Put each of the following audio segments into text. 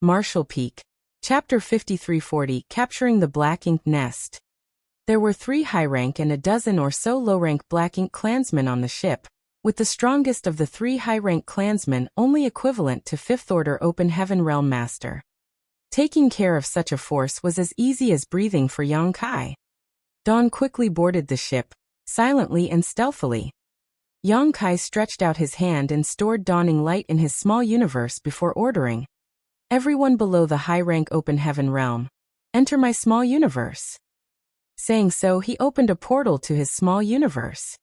Marshall Peak. Chapter 5340, Capturing the Black Ink Nest. There were 3 high-rank and a dozen or so low-rank Black Ink clansmen on the ship, with the strongest of the 3 high-rank clansmen only equivalent to 5th Order Open Heaven Realm Master. Taking care of such a force was as easy as breathing for Yang Kai. Dawn quickly boarded the ship, silently and stealthily. Yang Kai stretched out his hand and stored dawning light in his small universe before ordering, "Everyone below the high-rank Open Heaven Realm, enter my small universe." Saying so, he opened a portal to his small universe.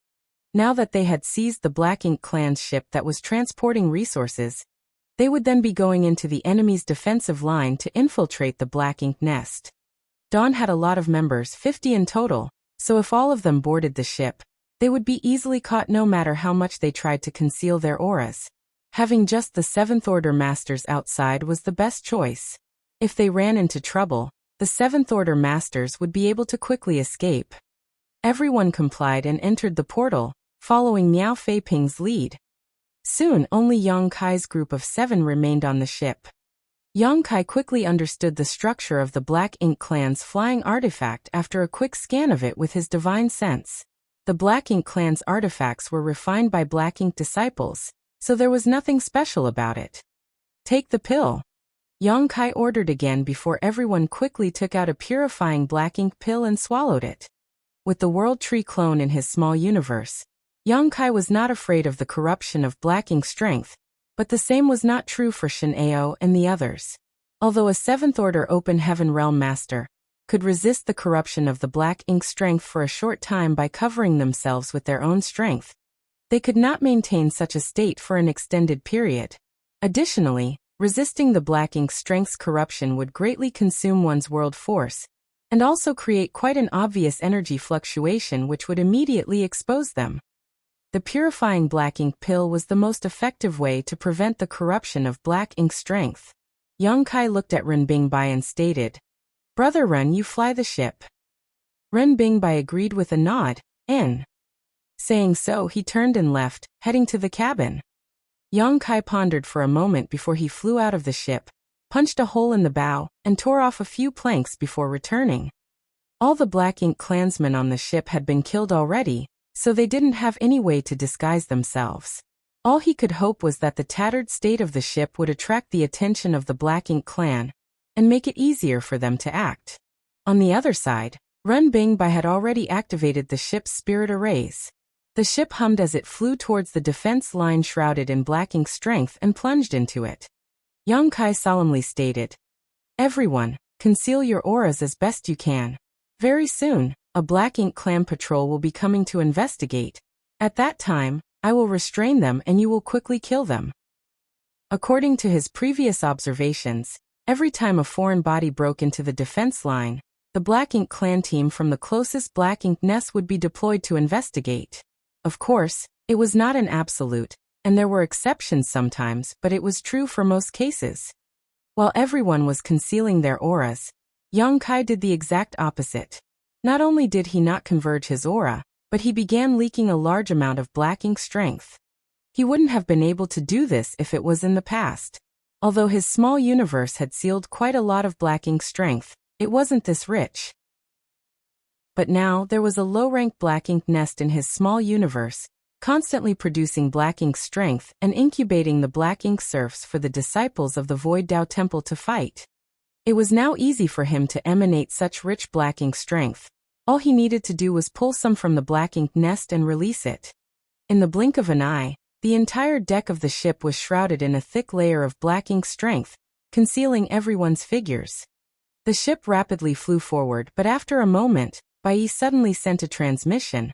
Now that they had seized the Black Ink clan's ship that was transporting resources, they would then be going into the enemy's defensive line to infiltrate the Black Ink nest. Dawn had a lot of members, 50 in total, so if all of them boarded the ship, they would be easily caught no matter how much they tried to conceal their auras. Having just the 7th Order Masters outside was the best choice. If they ran into trouble, the 7th Order Masters would be able to quickly escape. Everyone complied and entered the portal, following Miao Fei Ping's lead. Soon, only Yang Kai's group of 7 remained on the ship. Yang Kai quickly understood the structure of the Black Ink clan's flying artifact after a quick scan of it with his divine sense. The Black Ink clan's artifacts were refined by Black Ink disciples, so there was nothing special about it. "Take the pill," Yang Kai ordered again before everyone quickly took out a purifying Black Ink pill and swallowed it. With the World Tree clone in his small universe, Yang Kai was not afraid of the corruption of Black Ink strength, but the same was not true for Shin Ao and the others. Although a 7th Order Open Heaven Realm Master could resist the corruption of the Black Ink strength for a short time by covering themselves with their own strength, they could not maintain such a state for an extended period. Additionally, resisting the Black Ink strength's corruption would greatly consume one's world force, and also create quite an obvious energy fluctuation which would immediately expose them. The purifying Black Ink pill was the most effective way to prevent the corruption of Black Ink strength. Yang Kai looked at Ren Bingbai and stated, "Brother Ren, you fly the ship." Ren Bingbai agreed with a nod, and saying so, he turned and left, heading to the cabin. Yang Kai pondered for a moment before he flew out of the ship, punched a hole in the bow, and tore off a few planks before returning. All the Black Ink clansmen on the ship had been killed already, so they didn't have any way to disguise themselves. All he could hope was that the tattered state of the ship would attract the attention of the Black Ink clan, and make it easier for them to act. On the other side, Ren Bingbai had already activated the ship's spirit arrays. The ship hummed as it flew towards the defense line shrouded in Black Ink strength and plunged into it. Yang Kai solemnly stated, "Everyone, conceal your auras as best you can. Very soon, a Black Ink clan patrol will be coming to investigate. At that time, I will restrain them and you will quickly kill them." According to his previous observations, every time a foreign body broke into the defense line, the Black Ink clan team from the closest Black Ink nest would be deployed to investigate. Of course, it was not an absolute, and there were exceptions sometimes, but it was true for most cases. While everyone was concealing their auras, Yang Kai did the exact opposite. Not only did he not converge his aura, but he began leaking a large amount of Black Ink strength. He wouldn't have been able to do this if it was in the past. Although his small universe had sealed quite a lot of Black Ink strength, it wasn't this rich. But now there was a low-rank Black Ink nest in his small universe, constantly producing Black Ink strength and incubating the Black Ink serfs for the disciples of the Void Dao Temple to fight. It was now easy for him to emanate such rich Black Ink strength. All he needed to do was pull some from the Black Ink nest and release it. In the blink of an eye, the entire deck of the ship was shrouded in a thick layer of Black Ink strength, concealing everyone's figures. The ship rapidly flew forward, but after a moment, Bai suddenly sent a transmission.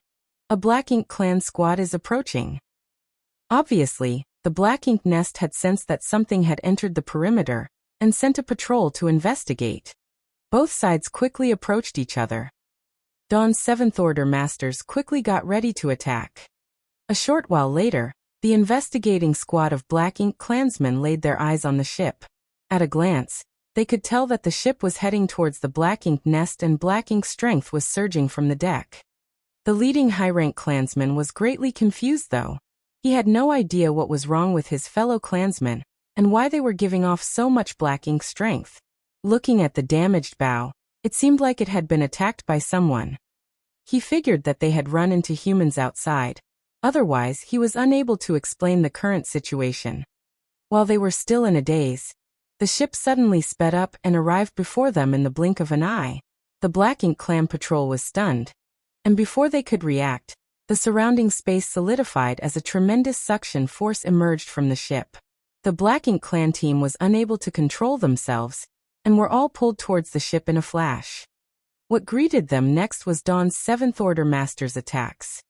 "A Black Ink clan squad is approaching." Obviously, the Black Ink nest had sensed that something had entered the perimeter, and sent a patrol to investigate. Both sides quickly approached each other. Dawn's 7th Order Masters quickly got ready to attack. A short while later, the investigating squad of Black Ink clansmen laid their eyes on the ship. At a glance, they could tell that the ship was heading towards the Black Ink nest and Black Ink strength was surging from the deck. The leading high-rank clansman was greatly confused though. He had no idea what was wrong with his fellow clansmen, and why they were giving off so much black ink strength. Looking at the damaged bow, it seemed like it had been attacked by someone. He figured that they had run into humans outside. Otherwise, he was unable to explain the current situation. While they were still in a daze, the ship suddenly sped up and arrived before them in the blink of an eye. The Black Ink Clan patrol was stunned, and before they could react, the surrounding space solidified as a tremendous suction force emerged from the ship. The Black Ink Clan team was unable to control themselves, and were all pulled towards the ship in a flash. What greeted them next was Dawn's Seventh Order Master's attacks.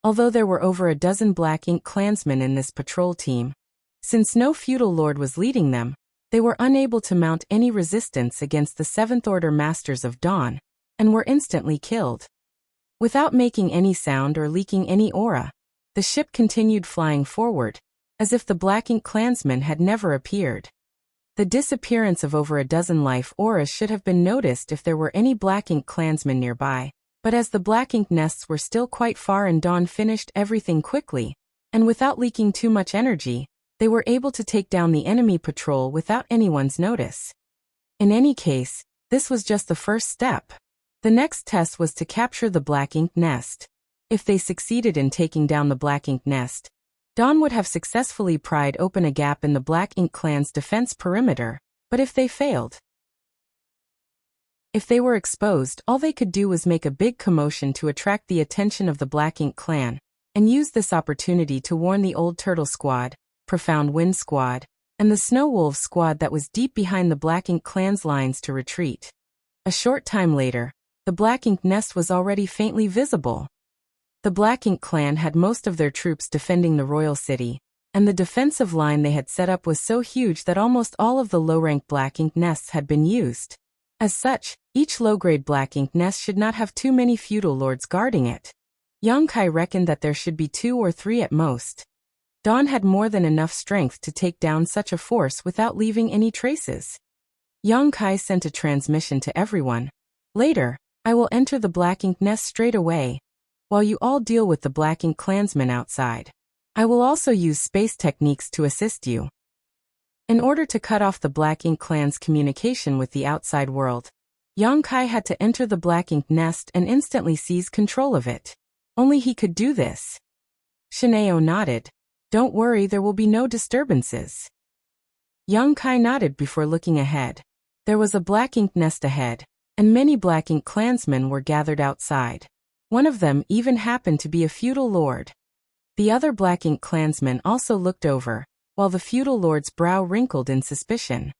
Although there were over a dozen Black Ink Clansmen in this patrol team, since no feudal lord was leading them, they were unable to mount any resistance against the Seventh Order Masters of Dawn, and were instantly killed. Without making any sound or leaking any aura, the ship continued flying forward, as if the Black Ink Clansmen had never appeared. The disappearance of over a dozen life auras should have been noticed if there were any Black Ink Clansmen nearby, but as the Black Ink nests were still quite far and Dawn finished everything quickly, and without leaking too much energy, they were able to take down the enemy patrol without anyone's notice. In any case, this was just the first step. The next test was to capture the Black Ink nest. If they succeeded in taking down the Black Ink nest, Dawn would have successfully pried open a gap in the Black Ink Clan's defense perimeter, but if they failed, if they were exposed, all they could do was make a big commotion to attract the attention of the Black Ink Clan, and use this opportunity to warn the Old Turtle Squad, Profound Wind Squad, and the Snow Wolves Squad that was deep behind the Black Ink Clan's lines to retreat. A short time later, the Black Ink nest was already faintly visible. The Black Ink Clan had most of their troops defending the royal city, and the defensive line they had set up was so huge that almost all of the low-rank Black Ink nests had been used. As such, each low-grade Black Ink nest should not have too many feudal lords guarding it. Yang Kai reckoned that there should be 2 or 3 at most. Dawn had more than enough strength to take down such a force without leaving any traces. Yang Kai sent a transmission to everyone. Later, I will enter the Black Ink nest straight away, while you all deal with the Black Ink Clansmen outside. I will also use space techniques to assist you. In order to cut off the Black Ink Clan's communication with the outside world, Yang Kai had to enter the Black Ink nest and instantly seize control of it. Only he could do this. Shineo nodded. Don't worry, there will be no disturbances. Yang Kai nodded before looking ahead. There was a Black Ink nest ahead, and many Black Ink Clansmen were gathered outside. One of them even happened to be a feudal lord. The other Black Ink Clansmen also looked over, while the feudal lord's brow wrinkled in suspicion.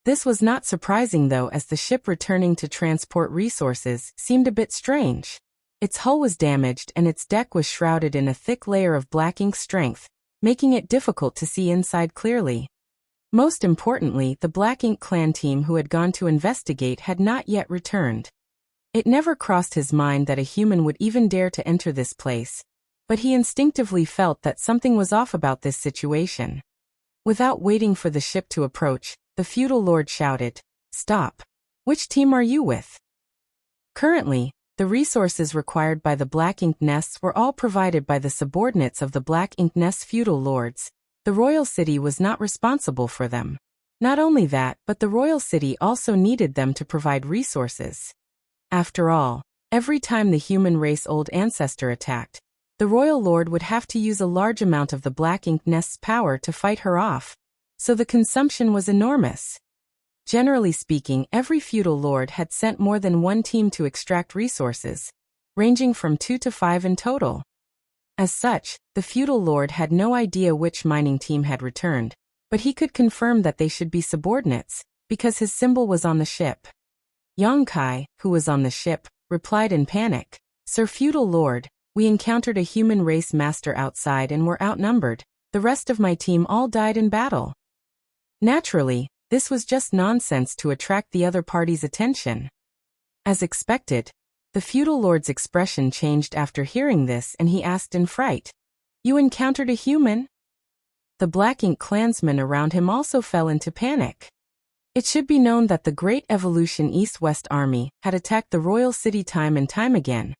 This was not surprising though, as the ship returning to transport resources seemed a bit strange. Its hull was damaged and its deck was shrouded in a thick layer of black ink strength, making it difficult to see inside clearly. Most importantly, the Black Ink Clan team who had gone to investigate had not yet returned. It never crossed his mind that a human would even dare to enter this place, but he instinctively felt that something was off about this situation. Without waiting for the ship to approach, the feudal lord shouted, "Stop! Which team are you with?" Currently, the resources required by the Black Ink nests were all provided by the subordinates of the Black Ink nest feudal lords. The royal city was not responsible for them. Not only that, but the royal city also needed them to provide resources. After all, every time the human race old ancestor attacked, the royal lord would have to use a large amount of the Black Ink nest's power to fight her off, so the consumption was enormous. Generally speaking, every feudal lord had sent more than one team to extract resources, ranging from 2 to 5 in total. As such, the feudal lord had no idea which mining team had returned, but he could confirm that they should be subordinates, because his symbol was on the ship. Yang Kai, who was on the ship, replied in panic, "Sir Feudal Lord, we encountered a human race master outside and were outnumbered. The rest of my team all died in battle." Naturally, this was just nonsense to attract the other party's attention. As expected, the feudal lord's expression changed after hearing this and he asked in fright, "You encountered a human?" The Black Ink Clansmen around him also fell into panic. It should be known that the Great Evolution East-West Army had attacked the royal city time and time again,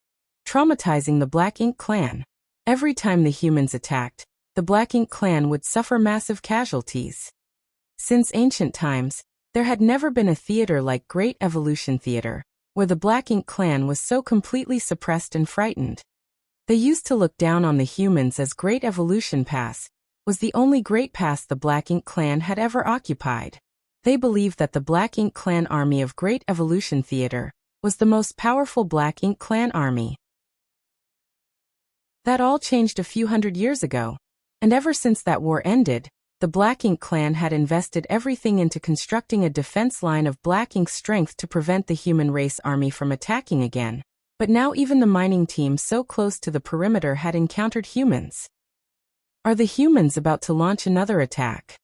traumatizing the Black Ink Clan. Every time the humans attacked, the Black Ink Clan would suffer massive casualties. Since ancient times, there had never been a theater like Great Evolution Theater, where the Black Ink clan was so completely suppressed and frightened. They used to look down on the humans as Great Evolution Pass was the only great pass the Black Ink clan had ever occupied. They believed that the Black Ink clan army of Great Evolution Theater was the most powerful Black Ink clan army. That all changed a few hundred years ago, and ever since that war ended, the Black Ink clan had invested everything into constructing a defense line of Black Ink's strength to prevent the human race army from attacking again. But now even the mining team so close to the perimeter had encountered humans. Are the humans about to launch another attack?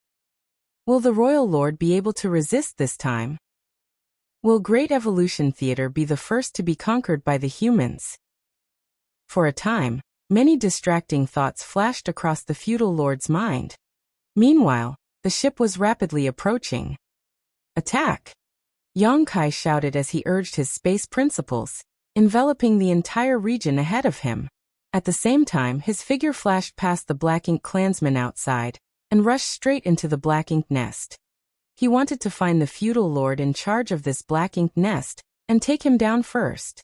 Will the Royal Lord be able to resist this time? Will Great Evolution Theater be the first to be conquered by the humans? For a time, many distracting thoughts flashed across the feudal lord's mind. Meanwhile, the ship was rapidly approaching. Attack! Yang Kai shouted as he urged his space principles, enveloping the entire region ahead of him. At the same time, his figure flashed past the Black Ink clansmen outside and rushed straight into the Black Ink nest. He wanted to find the feudal lord in charge of this Black Ink nest and take him down first.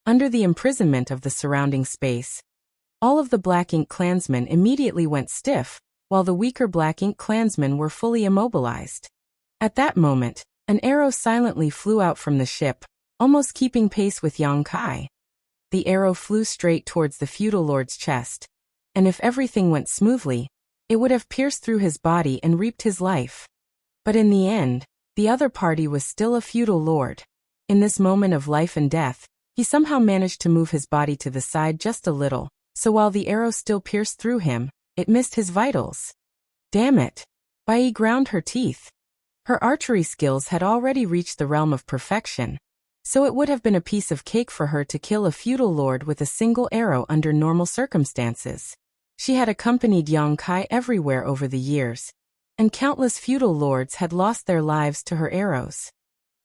Under the imprisonment of the surrounding space, all of the Black Ink clansmen immediately went stiff, while the weaker Black Ink clansmen were fully immobilized. At that moment, an arrow silently flew out from the ship, almost keeping pace with Yang Kai. The arrow flew straight towards the feudal lord's chest, and if everything went smoothly, it would have pierced through his body and reaped his life. But in the end, the other party was still a feudal lord. In this moment of life and death, he somehow managed to move his body to the side just a little, so while the arrow still pierced through him, it missed his vitals. Damn it! Bai ground her teeth. Her archery skills had already reached the realm of perfection, so it would have been a piece of cake for her to kill a feudal lord with a single arrow under normal circumstances. She had accompanied Yang Kai everywhere over the years, and countless feudal lords had lost their lives to her arrows.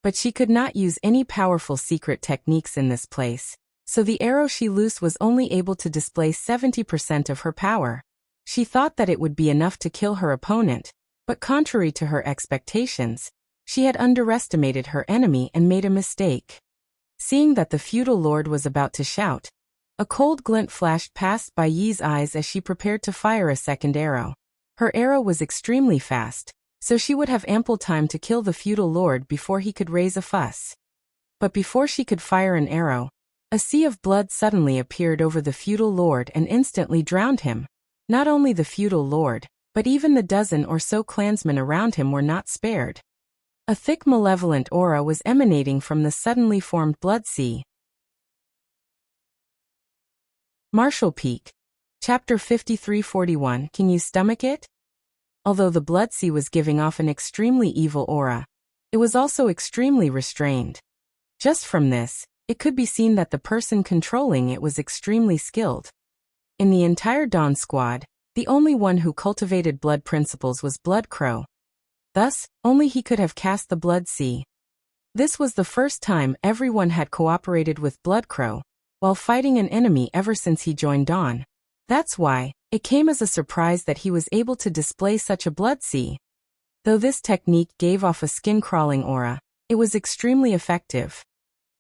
But she could not use any powerful secret techniques in this place, so the arrow she loosed was only able to display 70% of her power. She thought that it would be enough to kill her opponent, but contrary to her expectations, she had underestimated her enemy and made a mistake. Seeing that the feudal lord was about to shout, a cold glint flashed past Bai Yi's eyes as she prepared to fire a second arrow. Her arrow was extremely fast, so she would have ample time to kill the feudal lord before he could raise a fuss. But before she could fire an arrow, a sea of blood suddenly appeared over the feudal lord and instantly drowned him. Not only the feudal lord, but even the dozen or so clansmen around him were not spared. A thick malevolent aura was emanating from the suddenly formed blood sea. Marshall Peak. Chapter 5341. Can you stomach it? Although the blood sea was giving off an extremely evil aura, it was also extremely restrained. Just from this, it could be seen that the person controlling it was extremely skilled. In the entire Dawn Squad, the only one who cultivated blood principles was Blood Crow. Thus, only he could have cast the blood sea. This was the first time everyone had cooperated with Blood Crow, while fighting an enemy ever since he joined Dawn. That's why, it came as a surprise that he was able to display such a blood sea. Though this technique gave off a skin-crawling aura, it was extremely effective.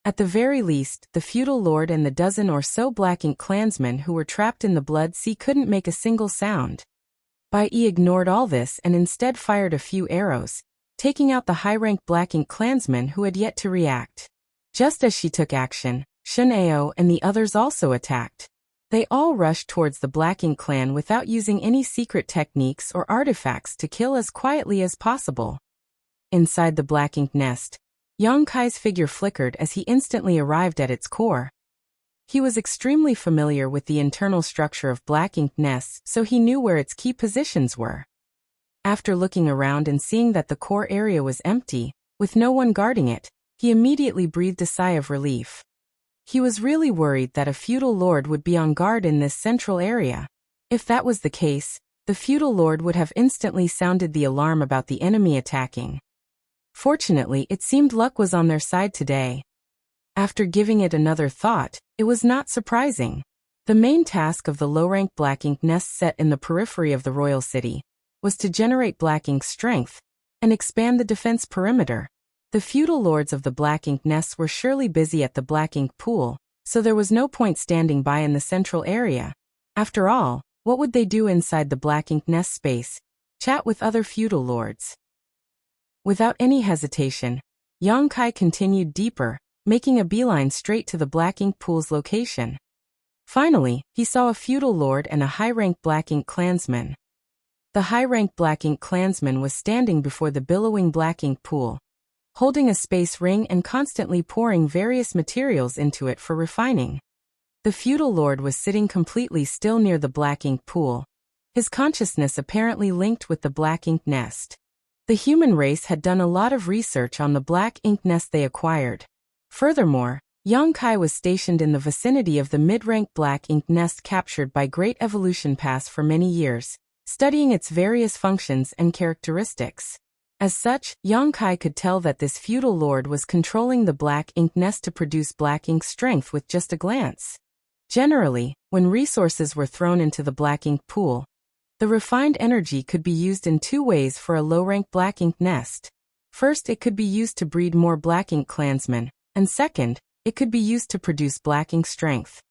At the very least, the feudal lord and the dozen or so Black Ink clansmen who were trapped in the blood sea couldn't make a single sound. Bai Yi ignored all this and instead fired a few arrows, taking out the high-ranked Black Ink clansmen who had yet to react. Just as she took action, Shun Ao and the others also attacked. They all rushed towards the Black Ink clan without using any secret techniques or artifacts to kill as quietly as possible. Inside the Black Ink nest, Yang Kai's figure flickered as he instantly arrived at its core. He was extremely familiar with the internal structure of Black Ink nests, so he knew where its key positions were. After looking around and seeing that the core area was empty, with no one guarding it, he immediately breathed a sigh of relief. He was really worried that a feudal lord would be on guard in this central area. If that was the case, the feudal lord would have instantly sounded the alarm about the enemy attacking. Fortunately, it seemed luck was on their side today. After giving it another thought, it was not surprising. The main task of the low-rank Black Ink nest set in the periphery of the royal city was to generate Black Ink's strength, and expand the defense perimeter. The feudal lords of the black ink nests were surely busy at the black ink pool, so there was no point standing by in the central area. After all, what would they do inside the black ink nest space? Chat with other feudal lords. Without any hesitation, Yang Kai continued deeper, making a beeline straight to the black ink pool's location. Finally, he saw a feudal lord and a high-ranked black ink clansman. The high-ranked black ink clansman was standing before the billowing black ink pool, holding a space ring and constantly pouring various materials into it for refining. The feudal lord was sitting completely still near the black ink pool, his consciousness apparently linked with the black ink nest. The human race had done a lot of research on the black ink nest they acquired. Furthermore, Yang Kai was stationed in the vicinity of the mid-rank black ink nest captured by Great Evolution Pass for many years, studying its various functions and characteristics. As such, Yang Kai could tell that this feudal lord was controlling the black ink nest to produce black ink strength with just a glance. Generally, when resources were thrown into the black ink pool, the refined energy could be used in two ways for a low-rank black ink nest. First, it could be used to breed more black ink clansmen, and second, it could be used to produce black ink strength.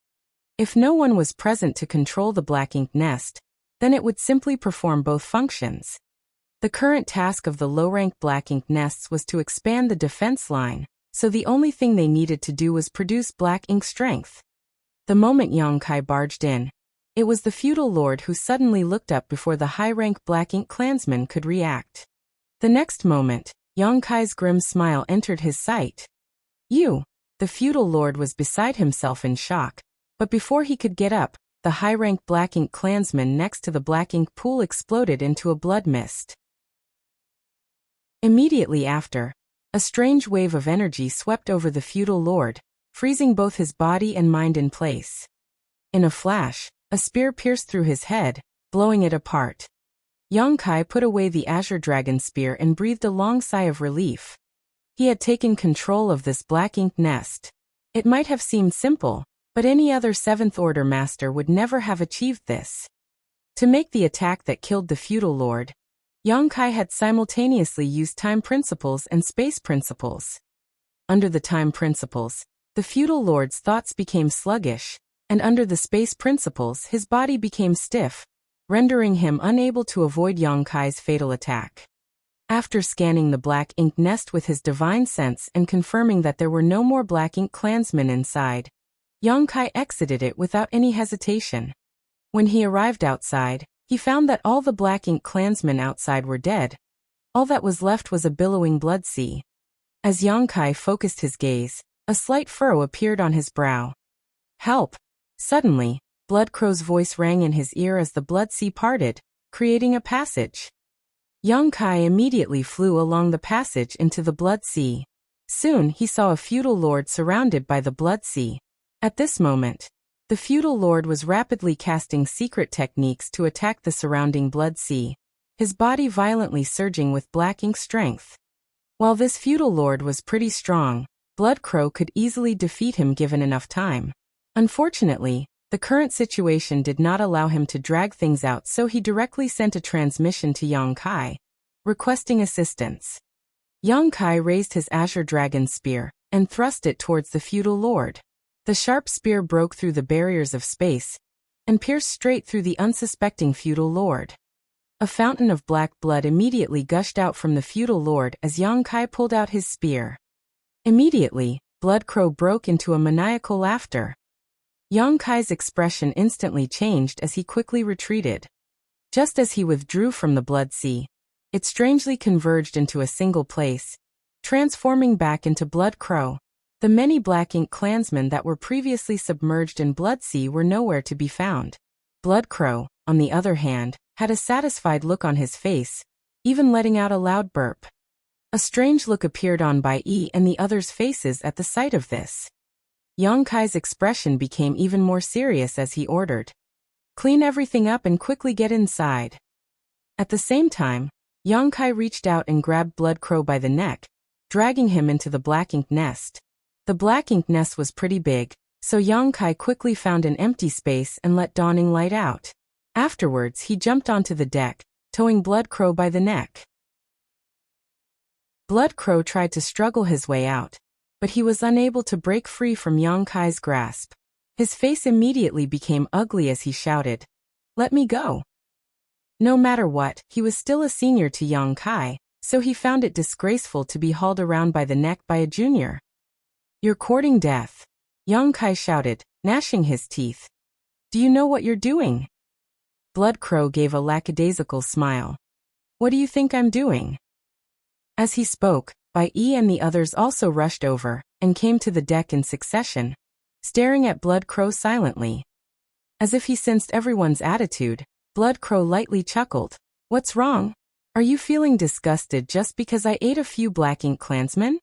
If no one was present to control the black ink nest, then it would simply perform both functions. The current task of the low-rank black ink nests was to expand the defense line, so the only thing they needed to do was produce black ink strength. The moment Yang Kai barged in, it was the feudal lord who suddenly looked up before the high-rank black ink clansman could react. The next moment, Yang Kai's grim smile entered his sight. "You!" The feudal lord was beside himself in shock, but before he could get up, the high-rank black ink clansman next to the black ink pool exploded into a blood mist. Immediately after, a strange wave of energy swept over the feudal lord, freezing both his body and mind in place. In a flash, a spear pierced through his head, blowing it apart. Yang Kai put away the azure dragon spear and breathed a long sigh of relief. He had taken control of this black ink nest. It might have seemed simple, but any other 7th Order master would never have achieved this. To make the attack that killed the feudal lord, Yang Kai had simultaneously used time principles and space principles. Under the time principles, the feudal lord's thoughts became sluggish, and under the space principles his body became stiff, rendering him unable to avoid Yang Kai's fatal attack. After scanning the black ink nest with his divine sense and confirming that there were no more black ink clansmen inside, Yang Kai exited it without any hesitation. When he arrived outside, he found that all the black ink clansmen outside were dead. All that was left was a billowing blood sea. As Yang Kai focused his gaze, a slight furrow appeared on his brow. "Help!" Suddenly, Blood Crow's voice rang in his ear as the blood sea parted, creating a passage. Yang Kai immediately flew along the passage into the blood sea. Soon he saw a feudal lord surrounded by the blood sea. At this moment, the feudal lord was rapidly casting secret techniques to attack the surrounding blood sea, his body violently surging with black ink strength. While this feudal lord was pretty strong, Blood Crow could easily defeat him given enough time. Unfortunately, the current situation did not allow him to drag things out, so he directly sent a transmission to Yang Kai, requesting assistance. Yang Kai raised his azure dragon spear and thrust it towards the feudal lord. The sharp spear broke through the barriers of space and pierced straight through the unsuspecting feudal lord. A fountain of black blood immediately gushed out from the feudal lord as Yang Kai pulled out his spear. Immediately, Blood Crow broke into a maniacal laughter. Yang Kai's expression instantly changed as he quickly retreated. Just as he withdrew from the blood sea, it strangely converged into a single place, transforming back into Blood Crow. The many black ink clansmen that were previously submerged in blood sea were nowhere to be found. Blood Crow, on the other hand, had a satisfied look on his face, even letting out a loud burp. A strange look appeared on Bai Yi and the others' faces at the sight of this. Yang Kai's expression became even more serious as he ordered, "Clean everything up and quickly get inside." At the same time, Yang Kai reached out and grabbed Blood Crow by the neck, dragging him into the black ink nest. The black ink nest was pretty big, so Yang Kai quickly found an empty space and let dawning light out. Afterwards he jumped onto the deck, towing Blood Crow by the neck. Blood Crow tried to struggle his way out, but he was unable to break free from Yang Kai's grasp. His face immediately became ugly as he shouted, "Let me go." No matter what, he was still a senior to Yang Kai, so he found it disgraceful to be hauled around by the neck by a junior. "You're courting death," Yang Kai shouted, gnashing his teeth. "Do you know what you're doing?" Blood Crow gave a lackadaisical smile. "What do you think I'm doing?" As he spoke, Bai Yi and the others also rushed over, and came to the deck in succession, staring at Blood Crow silently. As if he sensed everyone's attitude, Blood Crow lightly chuckled. "What's wrong? Are you feeling disgusted just because I ate a few Black Ink clansmen?"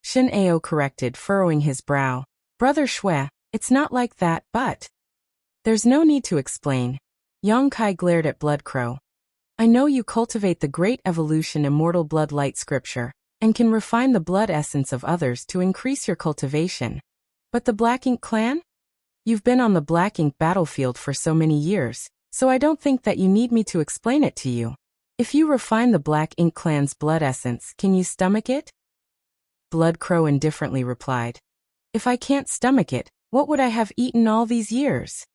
Shin Ao corrected, furrowing his brow. "Brother Shui, it's not like that, but..." "There's no need to explain." Yang Kai glared at Blood Crow. "I know you cultivate the Great Evolution Immortal Blood Light Scripture, and can refine the blood essence of others to increase your cultivation. But the Black Ink clan? You've been on the Black Ink battlefield for so many years, so I don't think that you need me to explain it to you. If you refine the Black Ink clan's blood essence, can you stomach it?" Blood Crow indifferently replied. "If I can't stomach it, what would I have eaten all these years?"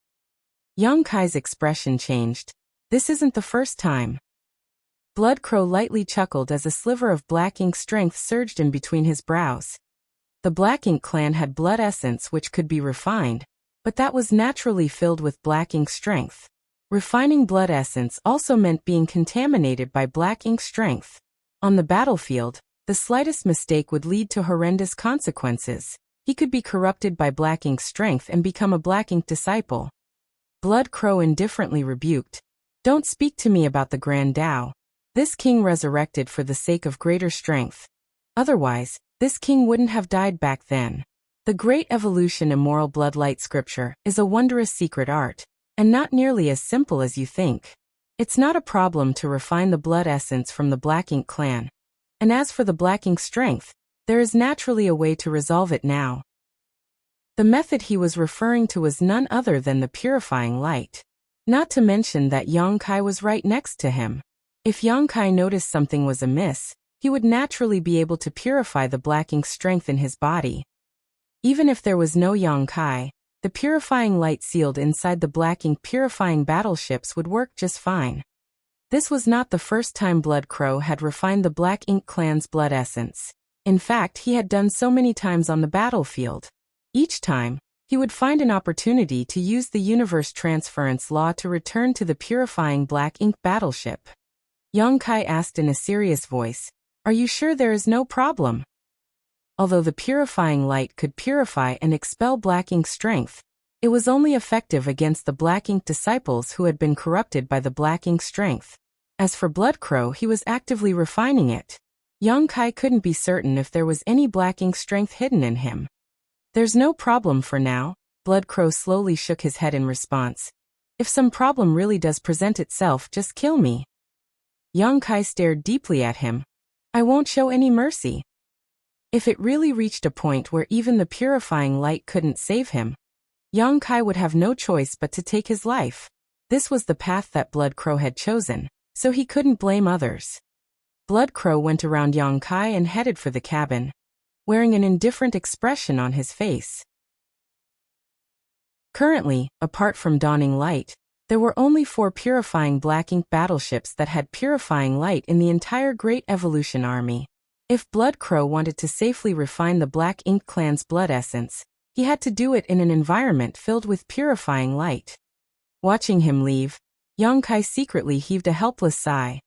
Yang Kai's expression changed. "This isn't the first time." Blood Crow lightly chuckled as a sliver of Black Ink strength surged in between his brows. The Black Ink clan had blood essence which could be refined, but that was naturally filled with Black Ink strength. Refining blood essence also meant being contaminated by Black Ink strength. On the battlefield, the slightest mistake would lead to horrendous consequences. He could be corrupted by Black Ink strength and become a Black Ink disciple. Blood Crow indifferently rebuked. "Don't speak to me about the Grand Tao. This king resurrected for the sake of greater strength. Otherwise, this king wouldn't have died back then. The Great Evolution Immoral Blood Light Scripture is a wondrous secret art, and not nearly as simple as you think. It's not a problem to refine the blood essence from the Black Ink clan. And as for the Black Ink strength, there is naturally a way to resolve it now." The method he was referring to was none other than the purifying light. Not to mention that Yang Kai was right next to him. If Yang Kai noticed something was amiss, he would naturally be able to purify the Black Ink strength in his body. Even if there was no Yang Kai, the purifying light sealed inside the Black Ink purifying battleships would work just fine. This was not the first time Blood Crow had refined the Black Ink clan's blood essence. In fact, he had done so many times on the battlefield. Each time, he would find an opportunity to use the universe transference law to return to the purifying Black Ink battleship. Yang Kai asked in a serious voice, "Are you sure there is no problem?" Although the purifying light could purify and expel Black Ink strength, it was only effective against the Black Ink disciples who had been corrupted by the Black Ink strength. As for Blood Crow, he was actively refining it. Yang Kai couldn't be certain if there was any Black Ink strength hidden in him. "There's no problem for now," Blood Crow slowly shook his head in response. "If some problem really does present itself, just kill me." Yang Kai stared deeply at him. "I won't show any mercy." If it really reached a point where even the purifying light couldn't save him, Yang Kai would have no choice but to take his life. This was the path that Blood Crow had chosen, so he couldn't blame others. Blood Crow went around Yang Kai and headed for the cabin, wearing an indifferent expression on his face. Currently, apart from Dawning Light, there were only 4 purifying Black Ink battleships that had purifying light in the entire Great Evolution Army. If Blood Crow wanted to safely refine the Black Ink clan's blood essence, he had to do it in an environment filled with purifying light. Watching him leave, Yang Kai secretly heaved a helpless sigh.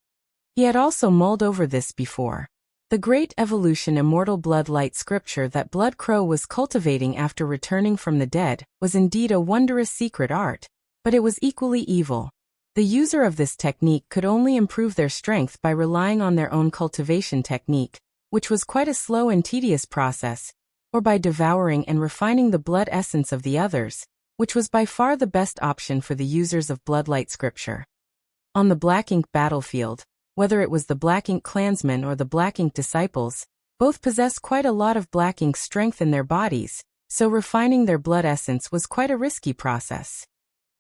He had also mulled over this before. The Great Evolution Immortal Blood Light Scripture that Blood Crow was cultivating after returning from the dead was indeed a wondrous secret art, but it was equally evil. The user of this technique could only improve their strength by relying on their own cultivation technique, which was quite a slow and tedious process, or by devouring and refining the blood essence of the others, which was by far the best option for the users of Bloodlight Scripture. On the Black Ink battlefield, whether it was the Black Ink clansmen or the Black Ink disciples, both possessed quite a lot of Black Ink strength in their bodies, so refining their blood essence was quite a risky process.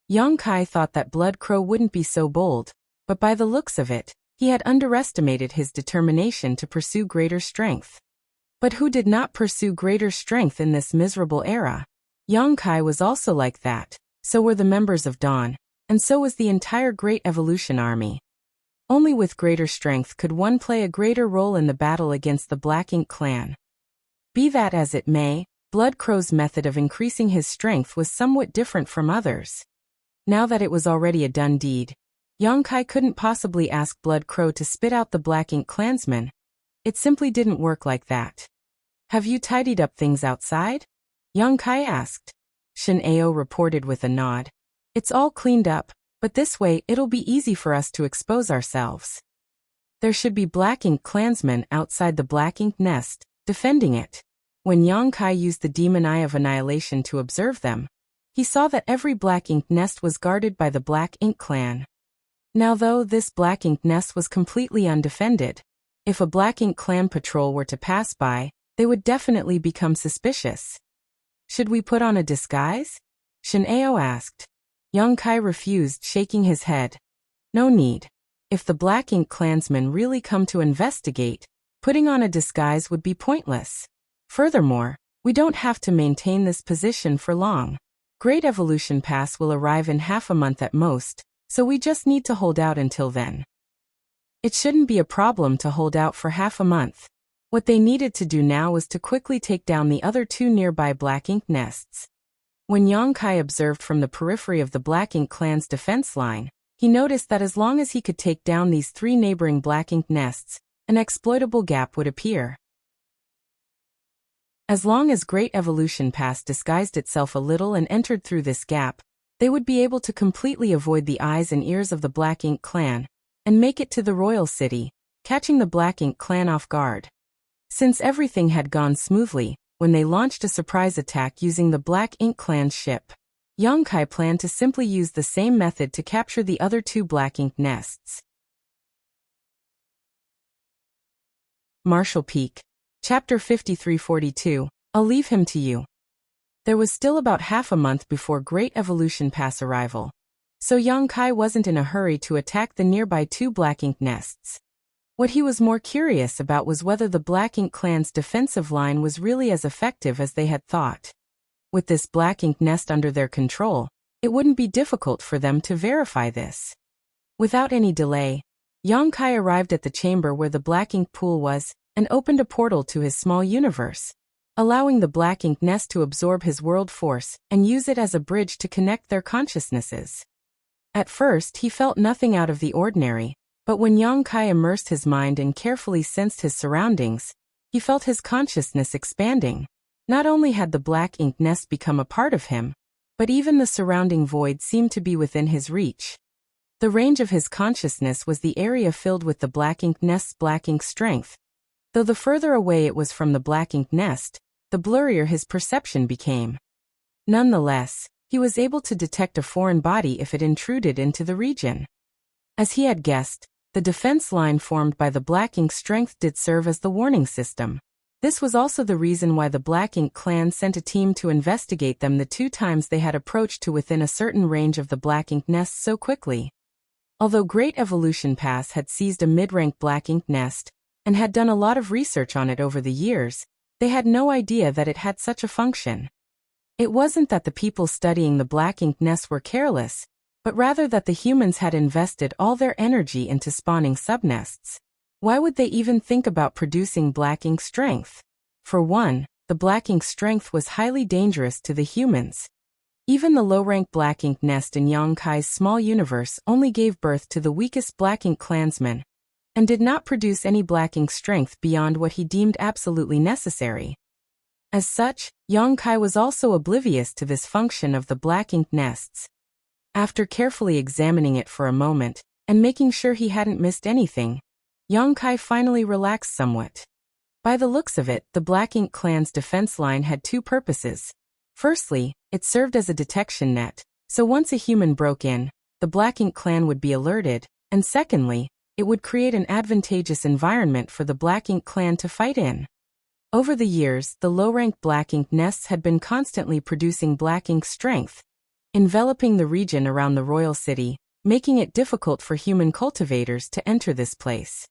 Yang Kai thought that Blood Crow wouldn't be so bold, but by the looks of it, He had underestimated his determination to pursue greater strength. But who did not pursue greater strength in this miserable era? Yongkai was also like that, so were the members of Dawn, and so was the entire Great Evolution Army. Only with greater strength could one play a greater role in the battle against the Black Ink clan. Be that as it may, Blood Crow's method of increasing his strength was somewhat different from others. Now that it was already a done deed, Yongkai couldn't possibly ask Blood Crow to spit out the Black Ink clansmen. It simply didn't work like that. Have you tidied up things outside? Yongkai asked. Shin Ao reported with a nod. It's all cleaned up, but this way it'll be easy for us to expose ourselves. There should be Black Ink clansmen outside the Black Ink nest, defending it. When Yongkai used the Demon Eye of Annihilation to observe them, he saw that every Black Ink nest was guarded by the Black Ink clan. Now though this Black Ink nest was completely undefended, if a Black Ink clan patrol were to pass by, they would definitely become suspicious. Should we put on a disguise? Shin Ao asked. Yongkai refused, shaking his head. No need. If the Black Ink clansmen really come to investigate, putting on a disguise would be pointless. Furthermore, we don't have to maintain this position for long. Great Evolution Pass will arrive in half a month at most, so we just need to hold out until then. It shouldn't be a problem to hold out for half a month. What they needed to do now was to quickly take down the other two nearby Black Ink nests. When Yongkai observed from the periphery of the Black Ink clan's defense line, he noticed that as long as he could take down these three neighboring Black Ink nests, an exploitable gap would appear. As long as Great Evolution Pass disguised itself a little and entered through this gap, they would be able to completely avoid the eyes and ears of the Black Ink clan, and make it to the royal city, catching the Black Ink clan off guard. Since everything had gone smoothly, when they launched a surprise attack using the Black Ink clan's ship, Yongkai planned to simply use the same method to capture the other two Black Ink nests. Marshall Peak. Chapter 5342, I'll leave him to you. There was still about half a month before Great Evolution Pass arrival, so Yongkai wasn't in a hurry to attack the nearby two Black Ink nests. What he was more curious about was whether the Black Ink clan's defensive line was really as effective as they had thought. With this Black Ink nest under their control, it wouldn't be difficult for them to verify this. Without any delay, Yongkai arrived at the chamber where the Black Ink pool was, and opened a portal to his small universe, allowing the Black Ink nest to absorb his world force and use it as a bridge to connect their consciousnesses. At first he felt nothing out of the ordinary, but when Yongkai immersed his mind and carefully sensed his surroundings, he felt his consciousness expanding. Not only had the Black Ink nest become a part of him, but even the surrounding void seemed to be within his reach. The range of his consciousness was the area filled with the Black Ink nest's Black Ink strength. Though the further away it was from the Black Ink nest, the blurrier his perception became. Nonetheless, he was able to detect a foreign body if it intruded into the region. As he had guessed, the defense line formed by the Black Ink strength did serve as the warning system. This was also the reason why the Black Ink clan sent a team to investigate them the two times they had approached to within a certain range of the Black Ink nest so quickly. Although Great Evolution Pass had seized a mid-rank Black Ink nest, and had done a lot of research on it over the years, they had no idea that it had such a function. It wasn't that the people studying the Black Ink nests were careless, but rather that the humans had invested all their energy into spawning subnests. Why would they even think about producing Black Ink strength? For one, the Black Ink strength was highly dangerous to the humans. Even the low-rank Black Ink nest in Yongkai's small universe only gave birth to the weakest Black Ink clansmen, and did not produce any Black Ink strength beyond what he deemed absolutely necessary. As such, Yongkai was also oblivious to this function of the Black Ink nests. After carefully examining it for a moment, and making sure he hadn't missed anything, Yongkai finally relaxed somewhat. By the looks of it, the Black Ink clan's defense line had two purposes. Firstly, it served as a detection net, so once a human broke in, the Black Ink clan would be alerted, and secondly, it would create an advantageous environment for the Black Ink clan to fight in. Over the years, the low-rank Black Ink nests had been constantly producing Black Ink strength, enveloping the region around the royal city, making it difficult for human cultivators to enter this place.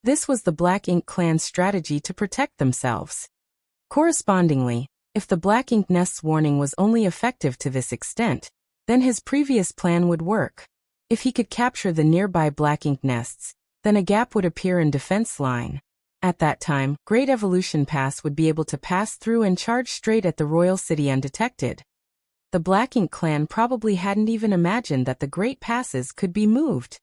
This was the Black Ink clan's strategy to protect themselves. Correspondingly, if the Black Ink nest's warning was only effective to this extent, then his previous plan would work. If he could capture the nearby Black Ink nests, then a gap would appear in defense line. At that time, Great Evolution Pass would be able to pass through and charge straight at the royal city undetected. The Black Ink clan probably hadn't even imagined that the Great Passes could be moved.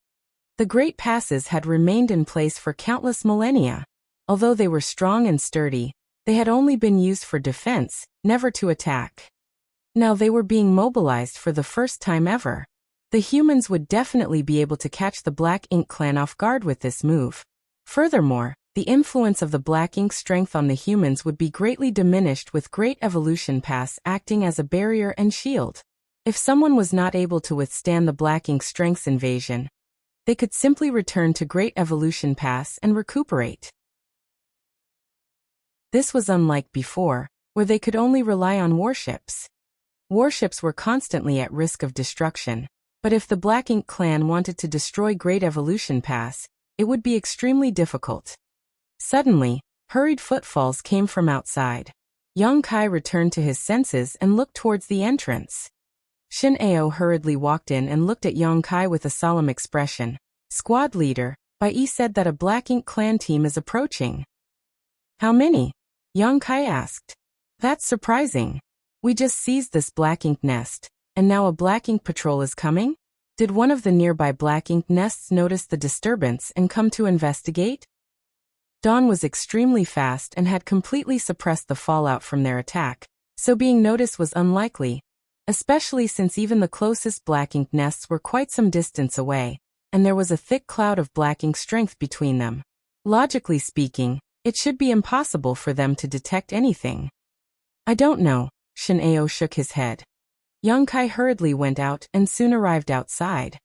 The Great Passes had remained in place for countless millennia. Although they were strong and sturdy, they had only been used for defense, never to attack. Now they were being mobilized for the first time ever. The humans would definitely be able to catch the Black Ink clan off guard with this move. Furthermore, the influence of the Black Ink strength on the humans would be greatly diminished with Great Evolution Pass acting as a barrier and shield. If someone was not able to withstand the Black Ink strength's invasion, they could simply return to Great Evolution Pass and recuperate. This was unlike before, where they could only rely on warships. Warships were constantly at risk of destruction, but if the Black Ink clan wanted to destroy Great Evolution Pass, it would be extremely difficult. Suddenly, hurried footfalls came from outside. Yang Kai returned to his senses and looked towards the entrance. Shin Ao hurriedly walked in and looked at Yang Kai with a solemn expression. Squad leader, Bai said that a Black Ink clan team is approaching. How many? Yang Kai asked. That's surprising. We just seized this Black Ink nest, and now a Black Ink patrol is coming? Did one of the nearby Black Ink nests notice the disturbance and come to investigate? Dawn was extremely fast and had completely suppressed the fallout from their attack, so being noticed was unlikely, especially since even the closest Black Ink nests were quite some distance away, and there was a thick cloud of Black Ink strength between them. Logically speaking, it should be impossible for them to detect anything. I don't know, Shin Ao shook his head. Yang Kai hurriedly went out and soon arrived outside.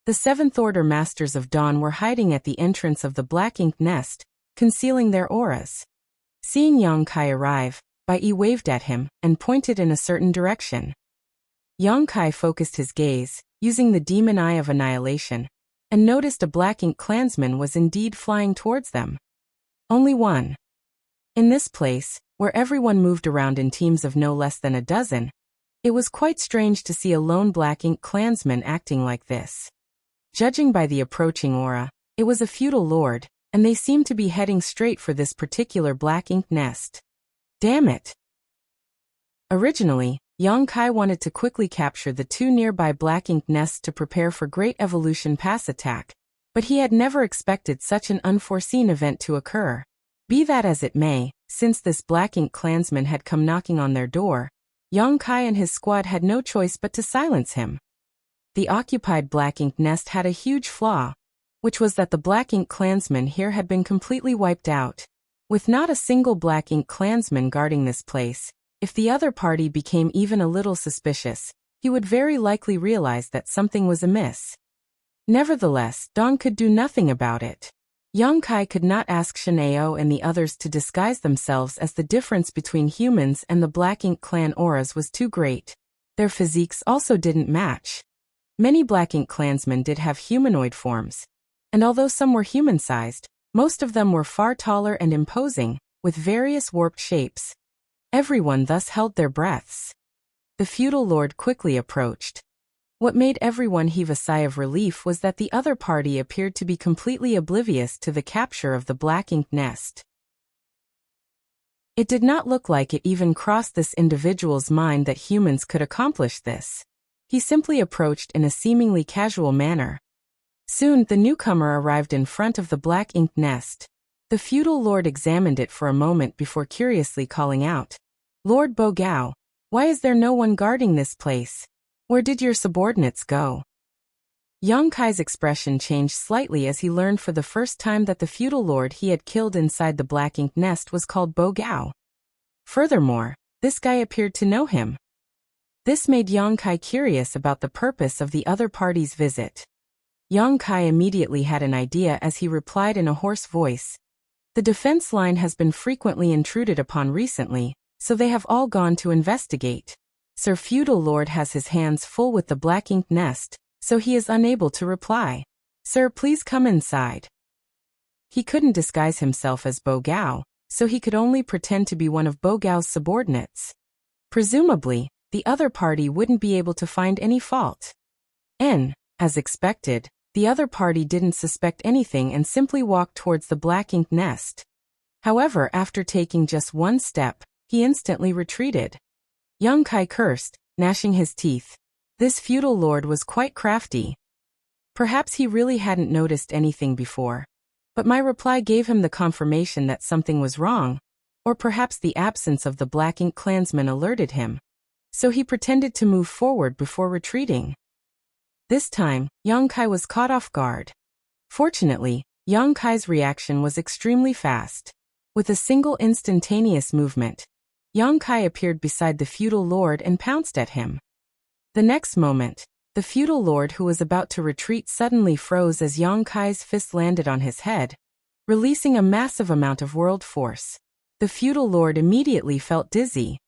The Seventh Order Masters of Dawn were hiding at the entrance of the Black Ink nest, concealing their auras. Seeing Yang Kai arrive, Bai waved at him and pointed in a certain direction. Yang Kai focused his gaze, using the demon eye of annihilation, and noticed a Black Ink clansman was indeed flying towards them. Only one. In this place, where everyone moved around in teams of no less than a dozen, it was quite strange to see a lone Black Ink clansman acting like this. Judging by the approaching aura, it was a feudal lord, and they seemed to be heading straight for this particular Black Ink nest. Damn it! Originally, Yang Kai wanted to quickly capture the two nearby Black Ink nests to prepare for Great Evolution Pass attack, but he had never expected such an unforeseen event to occur. Be that as it may, since this Black Ink clansman had come knocking on their door, Yang Kai and his squad had no choice but to silence him. The occupied Black Ink nest had a huge flaw, which was that the Black Ink clansman here had been completely wiped out. With not a single Black Ink clansman guarding this place, if the other party became even a little suspicious, he would very likely realize that something was amiss. Nevertheless, Dawn could do nothing about it. Yang Kai could not ask Shin Ao and the others to disguise themselves as the difference between humans and the Black Ink clan auras was too great. Their physiques also didn't match. Many Black Ink clansmen did have humanoid forms, and although some were human-sized, most of them were far taller and imposing, with various warped shapes. Everyone thus held their breaths. The feudal lord quickly approached. What made everyone heave a sigh of relief was that the other party appeared to be completely oblivious to the capture of the Black Ink nest. It did not look like it even crossed this individual's mind that humans could accomplish this. He simply approached in a seemingly casual manner. Soon the newcomer arrived in front of the Black Ink nest. The feudal lord examined it for a moment before curiously calling out, "Lord Bo Gao, why is there no one guarding this place? Where did your subordinates go?" Yang Kai's expression changed slightly as he learned for the first time that the feudal lord he had killed inside the Black Ink nest was called Bo Gao. Furthermore, this guy appeared to know him. This made Yang Kai curious about the purpose of the other party's visit. Yang Kai immediately had an idea as he replied in a hoarse voice. The defense line has been frequently intruded upon recently, so they have all gone to investigate. Sir Feudal Lord has his hands full with the Black Ink nest, so he is unable to reply. Sir, please come inside. He couldn't disguise himself as Bo Gao, so he could only pretend to be one of Bo Gao's subordinates. Presumably, the other party wouldn't be able to find any fault. As expected, the other party didn't suspect anything and simply walked towards the black ink nest. However, after taking just one step, he instantly retreated. Yang Kai cursed, gnashing his teeth. This feudal lord was quite crafty. Perhaps he really hadn't noticed anything before. But my reply gave him the confirmation that something was wrong, or perhaps the absence of the black ink clansman alerted him. So he pretended to move forward before retreating. This time, Yang Kai was caught off guard. Fortunately, Yang Kai's reaction was extremely fast. With a single instantaneous movement, Yang Kai appeared beside the feudal lord and pounced at him. The next moment, the feudal lord who was about to retreat suddenly froze as Yang Kai's fist landed on his head, releasing a massive amount of world force. The feudal lord immediately felt dizzy.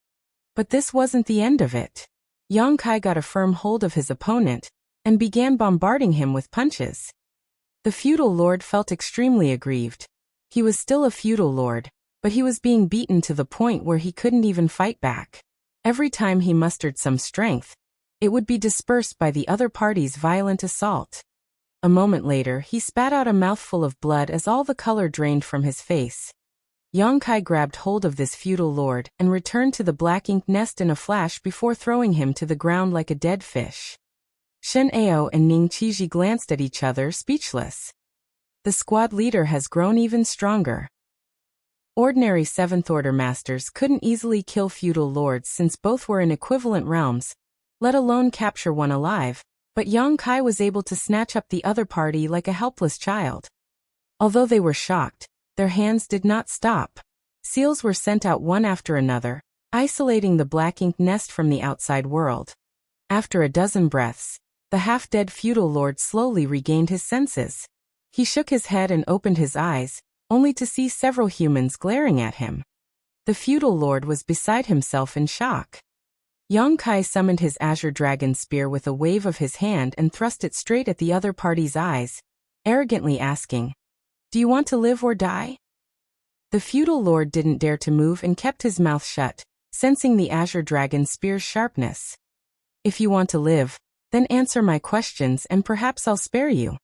But this wasn't the end of it. Yang Kai got a firm hold of his opponent and began bombarding him with punches. The feudal lord felt extremely aggrieved. He was still a feudal lord, but he was being beaten to the point where he couldn't even fight back. Every time he mustered some strength, it would be dispersed by the other party's violent assault. A moment later, he spat out a mouthful of blood as all the color drained from his face. Yang Kai grabbed hold of this feudal lord and returned to the black ink nest in a flash before throwing him to the ground like a dead fish. Shen Ao and Ning Qiji glanced at each other, speechless. The squad leader has grown even stronger. Ordinary 7th Order masters couldn't easily kill feudal lords since both were in equivalent realms, let alone capture one alive, but Yang Kai was able to snatch up the other party like a helpless child. Although they were shocked, their hands did not stop. Seals were sent out one after another, isolating the black ink nest from the outside world. After a dozen breaths, the half-dead feudal lord slowly regained his senses. He shook his head and opened his eyes, only to see several humans glaring at him. The feudal lord was beside himself in shock. Yang Kai summoned his azure dragon spear with a wave of his hand and thrust it straight at the other party's eyes, arrogantly asking, "Do you want to live or die?" The feudal lord didn't dare to move and kept his mouth shut, sensing the azure dragon spear's sharpness. "If you want to live, then answer my questions and perhaps I'll spare you."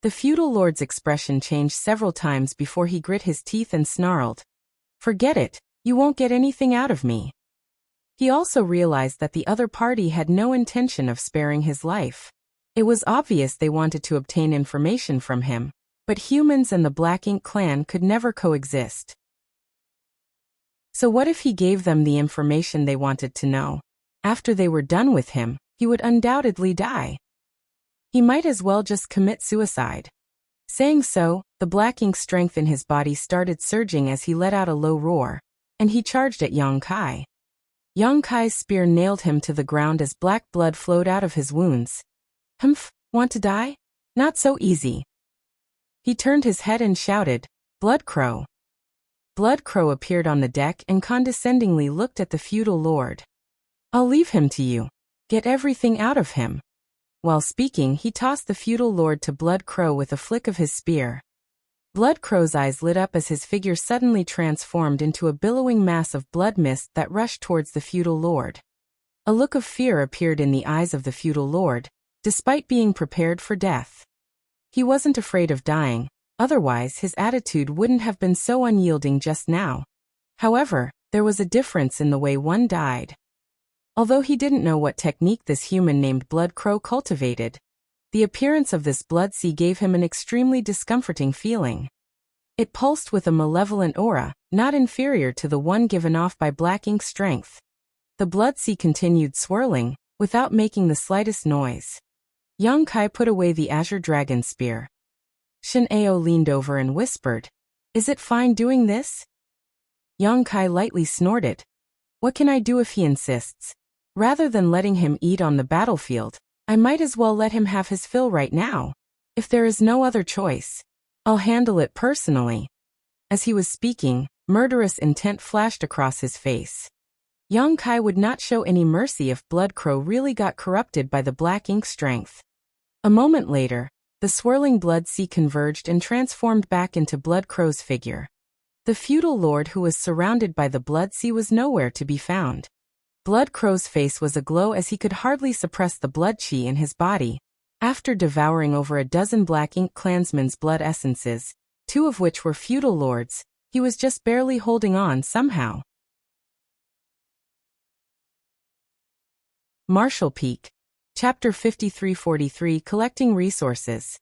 The feudal lord's expression changed several times before he grit his teeth and snarled, "Forget it, you won't get anything out of me." He also realized that the other party had no intention of sparing his life. It was obvious they wanted to obtain information from him, but humans and the Black Ink clan could never coexist. So what if he gave them the information they wanted to know? After they were done with him, he would undoubtedly die. He might as well just commit suicide. Saying so, the black ink strength in his body started surging as he let out a low roar, and he charged at Yang Kai. Yang Kai's spear nailed him to the ground as black blood flowed out of his wounds. "Humph, want to die? Not so easy." He turned his head and shouted, "Blood Crow." Blood Crow appeared on the deck and condescendingly looked at the feudal lord. "I'll leave him to you. Get everything out of him." While speaking, he tossed the feudal lord to Blood Crow with a flick of his spear. Blood Crow's eyes lit up as his figure suddenly transformed into a billowing mass of blood mist that rushed towards the feudal lord. A look of fear appeared in the eyes of the feudal lord, despite being prepared for death. He wasn't afraid of dying, otherwise his attitude wouldn't have been so unyielding just now. However, there was a difference in the way one died. Although he didn't know what technique this human named Blood Crow cultivated, the appearance of this blood sea gave him an extremely discomforting feeling. It pulsed with a malevolent aura, not inferior to the one given off by Black Ink's strength. The blood sea continued swirling, without making the slightest noise. Yang Kai put away the azure dragon spear. Shin Ao leaned over and whispered, "Is it fine doing this?" Yang Kai lightly snorted. "What can I do if he insists? Rather than letting him eat on the battlefield, I might as well let him have his fill right now. If there is no other choice, I'll handle it personally." As he was speaking, murderous intent flashed across his face. Yang Kai would not show any mercy if Blood Crow really got corrupted by the Black Ink strength. A moment later, the swirling blood sea converged and transformed back into Blood Crow's figure. The feudal lord who was surrounded by the blood sea was nowhere to be found. Blood Crow's face was aglow as he could hardly suppress the blood chi in his body. After devouring over a dozen Black Ink clansmen's blood essences, 2 of which were feudal lords, he was just barely holding on somehow. Marshall Peak. Chapter 5343 Collecting Resources.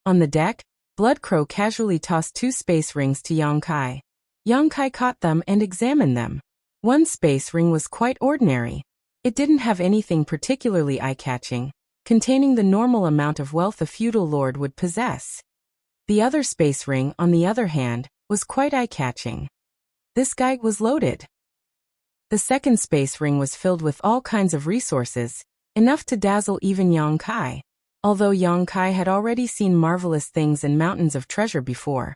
On the deck, Blood Crow casually tossed 2 space rings to Yang Kai. Yang Kai caught them and examined them. One space ring was quite ordinary. It didn't have anything particularly eye-catching, containing the normal amount of wealth a feudal lord would possess. The other space ring, on the other hand, was quite eye-catching. This guy was loaded. The second space ring was filled with all kinds of resources, enough to dazzle even Yang Kai. Although Yang Kai had already seen marvelous things and mountains of treasure before,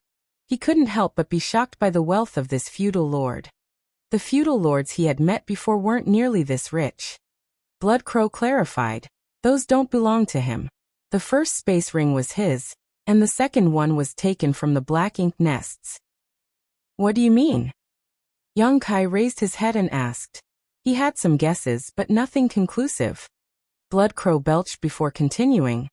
he couldn't help but be shocked by the wealth of this feudal lord. The feudal lords he had met before weren't nearly this rich. Blood Crow clarified, those don't belong to him. The first space ring was his, and the second one was taken from the Black Ink nests. What do you mean? Yang Kai raised his head and asked. He had some guesses, but nothing conclusive. Blood Crow belched before continuing.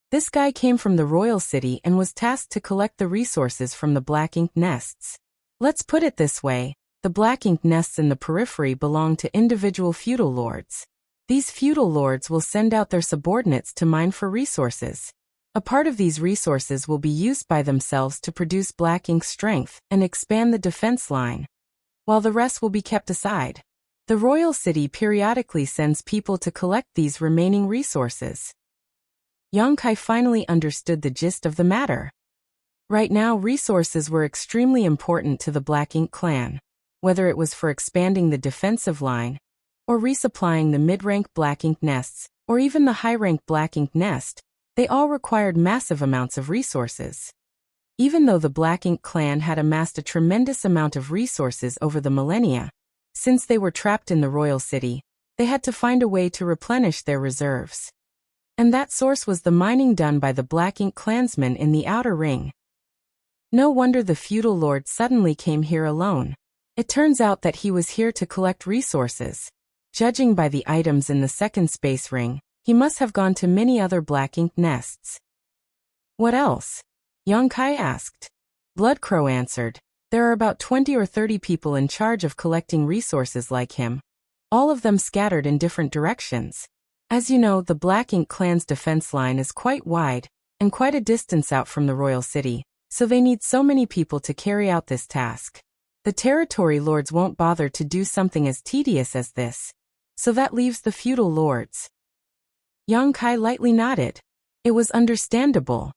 This guy came from the royal city and was tasked to collect the resources from the Black Ink nests. Let's put it this way, the Black Ink nests in the periphery belong to individual feudal lords. These feudal lords will send out their subordinates to mine for resources. A part of these resources will be used by themselves to produce Black Ink strength and expand the defense line, while the rest will be kept aside. The royal city periodically sends people to collect these remaining resources. Yang Kai finally understood the gist of the matter. Right now, resources were extremely important to the Black Ink clan, whether it was for expanding the defensive line, or resupplying the mid-rank Black Ink nests, or even the high-rank Black Ink nest. They all required massive amounts of resources. Even though the Black Ink clan had amassed a tremendous amount of resources over the millennia, since they were trapped in the royal city, they had to find a way to replenish their reserves. And that source was the mining done by the Black Ink clansmen in the outer ring. No wonder the feudal lord suddenly came here alone. It turns out that he was here to collect resources. Judging by the items in the second space ring, he must have gone to many other Black Ink nests. What else? Yang Kai asked. Blood Crow answered. There are about 20 or 30 people in charge of collecting resources like him, all of them scattered in different directions. As you know, the Black Ink clan's defense line is quite wide, and quite a distance out from the royal city, so they need so many people to carry out this task. The territory lords won't bother to do something as tedious as this, so that leaves the feudal lords. Yang Kai lightly nodded. It was understandable.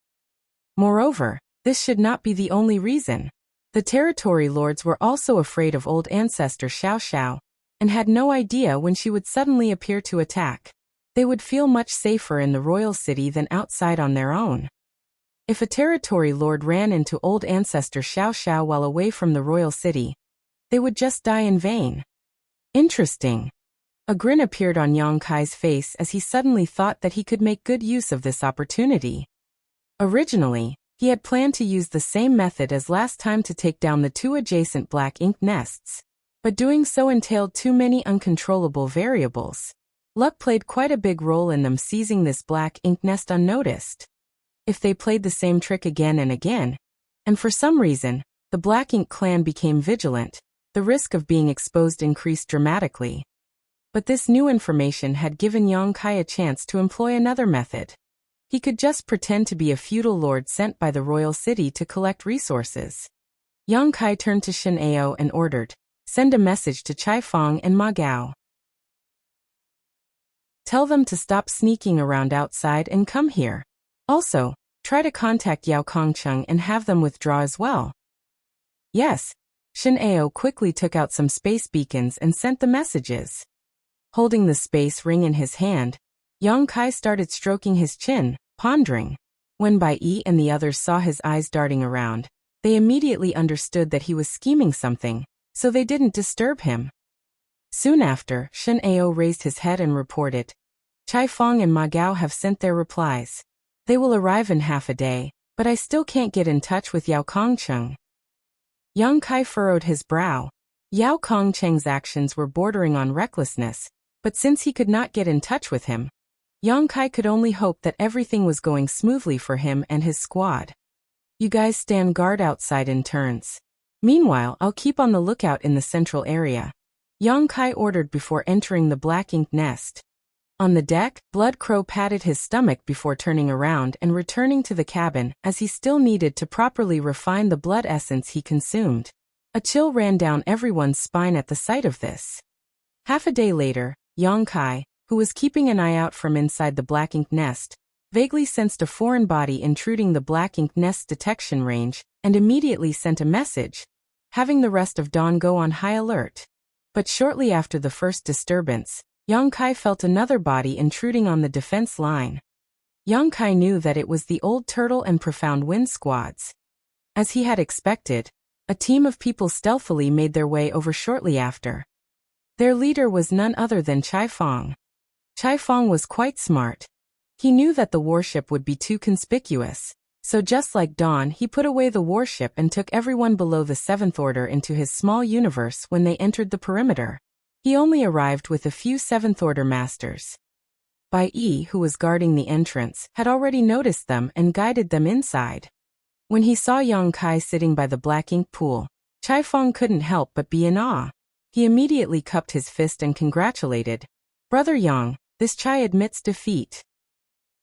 Moreover, this should not be the only reason. The territory lords were also afraid of old ancestor Xiao Xiao, and had no idea when she would suddenly appear to attack. They would feel much safer in the royal city than outside on their own. If a territory lord ran into old ancestor Xiao Xiao while away from the royal city, they would just die in vain. Interesting. A grin appeared on Yang Kai's face as he suddenly thought that he could make good use of this opportunity. Originally, he had planned to use the same method as last time to take down the 2 adjacent Black Ink nests, but doing so entailed too many uncontrollable variables. Luck played quite a big role in them seizing this Black Ink nest unnoticed. If they played the same trick again and again, and for some reason, the Black Ink clan became vigilant, the risk of being exposed increased dramatically. But this new information had given Yang Kai a chance to employ another method. He could just pretend to be a feudal lord sent by the royal city to collect resources. Yang Kai turned to Shin Ao and ordered, "Send a message to Chai Fong and Ma Gao. Tell them to stop sneaking around outside and come here. Also, try to contact Yao Kongcheng and have them withdraw as well." Yes. Shin Ao quickly took out some space beacons and sent the messages. Holding the space ring in his hand, Yang Kai started stroking his chin, pondering. When Bai Yi and the others saw his eyes darting around, they immediately understood that he was scheming something, so they didn't disturb him. Soon after, Shin Ao raised his head and reported, "Chai Fong and Ma Gao have sent their replies. They will arrive in half a day, but I still can't get in touch with Yao Kongcheng. Yang Kai furrowed his brow. Yao Kongcheng's actions were bordering on recklessness, but since he could not get in touch with him, Yang Kai could only hope that everything was going smoothly for him and his squad. You guys stand guard outside in turns. Meanwhile, I'll keep on the lookout in the central area, Yang Kai ordered before entering the black ink nest. On the deck, Blood Crow patted his stomach before turning around and returning to the cabin, as he still needed to properly refine the blood essence he consumed. A chill ran down everyone's spine at the sight of this. Half a day later, Yang Kai, who was keeping an eye out from inside the black ink nest, vaguely sensed a foreign body intruding the black ink nest's detection range, and immediately sent a message, having the rest of dawn go on high alert. But shortly after the first disturbance, Yang Kai felt another body intruding on the defense line. Yang Kai knew that it was the Old Turtle and Profound Wind squads. As he had expected, a team of people stealthily made their way over shortly after. Their leader was none other than Chai Fong. Chai Fong was quite smart. He knew that the warship would be too conspicuous, so just like Dawn, he put away the warship and took everyone below the Seventh Order into his small universe when they entered the perimeter. He only arrived with a few Seventh Order masters. Bai Yi, who was guarding the entrance, had already noticed them and guided them inside. When he saw Yang Kai sitting by the black ink pool, Chai Fong couldn't help but be in awe. He immediately cupped his fist and congratulated, "Brother Yang, this Chai admits defeat."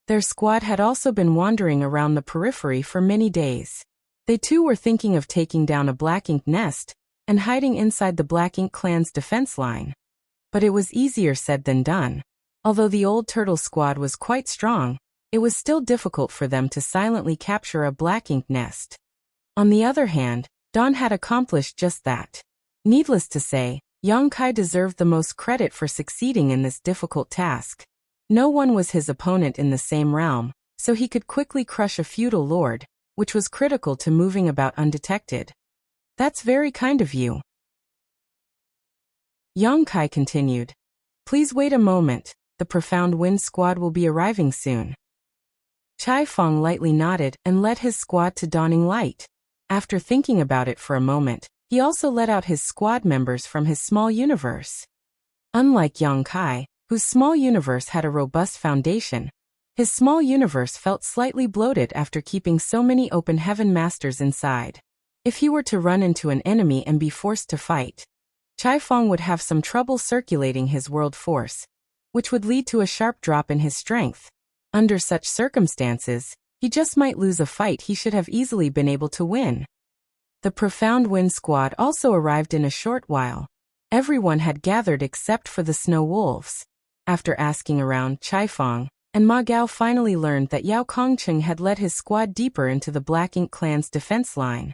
Their squad had also been wandering around the periphery for many days. They too were thinking of taking down a black ink nest and hiding inside the Black Ink clan's defense line. But it was easier said than done. Although the Old Turtle squad was quite strong, it was still difficult for them to silently capture a Black Ink nest. On the other hand, Dawn had accomplished just that. Needless to say, Yang Kai deserved the most credit for succeeding in this difficult task. No one was his opponent in the same realm, so he could quickly crush a feudal lord, which was critical to moving about undetected. "That's very kind of you." Yang Kai continued. "Please wait a moment, the Profound Wind squad will be arriving soon." Chai Fong lightly nodded and led his squad to Dawning Light. After thinking about it for a moment, he also let out his squad members from his small universe. Unlike Yang Kai, whose small universe had a robust foundation, his small universe felt slightly bloated after keeping so many open heaven masters inside. If he were to run into an enemy and be forced to fight, Chai Fong would have some trouble circulating his world force, which would lead to a sharp drop in his strength. Under such circumstances, he just might lose a fight he should have easily been able to win. The Profound Wind squad also arrived in a short while. Everyone had gathered except for the Snow Wolves. After asking around, Chai Fong and Ma Gao finally learned that Yao Kongcheng had led his squad deeper into the Black Ink clan's defense line.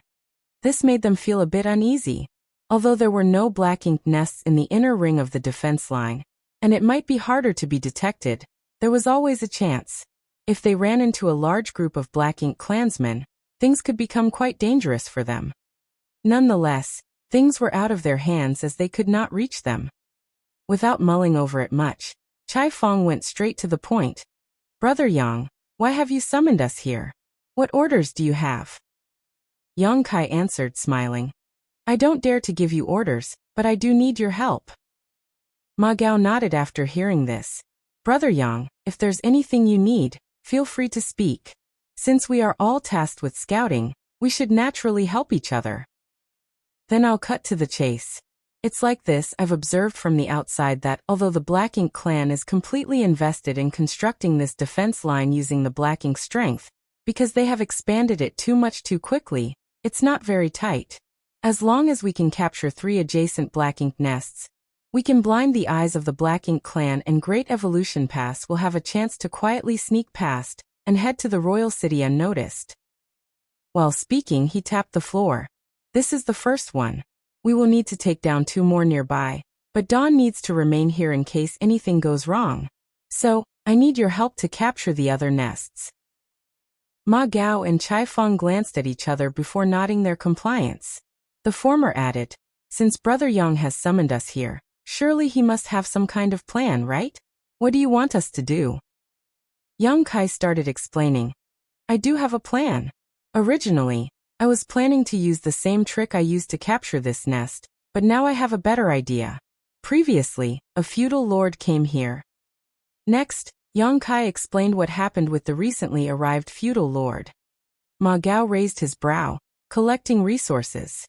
This made them feel a bit uneasy. Although there were no black ink nests in the inner ring of the defense line, and it might be harder to be detected, there was always a chance. If they ran into a large group of black ink clansmen, things could become quite dangerous for them. Nonetheless, things were out of their hands as they could not reach them. Without mulling over it much, Chai Fong went straight to the point. "Brother Yang, why have you summoned us here? What orders do you have?" Yang Kai answered, smiling. "I don't dare to give you orders, but I do need your help." Ma Gao nodded after hearing this. "Brother Yang, if there's anything you need, feel free to speak. Since we are all tasked with scouting, we should naturally help each other." Then I'll cut to the chase. It's like this: I've observed from the outside that, although the Black Ink clan is completely invested in constructing this defense line using the Black Ink strength, because they have expanded it too much too quickly, it's not very tight. As long as we can capture 3 adjacent Black Ink nests, we can blind the eyes of the Black Ink clan, and Great Evolution Pass will have a chance to quietly sneak past and head to the royal city unnoticed. While speaking, he tapped the floor. "This is the first one. We will need to take down 2 more nearby, but Dawn needs to remain here in case anything goes wrong. So, I need your help to capture the other nests." Ma Gao and Chai Fong glanced at each other before nodding their compliance. The former added, "Since Brother Yang has summoned us here, surely he must have some kind of plan, right? What do you want us to do?" Yang Kai started explaining. I do have a plan. Originally, I was planning to use the same trick I used to capture this nest, but now I have a better idea. Previously, a feudal lord came here. Next, Yang Kai explained what happened with the recently arrived feudal lord. Ma Gao raised his brow, collecting resources.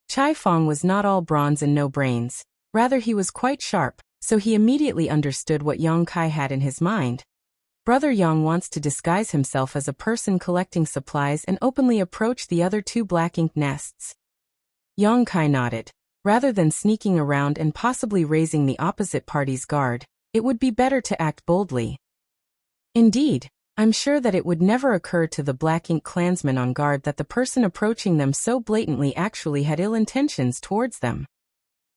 Chai Fong was not all bronze and no brains, rather he was quite sharp, so he immediately understood what Yang Kai had in his mind. Brother Yang wants to disguise himself as a person collecting supplies and openly approach the other two black ink nests. Yang Kai nodded. Rather than sneaking around and possibly raising the opposite party's guard, it would be better to act boldly. Indeed, I'm sure that it would never occur to the Black Ink clansmen on guard that the person approaching them so blatantly actually had ill intentions towards them.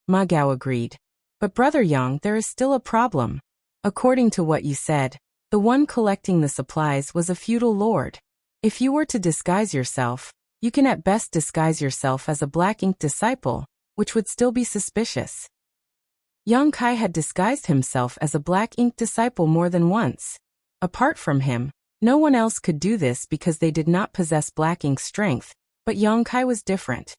Ma Gao agreed. But Brother Yang, there is still a problem. According to what you said, the one collecting the supplies was a feudal lord. If you were to disguise yourself, you can at best disguise yourself as a Black Ink disciple, which would still be suspicious. Yang Kai had disguised himself as a Black Ink disciple more than once. Apart from him, no one else could do this because they did not possess Black Ink strength, but Yang Kai was different.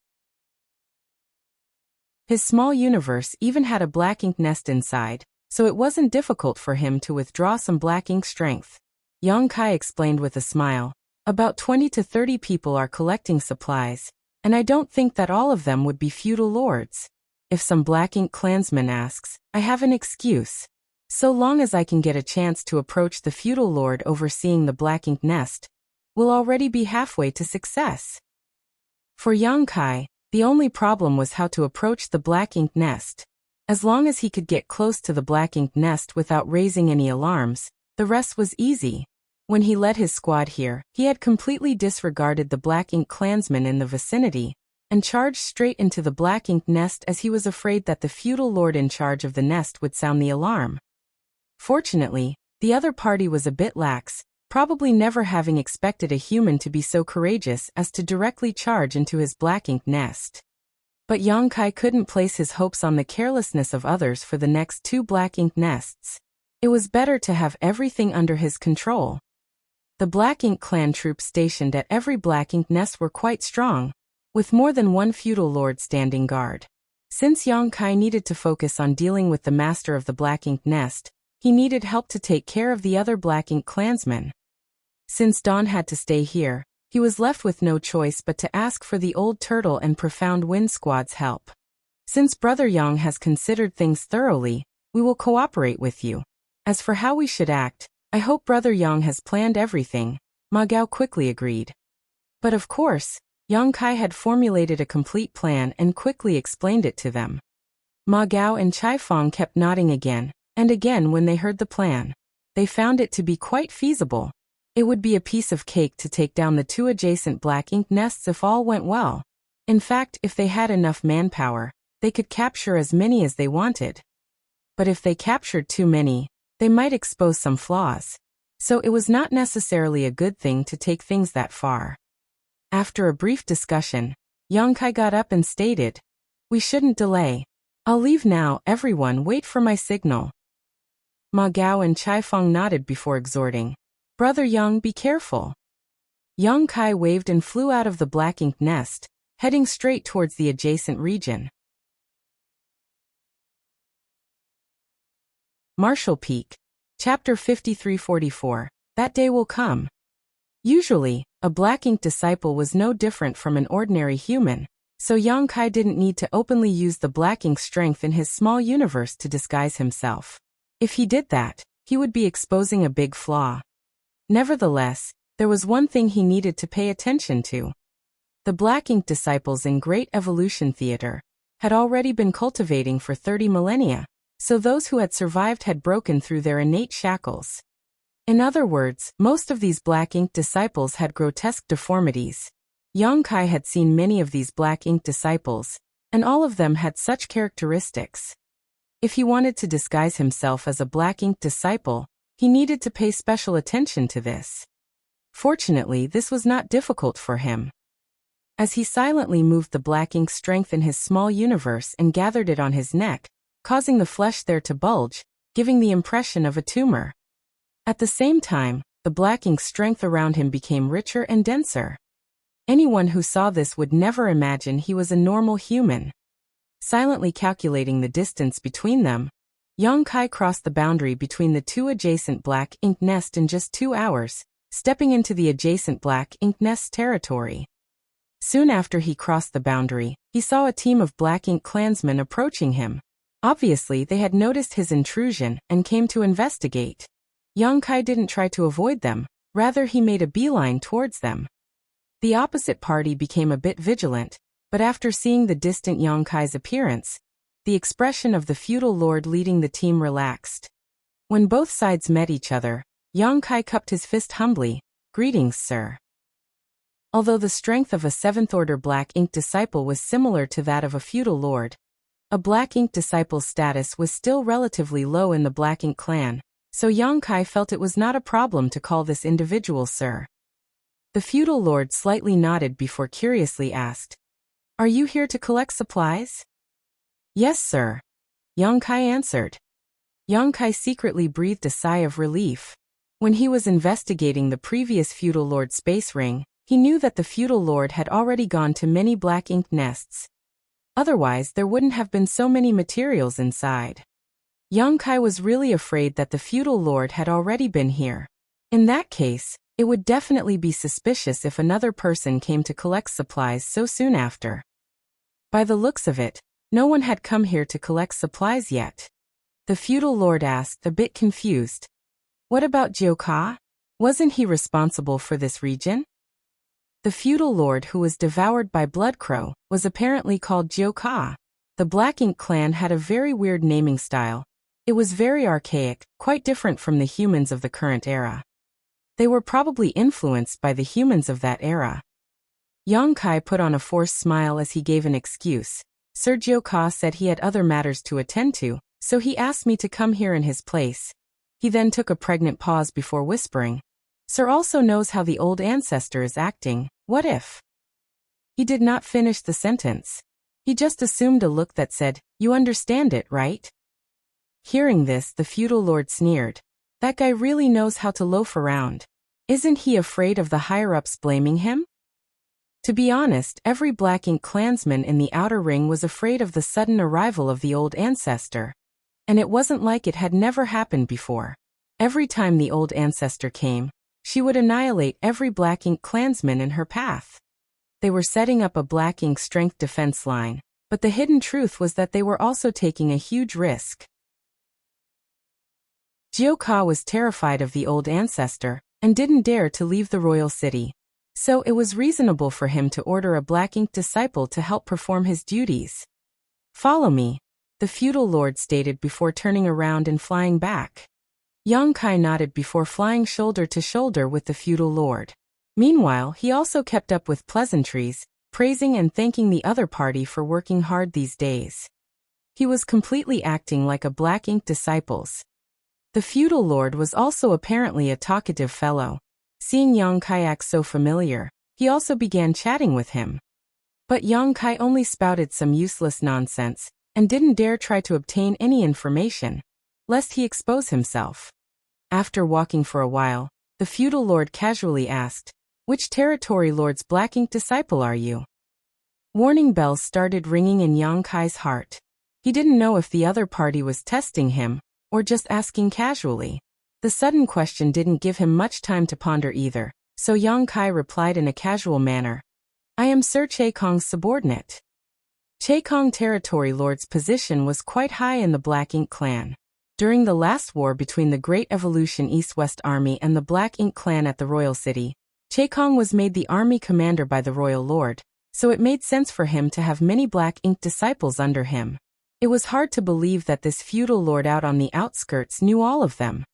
His small universe even had a Black Ink nest inside, so it wasn't difficult for him to withdraw some Black Ink strength. Yang Kai explained with a smile, about 20 to 30 people are collecting supplies, and I don't think that all of them would be feudal lords. If some Black Ink clansman asks, I have an excuse. So long as I can get a chance to approach the feudal lord overseeing the Black Ink nest, we'll already be halfway to success. For Yang Kai, the only problem was how to approach the Black Ink nest. As long as he could get close to the Black Ink nest without raising any alarms, the rest was easy. When he led his squad here, he had completely disregarded the Black Ink clansmen in the vicinity, and charged straight into the Black Ink nest as he was afraid that the feudal lord in charge of the nest would sound the alarm. Fortunately, the other party was a bit lax, probably never having expected a human to be so courageous as to directly charge into his Black Ink nest. But Yang Kai couldn't place his hopes on the carelessness of others for the next two Black Ink nests. It was better to have everything under his control. The Black Ink clan troops stationed at every Black Ink nest were quite strong, with more than one feudal lord standing guard. Since Yang Kai needed to focus on dealing with the master of the Black Ink nest, he needed help to take care of the other Black Ink clansmen. Since Dawn had to stay here, he was left with no choice but to ask for the Old Turtle and Profound Wind Squad's help. Since Brother Yang has considered things thoroughly, we will cooperate with you. As for how we should act, I hope Brother Yang has planned everything, Ma Gao quickly agreed. But of course, Yang Kai had formulated a complete plan and quickly explained it to them. Ma Gao and Chai Fong kept nodding again and again when they heard the plan. They found it to be quite feasible. It would be a piece of cake to take down the two adjacent Black Ink nests if all went well. In fact, if they had enough manpower, they could capture as many as they wanted. But if they captured too many, they might expose some flaws. So it was not necessarily a good thing to take things that far. After a brief discussion, Yang Kai got up and stated, "We shouldn't delay. I'll leave now, everyone wait for my signal." Ma Gao and Chai Fong nodded before exhorting, "Brother Yang, be careful." Yang Kai waved and flew out of the Black Ink nest, heading straight towards the adjacent region. Marshall Peak. Chapter 5344. That day will come. Usually, a Black Ink disciple was no different from an ordinary human, so Yang Kai didn't need to openly use the Black Ink strength in his small universe to disguise himself. If he did that, he would be exposing a big flaw. Nevertheless, there was one thing he needed to pay attention to. The Black Ink disciples in Great Evolution Theater had already been cultivating for 30 millennia, so those who had survived had broken through their innate shackles. In other words, most of these Black Ink disciples had grotesque deformities. Yang Kai had seen many of these Black Ink disciples, and all of them had such characteristics. If he wanted to disguise himself as a Black Ink disciple, he needed to pay special attention to this. Fortunately, this was not difficult for him. As he silently moved the Black Ink strength in his small universe and gathered it on his neck, causing the flesh there to bulge, giving the impression of a tumor. At the same time, the black ink strength around him became richer and denser. Anyone who saw this would never imagine he was a normal human. Silently calculating the distance between them, Yang Kai crossed the boundary between the two adjacent black ink nests in just 2 hours, stepping into the adjacent black ink nest territory. Soon after he crossed the boundary, he saw a team of black ink clansmen approaching him. Obviously, they had noticed his intrusion and came to investigate. Yang Kai didn't try to avoid them, rather he made a beeline towards them. The opposite party became a bit vigilant, but after seeing the distant Yang Kai's appearance, the expression of the feudal lord leading the team relaxed. When both sides met each other, Yang Kai cupped his fist humbly. "Greetings, sir." Although the strength of a 7th-order black ink disciple was similar to that of a feudal lord, a black ink disciple's status was still relatively low in the black ink clan, so Yang Kai felt it was not a problem to call this individual sir. The feudal lord slightly nodded before curiously asked, "Are you here to collect supplies?" "Yes, sir," Yang Kai answered. Yang Kai secretly breathed a sigh of relief. When he was investigating the previous feudal lord's space ring, he knew that the feudal lord had already gone to many black ink nests. Otherwise, there wouldn't have been so many materials inside. Yang Kai was really afraid that the feudal lord had already been here. In that case, it would definitely be suspicious if another person came to collect supplies so soon after. By the looks of it, no one had come here to collect supplies yet. The feudal lord asked, a bit confused. "What about Jiuka? Wasn't he responsible for this region?" The feudal lord who was devoured by Bloodcrow was apparently called Jiuka. The Black Ink clan had a very weird naming style. It was very archaic, quite different from the humans of the current era. They were probably influenced by the humans of that era. Yang Kai put on a forced smile as he gave an excuse. "Sir Jiuka said he had other matters to attend to, so he asked me to come here in his place." He then took a pregnant pause before whispering, "Sir also knows how the old ancestor is acting. What if?" He did not finish the sentence. He just assumed a look that said, "You understand it, right?" Hearing this, the feudal lord sneered. "That guy really knows how to loaf around. Isn't he afraid of the higher-ups blaming him?" To be honest, every Black Ink clansman in the outer ring was afraid of the sudden arrival of the old ancestor. And it wasn't like it had never happened before. Every time the old ancestor came, she would annihilate every Black Ink clansman in her path. They were setting up a Black Ink strength defense line, but the hidden truth was that they were also taking a huge risk. Jiuka was terrified of the old ancestor, and didn't dare to leave the royal city. So it was reasonable for him to order a Black Ink disciple to help perform his duties. "Follow me," the feudal lord stated before turning around and flying back. Yang Kai nodded before flying shoulder to shoulder with the feudal lord. Meanwhile, he also kept up with pleasantries, praising and thanking the other party for working hard these days. He was completely acting like a Black Ink disciples. The feudal lord was also apparently a talkative fellow. Seeing Yang Kai act so familiar, he also began chatting with him. But Yang Kai only spouted some useless nonsense, and didn't dare try to obtain any information, lest he expose himself. After walking for a while, the feudal lord casually asked, "Which territory lord's Black Ink disciple are you?" Warning bells started ringing in Yang Kai's heart. He didn't know if the other party was testing him, or just asking casually. The sudden question didn't give him much time to ponder either, so Yang Kai replied in a casual manner, "I am Sir Chaekong's subordinate." Chaekong territory lord's position was quite high in the Black Ink clan. During the last war between the Great Evolution East-West Army and the Black Ink clan at the royal city, Chaekong was made the army commander by the royal lord, so it made sense for him to have many Black Ink disciples under him. It was hard to believe that this feudal lord out on the outskirts knew all of them.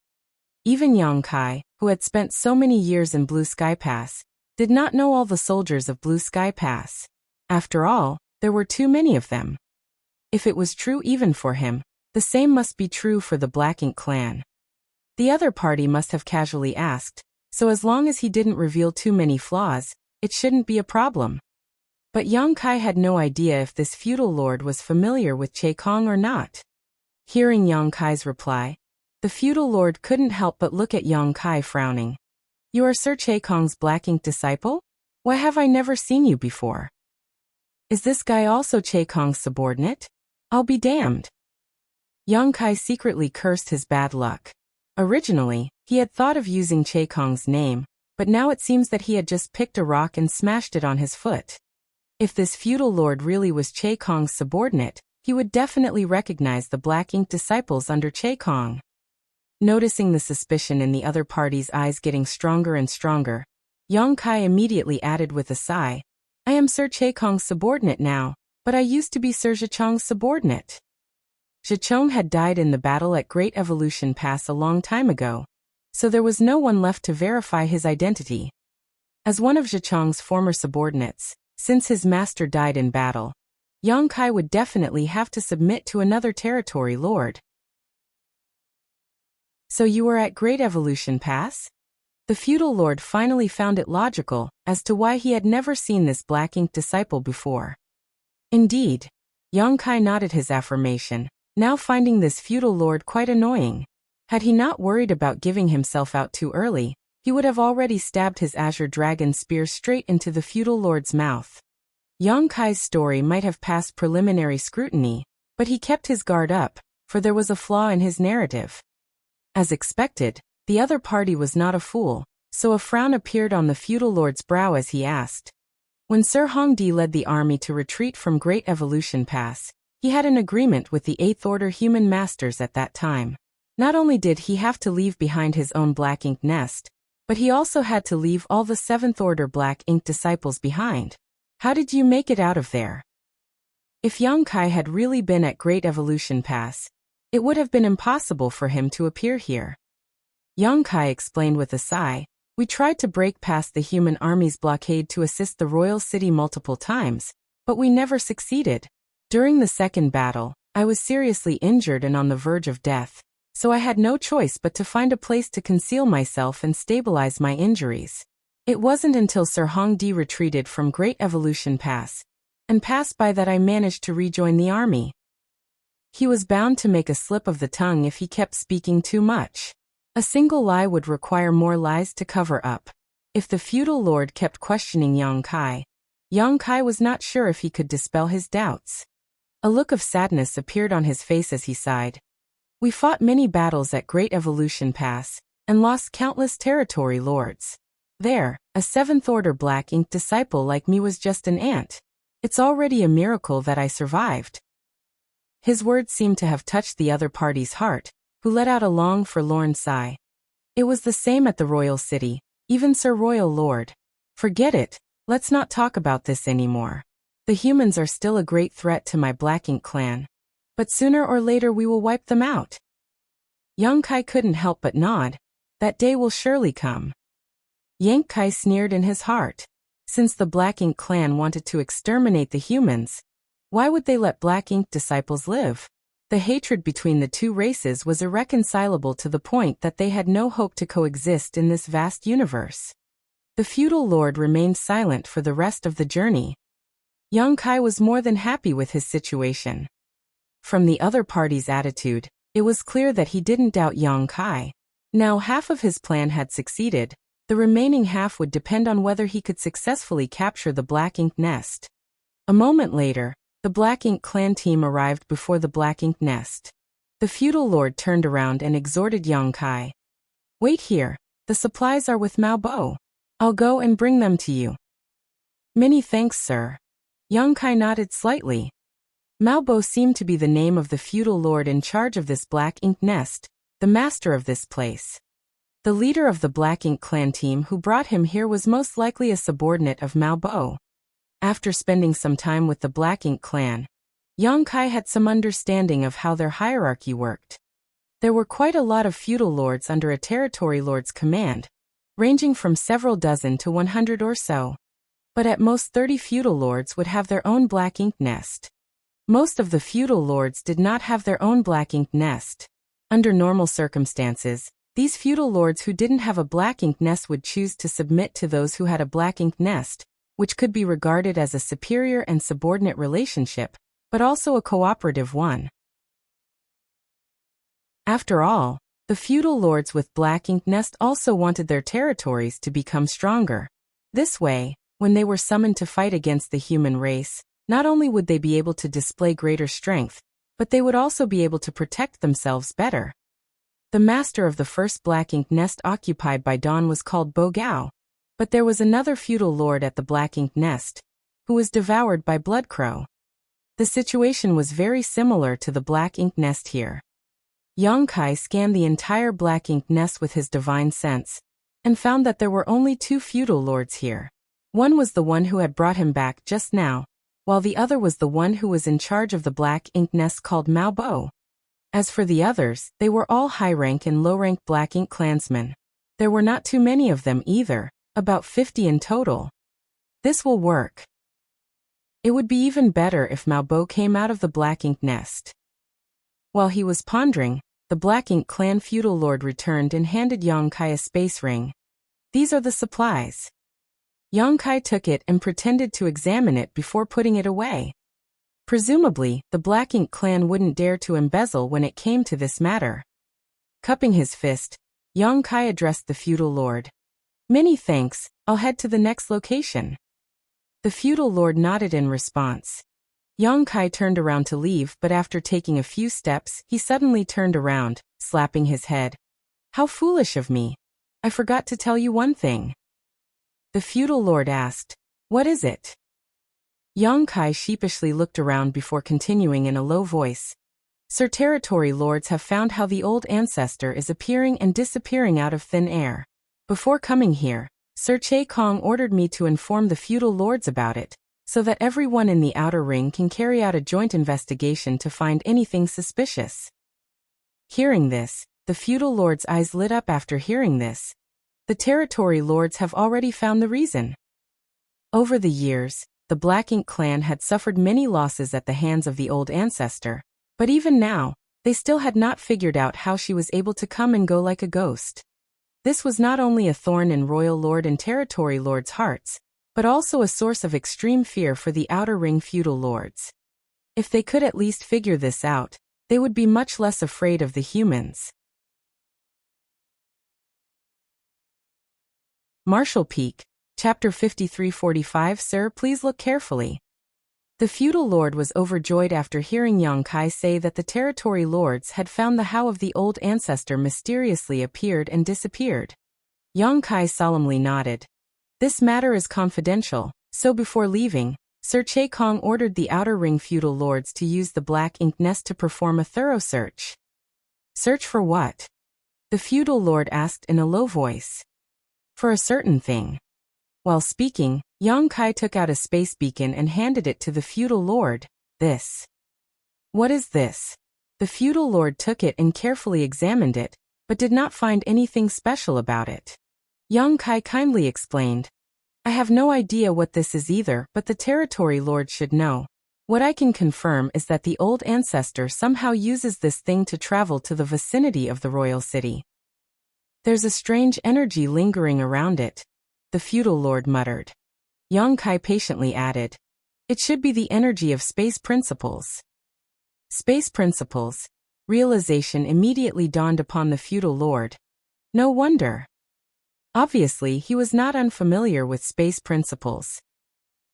Even Yang Kai, who had spent so many years in Blue Sky Pass, did not know all the soldiers of Blue Sky Pass. After all, there were too many of them. If it was true even for him, the same must be true for the Black Ink clan. The other party must have casually asked, so as long as he didn't reveal too many flaws, it shouldn't be a problem. But Yang Kai had no idea if this feudal lord was familiar with Chaekong or not. Hearing Yang Kai's reply, the feudal lord couldn't help but look at Yang Kai frowning. You are Sir Chaekong's black ink disciple? Why have I never seen you before? Is this guy also Chaekong's subordinate? I'll be damned. Yang Kai secretly cursed his bad luck. Originally, he had thought of using Chaekong's name, but now it seems that he had just picked a rock and smashed it on his foot. If this feudal lord really was Chaekong's subordinate, he would definitely recognize the black ink disciples under Chaekong. Noticing the suspicion in the other party's eyes getting stronger and stronger, Yang Kai immediately added with a sigh, I am Sir Chaekong's subordinate now, but I used to be Sir Zhicheng's subordinate. Zhicheng had died in the battle at Great Evolution Pass a long time ago, so there was no one left to verify his identity. As one of Zhicheng's former subordinates, since his master died in battle, Yang Kai would definitely have to submit to another territory lord. So you were at Great Evolution Pass? The feudal lord finally found it logical as to why he had never seen this black ink disciple before. Indeed, Yang Kai nodded his affirmation, now finding this feudal lord quite annoying. Had he not worried about giving himself out too early, he would have already stabbed his azure dragon spear straight into the feudal lord's mouth. Yang Kai's story might have passed preliminary scrutiny, but he kept his guard up, for there was a flaw in his narrative. As expected, the other party was not a fool, so a frown appeared on the feudal lord's brow as he asked. When Sir Hongdi led the army to retreat from Great Evolution Pass, he had an agreement with the 8th Order human masters at that time. Not only did he have to leave behind his own black ink nest, but he also had to leave all the 7th Order black ink disciples behind. How did you make it out of there? If Yang Kai had really been at Great Evolution Pass, it would have been impossible for him to appear here. Yang Kai explained with a sigh, we tried to break past the human army's blockade to assist the royal city multiple times, but we never succeeded. During the second battle, I was seriously injured and on the verge of death, so I had no choice but to find a place to conceal myself and stabilize my injuries. It wasn't until Sir Hongdi retreated from Great Evolution Pass and passed by that I managed to rejoin the army. He was bound to make a slip of the tongue if he kept speaking too much. A single lie would require more lies to cover up. If the feudal lord kept questioning Yang Kai was not sure if he could dispel his doubts. A look of sadness appeared on his face as he sighed. We fought many battles at Great Evolution Pass and lost countless territory lords. There, a 7th Order black ink disciple like me was just an ant. It's already a miracle that I survived. His words seemed to have touched the other party's heart, who let out a long forlorn sigh. It was the same at the royal city, even Sir Royal Lord. Forget it, let's not talk about this anymore. The humans are still a great threat to my black ink clan. But sooner or later we will wipe them out. Yang Kai couldn't help but nod. That day will surely come. Yang Kai sneered in his heart. Since the black ink clan wanted to exterminate the humans, why would they let black ink disciples live? The hatred between the two races was irreconcilable to the point that they had no hope to coexist in this vast universe. The feudal lord remained silent for the rest of the journey. Yang Kai was more than happy with his situation. From the other party's attitude, it was clear that he didn't doubt Yang Kai. Now half of his plan had succeeded, the remaining half would depend on whether he could successfully capture the black ink nest. A moment later, the black ink clan team arrived before the black ink nest. The feudal lord turned around and exhorted Yang Kai. Wait here, the supplies are with Mao Bo. I'll go and bring them to you. Many thanks, sir. Yang Kai nodded slightly. Mao Bo seemed to be the name of the feudal lord in charge of this black ink nest, the master of this place. The leader of the black ink clan team who brought him here was most likely a subordinate of Mao Bo. After spending some time with the black ink clan, Yang Kai had some understanding of how their hierarchy worked. There were quite a lot of feudal lords under a territory lord's command, ranging from several dozen to 100 or so. But at most 30 feudal lords would have their own black ink nest. Most of the feudal lords did not have their own black ink nest. Under normal circumstances, these feudal lords who didn't have a black ink nest would choose to submit to those who had a black ink nest, which could be regarded as a superior and subordinate relationship, but also a cooperative one. After all, The feudal lords with black ink nest also wanted their territories to become stronger. This way, when they were summoned to fight against the human race, not only would they be able to display greater strength, but they would also be able to protect themselves better. The master of the first black ink nest occupied by Dawn was called Bo Gao, but there was another feudal lord at the black ink nest, who was devoured by Bloodcrow. The situation was very similar to the black ink nest here. Yang Kai scanned the entire black ink nest with his divine sense, and found that there were only two feudal lords here. One was the one who had brought him back just now, while the other was the one who was in charge of the black ink nest called Mao Bo. As for the others, they were all high-rank and low-rank black ink clansmen. There were not too many of them either, about 50 in total. This will work. It would be even better if Mao Bo came out of the black ink nest. While he was pondering, the black ink clan feudal lord returned and handed Yang Kai a space ring. These are the supplies. Yang Kai took it and pretended to examine it before putting it away. Presumably, the black ink clan wouldn't dare to embezzle when it came to this matter. Cupping his fist, Yang Kai addressed the feudal lord. Many thanks, I'll head to the next location. The feudal lord nodded in response. Yang Kai turned around to leave, but after taking a few steps, he suddenly turned around, slapping his head. How foolish of me. I forgot to tell you one thing. The feudal lord asked, what is it? Yang Kai sheepishly looked around before continuing in a low voice. Sir, territory lords have found how the old ancestor is appearing and disappearing out of thin air. Before coming here, Sir Che Kong ordered me to inform the feudal lords about it, so that everyone in the outer ring can carry out a joint investigation to find anything suspicious. Hearing this, the feudal lord's eyes lit up after hearing this. The territory lords have already found the reason. Over the years, the Black Ink clan had suffered many losses at the hands of the old ancestor, but even now, they still had not figured out how she was able to come and go like a ghost. This was not only a thorn in royal lord and territory lords' hearts, but also a source of extreme fear for the outer ring feudal lords. If they could at least figure this out, they would be much less afraid of the humans. Marshall Peak, Chapter 5345. Sir, please look carefully. The feudal lord was overjoyed after hearing Yang Kai say that the territory lords had found the how of the old ancestor mysteriously appeared and disappeared. Yang Kai solemnly nodded. This matter is confidential, so before leaving, Sir Che Kong ordered the outer ring feudal lords to use the Black Ink nest to perform a thorough search. Search for what? The feudal lord asked in a low voice. For a certain thing. While speaking, Yang Kai took out a space beacon and handed it to the feudal lord. This. What is this? The feudal lord took it and carefully examined it, but did not find anything special about it. Yang Kai kindly explained. I have no idea what this is either, but the territory lord should know. What I can confirm is that the old ancestor somehow uses this thing to travel to the vicinity of the royal city. There's a strange energy lingering around it, the feudal lord muttered. Yang Kai patiently added. It should be the energy of space principles. Space principles. Realization immediately dawned upon the feudal lord. No wonder. Obviously, he was not unfamiliar with space principles.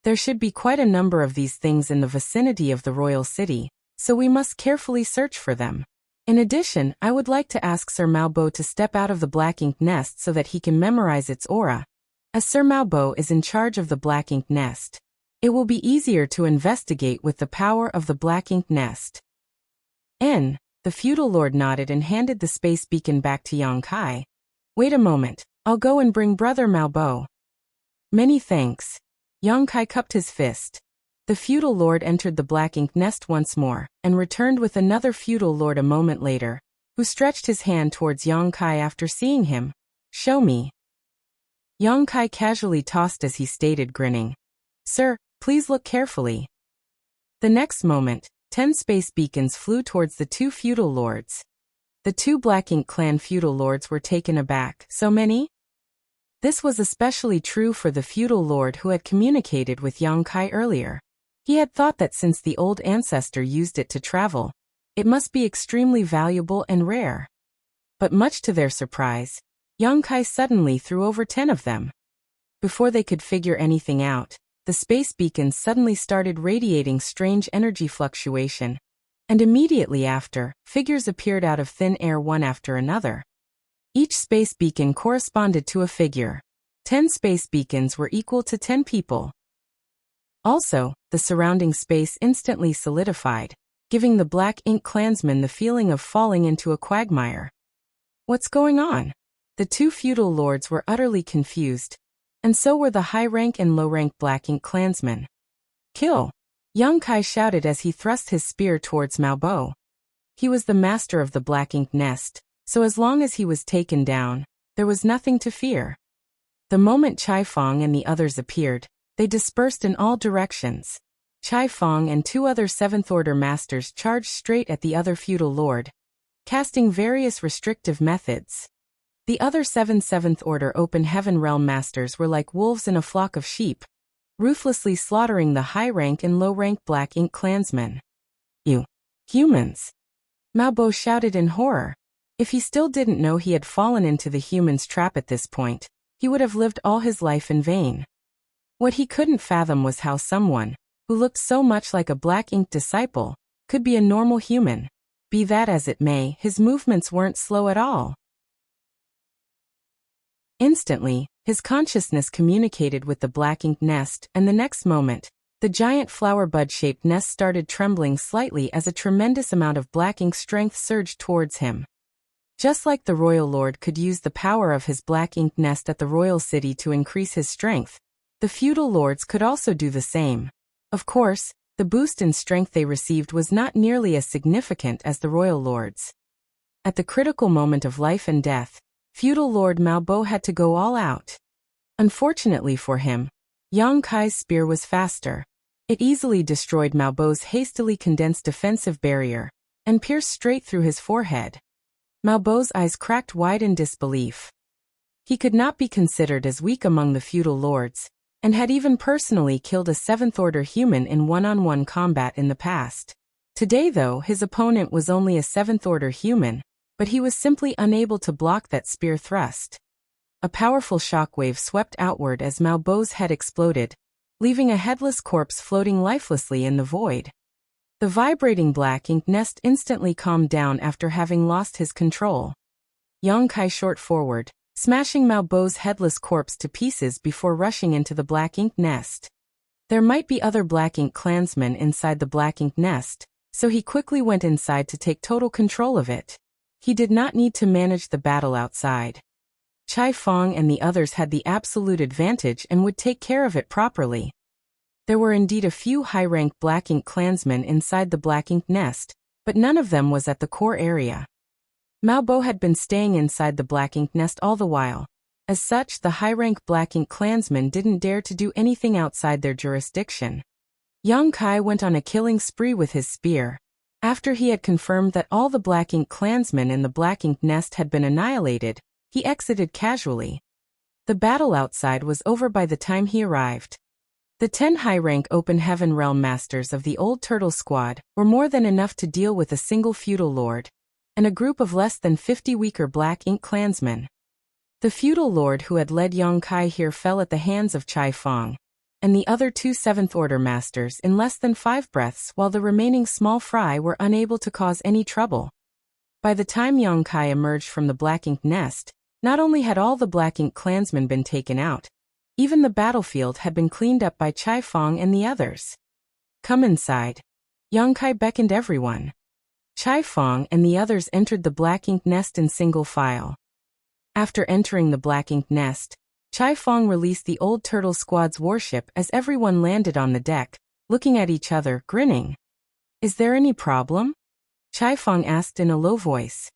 There should be quite a number of these things in the vicinity of the royal city, so we must carefully search for them. In addition, I would like to ask Sir Mao Bo to step out of the Black Ink nest so that he can memorize its aura. As Sir Mao Bo is in charge of the Black Ink nest, it will be easier to investigate with the power of the Black Ink nest. The feudal lord nodded and handed the space beacon back to Yang Kai. Wait a moment, I'll go and bring Brother Mao Bo. Many thanks. Yang Kai cupped his fist. The feudal lord entered the Black Ink nest once more, and returned with another feudal lord a moment later, who stretched his hand towards Yang Kai after seeing him. Show me. Yang Kai casually tossed as he stated, grinning. Sir, please look carefully. The next moment, 10 space beacons flew towards the two feudal lords. The two Black Ink clan feudal lords were taken aback. So many? This was especially true for the feudal lord who had communicated with Yang Kai earlier. He had thought that since the old ancestor used it to travel, it must be extremely valuable and rare. But much to their surprise, Yongkai suddenly threw over 10 of them. Before they could figure anything out, the space beacons suddenly started radiating strange energy fluctuation, and immediately after, figures appeared out of thin air one after another. Each space beacon corresponded to a figure. 10 space beacons were equal to 10 people. Also, the surrounding space instantly solidified, giving the Black Ink Klansmen the feeling of falling into a quagmire. What's going on? The two feudal lords were utterly confused, and so were the high-rank and low-rank Black Ink Klansmen. Kill! Yongkai shouted as he thrust his spear towards Mao Bo. He was the master of the Black Ink Nest, so as long as he was taken down, there was nothing to fear. The moment Chai Fong and the others appeared, they dispersed in all directions. Chai Fong and 2 other 7th Order masters charged straight at the other feudal lord, casting various restrictive methods. The other 7th Order Open Heaven Realm masters were like wolves in a flock of sheep, ruthlessly slaughtering the high-rank and low-rank Black Ink Klansmen. You humans! Mao Bo shouted in horror. If he still didn't know he had fallen into the humans' trap at this point, he would have lived all his life in vain. What he couldn't fathom was how someone, who looked so much like a Black Ink disciple, could be a normal human. Be that as it may, his movements weren't slow at all. Instantly, his consciousness communicated with the Black Ink Nest, and the next moment, the giant flower bud-shaped nest started trembling slightly as a tremendous amount of Black Ink strength surged towards him. Just like the Royal Lord could use the power of his Black Ink Nest at the Royal City to increase his strength, the feudal lords could also do the same. Of course, the boost in strength they received was not nearly as significant as the Royal Lords. At the critical moment of life and death, feudal Lord Mao Bo had to go all out. Unfortunately for him, Yongkai's spear was faster. It easily destroyed Mao Bo's hastily condensed defensive barrier, and pierced straight through his forehead. Mao Bo's eyes cracked wide in disbelief. He could not be considered as weak among the feudal lords, and had even personally killed a 7th Order human in one-on-one combat in the past. Today though, his opponent was only a 7th Order human, but he was simply unable to block that spear thrust. A powerful shockwave swept outward as Mao Bo's head exploded, leaving a headless corpse floating lifelessly in the void. The vibrating Black Ink Nest instantly calmed down after having lost his control. Yongkai shot forward, smashing Mao Bo's headless corpse to pieces before rushing into the Black Ink Nest. There might be other Black Ink Klansmen inside the Black Ink Nest, so he quickly went inside to take total control of it. He did not need to manage the battle outside. Chai Fong and the others had the absolute advantage and would take care of it properly. There were indeed a few high-rank Black Ink Klansmen inside the Black Ink Nest, but none of them was at the core area. Mao Bo had been staying inside the Black Ink Nest all the while. As such, the high-rank Black Ink Klansmen didn't dare to do anything outside their jurisdiction. Yongkai went on a killing spree with his spear. After he had confirmed that all the Black Ink Klansmen in the Black Ink Nest had been annihilated, he exited casually. The battle outside was over by the time he arrived. The 10 high-rank Open Heaven Realm Masters of the Old Turtle Squad were more than enough to deal with a single feudal lord, and a group of less than 50 weaker Black Ink Klansmen. The feudal lord who had led Yongkai here fell at the hands of Chai Fong, and the other 2 7th Order masters in less than 5 breaths, while the remaining small fry were unable to cause any trouble. By the time Yongkai emerged from the Black Ink Nest, not only had all the Black Ink Klansmen been taken out, even the battlefield had been cleaned up by Chai Fong and the others. Come inside. Yongkai beckoned everyone. Chai Fong and the others entered the Black Ink Nest in single file. After entering the Black Ink Nest, Chai Fong released the Old Turtle Squad's warship as everyone landed on the deck, looking at each other, grinning. Is there any problem? Chai Fong asked in a low voice.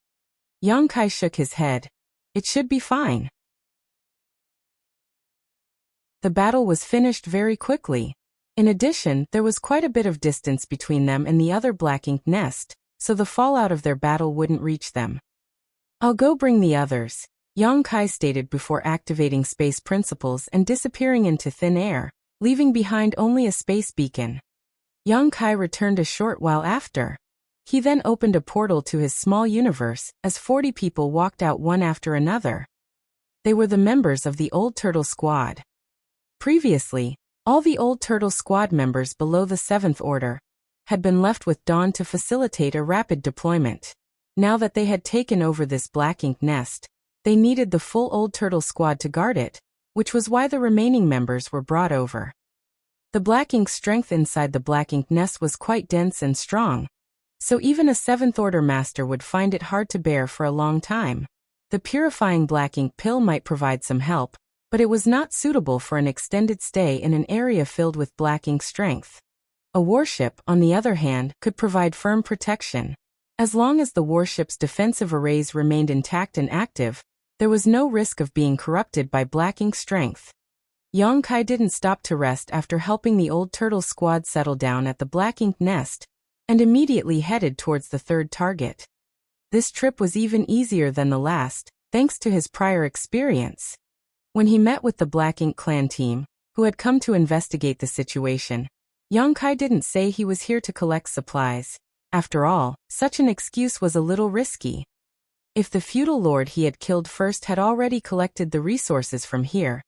Yongkai shook his head. It should be fine. The battle was finished very quickly. In addition, there was quite a bit of distance between them and the other Black Ink Nest, so the fallout of their battle wouldn't reach them. I'll go bring the others, Yongkai stated before activating space principles and disappearing into thin air, leaving behind only a space beacon. Yongkai returned a short while after. He then opened a portal to his small universe, as 40 people walked out one after another. They were the members of the Old Turtle Squad. Previously, all the Old Turtle Squad members below the 7th Order had been left with Dawn to facilitate a rapid deployment. Now that they had taken over this black ink nest, they needed the full Old Turtle Squad to guard it, which was why the remaining members were brought over. The black ink strength inside the black ink nest was quite dense and strong, so even a 7th Order master would find it hard to bear for a long time. The purifying black ink pill might provide some help, but it was not suitable for an extended stay in an area filled with black ink strength. A warship, on the other hand, could provide firm protection. As long as the warship's defensive arrays remained intact and active, there was no risk of being corrupted by black ink strength. Yongkai didn't stop to rest after helping the Old Turtle Squad settle down at the black ink nest, and immediately headed towards the third target. This trip was even easier than the last, thanks to his prior experience. When he met with the Black Ink Clan team, who had come to investigate the situation, Yongkai didn't say he was here to collect supplies. After all, such an excuse was a little risky. If the feudal lord he had killed first had already collected the resources from here,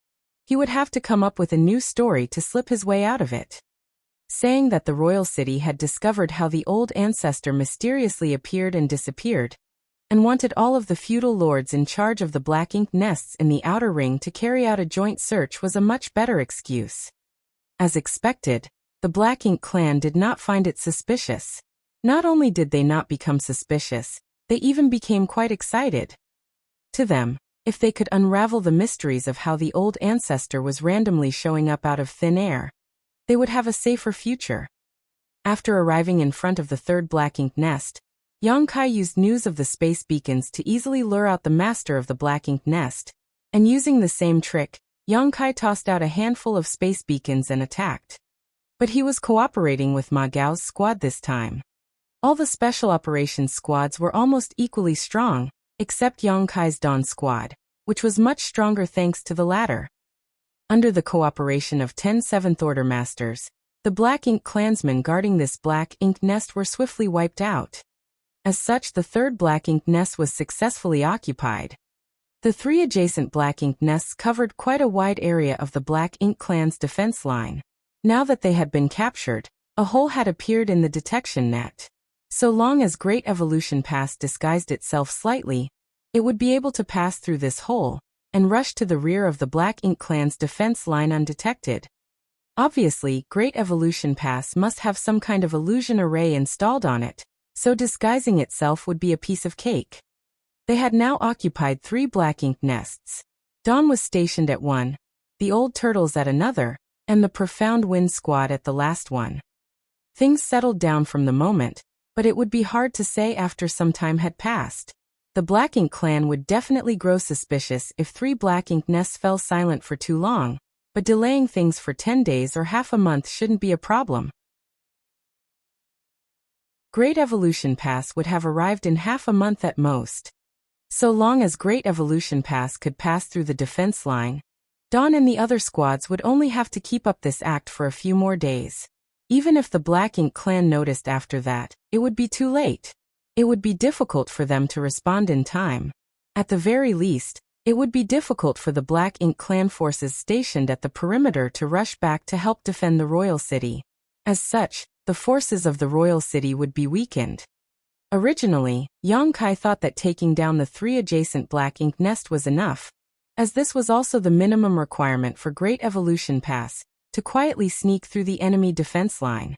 he would have to come up with a new story to slip his way out of it. Saying that the royal city had discovered how the old ancestor mysteriously appeared and disappeared, and wanted all of the feudal lords in charge of the black ink nests in the outer ring to carry out a joint search was a much better excuse. As expected, the Black Ink Clan did not find it suspicious. Not only did they not become suspicious, they even became quite excited. To them, if they could unravel the mysteries of how the old ancestor was randomly showing up out of thin air, they would have a safer future. After arriving in front of the third black ink nest, Yongkai used news of the space beacons to easily lure out the master of the black ink nest, and using the same trick, Yongkai tossed out a handful of space beacons and attacked. But he was cooperating with Ma Gao's squad this time. All the special operations squads were almost equally strong, except Yongkai's Dawn squad, which was much stronger thanks to the latter. Under the cooperation of 10 7th Order masters, the Black Ink clansmen guarding this black ink nest were swiftly wiped out. As such, the third black ink nest was successfully occupied. The 3 adjacent black ink nests covered quite a wide area of the Black Ink clan's defense line. Now that they had been captured, a hole had appeared in the detection net. So long as Great Evolution Pass disguised itself slightly, it would be able to pass through this hole and rush to the rear of the Black Ink clan's defense line undetected. Obviously, Great Evolution Pass must have some kind of illusion array installed on it, so disguising itself would be a piece of cake. They had now occupied 3 black ink nests. Dawn was stationed at one, the Old Turtles at another, and the Profound Wind squad at the last one. Things settled down from the moment, but it would be hard to say after some time had passed. The Black Ink clan would definitely grow suspicious if 3 black ink nests fell silent for too long, but delaying things for 10 days or half a month shouldn't be a problem. Great Evolution Pass would have arrived in half a month at most. So long as Great Evolution Pass could pass through the defense line, Dawn and the other squads would only have to keep up this act for a few more days. Even if the Black Ink clan noticed after that, it would be too late. It would be difficult for them to respond in time. At the very least, it would be difficult for the Black Ink clan forces stationed at the perimeter to rush back to help defend the royal city. As such, the forces of the royal city would be weakened. Originally, Yongkai thought that taking down the 3 adjacent black ink nest was enough, as this was also the minimum requirement for Great Evolution Pass, to quietly sneak through the enemy defense line.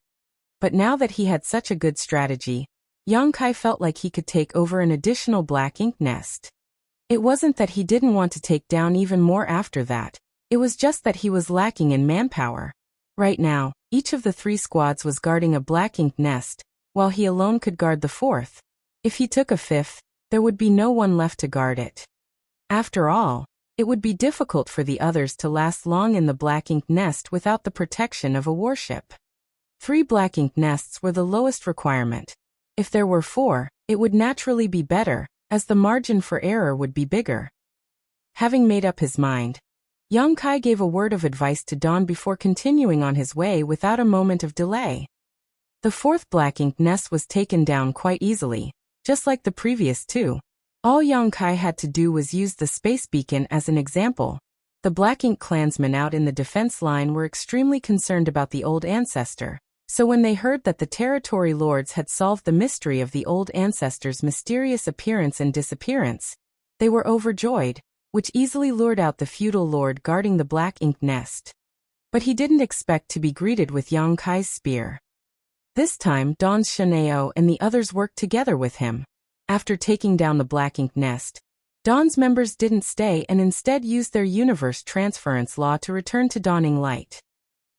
But now that he had such a good strategy, Yongkai felt like he could take over an additional black ink nest. It wasn't that he didn't want to take down even more after that, it was just that he was lacking in manpower. Right now, each of the 3 squads was guarding a black ink nest, while he alone could guard the 4th. If he took a 5th, there would be no one left to guard it. After all, it would be difficult for the others to last long in the black ink nest without the protection of a warship. 3 black ink nests were the lowest requirement. If there were 4, it would naturally be better, as the margin for error would be bigger. Having made up his mind, Yongkai gave a word of advice to Dawn before continuing on his way without a moment of delay. The fourth black ink nest was taken down quite easily, just like the previous two. All Yongkai had to do was use the space beacon as an example. The Black Ink clansmen out in the defense line were extremely concerned about the old ancestor, so when they heard that the territory lords had solved the mystery of the old ancestor's mysterious appearance and disappearance, they were overjoyed, which easily lured out the feudal lord guarding the Black Ink nest. But he didn't expect to be greeted with Yongkai's spear. This time Don's Shaneo and the others worked together with him. After taking down the Black Ink nest, Dawn's members didn't stay and instead used their universe transference law to return to Dawning Light.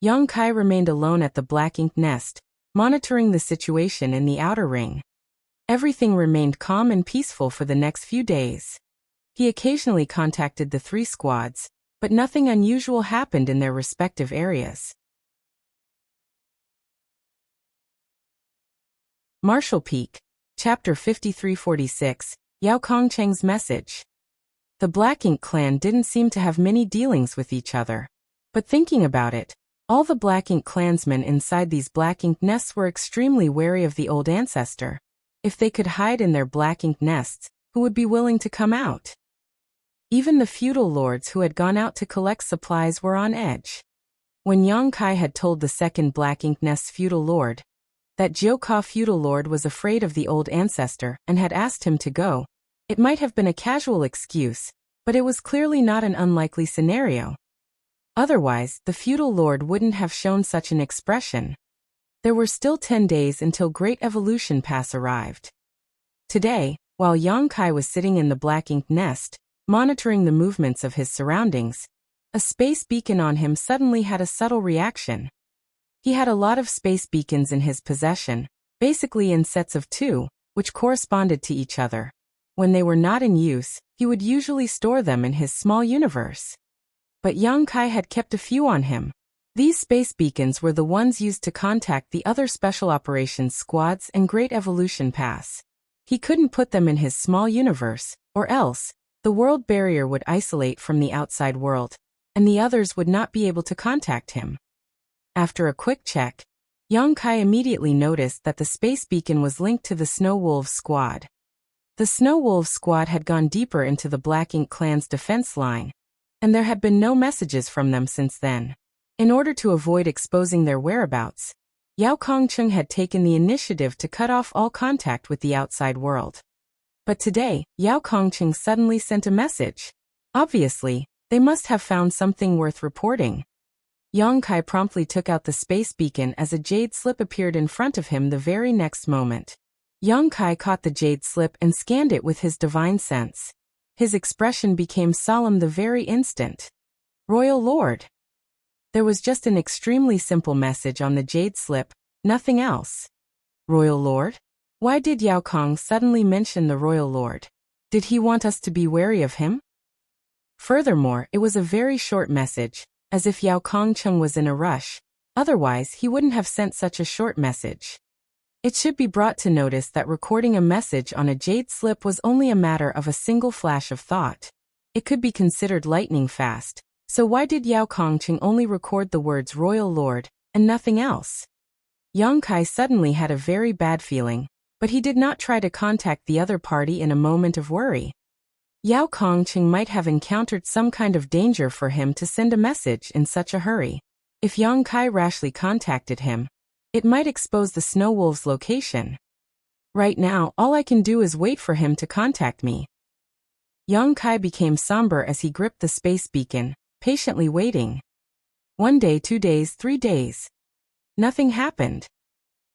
Yongkai remained alone at the Black Ink nest, monitoring the situation in the outer ring. Everything remained calm and peaceful for the next few days. He occasionally contacted the three squads, but nothing unusual happened in their respective areas. Marshall Peak, Chapter 5346, Yao Kongcheng's Message. The Black Ink clan didn't seem to have many dealings with each other. But thinking about it, all the Black Ink clansmen inside these Black Ink nests were extremely wary of the old ancestor. If they could hide in their Black Ink nests, who would be willing to come out? Even the feudal lords who had gone out to collect supplies were on edge. When Yongkai had told the second Black Ink nest's feudal lord that Jiuka feudal lord was afraid of the old ancestor and had asked him to go, it might have been a casual excuse, but it was clearly not an unlikely scenario. Otherwise, the feudal lord wouldn't have shown such an expression. There were still 10 days until Great Evolution Pass arrived. Today, while Yongkai was sitting in the Black Ink nest, monitoring the movements of his surroundings, a space beacon on him suddenly had a subtle reaction. He had a lot of space beacons in his possession, basically in sets of 2, which corresponded to each other. When they were not in use, he would usually store them in his small universe. But Yongkai had kept a few on him. These space beacons were the ones used to contact the other Special Operations Squads and Great Evolution Pass. He couldn't put them in his small universe, or else, the world barrier would isolate from the outside world, and the others would not be able to contact him. After a quick check, Yongkai immediately noticed that the space beacon was linked to the Snow Wolves squad. The Snow Wolves squad had gone deeper into the Black Ink clan's defense line, and there had been no messages from them since then. In order to avoid exposing their whereabouts, Yao Kongcheng had taken the initiative to cut off all contact with the outside world. But today, Yao Kongcheng suddenly sent a message. Obviously, they must have found something worth reporting. Yongkai promptly took out the space beacon as a jade slip appeared in front of him the very next moment. Yongkai caught the jade slip and scanned it with his divine sense. His expression became solemn the very instant. Royal Lord. There was just an extremely simple message on the jade slip, nothing else. Royal Lord? Why did Yao Kong suddenly mention the Royal Lord? Did he want us to be wary of him? Furthermore, it was a very short message, as if Yao Kongcheng was in a rush, otherwise he wouldn't have sent such a short message. It should be brought to notice that recording a message on a jade slip was only a matter of a single flash of thought. It could be considered lightning fast, so why did Yao Kongcheng only record the words Royal Lord, and nothing else? Yongkai suddenly had a very bad feeling, but he did not try to contact the other party in a moment of worry. Yao Kongcheng might have encountered some kind of danger for him to send a message in such a hurry. If Yongkai rashly contacted him, it might expose the Snow Wolves' location. Right now, all I can do is wait for him to contact me. Yongkai became somber as he gripped the space beacon, patiently waiting. 1 day, 2 days, 3 days. Nothing happened.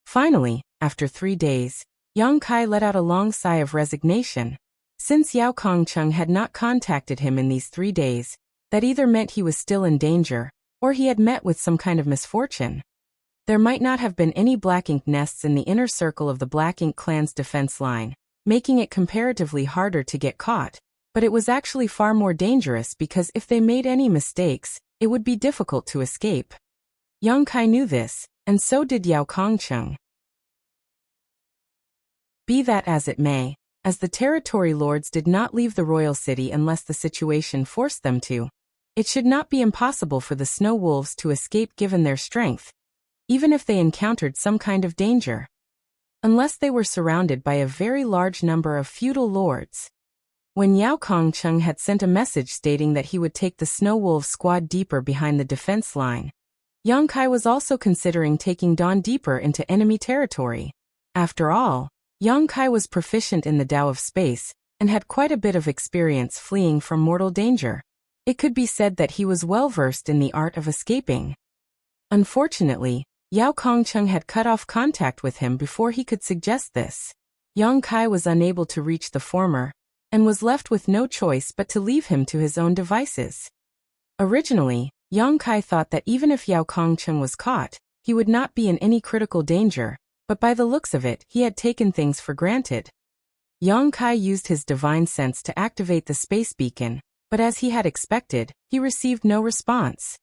Finally, after 3 days, Yongkai let out a long sigh of resignation. Since Yao Kongcheng had not contacted him in these 3 days, that either meant he was still in danger, or he had met with some kind of misfortune. There might not have been any Black Ink nests in the inner circle of the Black Ink clan's defense line, making it comparatively harder to get caught, but it was actually far more dangerous because if they made any mistakes, it would be difficult to escape. Yongkai knew this, and so did Yao Kongcheng. Be that as it may, as the territory lords did not leave the royal city unless the situation forced them to, it should not be impossible for the Snow Wolves to escape given their strength. even if they encountered some kind of danger. Unless they were surrounded by a very large number of feudal lords. When Yao Kongcheng had sent a message stating that he would take the Snow Wolves squad deeper behind the defense line, Yang Kai was also considering taking Dawn deeper into enemy territory. After all, Yang Kai was proficient in the Tao of space, and had quite a bit of experience fleeing from mortal danger. It could be said that he was well versed in the art of escaping. Unfortunately, Yao Kongcheng had cut off contact with him before he could suggest this. Yang Kai was unable to reach the former, and was left with no choice but to leave him to his own devices. Originally, Yang Kai thought that even if Yao Kongcheng was caught, he would not be in any critical danger, but by the looks of it, he had taken things for granted. Yang Kai used his divine sense to activate the space beacon, but as he had expected, he received no response.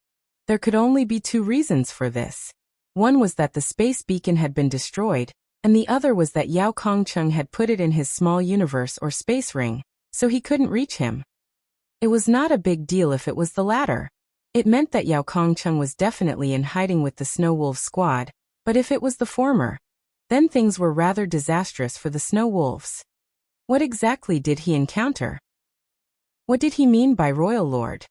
There could only be two reasons for this. One was that the space beacon had been destroyed, and the other was that Yao Kongcheng had put it in his small universe or space ring, so he couldn't reach him. It was not a big deal if it was the latter. It meant that Yao Kongcheng was definitely in hiding with the Snow Wolf squad, but if it was the former, then things were rather disastrous for the Snow Wolves. What exactly did he encounter? What did he mean by Royal Lord?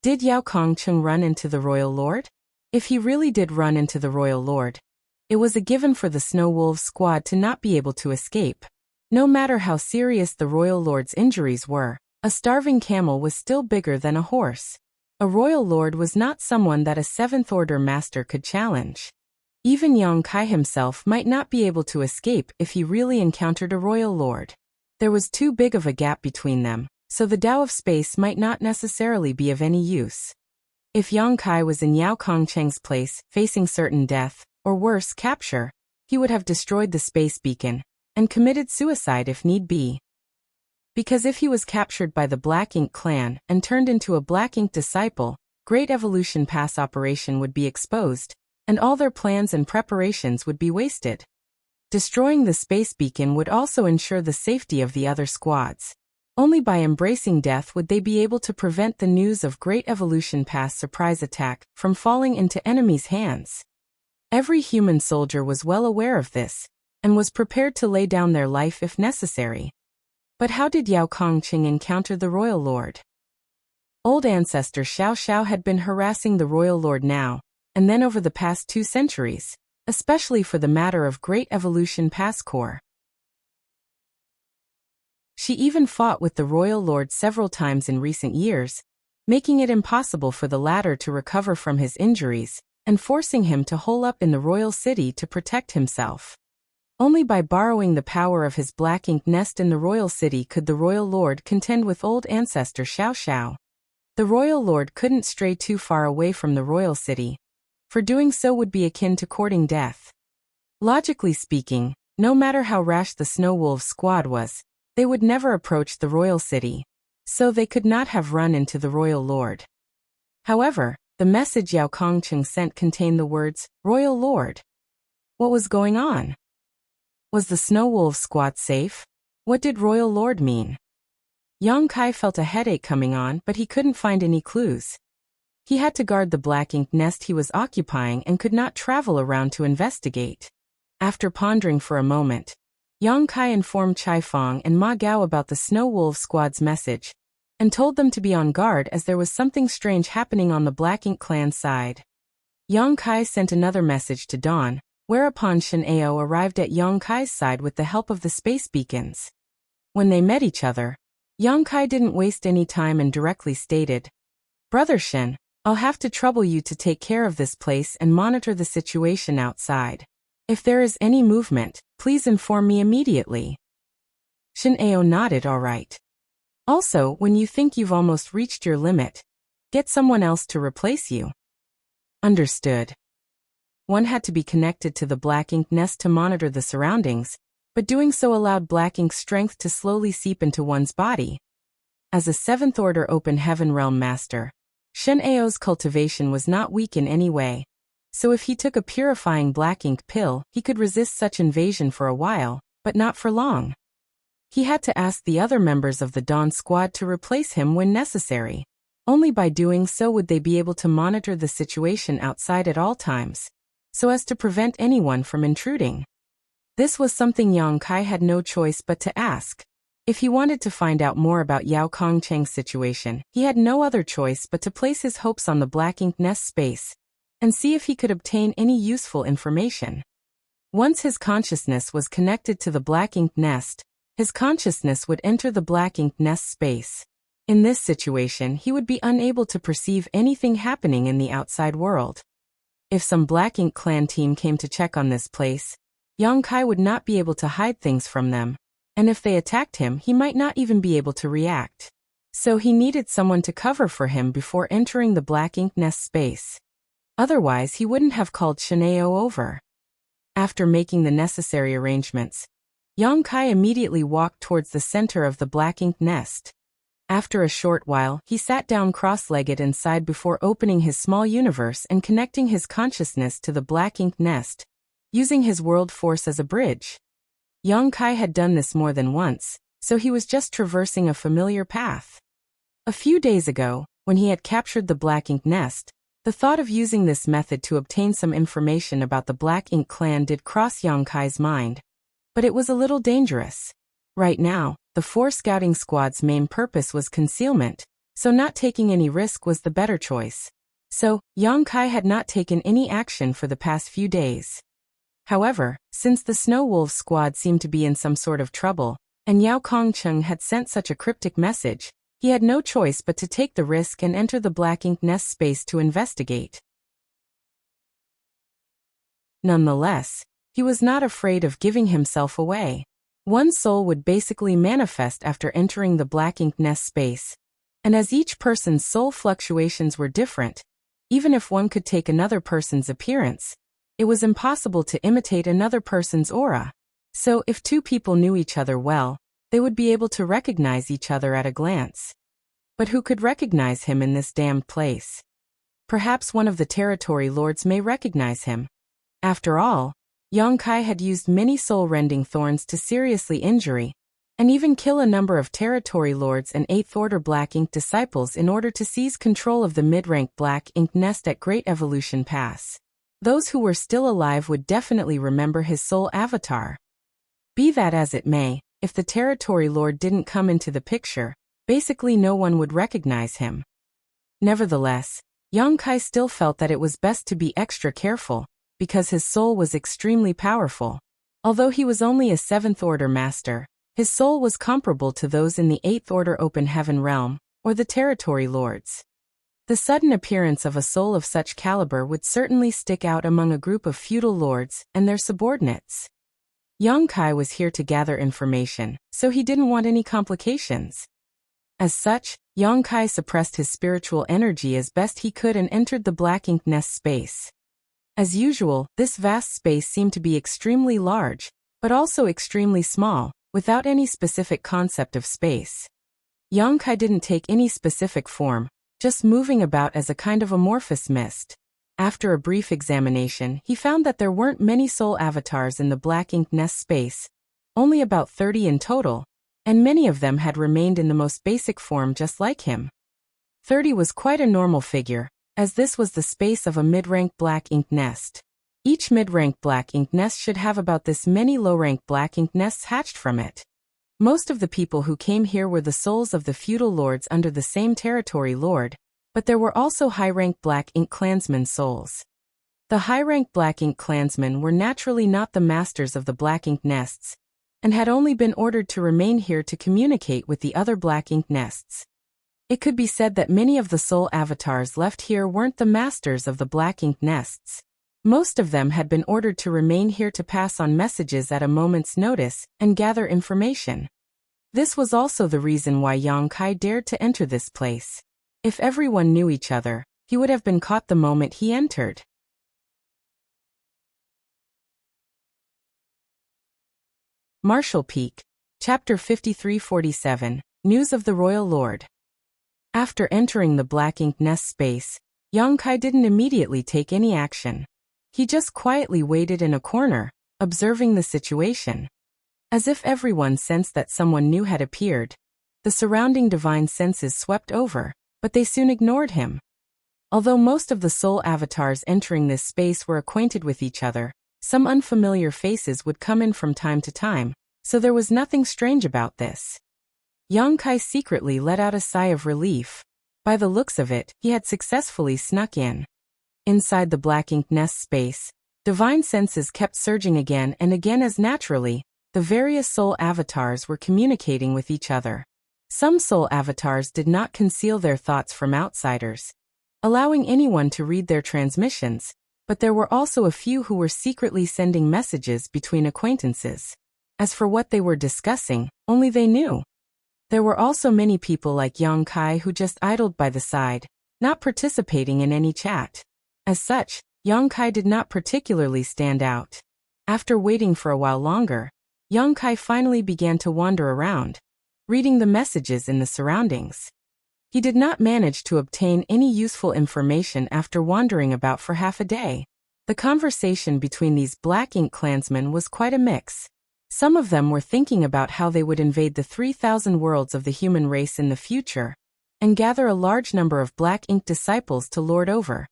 Did Yao Kongcheng run into the Royal Lord? If he really did run into the Royal Lord, it was a given for the Snow Wolves squad to not be able to escape. No matter how serious the Royal Lord's injuries were, a starving camel was still bigger than a horse. A Royal Lord was not someone that a Seventh Order master could challenge. Even Yang Kai himself might not be able to escape if he really encountered a Royal Lord. There was too big of a gap between them, so the Tao of space might not necessarily be of any use. If Yang Kai was in Yao Kongcheng's place, facing certain death, or worse, capture, he would have destroyed the space beacon, and committed suicide if need be. Because if he was captured by the Black Ink clan and turned into a Black Ink disciple, Great Evolution Pass operation would be exposed, and all their plans and preparations would be wasted. Destroying the space beacon would also ensure the safety of the other squads. Only by embracing death would they be able to prevent the news of Great Evolution Pass surprise attack from falling into enemies' hands. Every human soldier was well aware of this, and was prepared to lay down their life if necessary. But how did Yao Kongcheng encounter the Royal Lord? Old ancestor Xiao Xiao had been harassing the Royal Lord now, and then over the past 2 centuries, especially for the matter of Great Evolution Pass Corps. She even fought with the Royal Lord several times in recent years, making it impossible for the latter to recover from his injuries, and forcing him to hole up in the royal city to protect himself. Only by borrowing the power of his Black Ink nest in the royal city could the Royal Lord contend with old ancestor Xiao Xiao. The Royal Lord couldn't stray too far away from the royal city, for doing so would be akin to courting death. Logically speaking, no matter how rash the Snow Wolves squad was, they would never approach the royal city, so they could not have run into the Royal Lord. However, the message Yao Kongcheng sent contained the words, Royal Lord. What was going on? Was the Snow Wolves squad safe? What did Royal Lord mean? Yang Kai felt a headache coming on, but he couldn't find any clues. He had to guard the Black Ink nest he was occupying and could not travel around to investigate. After pondering for a moment, Yang Kai informed Chai Fong and Ma Gao about the Snow Wolves squad's message, and told them to be on guard as there was something strange happening on the Black Ink clan side. Yang Kai sent another message to Dawn, whereupon Shen Ao arrived at Yang Kai's side with the help of the space beacons. When they met each other, Yang Kai didn't waste any time and directly stated, Brother Shen, I'll have to trouble you to take care of this place and monitor the situation outside. If there is any movement, please inform me immediately. Shen Ao nodded all right. Also, when you think you've almost reached your limit, get someone else to replace you. Understood. One had to be connected to the Black Ink nest to monitor the surroundings, but doing so allowed Black Ink's strength to slowly seep into one's body. As a Seventh Order Open Heaven Realm Master, Shen Ao's cultivation was not weak in any way, so if he took a purifying Black Ink pill, he could resist such invasion for a while, but not for long. He had to ask the other members of the Dawn squad to replace him when necessary. Only by doing so would they be able to monitor the situation outside at all times. so as to prevent anyone from intruding. This was something Yang Kai had no choice but to ask. If he wanted to find out more about Yao Kongcheng's situation, he had no other choice but to place his hopes on the black ink nest space and see if he could obtain any useful information. Once his consciousness was connected to the black ink nest, his consciousness would enter the black ink nest space. In this situation, he would be unable to perceive anything happening in the outside world. If some black ink clan team came to check on this place, Yang Kai would not be able to hide things from them, and if they attacked him, he might not even be able to react. So he needed someone to cover for him before entering the black ink nest space. Otherwise, he wouldn't have called Shineo over. After making the necessary arrangements, Yang Kai immediately walked towards the center of the black ink nest. After a short while, he sat down cross-legged and sighed before opening his small universe and connecting his consciousness to the black ink nest, using his world force as a bridge. Yang Kai had done this more than once, so he was just traversing a familiar path. A few days ago, when he had captured the black ink nest, the thought of using this method to obtain some information about the Black Ink clan did cross Yang Kai's mind. But it was a little dangerous. Right now, the 4 scouting squad's main purpose was concealment, so not taking any risk was the better choice. So, Yang Kai had not taken any action for the past few days. However, since the Snow Wolves squad seemed to be in some sort of trouble, and Yao Kongcheng had sent such a cryptic message, he had no choice but to take the risk and enter the black ink nest space to investigate. Nonetheless, he was not afraid of giving himself away. One soul would basically manifest after entering the black ink nest space, and as each person's soul fluctuations were different, even if one could take another person's appearance, it was impossible to imitate another person's aura. So if 2 people knew each other well, they would be able to recognize each other at a glance. But who could recognize him in this damned place? Perhaps one of the territory lords may recognize him. After all, Yang Kai had used many soul-rending thorns to seriously injure and even kill a number of territory lords and 8th Order Black Ink disciples in order to seize control of the mid-rank Black Ink nest at Great Evolution Pass. Those who were still alive would definitely remember his soul avatar. Be that as it may, if the territory lord didn't come into the picture, basically no one would recognize him. Nevertheless, Yang Kai still felt that it was best to be extra careful, because his soul was extremely powerful. Although he was only a 7th Order master, his soul was comparable to those in the 8th Order Open Heaven realm, or the territory lords. The sudden appearance of a soul of such caliber would certainly stick out among a group of feudal lords and their subordinates. Yang Kai was here to gather information, so he didn't want any complications. As such, Yang Kai suppressed his spiritual energy as best he could and entered the black ink nest space. As usual, this vast space seemed to be extremely large, but also extremely small, without any specific concept of space. Yang Kai didn't take any specific form, just moving about as a kind of amorphous mist. After a brief examination, he found that there weren't many soul avatars in the black ink nest space, only about 30 in total, and many of them had remained in the most basic form just like him. 30 was quite a normal figure, as this was the space of a mid-rank black ink nest. Each mid-rank black ink nest should have about this many low-rank black ink nests hatched from it. Most of the people who came here were the souls of the feudal lords under the same territory lord, but there were also high-rank Black Ink clansmen souls. The high-rank Black Ink clansmen were naturally not the masters of the Black Ink nests, and had only been ordered to remain here to communicate with the other Black Ink nests. It could be said that many of the soul avatars left here weren't the masters of the Black Ink nests. Most of them had been ordered to remain here to pass on messages at a moment's notice and gather information. This was also the reason why Yang Kai dared to enter this place. If everyone knew each other, he would have been caught the moment he entered. Marshall Peak, Chapter 5347, News of the Royal Lord. After entering the black ink nest space, Yang Kai didn't immediately take any action. He just quietly waited in a corner, observing the situation. As if everyone sensed that someone new had appeared, the surrounding divine senses swept over, but they soon ignored him. Although most of the soul avatars entering this space were acquainted with each other, some unfamiliar faces would come in from time to time, so there was nothing strange about this. Yang Kai secretly let out a sigh of relief. By the looks of it, he had successfully snuck in. Inside the black ink nest space, divine senses kept surging again and again as naturally, the various soul avatars were communicating with each other. Some soul avatars did not conceal their thoughts from outsiders, allowing anyone to read their transmissions, but there were also a few who were secretly sending messages between acquaintances. As for what they were discussing, only they knew. There were also many people like Yang Kai who just idled by the side, not participating in any chat. As such, Yang Kai did not particularly stand out. After waiting for a while longer, Yang Kai finally began to wander around, reading the messages in the surroundings. He did not manage to obtain any useful information after wandering about for half a day. The conversation between these black ink clansmen was quite a mix. Some of them were thinking about how they would invade the 3,000 worlds of the human race in the future, and gather a large number of black ink disciples to lord over,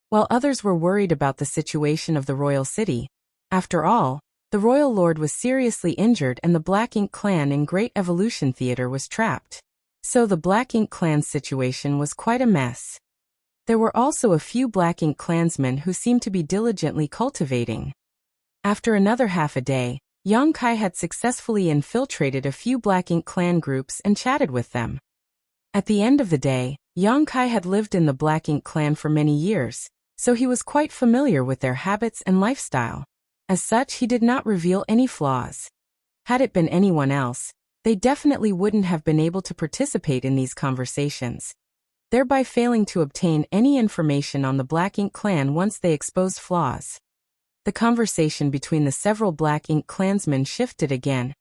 while others were worried about the situation of the royal city. After all, the royal lord was seriously injured and the Black Ink clan in Great Evolution Theater was trapped. So the Black Ink clan's situation was quite a mess. There were also a few Black Ink clansmen who seemed to be diligently cultivating. After another half a day, Yang Kai had successfully infiltrated a few Black Ink clan groups and chatted with them. At the end of the day, Yang Kai had lived in the Black Ink clan for many years, so he was quite familiar with their habits and lifestyle. As such, he did not reveal any flaws. Had it been anyone else, they definitely wouldn't have been able to participate in these conversations, thereby failing to obtain any information on the Black Ink clan once they exposed flaws. The conversation between the several Black Ink clansmen shifted again,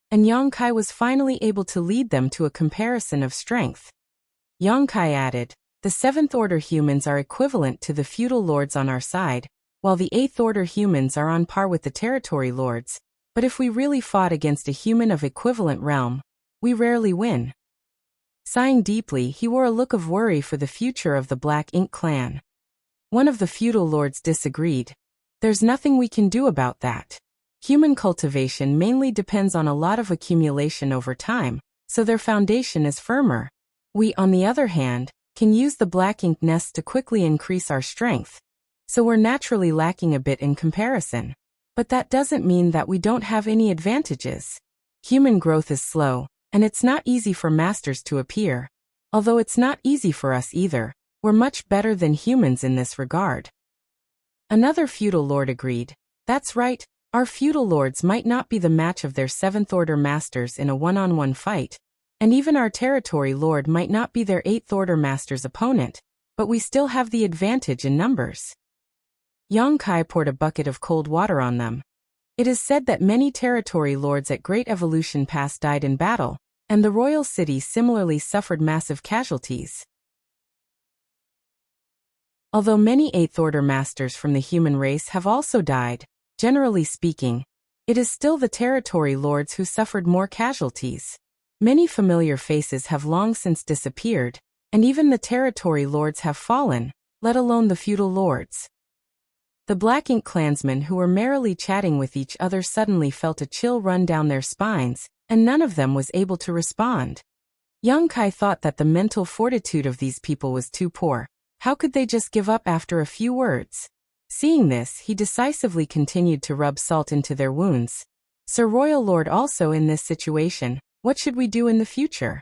and Yang Kai was finally able to lead them to a comparison of strength. Yang Kai added, "The 7th Order humans are equivalent to the feudal lords on our side, while the 8th Order humans are on par with the territory lords, but if we really fought against a human of equivalent realm, we rarely win." Sighing deeply, he wore a look of worry for the future of the Black Ink clan. One of the feudal lords disagreed. "There's nothing we can do about that. Human cultivation mainly depends on a lot of accumulation over time, so their foundation is firmer. We, on the other hand, can use the Black Ink nest to quickly increase our strength, so we're naturally lacking a bit in comparison. But that doesn't mean that we don't have any advantages. Human growth is slow, and it's not easy for masters to appear. Although it's not easy for us either, we're much better than humans in this regard." Another feudal lord agreed. "That's right, our feudal lords might not be the match of their 7th Order masters in a one-on-one fight, and even our territory lord might not be their 8th Order master's opponent, but we still have the advantage in numbers." Yang Kai poured a bucket of cold water on them. It is said that many territory lords at Great Evolution Pass died in battle, and the royal city similarly suffered massive casualties. Although many 8th Order masters from the human race have also died, generally speaking, it is still the territory lords who suffered more casualties. Many familiar faces have long since disappeared, and even the territory lords have fallen, let alone the feudal lords. The Black Ink clansmen who were merrily chatting with each other suddenly felt a chill run down their spines, and none of them was able to respond. Yang Kai thought that the mental fortitude of these people was too poor. How could they just give up after a few words? Seeing this, he decisively continued to rub salt into their wounds. "Sir Royal Lord, also in this situation, what should we do in the future?"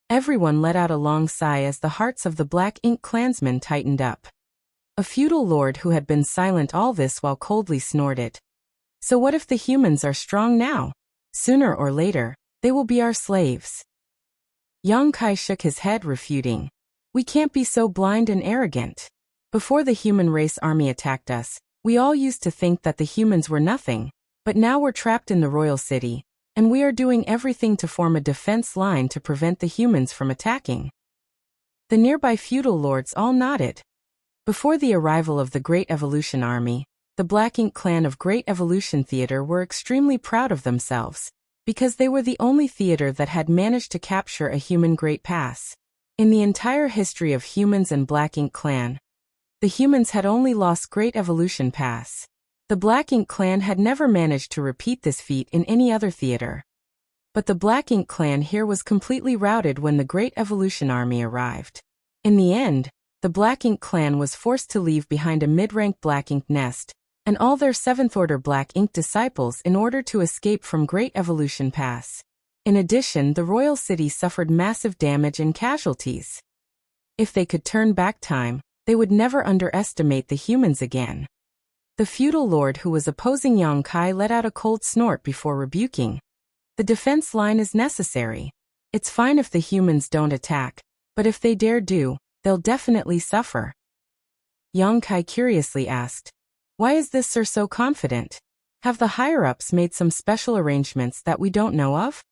Everyone let out a long sigh as the hearts of the Black Ink clansmen tightened up. A feudal lord who had been silent all this while coldly snorted. "So what if the humans are strong now? Sooner or later, they will be our slaves." Yang Kai shook his head, refuting. "We can't be so blind and arrogant. Before the human race army attacked us, we all used to think that the humans were nothing, but now we're trapped in the royal city, and we are doing everything to form a defense line to prevent the humans from attacking." The nearby feudal lords all nodded. Before the arrival of the Great Evolution Army, the Black Ink clan of Great Evolution Theater were extremely proud of themselves, because they were the only theater that had managed to capture a human Great Pass. In the entire history of humans and Black Ink Clan, the humans had only lost Great Evolution Pass. The Black Ink Clan had never managed to repeat this feat in any other theater. But the Black Ink Clan here was completely routed when the Great Evolution Army arrived. In the end, the Black Ink Clan was forced to leave behind a mid-rank Black Ink nest, and all their 7th Order Black Ink disciples in order to escape from Great Evolution Pass. In addition, the royal city suffered massive damage and casualties. If they could turn back time, they would never underestimate the humans again. The feudal lord who was opposing Yang Kai let out a cold snort before rebuking. The defense line is necessary. It's fine if the humans don't attack, but if they dare do, they'll definitely suffer. Yang Kai curiously asked, "Why is this sir so confident? Have the higher-ups made some special arrangements that we don't know of?"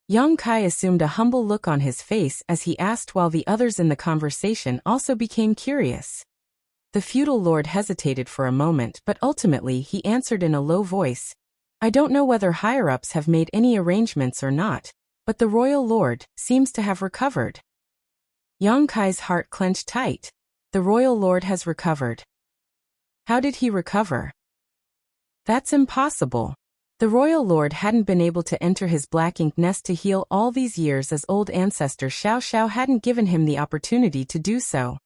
Yang Kai assumed a humble look on his face as he asked, while the others in the conversation also became curious. The feudal lord hesitated for a moment, but ultimately he answered in a low voice, "I don't know whether higher-ups have made any arrangements or not, but the royal lord seems to have recovered." Yang Kai's heart clenched tight. The royal lord has recovered. How did he recover? That's impossible. The royal lord hadn't been able to enter his Black Ink nest to heal all these years, as old ancestor Xiao Xiao hadn't given him the opportunity to do so.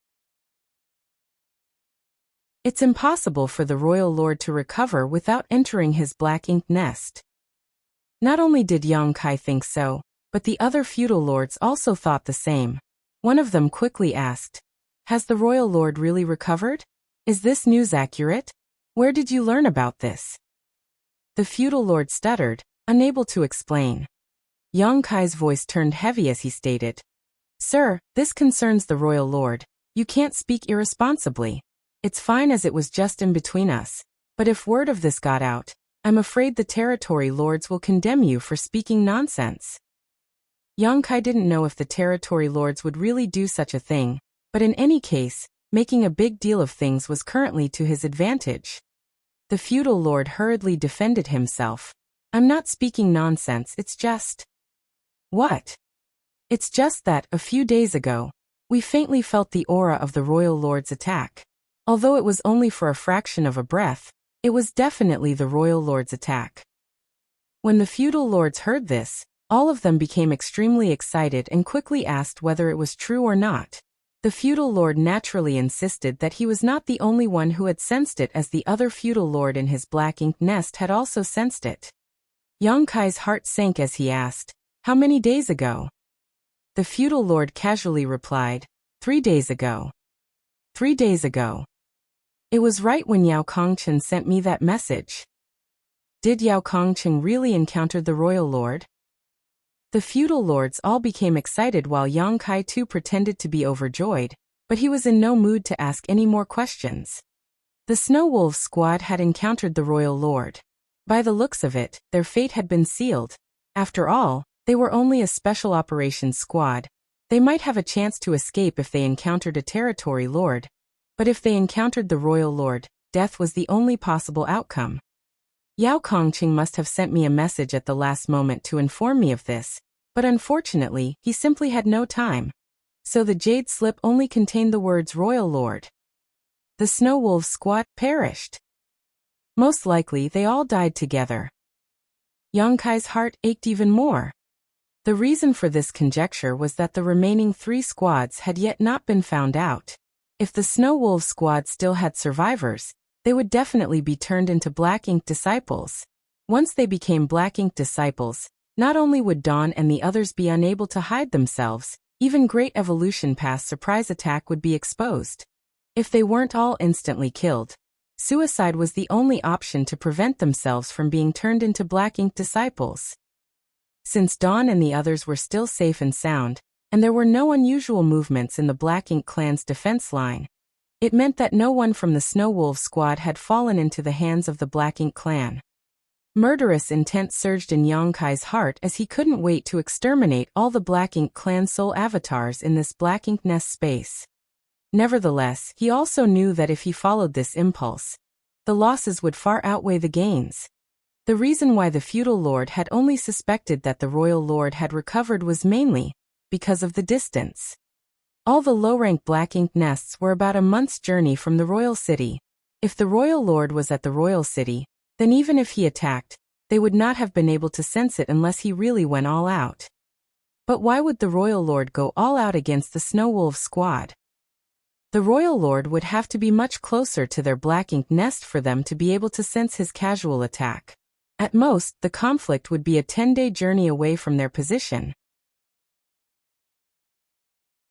It's impossible for the royal lord to recover without entering his Black Ink nest. Not only did Yang Kai think so, but the other feudal lords also thought the same. One of them quickly asked, "Has the royal lord really recovered? Is this news accurate? Where did you learn about this?" The feudal lord stuttered, unable to explain. Yang Kai's voice turned heavy as he stated, "Sir, this concerns the royal lord. You can't speak irresponsibly. It's fine as it was just in between us, but if word of this got out, I'm afraid the territory lords will condemn you for speaking nonsense." Yang Kai didn't know if the territory lords would really do such a thing, but in any case, making a big deal of things was currently to his advantage. The feudal lord hurriedly defended himself. "I'm not speaking nonsense, it's just..." "What?" "It's just that, a few days ago, we faintly felt the aura of the royal lord's attack. Although it was only for a fraction of a breath, it was definitely the royal lord's attack." When the feudal lords heard this, all of them became extremely excited and quickly asked whether it was true or not. The feudal lord naturally insisted that he was not the only one who had sensed it, as the other feudal lord in his Black Ink nest had also sensed it. Yang Kai's heart sank as he asked, "How many days ago?" The feudal lord casually replied, 3 days ago. 3 days ago. It was right when Yao Kongchen sent me that message. Did Yao Kongchen really encounter the royal lord? The feudal lords all became excited while Yang Kai too pretended to be overjoyed, but he was in no mood to ask any more questions. The Snow Wolves squad had encountered the royal lord. By the looks of it, their fate had been sealed. After all, they were only a special operations squad. They might have a chance to escape if they encountered a territory lord, but if they encountered the royal lord, death was the only possible outcome. Yao Kongqing must have sent me a message at the last moment to inform me of this, but unfortunately, he simply had no time. So the jade slip only contained the words royal lord. The Snow Wolves squad perished. Most likely they all died together. Yang Kai's heart ached even more. The reason for this conjecture was that the remaining 3 squads had yet not been found out. If the Snow Wolves squad still had survivors, they would definitely be turned into Black Ink disciples. Once they became Black Ink disciples, not only would Dawn and the others be unable to hide themselves, even Great Evolution Pass surprise attack would be exposed. If they weren't all instantly killed, suicide was the only option to prevent themselves from being turned into Black Ink disciples. Since Dawn and the others were still safe and sound, and there were no unusual movements in the Black Ink clan's defense line, it meant that no one from the Snow Wolves squad had fallen into the hands of the Black Ink clan. Murderous intent surged in Yang Kai's heart as he couldn't wait to exterminate all the Black Ink clan soul avatars in this Black Ink nest space. Nevertheless, he also knew that if he followed this impulse, the losses would far outweigh the gains. The reason why the feudal lord had only suspected that the royal lord had recovered was mainly because of the distance. All the low-rank black ink nests were about a month's journey from the royal city. If the royal lord was at the royal city, then even if he attacked, they would not have been able to sense it unless he really went all out. But why would the royal lord go all out against the Snow Wolves squad? The royal lord would have to be much closer to their black ink nest for them to be able to sense his casual attack. At most, the conflict would be a 10-day journey away from their position.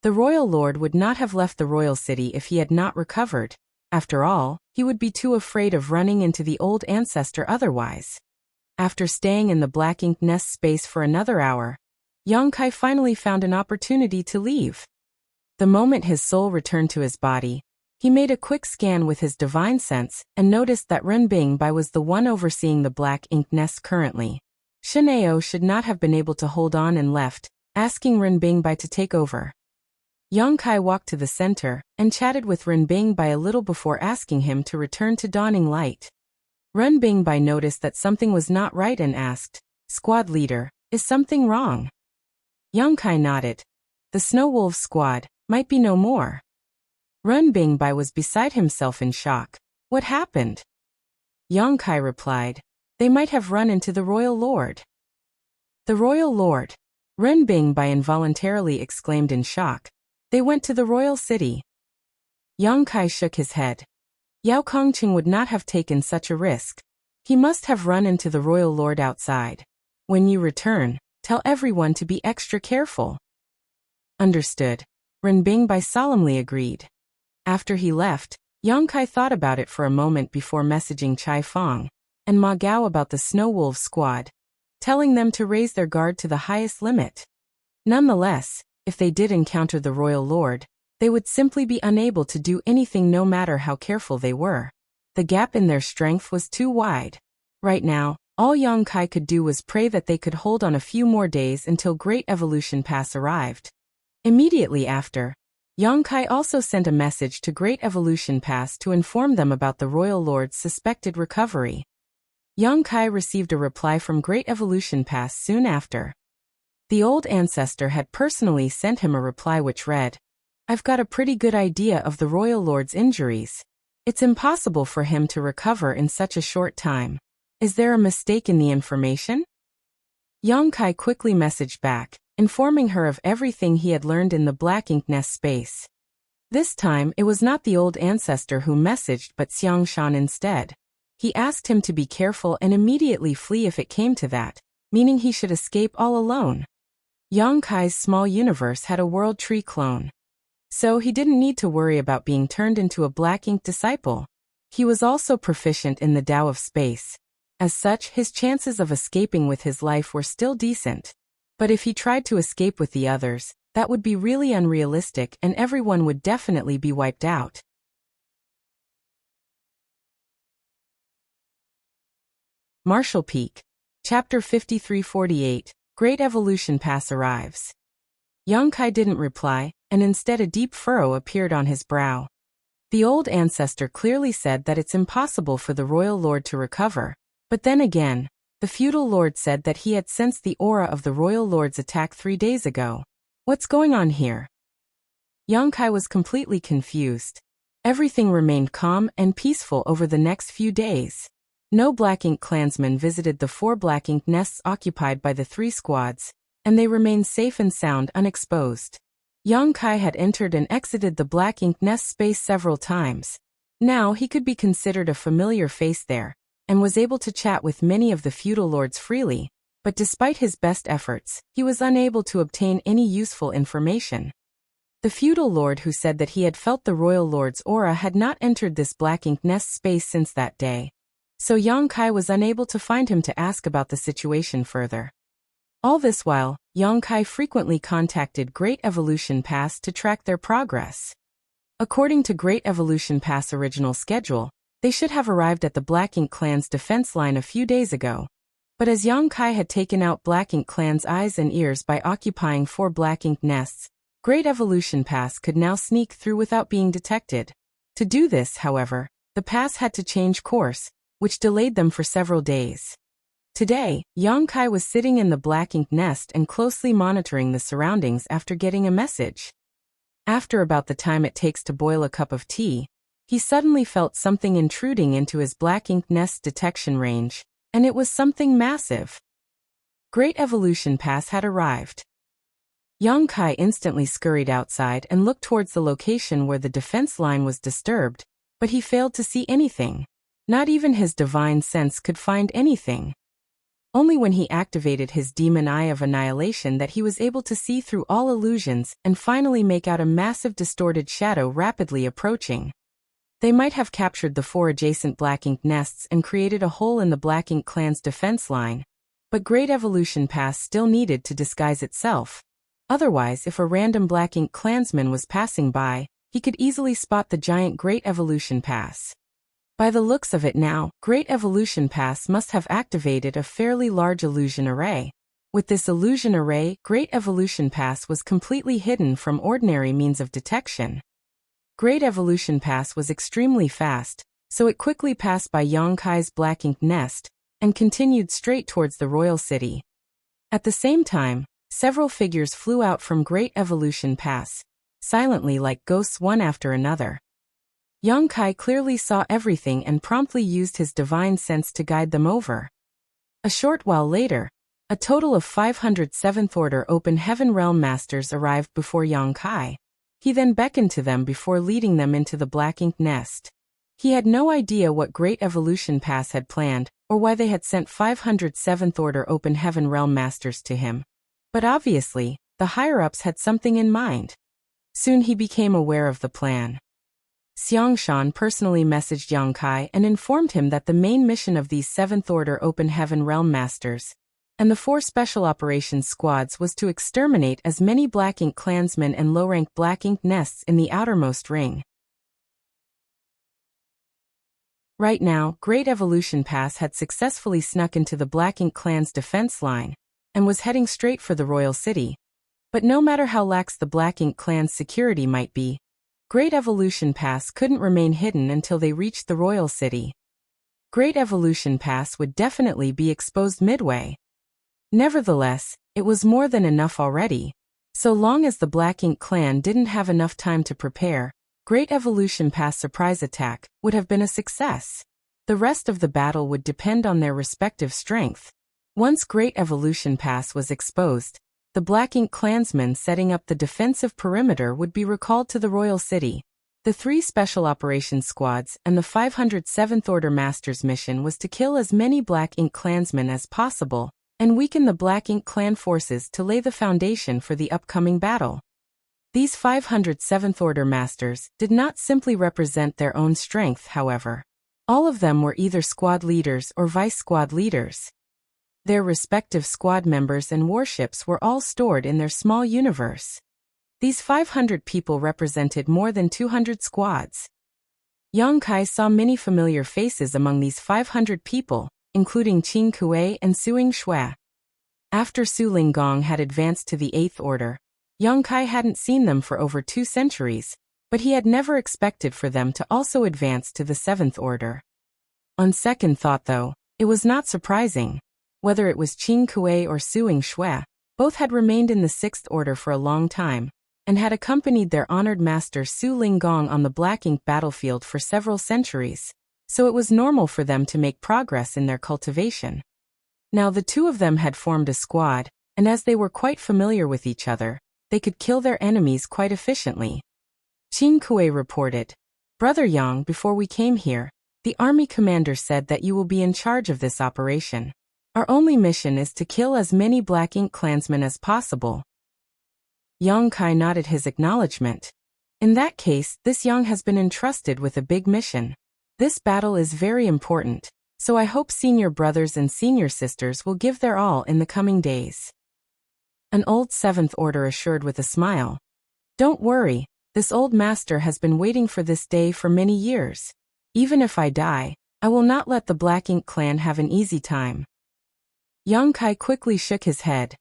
The royal lord would not have left the royal city if he had not recovered. After all, he would be too afraid of running into the old ancestor otherwise. After staying in the black ink nest space for another hour, Yongkai finally found an opportunity to leave. The moment his soul returned to his body, he made a quick scan with his divine sense and noticed that Renbingbai was the one overseeing the black ink nest currently. Shineo should not have been able to hold on and left, asking Renbingbai to take over. Yongkai walked to the center and chatted with Renbingbai a little before asking him to return to Dawning Light. Renbingbai noticed that something was not right and asked, "Squad leader, is something wrong?" Yongkai nodded. The Snow Wolves squad might be no more. Renbingbai was beside himself in shock. What happened? Yongkai replied, "They might have run into the royal lord." The royal lord? Renbingbai involuntarily exclaimed in shock. They went to the royal city. Yongkai shook his head. Yao Kongqing would not have taken such a risk. He must have run into the royal lord outside. When you return, tell everyone to be extra careful. Understood. Renbingbai solemnly agreed. After he left, Yongkai thought about it for a moment before messaging Chai Fong and Ma Gao about the Snow Wolves squad, telling them to raise their guard to the highest limit. Nonetheless, if they did encounter the royal lord, they would simply be unable to do anything no matter how careful they were. The gap in their strength was too wide. Right now, all Yongkai could do was pray that they could hold on a few more days until Great Evolution Pass arrived. Immediately after, Yongkai also sent a message to Great Evolution Pass to inform them about the royal lord's suspected recovery. Yongkai received a reply from Great Evolution Pass soon after. The old ancestor had personally sent him a reply which read, "I've got a pretty good idea of the royal lord's injuries. It's impossible for him to recover in such a short time. Is there a mistake in the information?" Yongkai quickly messaged back, informing her of everything he had learned in the black ink nest space. This time, it was not the old ancestor who messaged but Xiangshan instead. He asked him to be careful and immediately flee if it came to that, meaning he should escape all alone. Yongkai's small universe had a world tree clone. So he didn't need to worry about being turned into a black ink disciple. He was also proficient in the Tao of space. As such, his chances of escaping with his life were still decent. But if he tried to escape with the others, that would be really unrealistic and everyone would definitely be wiped out. Marshall Peak. Chapter 5348. Great Evolution Pass arrives. Yongkai didn't reply, and instead a deep furrow appeared on his brow. The old ancestor clearly said that it's impossible for the royal lord to recover, but then again, the feudal lord said that he had sensed the aura of the royal lord's attack 3 days ago. What's going on here? Yongkai was completely confused. Everything remained calm and peaceful over the next few days. No black ink clansmen visited the 4 black ink nests occupied by the 3 squads, and they remained safe and sound unexposed. Yongkai had entered and exited the black ink nest space several times. Now he could be considered a familiar face there, and was able to chat with many of the feudal lords freely, but despite his best efforts, he was unable to obtain any useful information. The feudal lord who said that he had felt the royal lord's aura had not entered this black ink nest space since that day. So Yongkai was unable to find him to ask about the situation further. All this while, Yongkai frequently contacted Great Evolution Pass to track their progress. According to Great Evolution Pass' original schedule, they should have arrived at the Black Ink Clan's defense line a few days ago. But as Yongkai had taken out Black Ink Clan's eyes and ears by occupying 4 Black Ink nests, Great Evolution Pass could now sneak through without being detected. To do this, however, the pass had to change course, which delayed them for several days. Today, Yongkai was sitting in the black ink nest and closely monitoring the surroundings after getting a message. After about the time it takes to boil a cup of tea, he suddenly felt something intruding into his black ink nest's detection range, and it was something massive. Great Evolution Pass had arrived. Yang Kai instantly scurried outside and looked towards the location where the defense line was disturbed, but he failed to see anything. Not even his divine sense could find anything. Only when he activated his demon eye of annihilation that he was able to see through all illusions and finally make out a massive distorted shadow rapidly approaching. They might have captured the 4 adjacent black ink nests and created a hole in the Black Ink clan's defense line, but Great Evolution Pass still needed to disguise itself. Otherwise, if a random Black Ink clansman was passing by, he could easily spot the giant Great Evolution Pass. By the looks of it now, Great Evolution Pass must have activated a fairly large illusion array. With this illusion array, Great Evolution Pass was completely hidden from ordinary means of detection. Great Evolution Pass was extremely fast, so it quickly passed by Yang Kai's black ink nest and continued straight towards the royal city. At the same time, several figures flew out from Great Evolution Pass, silently like ghosts one after another. Yang Kai clearly saw everything and promptly used his divine sense to guide them over. A short while later, a total of 500 7th Order Open Heaven Realm Masters arrived before Yang Kai. He then beckoned to them before leading them into the black ink nest. He had no idea what Great Evolution Pass had planned, or why they had sent 500 7th Order Open Heaven Realm Masters to him. But obviously, the higher-ups had something in mind. Soon he became aware of the plan. Xiangshan personally messaged Yang Kai and informed him that the main mission of these 7th Order Open Heaven Realm Masters and the 4 Special Operations Squads was to exterminate as many Black Ink clansmen and low-rank Black Ink nests in the outermost ring. Right now, Great Evolution Pass had successfully snuck into the Black Ink clan's defense line and was heading straight for the royal city. But no matter how lax the Black Ink clan's security might be, Great Evolution Pass couldn't remain hidden until they reached the royal city. Great Evolution Pass would definitely be exposed midway. Nevertheless, it was more than enough already. So long as the Black Ink clan didn't have enough time to prepare, Great Evolution Pass surprise attack would have been a success. The rest of the battle would depend on their respective strength. Once Great Evolution Pass was exposed, the Black Ink clansmen setting up the defensive perimeter would be recalled to the royal city. The 3 Special Operations Squads and the 500 7th Order Masters mission was to kill as many Black Ink clansmen as possible and weaken the Black Ink clan forces to lay the foundation for the upcoming battle. These 500 7th Order Masters did not simply represent their own strength, however. All of them were either squad leaders or vice-squad leaders. Their respective squad members and warships were all stored in their small universe. These 500 people represented more than 200 squads. Yang Kai saw many familiar faces among these 500 people, including Qing Kuei and Suing Shui. After Su Linggong had advanced to the 8th Order, Yang Kai hadn't seen them for over 2 centuries, but he had never expected for them to also advance to the 7th Order. On second thought though, it was not surprising. Whether it was Qing Kuei or Suing Shui, both had remained in the 6th Order for a long time, and had accompanied their honored master Su Linggong on the Black Ink battlefield for several centuries, so it was normal for them to make progress in their cultivation. Now the 2 of them had formed a squad, and as they were quite familiar with each other, they could kill their enemies quite efficiently. Qing Kuei reported, "Brother Yang, before we came here, the army commander said that you will be in charge of this operation. Our only mission is to kill as many Black Ink clansmen as possible." Yang Kai nodded his acknowledgement. In that case, this Yang has been entrusted with a big mission. This battle is very important, so I hope senior brothers and senior sisters will give their all in the coming days. An old 7th Order assured with a smile. "Don't worry, this old master has been waiting for this day for many years. Even if I die, I will not let the Black Ink clan have an easy time." Yang Kai quickly shook his head.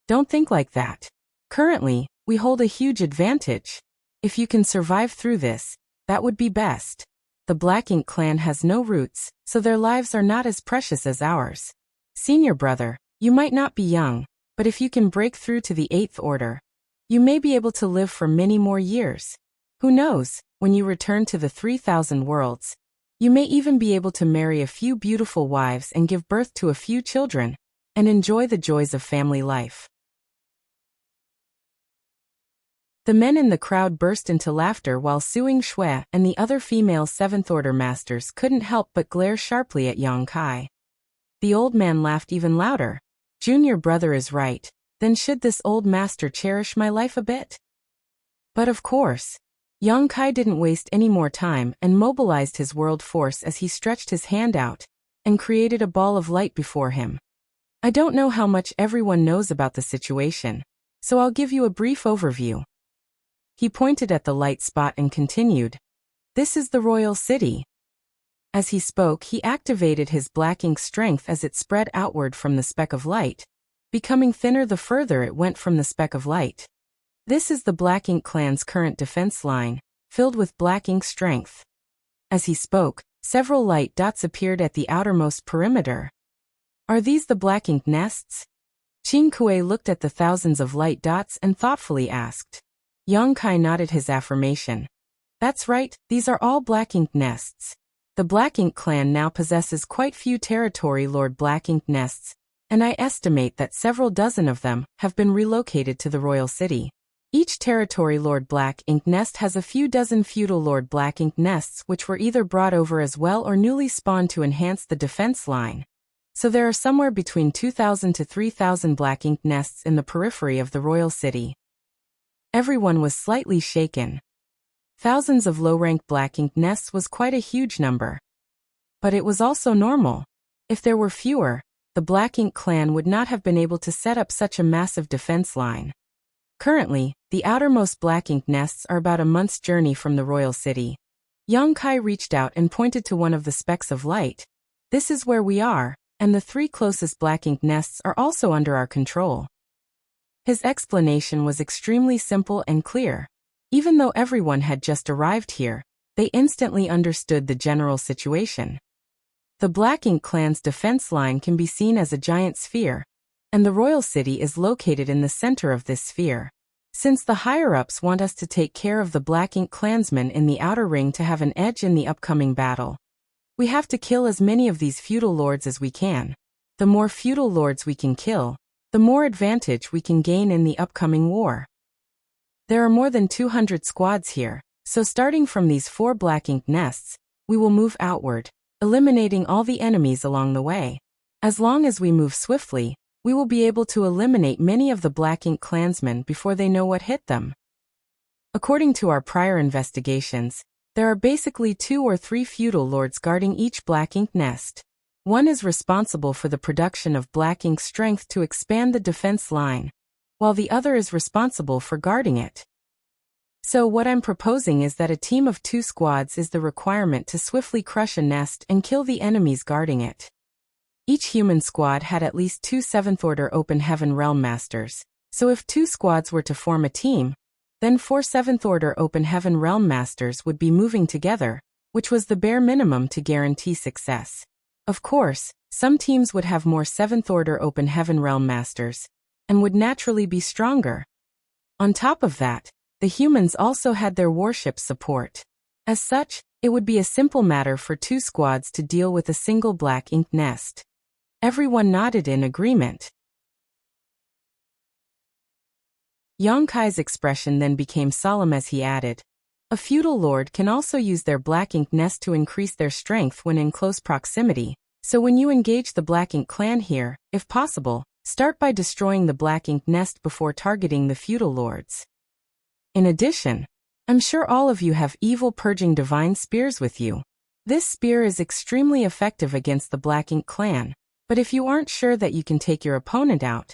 "Don't think like that. Currently, we hold a huge advantage. If you can survive through this, that would be best. The Black Ink clan has no roots, so their lives are not as precious as ours. Senior brother, you might not be young, but if you can break through to the 8th Order, You may be able to live for many more years. Who knows, when you return to the 3,000 worlds, you may even be able to marry a few beautiful wives and give birth to a few children, and enjoy the joys of family life. The men in the crowd burst into laughter while Suing Shui and the other female seventh-order masters couldn't help but glare sharply at Yang Kai. The old man laughed even louder. Junior brother is right, then should this old master cherish my life a bit? But of course, Yang Kai didn't waste any more time and mobilized his world force as he stretched his hand out and created a ball of light before him. I don't know how much everyone knows about the situation, so I'll give you a brief overview. He pointed at the light spot and continued, "This is the royal city." As he spoke, he activated his black ink strength as it spread outward from the speck of light, becoming thinner the further it went from the speck of light. This is the Black Ink clan's current defense line, filled with black ink strength. As he spoke, several light dots appeared at the outermost perimeter. Are these the black ink nests? Qing Kuei looked at the thousands of light dots and thoughtfully asked. Yang Kai nodded his affirmation. That's right, these are all black ink nests. The Black Ink clan now possesses quite few territory lord black ink nests, and I estimate that several dozen of them have been relocated to the royal city. Each territory lord black ink nest has a few dozen feudal lord black ink nests which were either brought over as well or newly spawned to enhance the defense line. So there are somewhere between 2,000 to 3,000 black ink nests in the periphery of the royal city. Everyone was slightly shaken. Thousands of low-rank black ink nests was quite a huge number. But it was also normal. If there were fewer, the Black Ink clan would not have been able to set up such a massive defense line. Currently, the outermost black ink nests are about a month's journey from the royal city. Yang Kai reached out and pointed to one of the specks of light. This is where we are, and the 3 closest black ink nests are also under our control. His explanation was extremely simple and clear. Even though everyone had just arrived here, they instantly understood the general situation. The Black Ink clan's defense line can be seen as a giant sphere, and the royal city is located in the center of this sphere. Since the higher-ups want us to take care of the Black Ink clansmen in the outer ring to have an edge in the upcoming battle, we have to kill as many of these feudal lords as we can. The more feudal lords we can kill, the more advantage we can gain in the upcoming war. There are more than 200 squads here, so starting from these 4 black ink nests, we will move outward, eliminating all the enemies along the way. As long as we move swiftly, we will be able to eliminate many of the Black Ink clansmen before they know what hit them. According to our prior investigations, there are basically 2 or 3 feudal lords guarding each black ink nest. One is responsible for the production of black ink strength to expand the defense line, while the other is responsible for guarding it. So what I'm proposing is that a team of 2 squads is the requirement to swiftly crush a nest and kill the enemies guarding it. Each human squad had at least 2 7th-order Open Heaven Realm Masters, so if 2 squads were to form a team, then 4 7th-order Open Heaven Realm Masters would be moving together, which was the bare minimum to guarantee success. Of course, some teams would have more 7th-order Open Heaven Realm Masters, and would naturally be stronger. On top of that, the humans also had their warship support. As such, it would be a simple matter for 2 squads to deal with a single black ink nest. Everyone nodded in agreement. Yang Kai's expression then became solemn as he added, "A feudal lord can also use their black ink nest to increase their strength when in close proximity, so when you engage the Black Ink clan here, if possible, start by destroying the black ink nest before targeting the feudal lords. In addition, I'm sure all of you have evil purging divine spears with you. This spear is extremely effective against the Black Ink clan, but if you aren't sure that you can take your opponent out,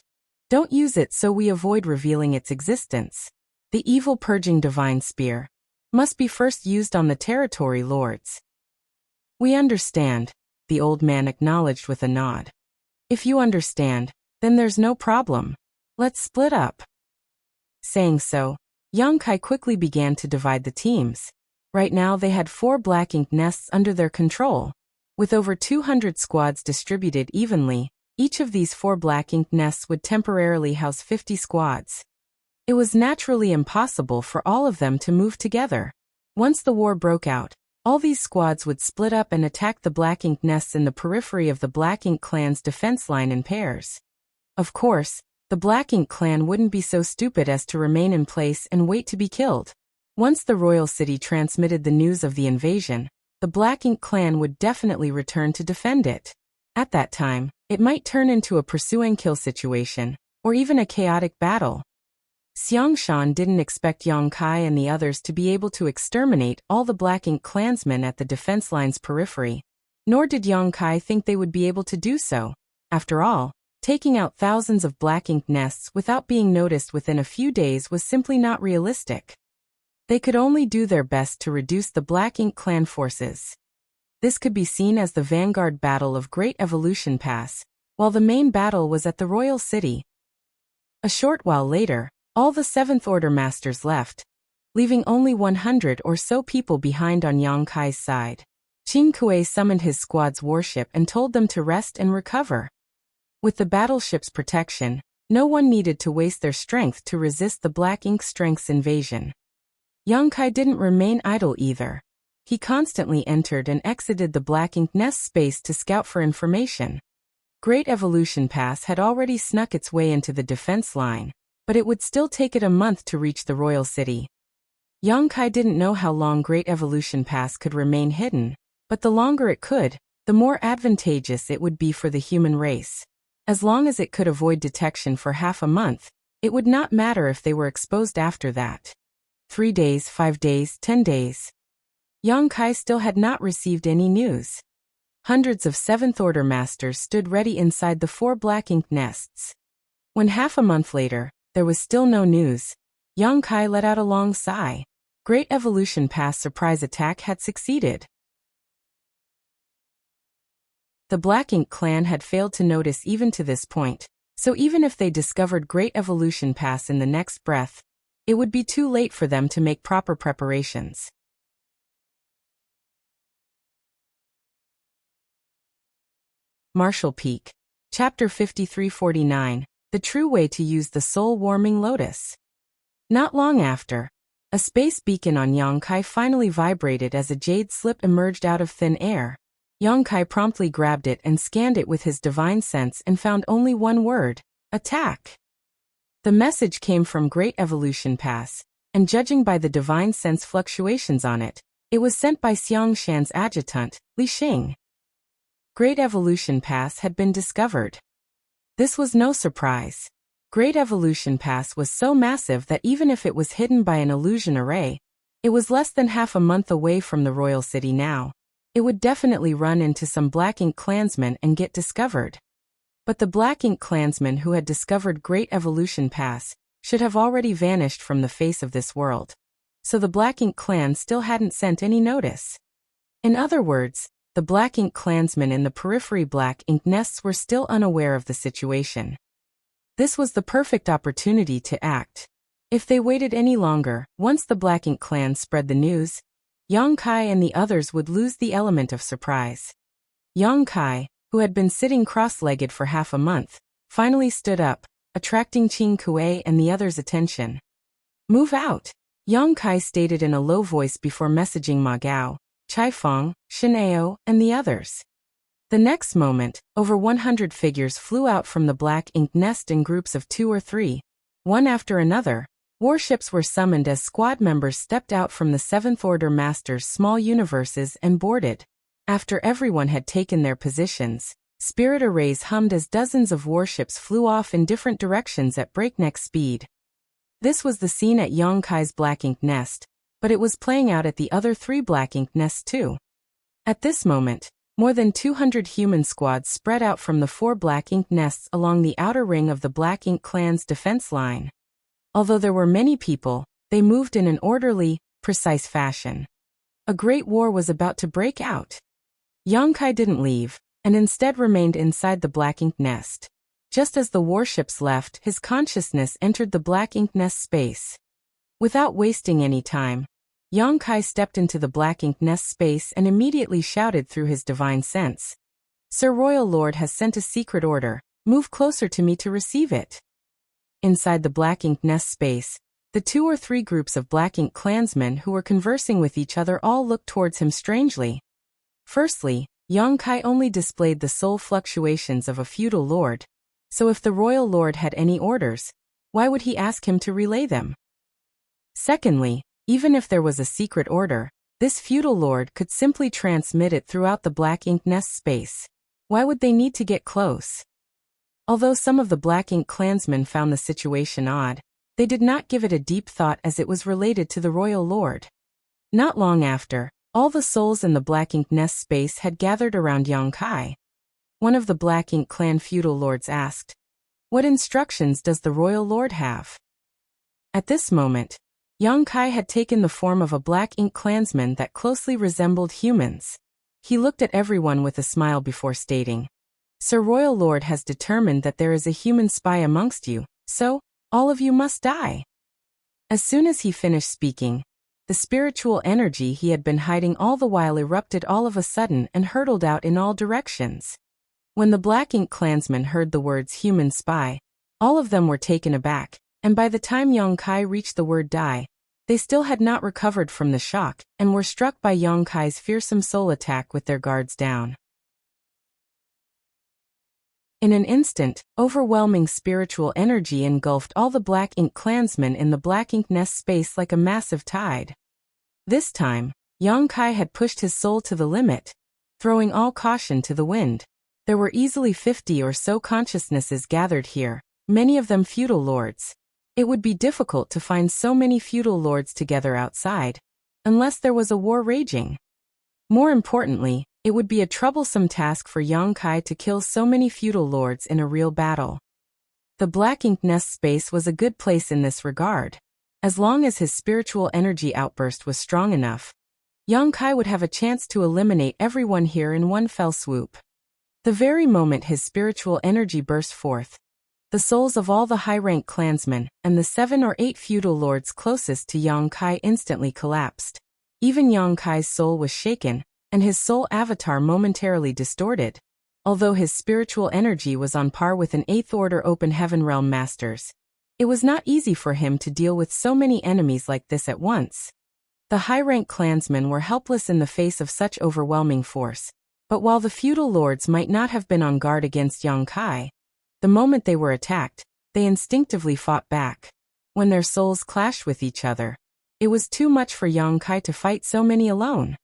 don't use it so we avoid revealing its existence. The evil purging divine spear must be first used on the territory lords." "We understand," the old man acknowledged with a nod. "If you understand, then there's no problem. Let's split up." Saying so, Yang Kai quickly began to divide the teams. Right now they had 4 black ink nests under their control. With over 200 squads distributed evenly, each of these 4 black ink nests would temporarily house 50 squads. It was naturally impossible for all of them to move together. Once the war broke out, all these squads would split up and attack the Black Ink nests in the periphery of the Black Ink clan's defense line in pairs. Of course, the Black Ink clan wouldn't be so stupid as to remain in place and wait to be killed. Once the royal city transmitted the news of the invasion, the Black Ink clan would definitely return to defend it. At that time, it might turn into a pursue-and-kill situation, or even a chaotic battle. Xiangshan didn't expect Yang Kai and the others to be able to exterminate all the Black Ink clansmen at the defense line's periphery, nor did Yang Kai think they would be able to do so. After all, taking out thousands of Black Ink nests without being noticed within a few days was simply not realistic. They could only do their best to reduce the Black Ink clan forces. This could be seen as the vanguard battle of Great Evolution Pass, while the main battle was at the royal city. A short while later, all the 7th Order Masters left, leaving only 100 or so people behind on Yang Kai's side. Qin Kuei summoned his squad's warship and told them to rest and recover. With the battleship's protection, no one needed to waste their strength to resist the Black Ink strength's invasion. Yang Kai didn't remain idle either. He constantly entered and exited the Black Ink nest space to scout for information. Great Evolution Pass had already snuck its way into the defense line, but it would still take it a month to reach the royal city. Yang Kai didn't know how long Great Evolution Pass could remain hidden, but the longer it could, the more advantageous it would be for the human race. As long as it could avoid detection for half a month, it would not matter if they were exposed after that. 3 days, 5 days, 10 days. Yang Kai still had not received any news. Hundreds of 7th Order Masters stood ready inside the 4 Black Ink nests. When half a month later, there was still no news, Yang Kai let out a long sigh. Great Evolution Pass surprise attack had succeeded. The Black Ink clan had failed to notice even to this point, so even if they discovered Great Evolution Pass in the next breath, it would be too late for them to make proper preparations. Marshall Peak. Chapter 5349, The True Way to Use the Soul-Warming Lotus. Not long after, a space beacon on Yang Kai finally vibrated as a jade slip emerged out of thin air. Yang Kai promptly grabbed it and scanned it with his divine sense and found only one word: attack. The message came from Great Evolution Pass, and judging by the divine sense fluctuations on it, it was sent by Xiangshan's adjutant, Li Xing. Great Evolution Pass had been discovered. This was no surprise. Great Evolution Pass was so massive that even if it was hidden by an illusion array, it was less than half a month away from the royal city now. It would definitely run into some Black Ink clansmen and get discovered. But the Black Ink clansmen who had discovered Great Evolution Pass should have already vanished from the face of this world. So the Black Ink clan still hadn't sent any notice. In other words, the Black Ink clansmen in the periphery Black Ink nests were still unaware of the situation. This was the perfect opportunity to act. If they waited any longer, once the Black Ink clan spread the news, Yang Kai and the others would lose the element of surprise. Yang Kai, who had been sitting cross-legged for half a month, finally stood up, attracting Qin Kuei and the others' attention. "Move out," Yang Kai stated in a low voice before messaging Ma Gao, Chai Feng, Shin Ao, and the others. The next moment, over 100 figures flew out from the Black Ink nest in groups of 2 or 3. One after another, warships were summoned as squad members stepped out from the 7th Order Masters' small universes and boarded. After everyone had taken their positions, spirit arrays hummed as dozens of warships flew off in different directions at breakneck speed. This was the scene at Yang Kai's Black Ink nest, but it was playing out at the other 3 Black Ink nests too. At this moment, more than 200 human squads spread out from the 4 Black Ink nests along the outer ring of the Black Ink clan's defense line. Although there were many people, they moved in an orderly, precise fashion. A great war was about to break out. Yang Kai didn't leave, and instead remained inside the Black Ink nest. Just as the warships left, his consciousness entered the Black Ink nest space. Without wasting any time, Yang Kai stepped into the Black Ink nest space and immediately shouted through his divine sense, "Sir Royal Lord has sent a secret order. Move closer to me to receive it." Inside the black ink nest space, the 2 or 3 groups of black ink clansmen who were conversing with each other all looked towards him strangely. Firstly, Yang Kai only displayed the soul fluctuations of a feudal lord, so if the royal lord had any orders, why would he ask him to relay them? Secondly, even if there was a secret order, this feudal lord could simply transmit it throughout the black ink nest space. Why would they need to get close? Although some of the black ink clansmen found the situation odd, they did not give it a deep thought as it was related to the royal lord. Not long after, all the souls in the black ink nest space had gathered around Yang Kai. One of the black ink clan feudal lords asked, "What instructions does the royal lord have?" At this moment, Yang Kai had taken the form of a black ink clansman that closely resembled humans. He looked at everyone with a smile before stating, "Sir Royal Lord has determined that there is a human spy amongst you, so, all of you must die." As soon as he finished speaking, the spiritual energy he had been hiding all the while erupted all of a sudden and hurtled out in all directions. When the black ink clansmen heard the words human spy, all of them were taken aback, and by the time Yang Kai reached the word die, they still had not recovered from the shock and were struck by Yang Kai's fearsome soul attack with their guards down. In an instant, overwhelming spiritual energy engulfed all the black ink clansmen in the black ink nest space like a massive tide. This time, Yang Kai had pushed his soul to the limit, throwing all caution to the wind. There were easily 50 or so consciousnesses gathered here, many of them feudal lords. It would be difficult to find so many feudal lords together outside, unless there was a war raging. More importantly, it would be a troublesome task for Yang Kai to kill so many feudal lords in a real battle. The black ink nest space was a good place in this regard. As long as his spiritual energy outburst was strong enough, Yang Kai would have a chance to eliminate everyone here in one fell swoop. The very moment his spiritual energy burst forth, the souls of all the high-rank clansmen and the 7 or 8 feudal lords closest to Yang Kai instantly collapsed. Even Yang Kai's soul was shaken, and his soul avatar momentarily distorted. Although his spiritual energy was on par with an 8th Order Open Heaven Realm Masters, it was not easy for him to deal with so many enemies like this at once. The high-rank clansmen were helpless in the face of such overwhelming force, but while the feudal lords might not have been on guard against Yang Kai, the moment they were attacked, they instinctively fought back. When their souls clashed with each other, it was too much for Yang Kai to fight so many alone.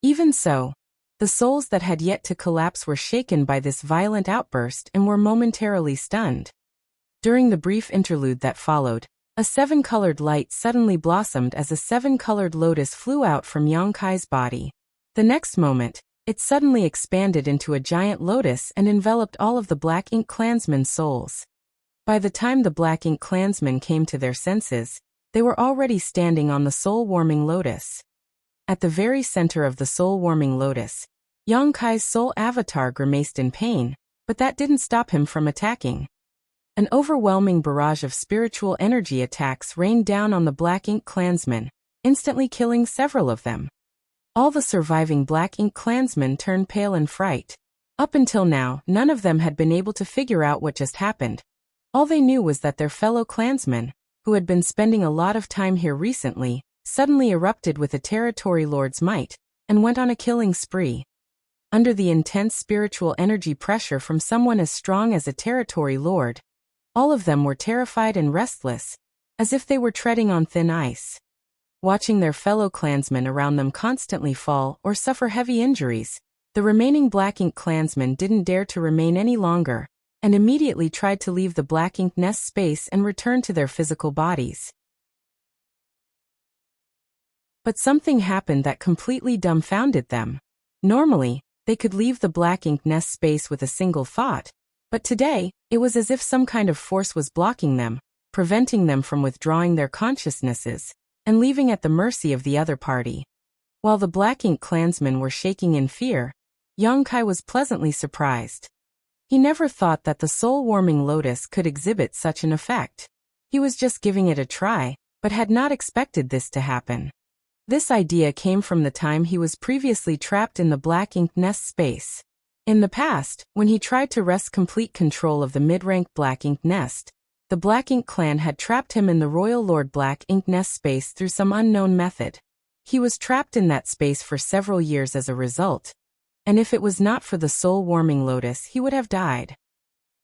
Even so, the souls that had yet to collapse were shaken by this violent outburst and were momentarily stunned. During the brief interlude that followed, a 7-colored light suddenly blossomed as a 7-colored lotus flew out from Yang Kai's body. The next moment, it suddenly expanded into a giant lotus and enveloped all of the black ink clansmen's souls. By the time the black ink clansmen came to their senses, they were already standing on the soul-warming lotus. At the very center of the soul-warming lotus, Yang Kai's soul avatar grimaced in pain, but that didn't stop him from attacking. An overwhelming barrage of spiritual energy attacks rained down on the black ink clansmen, instantly killing several of them. All the surviving black ink clansmen turned pale in fright. Up until now, none of them had been able to figure out what just happened. All they knew was that their fellow clansmen, who had been spending a lot of time here recently, suddenly erupted with a territory lord's might, and went on a killing spree. Under the intense spiritual energy pressure from someone as strong as a territory lord, all of them were terrified and restless, as if they were treading on thin ice. Watching their fellow clansmen around them constantly fall or suffer heavy injuries, the remaining black ink clansmen didn't dare to remain any longer, and immediately tried to leave the black ink nest space and return to their physical bodies. But something happened that completely dumbfounded them. Normally, they could leave the black ink nest space with a single thought, but today, it was as if some kind of force was blocking them, preventing them from withdrawing their consciousnesses and leaving at the mercy of the other party. While the black ink clansmen were shaking in fear, Yang Kai was pleasantly surprised. He never thought that the soul-warming lotus could exhibit such an effect. He was just giving it a try, but had not expected this to happen. This idea came from the time he was previously trapped in the black ink nest space. In the past, when he tried to wrest complete control of the mid-rank black ink nest, The Black Ink clan had trapped him in the Royal Lord Black Ink Nest space through some unknown method. He was trapped in that space for several years as a result, and if it was not for the soul-warming lotus, he would have died.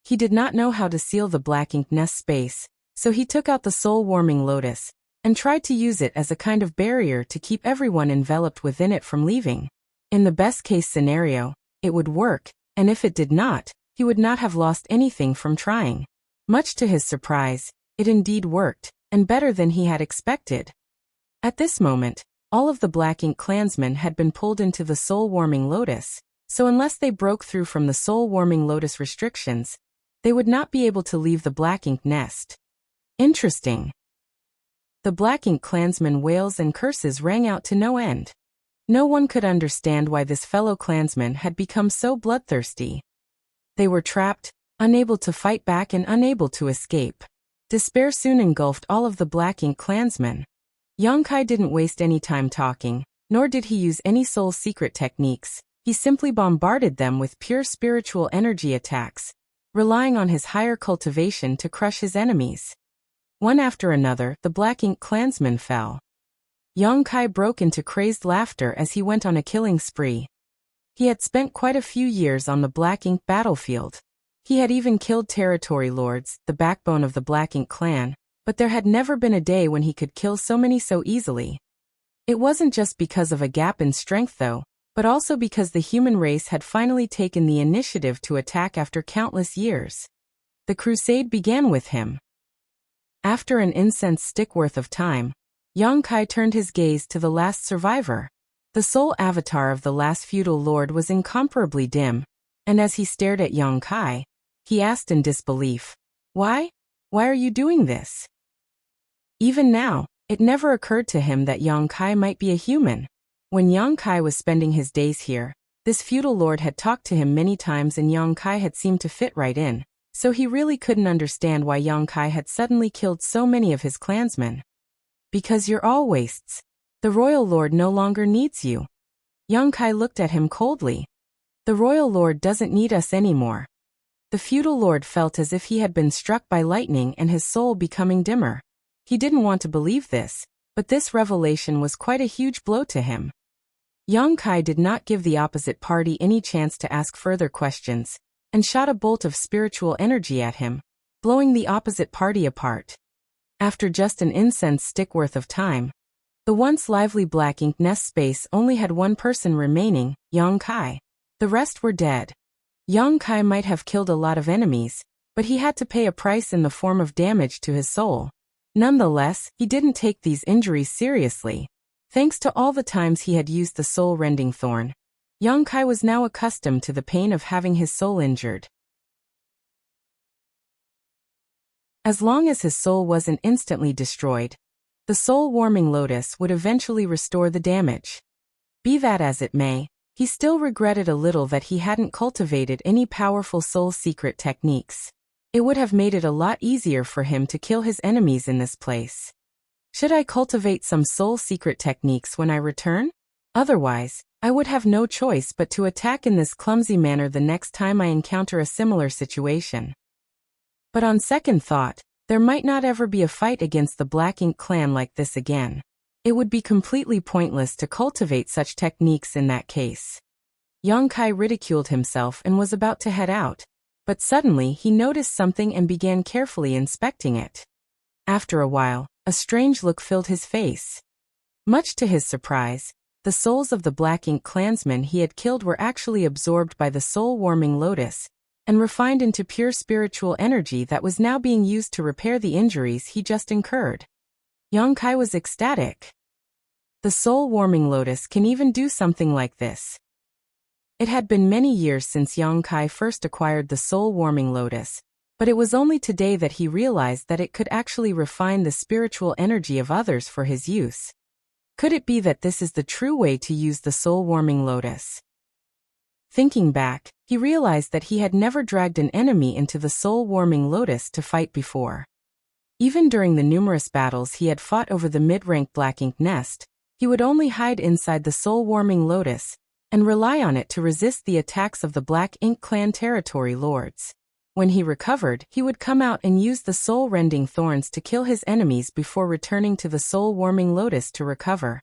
He did not know how to seal the Black Ink Nest space, so he took out the soul-warming lotus and tried to use it as a kind of barrier to keep everyone enveloped within it from leaving. In the best-case scenario, it would work, and if it did not, he would not have lost anything from trying. Much to his surprise, it indeed worked, and better than he had expected. At this moment, all of the Black Ink clansmen had been pulled into the soul-warming lotus, so unless they broke through from the soul-warming lotus restrictions, they would not be able to leave the Black Ink nest. Interesting. The Black Ink clansmen wails and curses rang out to no end. No one could understand why this fellow clansman had become so bloodthirsty. They were trapped, unable to fight back and unable to escape. Despair soon engulfed all of the Black Ink clansmen. Yongkai didn't waste any time talking, nor did he use any soul secret techniques. He simply bombarded them with pure spiritual energy attacks, relying on his higher cultivation to crush his enemies. One after another, the Black Ink clansmen fell. Yongkai broke into crazed laughter as he went on a killing spree. He had spent quite a few years on the Black Ink battlefield. He had even killed territory lords, the backbone of the Black Ink clan, but there had never been a day when he could kill so many so easily. It wasn't just because of a gap in strength though, but also because the human race had finally taken the initiative to attack after countless years. The crusade began with him. After an incense stick worth of time, Yongkai turned his gaze to the last survivor. The soul avatar of the last feudal lord was incomparably dim, and as he stared at Yongkai, he asked in disbelief, "Why? Why are you doing this?" Even now, it never occurred to him that Yongkai might be a human. When Yongkai was spending his days here, this feudal lord had talked to him many times and Yongkai had seemed to fit right in, so he really couldn't understand why Yongkai had suddenly killed so many of his clansmen. "Because you're all wastes. The royal lord no longer needs you." Yongkai looked at him coldly. "The royal lord doesn't need us anymore." The feudal lord felt as if he had been struck by lightning and his soul becoming dimmer. He didn't want to believe this, but this revelation was quite a huge blow to him. Yongkai did not give the opposite party any chance to ask further questions, and shot a bolt of spiritual energy at him, blowing the opposite party apart. After just an incense stick worth of time, the once lively Black Ink Nest space only had one person remaining, Yongkai. The rest were dead. Yongkai might have killed a lot of enemies, but he had to pay a price in the form of damage to his soul. Nonetheless, he didn't take these injuries seriously. Thanks to all the times he had used the soul-rending thorn, Yongkai was now accustomed to the pain of having his soul injured. As long as his soul wasn't instantly destroyed, the soul-warming lotus would eventually restore the damage. Be that as it may, he still regretted a little that he hadn't cultivated any powerful soul secret techniques. It would have made it a lot easier for him to kill his enemies in this place. Should I cultivate some soul secret techniques when I return? Otherwise, I would have no choice but to attack in this clumsy manner the next time I encounter a similar situation. But on second thought, there might not ever be a fight against the Black Ink clan like this again. It would be completely pointless to cultivate such techniques in that case. Yongkai ridiculed himself and was about to head out, but suddenly he noticed something and began carefully inspecting it. After a while, a strange look filled his face. Much to his surprise, the souls of the Black Ink clansmen he had killed were actually absorbed by the soul-warming lotus, and refined into pure spiritual energy that was now being used to repair the injuries he just incurred. Yongkai was ecstatic. The soul-warming lotus can even do something like this. It had been many years since Yongkai first acquired the soul-warming lotus, but it was only today that he realized that it could actually refine the spiritual energy of others for his use. Could it be that this is the true way to use the soul-warming lotus? Thinking back, he realized that he had never dragged an enemy into the soul-warming lotus to fight before. Even during the numerous battles he had fought over the mid-rank Black Ink nest, he would only hide inside the soul-warming lotus, and rely on it to resist the attacks of the Black Ink clan territory lords. When he recovered, he would come out and use the soul-rending thorns to kill his enemies before returning to the soul-warming lotus to recover.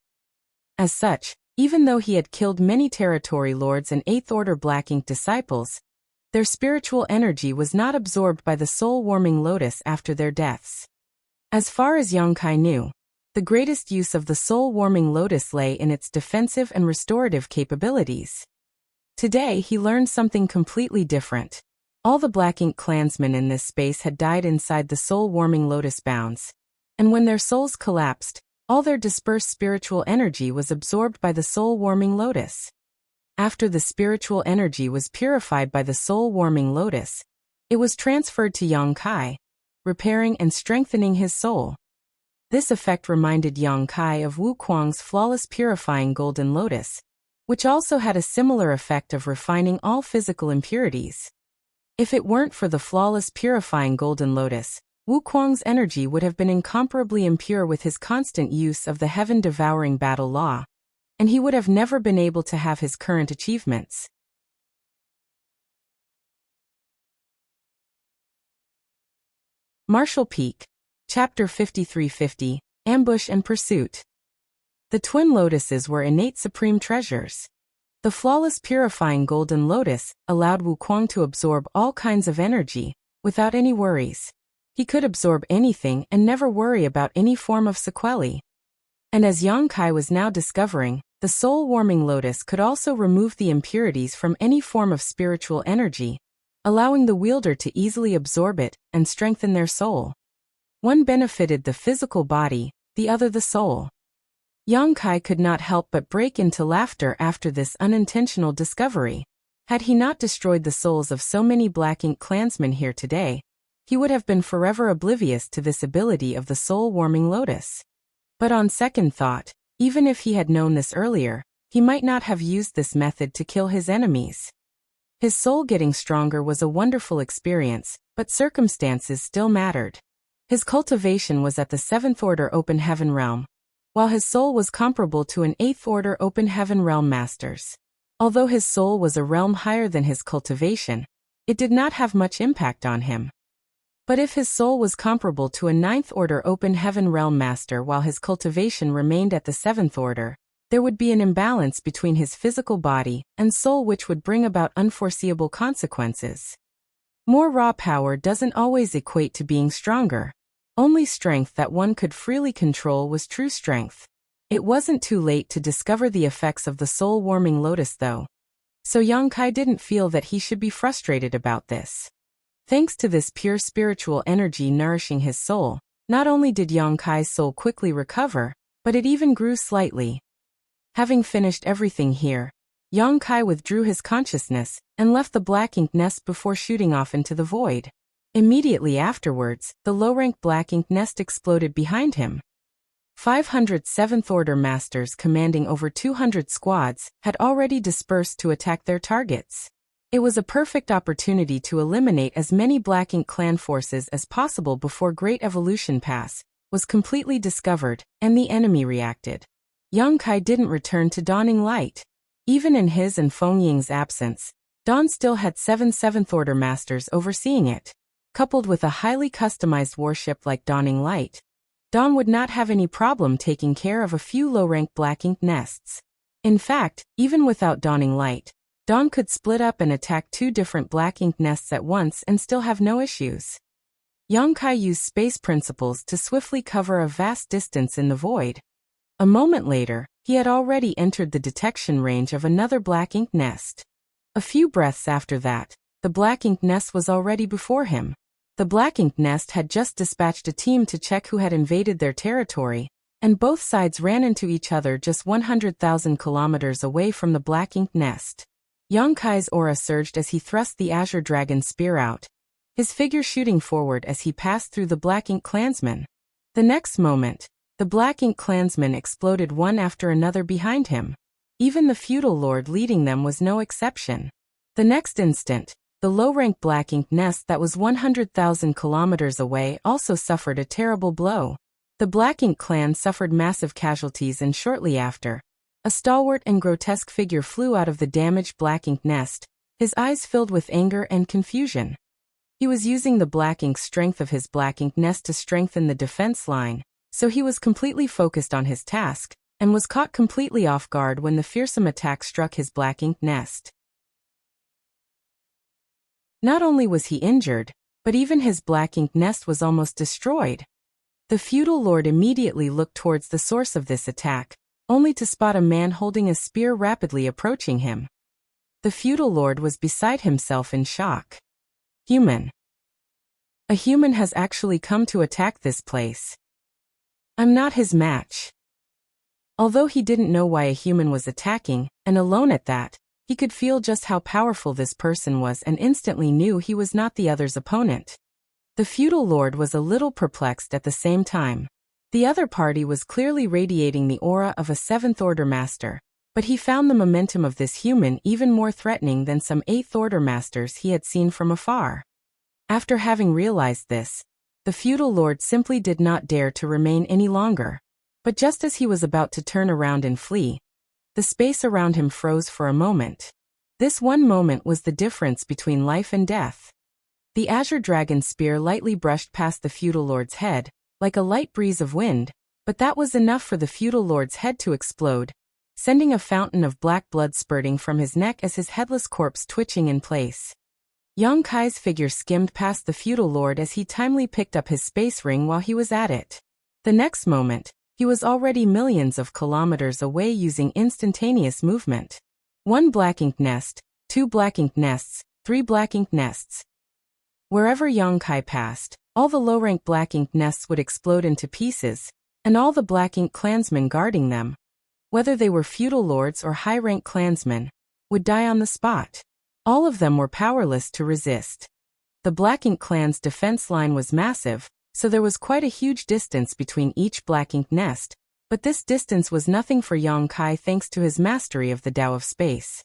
As such, even though he had killed many territory lords and 8th Order Black Ink disciples, their spiritual energy was not absorbed by the soul-warming lotus after their deaths. As far as Yongkai knew, the greatest use of the soul-warming lotus lay in its defensive and restorative capabilities. Today he learned something completely different. All the Black Ink clansmen in this space had died inside the soul-warming lotus bounds, and when their souls collapsed, all their dispersed spiritual energy was absorbed by the soul-warming lotus. After the spiritual energy was purified by the soul-warming lotus, it was transferred to Yongkai, repairing and strengthening his soul. This effect reminded Yongkai of Wu Kuang's flawless purifying golden lotus, which also had a similar effect of refining all physical impurities. If it weren't for the flawless purifying golden lotus, Wu Kuang's energy would have been incomparably impure with his constant use of the heaven-devouring battle law, and he would have never been able to have his current achievements. Martial Peak, Chapter 5350, Ambush and Pursuit. The twin lotuses were innate supreme treasures. The flawless purifying golden lotus allowed Wu Kuang to absorb all kinds of energy, without any worries. He could absorb anything and never worry about any form of sequelae. And as Yongkai was now discovering, the soul-warming lotus could also remove the impurities from any form of spiritual energy, allowing the wielder to easily absorb it and strengthen their soul. One benefited the physical body, the other the soul. Yongkai could not help but break into laughter after this unintentional discovery. Had he not destroyed the souls of so many Black Ink clansmen here today, he would have been forever oblivious to this ability of the soul-warming lotus. But on second thought, even if he had known this earlier, he might not have used this method to kill his enemies. His soul getting stronger was a wonderful experience, but circumstances still mattered. His cultivation was at the 7th Order Open Heaven Realm, while his soul was comparable to an 8th Order Open Heaven Realm Master's. Although his soul was a realm higher than his cultivation, it did not have much impact on him. But if his soul was comparable to a 9th Order Open Heaven Realm Master while his cultivation remained at the 7th Order, there would be an imbalance between his physical body and soul which would bring about unforeseeable consequences. More raw power doesn't always equate to being stronger. Only strength that one could freely control was true strength. It wasn't too late to discover the effects of the soul-warming lotus though. So Yongkai didn't feel that he should be frustrated about this. Thanks to this pure spiritual energy nourishing his soul, not only did Yongkai's soul quickly recover, but it even grew slightly. Having finished everything here, Yongkai withdrew his consciousness and left the Black Ink nest before shooting off into the void. Immediately afterwards, the low-rank Black Ink nest exploded behind him. 500 7th Order Masters commanding over 200 squads had already dispersed to attack their targets. It was a perfect opportunity to eliminate as many Black Ink clan forces as possible before Great Evolution Pass was completely discovered and the enemy reacted. Yongkai didn't return to Dawning Light. Even in his and Feng Ying's absence, Dawn still had 7 7th Order Masters overseeing it. Coupled with a highly customized warship like Dawning Light, Dawn would not have any problem taking care of a few low-rank Black Ink nests. In fact, even without Dawning Light, Dawn could split up and attack 2 different Black Ink nests at once and still have no issues. Yongkai used space principles to swiftly cover a vast distance in the void. A moment later, he had already entered the detection range of another Black Ink nest. A few breaths after that, the Black Ink nest was already before him. The Black Ink nest had just dispatched a team to check who had invaded their territory, and both sides ran into each other just 100,000 kilometers away from the Black Ink nest. Yongkai's aura surged as he thrust the Azure Dragon spear out, his figure shooting forward as he passed through the Black Ink clansmen. The next moment, the Black Ink clansmen exploded one after another behind him. Even the feudal lord leading them was no exception. The next instant, the low-rank Black Ink nest that was 100,000 kilometers away also suffered a terrible blow. The Black Ink clan suffered massive casualties and shortly after, a stalwart and grotesque figure flew out of the damaged Black Ink nest, his eyes filled with anger and confusion. He was using the black ink strength of his black ink nest to strengthen the defense line, so he was completely focused on his task, and was caught completely off guard when the fearsome attack struck his black ink nest. Not only was he injured, but even his black ink nest was almost destroyed. The feudal lord immediately looked towards the source of this attack, only to spot a man holding a spear rapidly approaching him. The feudal lord was beside himself in shock. Human. A human has actually come to attack this place. I'm not his match. Although he didn't know why a human was attacking, and alone at that, he could feel just how powerful this person was and instantly knew he was not the other's opponent. The feudal lord was a little perplexed at the same time. The other party was clearly radiating the aura of a 7th Order master, but he found the momentum of this human even more threatening than some 8th Order masters he had seen from afar. After having realized this, the feudal lord simply did not dare to remain any longer. But just as he was about to turn around and flee, the space around him froze for a moment. This one moment was the difference between life and death. The azure dragon spear lightly brushed past the feudal lord's head, like a light breeze of wind, but that was enough for the feudal lord's head to explode, sending a fountain of black blood spurting from his neck as his headless corpse twitching in place. Yang Kai's figure skimmed past the feudal lord as he timely picked up his space ring while he was at it. The next moment, he was already millions of kilometers away using instantaneous movement. 1 black ink nest, 2 black ink nests, 3 black ink nests. Wherever Yang Kai passed, all the low-rank black ink nests would explode into pieces, and all the black ink clansmen guarding them, whether they were feudal lords or high-rank clansmen, would die on the spot. All of them were powerless to resist. The black ink clan's defense line was massive, so there was quite a huge distance between each black ink nest, but this distance was nothing for Yang Kai thanks to his mastery of the Tao of Space.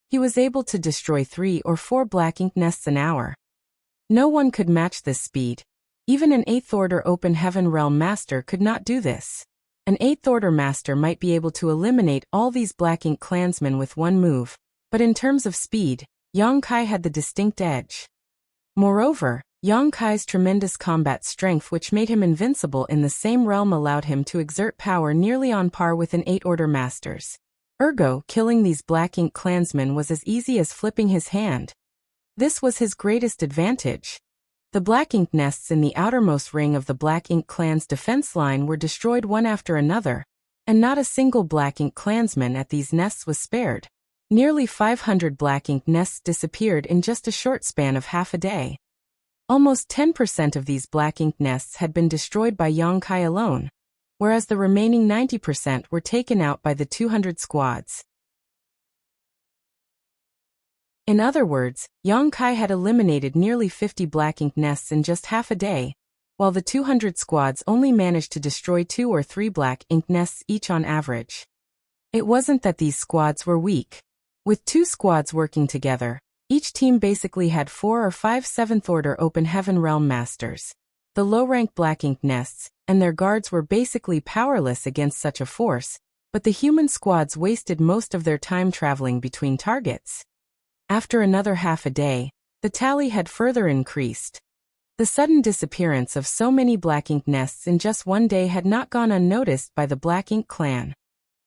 He was able to destroy 3 or 4 black ink nests an hour. No one could match this speed. Even an 8th Order Open Heaven Realm Master could not do this. An 8th Order Master might be able to eliminate all these black ink clansmen with one move, but in terms of speed, Yang Kai had the distinct edge. Moreover, Yang Kai's tremendous combat strength which made him invincible in the same realm allowed him to exert power nearly on par with an 8th Order Masters. Ergo, killing these black ink clansmen was as easy as flipping his hand. This was his greatest advantage. The black ink nests in the outermost ring of the black ink clan's defense line were destroyed one after another, and not a single black ink clansman at these nests was spared. Nearly 500 black ink nests disappeared in just a short span of half a day. Almost 10% of these black ink nests had been destroyed by Yang Kai alone, whereas the remaining 90% were taken out by the 200 squads. In other words, Yang Kai had eliminated nearly 50 black ink nests in just half a day, while the 200 squads only managed to destroy 2 or 3 black ink nests each on average. It wasn't that these squads were weak. With 2 squads working together, each team basically had 4 or 5 7th Order Open Heaven Realm Masters. The low-rank black ink nests and their guards were basically powerless against such a force, but the human squads wasted most of their time traveling between targets. After another half a day, the tally had further increased. The sudden disappearance of so many black ink nests in just one day had not gone unnoticed by the Black Ink clan.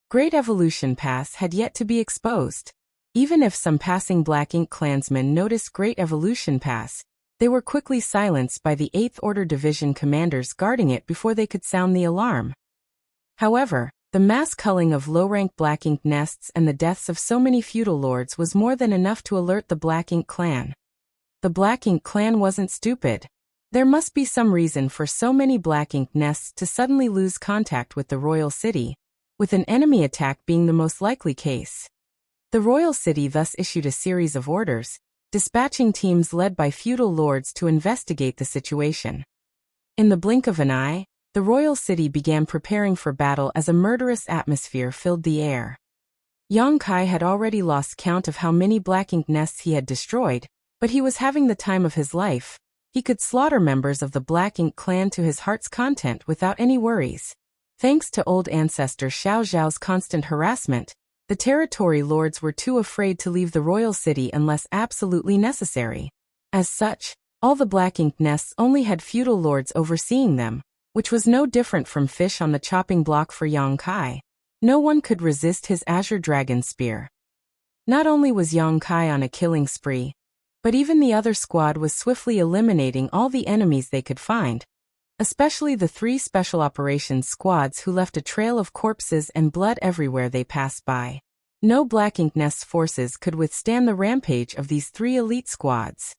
Great Evolution Pass had yet to be exposed. Even if some passing Black Ink clansmen noticed Great Evolution Pass, they were quickly silenced by the 8th Order Division commanders guarding it before they could sound the alarm. However, the mass culling of low-rank Black Ink nests and the deaths of so many feudal lords was more than enough to alert the Black Ink clan. The Black Ink clan wasn't stupid. There must be some reason for so many Black Ink nests to suddenly lose contact with the royal city, with an enemy attack being the most likely case. The royal city thus issued a series of orders, dispatching teams led by feudal lords to investigate the situation. In the blink of an eye, the royal city began preparing for battle as a murderous atmosphere filled the air. Yang Kai had already lost count of how many Black Ink nests he had destroyed, but he was having the time of his life. He could slaughter members of the Black Ink clan to his heart's content without any worries. Thanks to old ancestor Xiao Zhao's constant harassment, the territory lords were too afraid to leave the royal city unless absolutely necessary. As such, All the black ink nests only had feudal lords overseeing them, which was no different from fish on the chopping block for Yang Kai. No one could resist his azure dragon spear. Not only was Yang Kai on a killing spree, but even the other squad was swiftly eliminating all the enemies they could find, especially the 3 special operations squads who left a trail of corpses and blood everywhere they passed by. No Black Ink Nest's forces could withstand the rampage of these 3 elite squads.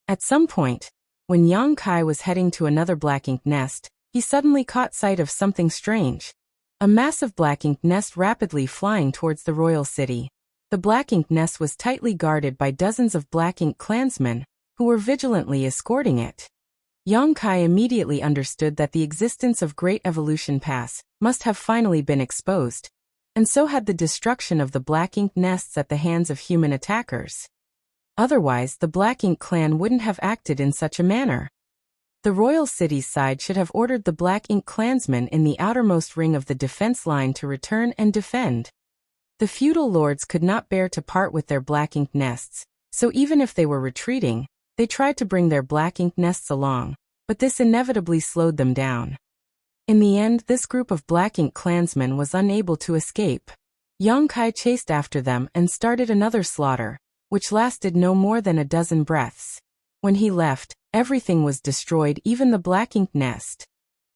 At some point, when Yang Kai was heading to another Black Ink Nest, he suddenly caught sight of something strange. A massive Black Ink Nest rapidly flying towards the royal city. The Black Ink Nest was tightly guarded by dozens of Black Ink clansmen, who were vigilantly escorting it. Yang Kai immediately understood that the existence of Great Evolution Pass must have finally been exposed, and so had the destruction of the Black Ink Nests at the hands of human attackers. Otherwise, the Black Ink clan wouldn't have acted in such a manner. The royal city's side should have ordered the Black Ink clansmen in the outermost ring of the defense line to return and defend. The feudal lords could not bear to part with their Black Ink Nests, so even if they were retreating, they tried to bring their Black Ink Nests along, but this inevitably slowed them down. In the end, this group of Black Ink clansmen was unable to escape. Yang Kai chased after them and started another slaughter, which lasted no more than a dozen breaths. When he left, everything was destroyed, even the Black Ink Nest.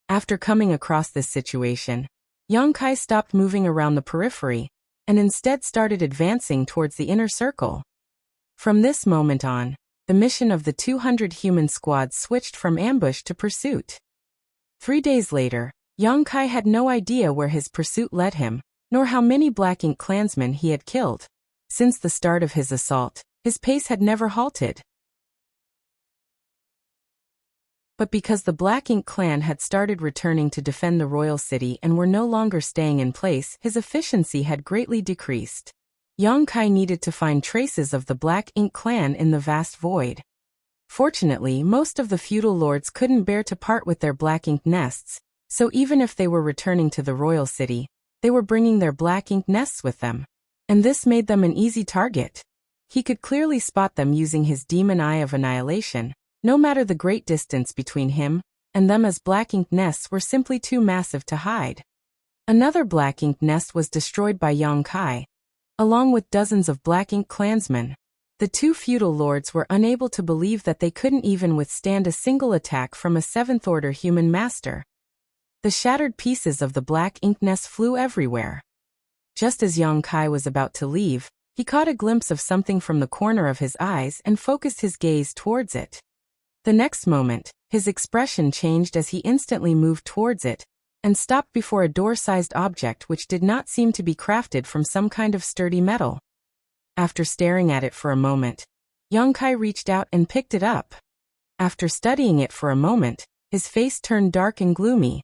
After coming across this situation, Yang Kai stopped moving around the periphery, and instead started advancing towards the inner circle. From this moment on, the mission of the 200 human squad switched from ambush to pursuit. 3 days later, Yang Kai had no idea where his pursuit led him, nor how many Black Ink clansmen he had killed. Since the start of his assault, his pace had never halted. But because the Black Ink clan had started returning to defend the royal city and were no longer staying in place, his efficiency had greatly decreased. Yang Kai needed to find traces of the Black Ink clan in the vast void. Fortunately, most of the feudal lords couldn't bear to part with their Black Ink Nests, so even if they were returning to the royal city, they were bringing their Black Ink Nests with them. And this made them an easy target. He could clearly spot them using his demon eye of annihilation, no matter the great distance between him and them, as Black Ink Nests were simply too massive to hide. Another Black Ink Nest was destroyed by Yang Kai, along with dozens of Black Ink clansmen. The 2 feudal lords were unable to believe that they couldn't even withstand a single attack from a 7th-order human master. The shattered pieces of the Black Ink Nest flew everywhere. Just as Yang Kai was about to leave, he caught a glimpse of something from the corner of his eyes and focused his gaze towards it. The next moment, his expression changed as he instantly moved towards it and stopped before a door-sized object which did not seem to be crafted from some kind of sturdy metal. After staring at it for a moment, Yang Kai reached out and picked it up. After studying it for a moment, his face turned dark and gloomy.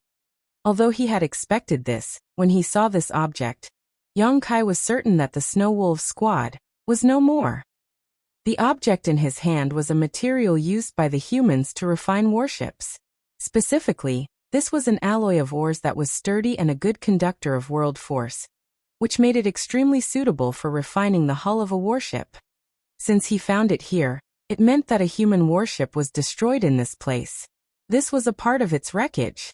Although he had expected this, when he saw this object, Yang Kai was certain that the Snow Wolves squad was no more. The object in his hand was a material used by the humans to refine warships. Specifically, this was an alloy of ores that was sturdy and a good conductor of world force, which made it extremely suitable for refining the hull of a warship. Since he found it here, it meant that a human warship was destroyed in this place. This was a part of its wreckage.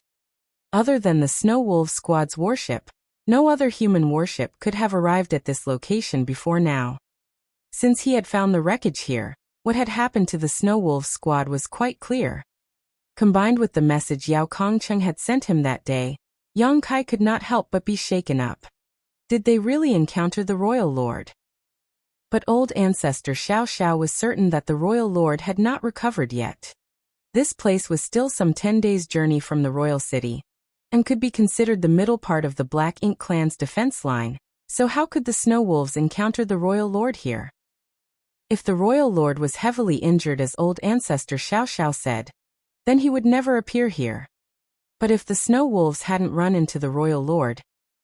Other than the Snow Wolves squad's warship, no other human warship could have arrived at this location before now. Since he had found the wreckage here, what had happened to the Snow Wolves squad was quite clear. Combined with the message Yao Kongcheng had sent him that day, Yang Kai could not help but be shaken up. Did they really encounter the royal lord? But old ancestor Xiao Xiao was certain that the royal lord had not recovered yet. This place was still some 10 days' journey from the royal city, and could be considered the middle part of the Black Ink clan's defense line, so how could the Snow Wolves encounter the royal lord here? If the royal lord was heavily injured, as old ancestor Xiao Xiao said, then he would never appear here. But if the Snow Wolves hadn't run into the royal lord,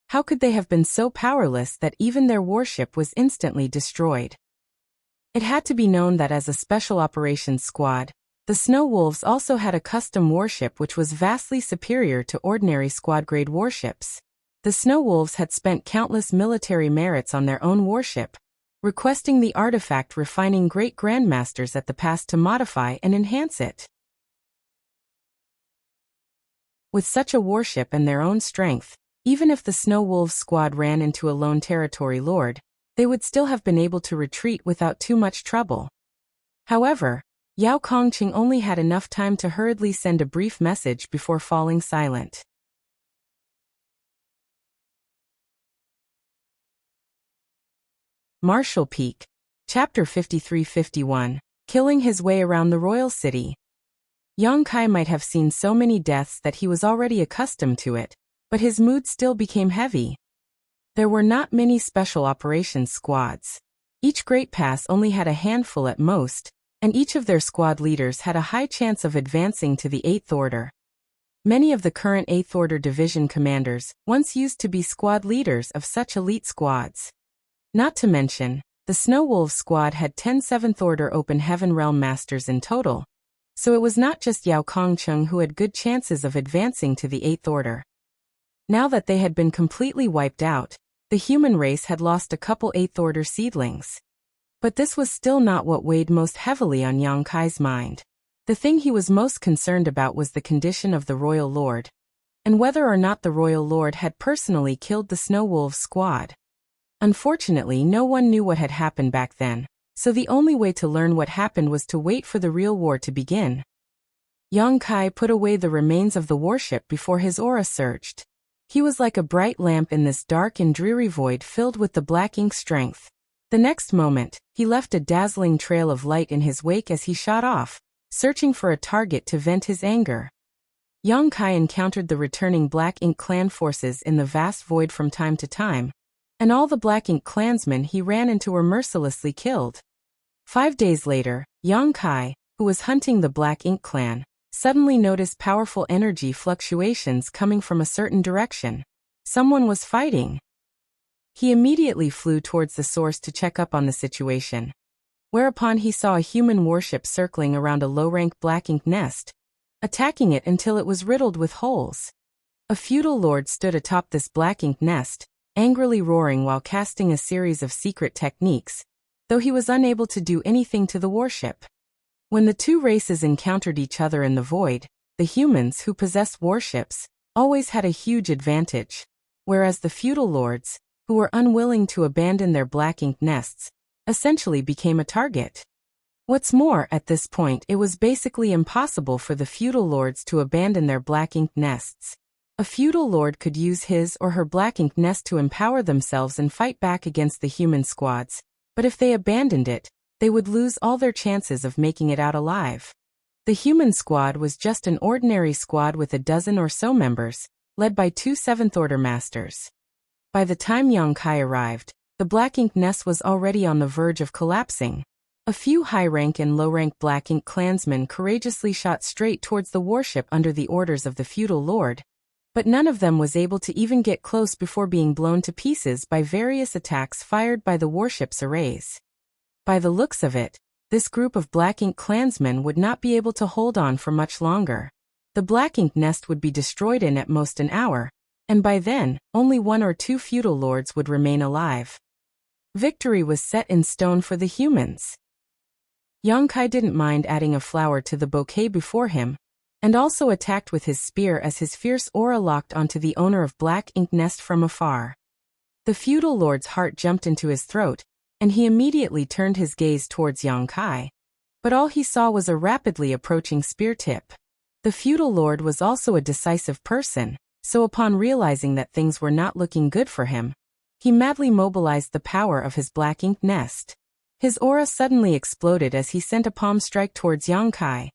how could they have been so powerless that even their warship was instantly destroyed? It had to be known that as a special operations squad, the Snow Wolves also had a custom warship which was vastly superior to ordinary squad-grade warships. The Snow Wolves had spent countless military merits on their own warship, requesting the artifact, refining great grandmasters at the past to modify and enhance it. With such a warship and their own strength, even if the Snow Wolves squad ran into a lone territory lord, they would still have been able to retreat without too much trouble. However, Yao Kongqing only had enough time to hurriedly send a brief message before falling silent. Martial Peak, Chapter 53-51, Killing his way around the royal city. Yang Kai might have seen so many deaths that he was already accustomed to it, but his mood still became heavy. There were not many special operations squads. Each Great Pass only had a handful at most, and each of their squad leaders had a high chance of advancing to the 8th Order. Many of the current 8th Order division commanders once used to be squad leaders of such elite squads. Not to mention, the Snow Wolves squad had 10 7th Order Open Heaven Realm Masters in total, so it was not just Yao Kongqing who had good chances of advancing to the 8th Order. Now that they had been completely wiped out, the human race had lost a couple 8th Order seedlings. But this was still not what weighed most heavily on Yang Kai's mind. The thing he was most concerned about was the condition of the Royal Lord, and whether or not the Royal Lord had personally killed the Snow Wolves squad. Unfortunately, no one knew what had happened back then, so the only way to learn what happened was to wait for the real war to begin. Yang Kai put away the remains of the warship before his aura surged. He was like a bright lamp in this dark and dreary void filled with the black ink strength. The next moment, he left a dazzling trail of light in his wake as he shot off, searching for a target to vent his anger. Yang Kai encountered the returning Black Ink clan forces in the vast void from time to time, and all the Black Ink clansmen he ran into were mercilessly killed. 5 days later, Yang Kai, who was hunting the Black Ink clan, suddenly noticed powerful energy fluctuations coming from a certain direction. Someone was fighting. He immediately flew towards the source to check up on the situation, whereupon he saw a human warship circling around a low-rank Black Ink nest, attacking it until it was riddled with holes. A feudal lord stood atop this Black Ink nest, angrily roaring while casting a series of secret techniques, though he was unable to do anything to the warship. When the two races encountered each other in the void, the humans who possessed warships always had a huge advantage, whereas the feudal lords, who were unwilling to abandon their Black Ink nests, essentially became a target. What's more, at this point it was basically impossible for the feudal lords to abandon their Black Ink nests. A feudal lord could use his or her Black Ink nest to empower themselves and fight back against the human squads, but if they abandoned it, they would lose all their chances of making it out alive. The human squad was just an ordinary squad with a dozen or so members, led by 2 7th Order masters. By the time Yang Kai arrived, the Black Ink nest was already on the verge of collapsing. A few high-rank and low-rank Black Ink clansmen courageously shot straight towards the warship under the orders of the feudal lord, but none of them was able to even get close before being blown to pieces by various attacks fired by the warship's arrays. By the looks of it, this group of Black Ink clansmen would not be able to hold on for much longer. The Black Ink nest would be destroyed in at most an hour, and by then, only 1 or 2 feudal lords would remain alive. Victory was set in stone for the humans. Yang Kai didn't mind adding a flower to the bouquet before him, and also attacked with his spear as his fierce aura locked onto the owner of Black Ink nest from afar. The feudal lord's heart jumped into his throat, and he immediately turned his gaze towards Yang Kai, but all he saw was a rapidly approaching spear tip. The feudal lord was also a decisive person, so upon realizing that things were not looking good for him, he madly mobilized the power of his Black Ink nest. His aura suddenly exploded as he sent a palm strike towards Yang Kai.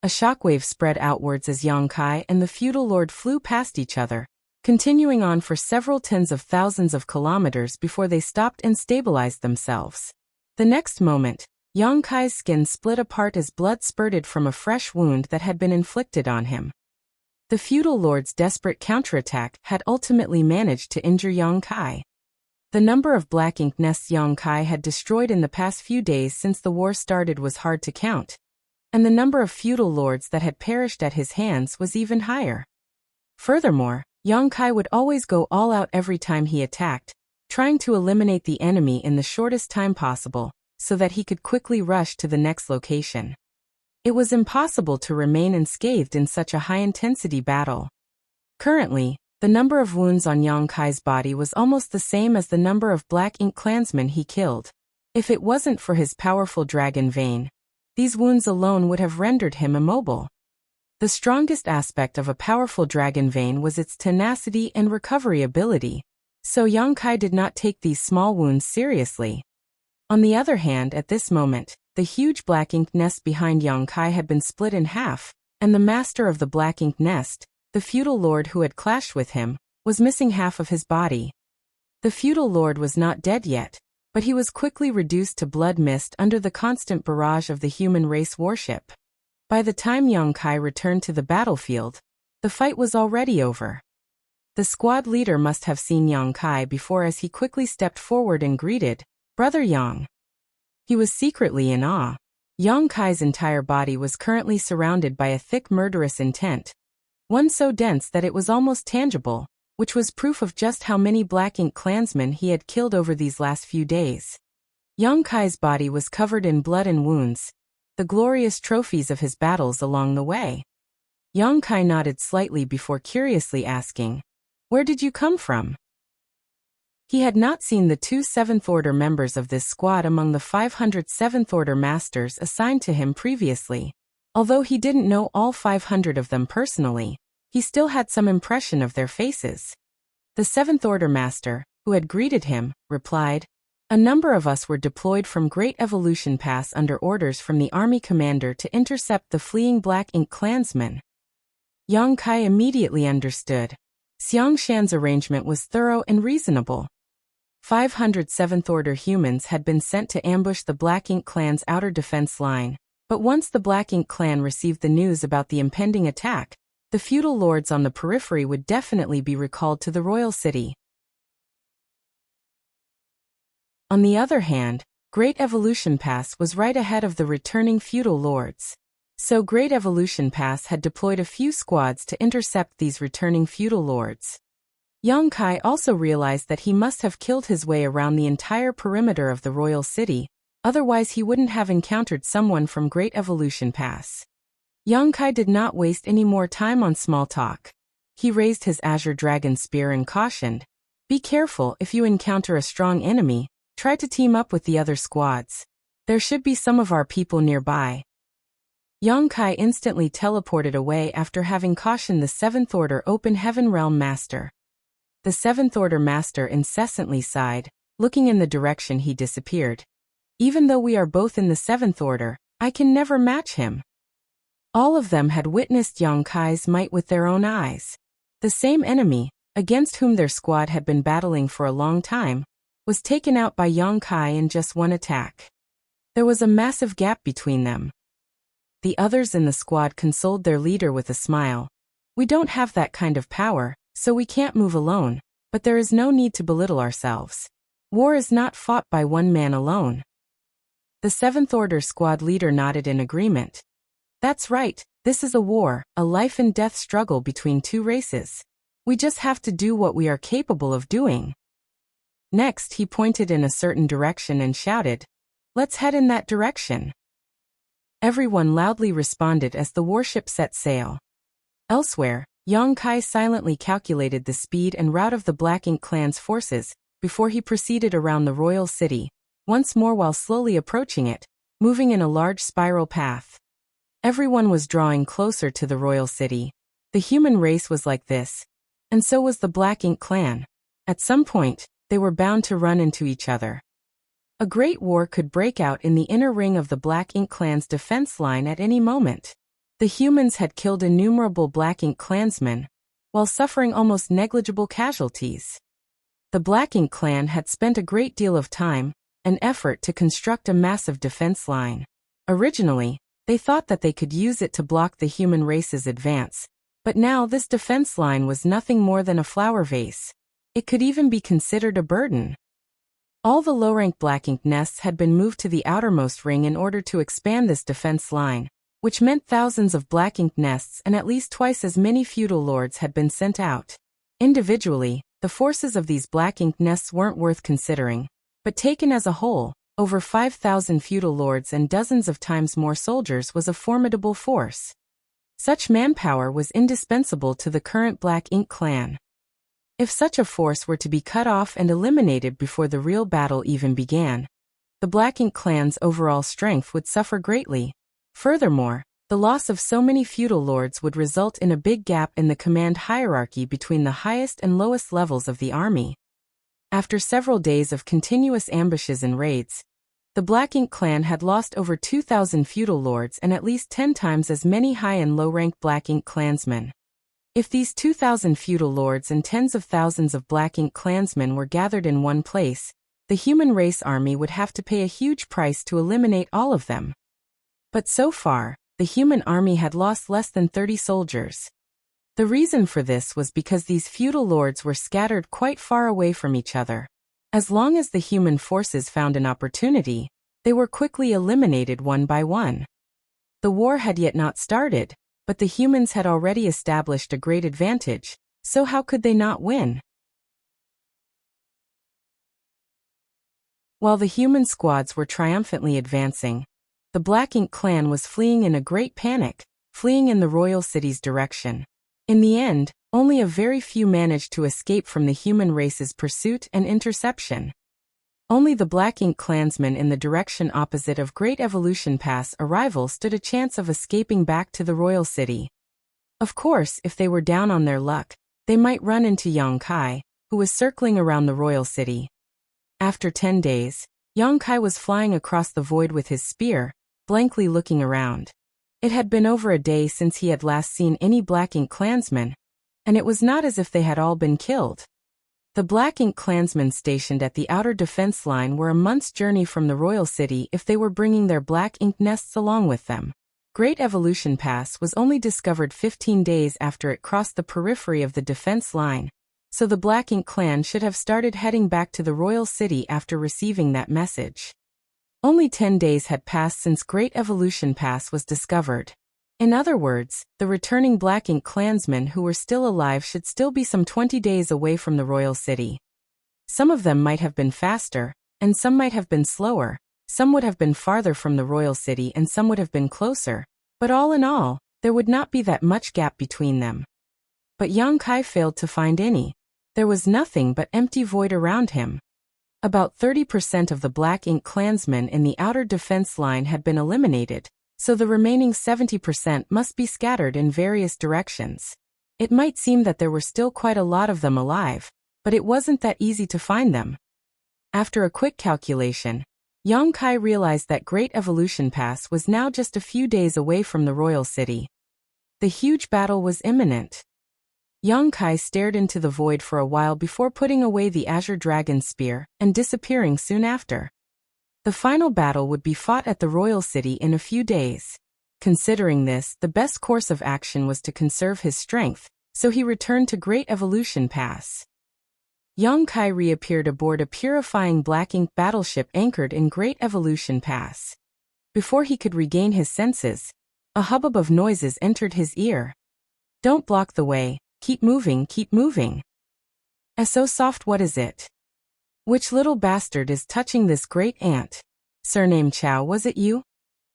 A shockwave spread outwards as Yang Kai and the feudal lord flew past each other, continuing on for several tens of thousands of kilometers before they stopped and stabilized themselves. The next moment, Yang Kai's skin split apart as blood spurted from a fresh wound that had been inflicted on him. The feudal lord's desperate counterattack had ultimately managed to injure Yang Kai. The number of Black Ink nests Yang Kai had destroyed in the past few days since the war started was hard to count, and the number of feudal lords that had perished at his hands was even higher. Furthermore, Yang Kai would always go all out every time he attacked, trying to eliminate the enemy in the shortest time possible, so that he could quickly rush to the next location. It was impossible to remain unscathed in such a high-intensity battle. Currently, the number of wounds on Yang Kai's body was almost the same as the number of Black Ink clansmen he killed. If it wasn't for his powerful dragon vein, these wounds alone would have rendered him immobile. The strongest aspect of a powerful dragon vein was its tenacity and recovery ability, so Yang Kai did not take these small wounds seriously. On the other hand, at this moment, the huge black ink nest behind Yang Kai had been split in half, and the master of the black ink nest, the feudal lord who had clashed with him, was missing half of his body. The feudal lord was not dead yet, but he was quickly reduced to blood mist under the constant barrage of the human race warship. By the time Yang Kai returned to the battlefield, the fight was already over. The squad leader must have seen Yang Kai before, as he quickly stepped forward and greeted, "Brother Yang." He was secretly in awe. Yang Kai's entire body was currently surrounded by a thick murderous intent, one so dense that it was almost tangible, which was proof of just how many Black Ink clansmen he had killed over these last few days. Yang Kai's body was covered in blood and wounds, the glorious trophies of his battles along the way. Yang Kai nodded slightly before curiously asking, "Where did you come from?" He had not seen the two 7th Order members of this squad among the 500 7th Order masters assigned to him previously. Although he didn't know all 500 of them personally, he still had some impression of their faces. The 7th Order master, who had greeted him, replied, "A number of us were deployed from Great Evolution Pass under orders from the army commander to intercept the fleeing Black Ink clansmen." Yang Kai immediately understood. Xiang Shan's arrangement was thorough and reasonable. 500 7th Order humans had been sent to ambush the Black Ink clan's outer defense line, but once the Black Ink clan received the news about the impending attack, the feudal lords on the periphery would definitely be recalled to the royal city. On the other hand, Great Evolution Pass was right ahead of the returning feudal lords. So Great Evolution Pass had deployed a few squads to intercept these returning feudal lords. Yang Kai also realized that he must have killed his way around the entire perimeter of the royal city, otherwise he wouldn't have encountered someone from Great Evolution Pass. Yang Kai did not waste any more time on small talk. He raised his Azure Dragon Spear and cautioned, "Be careful if you encounter a strong enemy. Try to team up with the other squads. There should be some of our people nearby." Yang Kai instantly teleported away after having cautioned the 7th Order Open Heaven Realm Master. The 7th Order Master incessantly sighed, looking in the direction he disappeared. "Even though we are both in the 7th Order, I can never match him." All of them had witnessed Yang Kai's might with their own eyes. The same enemy, against whom their squad had been battling for a long time, was taken out by Yang Kai in just one attack. There was a massive gap between them. The others in the squad consoled their leader with a smile. "We don't have that kind of power, so we can't move alone, but there is no need to belittle ourselves. War is not fought by one man alone." The 7th Order squad leader nodded in agreement. "That's right, this is a war, a life and death struggle between two races. We just have to do what we are capable of doing." Next, he pointed in a certain direction and shouted, "Let's head in that direction." Everyone loudly responded as the warship set sail. Elsewhere, Yang Kai silently calculated the speed and route of the Black Ink clan's forces before he proceeded around the royal city, once more while slowly approaching it, moving in a large spiral path. Everyone was drawing closer to the royal city. The human race was like this, and so was the Black Ink clan. At some point, they were bound to run into each other. A great war could break out in the inner ring of the Black Ink clan's defense line at any moment. The humans had killed innumerable Black Ink clansmen, while suffering almost negligible casualties. The Black Ink clan had spent a great deal of time and effort to construct a massive defense line. Originally, they thought that they could use it to block the human race's advance, but now this defense line was nothing more than a flower vase. It could even be considered a burden. All the low-rank Black Ink nests had been moved to the outermost ring in order to expand this defense line, which meant thousands of Black Ink nests and at least twice as many feudal lords had been sent out. Individually, the forces of these black ink nests weren't worth considering. But taken as a whole, over 5,000 feudal lords and dozens of times more soldiers was a formidable force. Such manpower was indispensable to the current Black Ink clan. If such a force were to be cut off and eliminated before the real battle even began, the Black Ink clan's overall strength would suffer greatly. Furthermore, the loss of so many feudal lords would result in a big gap in the command hierarchy between the highest and lowest levels of the army. After several days of continuous ambushes and raids, the Black Ink clan had lost over 2,000 feudal lords and at least 10 times as many high and low-rank Black Ink clansmen. If these 2,000 feudal lords and tens of thousands of Black Ink clansmen were gathered in one place, the human race army would have to pay a huge price to eliminate all of them. But so far, the human army had lost less than 30 soldiers. The reason for this was because these feudal lords were scattered quite far away from each other. As long as the human forces found an opportunity, they were quickly eliminated one by one. The war had yet not started, but the humans had already established a great advantage, so how could they not win? While the human squads were triumphantly advancing, the Black Ink clan was fleeing in a great panic, fleeing in the royal city's direction. In the end, only a very few managed to escape from the human race's pursuit and interception. Only the Black Ink clansmen in the direction opposite of Great Evolution Pass arrival stood a chance of escaping back to the royal city. Of course, if they were down on their luck, they might run into Yang Kai, who was circling around the royal city. After 10 days, Yang Kai was flying across the void with his spear, blankly looking around. It had been over a day since he had last seen any Black Ink clansmen, and it was not as if they had all been killed. The Black Ink clansmen stationed at the outer defense line were a month's journey from the royal city if they were bringing their Black Ink nests along with them. Great Evolution Pass was only discovered 15 days after it crossed the periphery of the defense line, so the Black Ink clan should have started heading back to the royal city after receiving that message. Only 10 days had passed since Great Evolution Pass was discovered. In other words, the returning Black Ink clansmen who were still alive should still be some 20 days away from the royal city. Some of them might have been faster, and some might have been slower, some would have been farther from the royal city and some would have been closer, but all in all, there would not be that much gap between them. But Yang Kai failed to find any. There was nothing but empty void around him. About 30% of the Black Ink clansmen in the outer defense line had been eliminated, so the remaining 70% must be scattered in various directions. It might seem that there were still quite a lot of them alive, but it wasn't that easy to find them. After a quick calculation, Yang Kai realized that Great Evolution Pass was now just a few days away from the royal city. The huge battle was imminent. Yang Kai stared into the void for a while before putting away the Azure Dragon Spear and disappearing soon after. The final battle would be fought at the royal city in a few days. Considering this, the best course of action was to conserve his strength, so he returned to Great Evolution Pass. Yang Kai reappeared aboard a purifying Black Ink battleship anchored in Great Evolution Pass. Before he could regain his senses, a hubbub of noises entered his ear. "Don't block the way, keep moving, keep moving." "So soft, what is it? Which little bastard is touching this great ant? Surname Chow, was it you?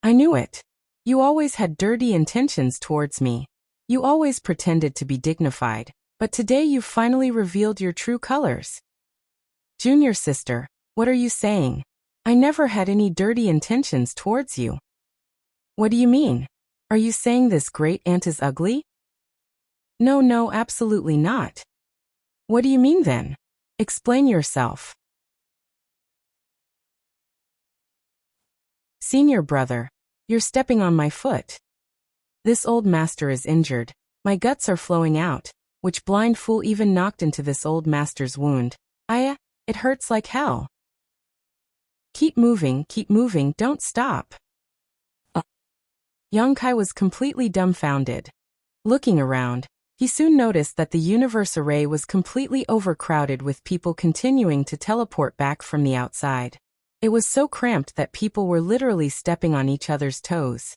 I knew it. You always had dirty intentions towards me. You always pretended to be dignified, but today you've finally revealed your true colors." "Junior sister, what are you saying? I never had any dirty intentions towards you." "What do you mean? Are you saying this great ant is ugly?" No, absolutely not." "What do you mean then? Explain yourself." "Senior brother, you're stepping on my foot. This old master is injured, my guts are flowing out, which blind fool even knocked into this old master's wound. It hurts like hell." Keep moving, don't stop." Yang Kai was completely dumbfounded. Looking around, he soon noticed that the universe array was completely overcrowded with people continuing to teleport back from the outside. It was so cramped that people were literally stepping on each other's toes.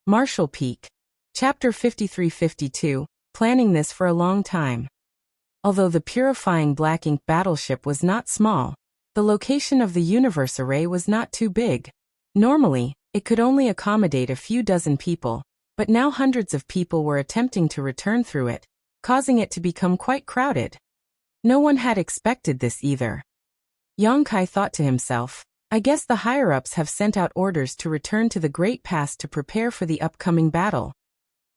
Marshall Peak. Chapter 53-52, planning this for a long time. Although the purifying black ink battleship was not small, the location of the universe array was not too big. Normally, it could only accommodate a few dozen people, but now hundreds of people were attempting to return through it, causing it to become quite crowded. No one had expected this either. Yang Kai thought to himself, I guess the higher-ups have sent out orders to return to the Great Pass to prepare for the upcoming battle.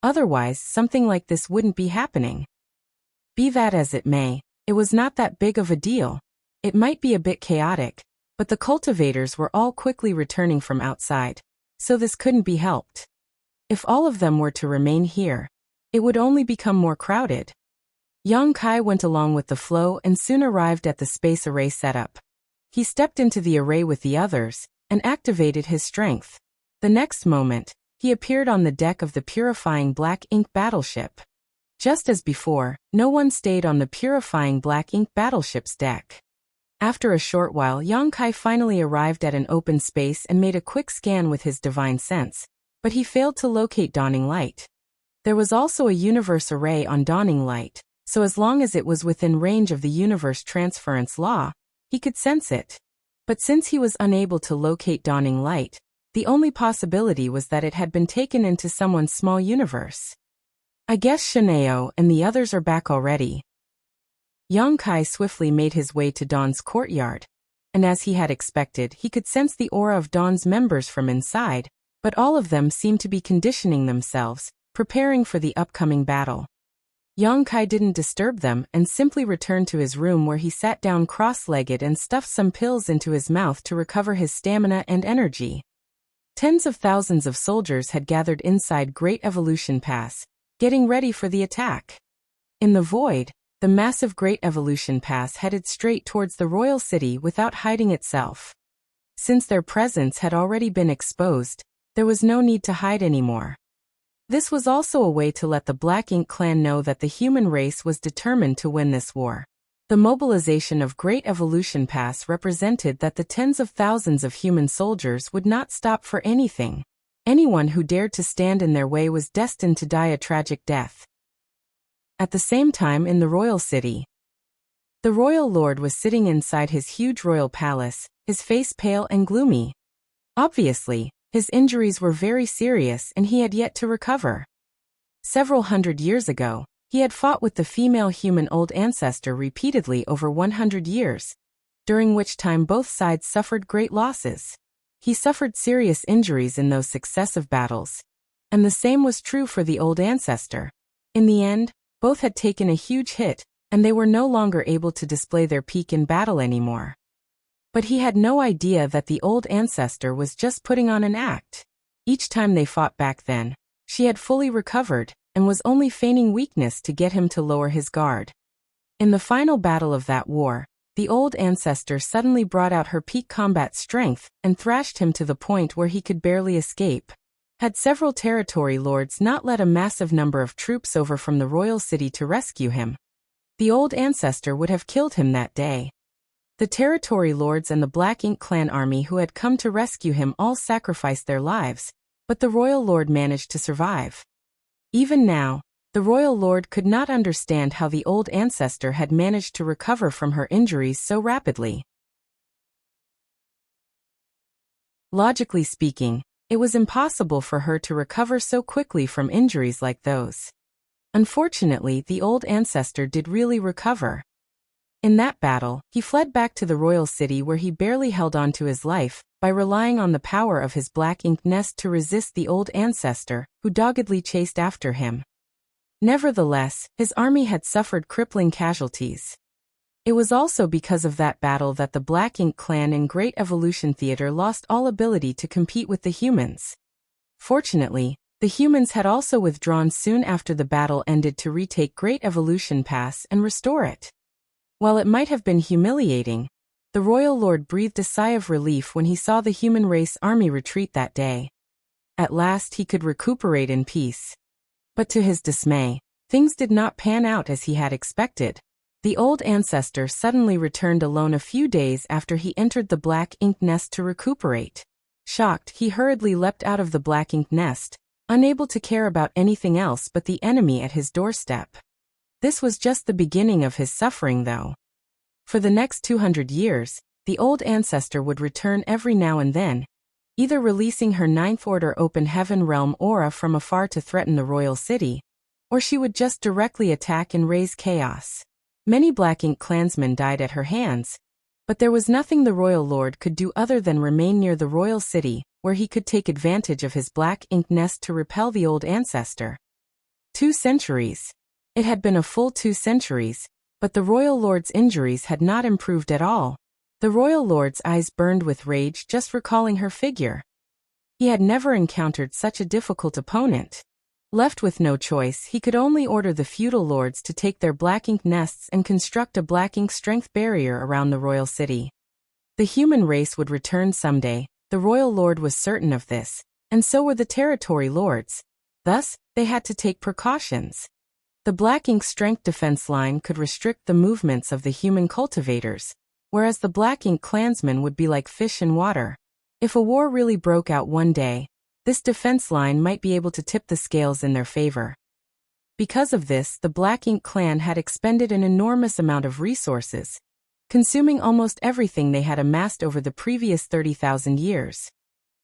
Otherwise, something like this wouldn't be happening. Be that as it may, it was not that big of a deal. It might be a bit chaotic, but the cultivators were all quickly returning from outside, so this couldn't be helped. If all of them were to remain here, it would only become more crowded. Yang Kai went along with the flow and soon arrived at the space array setup. He stepped into the array with the others and activated his strength. The next moment, he appeared on the deck of the purifying black ink battleship. Just as before, no one stayed on the purifying black ink battleship's deck. After a short while, Yang Kai finally arrived at an open space and made a quick scan with his divine sense, but he failed to locate Dawning Light. There was also a universe array on Dawning Light, so as long as it was within range of the universe transference law, he could sense it. But since he was unable to locate Dawning Light, the only possibility was that it had been taken into someone's small universe. I guess Shineo and the others are back already. Yang Kai swiftly made his way to Dawn's courtyard, and as he had expected, he could sense the aura of Dawn's members from inside, but all of them seemed to be conditioning themselves, preparing for the upcoming battle. Yang Kai didn't disturb them and simply returned to his room where he sat down cross-legged and stuffed some pills into his mouth to recover his stamina and energy. Tens of thousands of soldiers had gathered inside Great Evolution Pass, getting ready for the attack. In the void, the massive Great Evolution Pass headed straight towards the royal city without hiding itself. Since their presence had already been exposed, there was no need to hide anymore. This was also a way to let the Black Ink clan know that the human race was determined to win this war. The mobilization of Great Evolution Pass represented that the tens of thousands of human soldiers would not stop for anything. Anyone who dared to stand in their way was destined to die a tragic death. At the same time in the royal city, the royal lord was sitting inside his huge royal palace, his face pale and gloomy. Obviously, his injuries were very serious and he had yet to recover. Several hundred years ago, he had fought with the female human old ancestor repeatedly over 100 years, during which time both sides suffered great losses. He suffered serious injuries in those successive battles, and the same was true for the old ancestor. In the end, both had taken a huge hit, and they were no longer able to display their peak in battle anymore. But he had no idea that the old ancestor was just putting on an act. Each time they fought back then, she had fully recovered, and was only feigning weakness to get him to lower his guard. In the final battle of that war, the old ancestor suddenly brought out her peak combat strength and thrashed him to the point where he could barely escape. Had several territory lords not led a massive number of troops over from the royal city to rescue him, the old ancestor would have killed him that day. The territory lords and the Black Ink clan army who had come to rescue him all sacrificed their lives, but the royal lord managed to survive. Even now, the royal lord could not understand how the old ancestor had managed to recover from her injuries so rapidly. Logically speaking, it was impossible for her to recover so quickly from injuries like those. Unfortunately, the old ancestor did really recover. In that battle, he fled back to the royal city where he barely held on to his life, by relying on the power of his black ink nest to resist the old ancestor, who doggedly chased after him. Nevertheless, his army had suffered crippling casualties. It was also because of that battle that the Black Ink clan in Great Evolution Theater lost all ability to compete with the humans. Fortunately, the humans had also withdrawn soon after the battle ended to retake Great Evolution Pass and restore it. While it might have been humiliating, the royal lord breathed a sigh of relief when he saw the human race army retreat that day. At last he could recuperate in peace. But to his dismay, things did not pan out as he had expected. The old ancestor suddenly returned alone a few days after he entered the Black Ink nest to recuperate. Shocked, he hurriedly leapt out of the Black Ink nest, unable to care about anything else but the enemy at his doorstep. This was just the beginning of his suffering, though. For the next 200 years, the old ancestor would return every now and then, either releasing her Ninth Order Open Heaven Realm aura from afar to threaten the royal city, or she would just directly attack and raise chaos. Many Black Ink clansmen died at her hands, but there was nothing the royal lord could do other than remain near the royal city, where he could take advantage of his Black Ink nest to repel the old ancestor. 2 centuries. It had been a full 2 centuries, but the royal lord's injuries had not improved at all. The royal lord's eyes burned with rage just recalling her figure. He had never encountered such a difficult opponent. Left with no choice, he could only order the feudal lords to take their Black Ink nests and construct a Black Ink strength barrier around the royal city. The human race would return someday, the royal lord was certain of this, and so were the territory lords. Thus, they had to take precautions. The Black Ink strength defense line could restrict the movements of the human cultivators, whereas the Black Ink clansmen would be like fish in water. If a war really broke out one day, this defense line might be able to tip the scales in their favor. Because of this, the Black Ink clan had expended an enormous amount of resources, consuming almost everything they had amassed over the previous 30,000 years.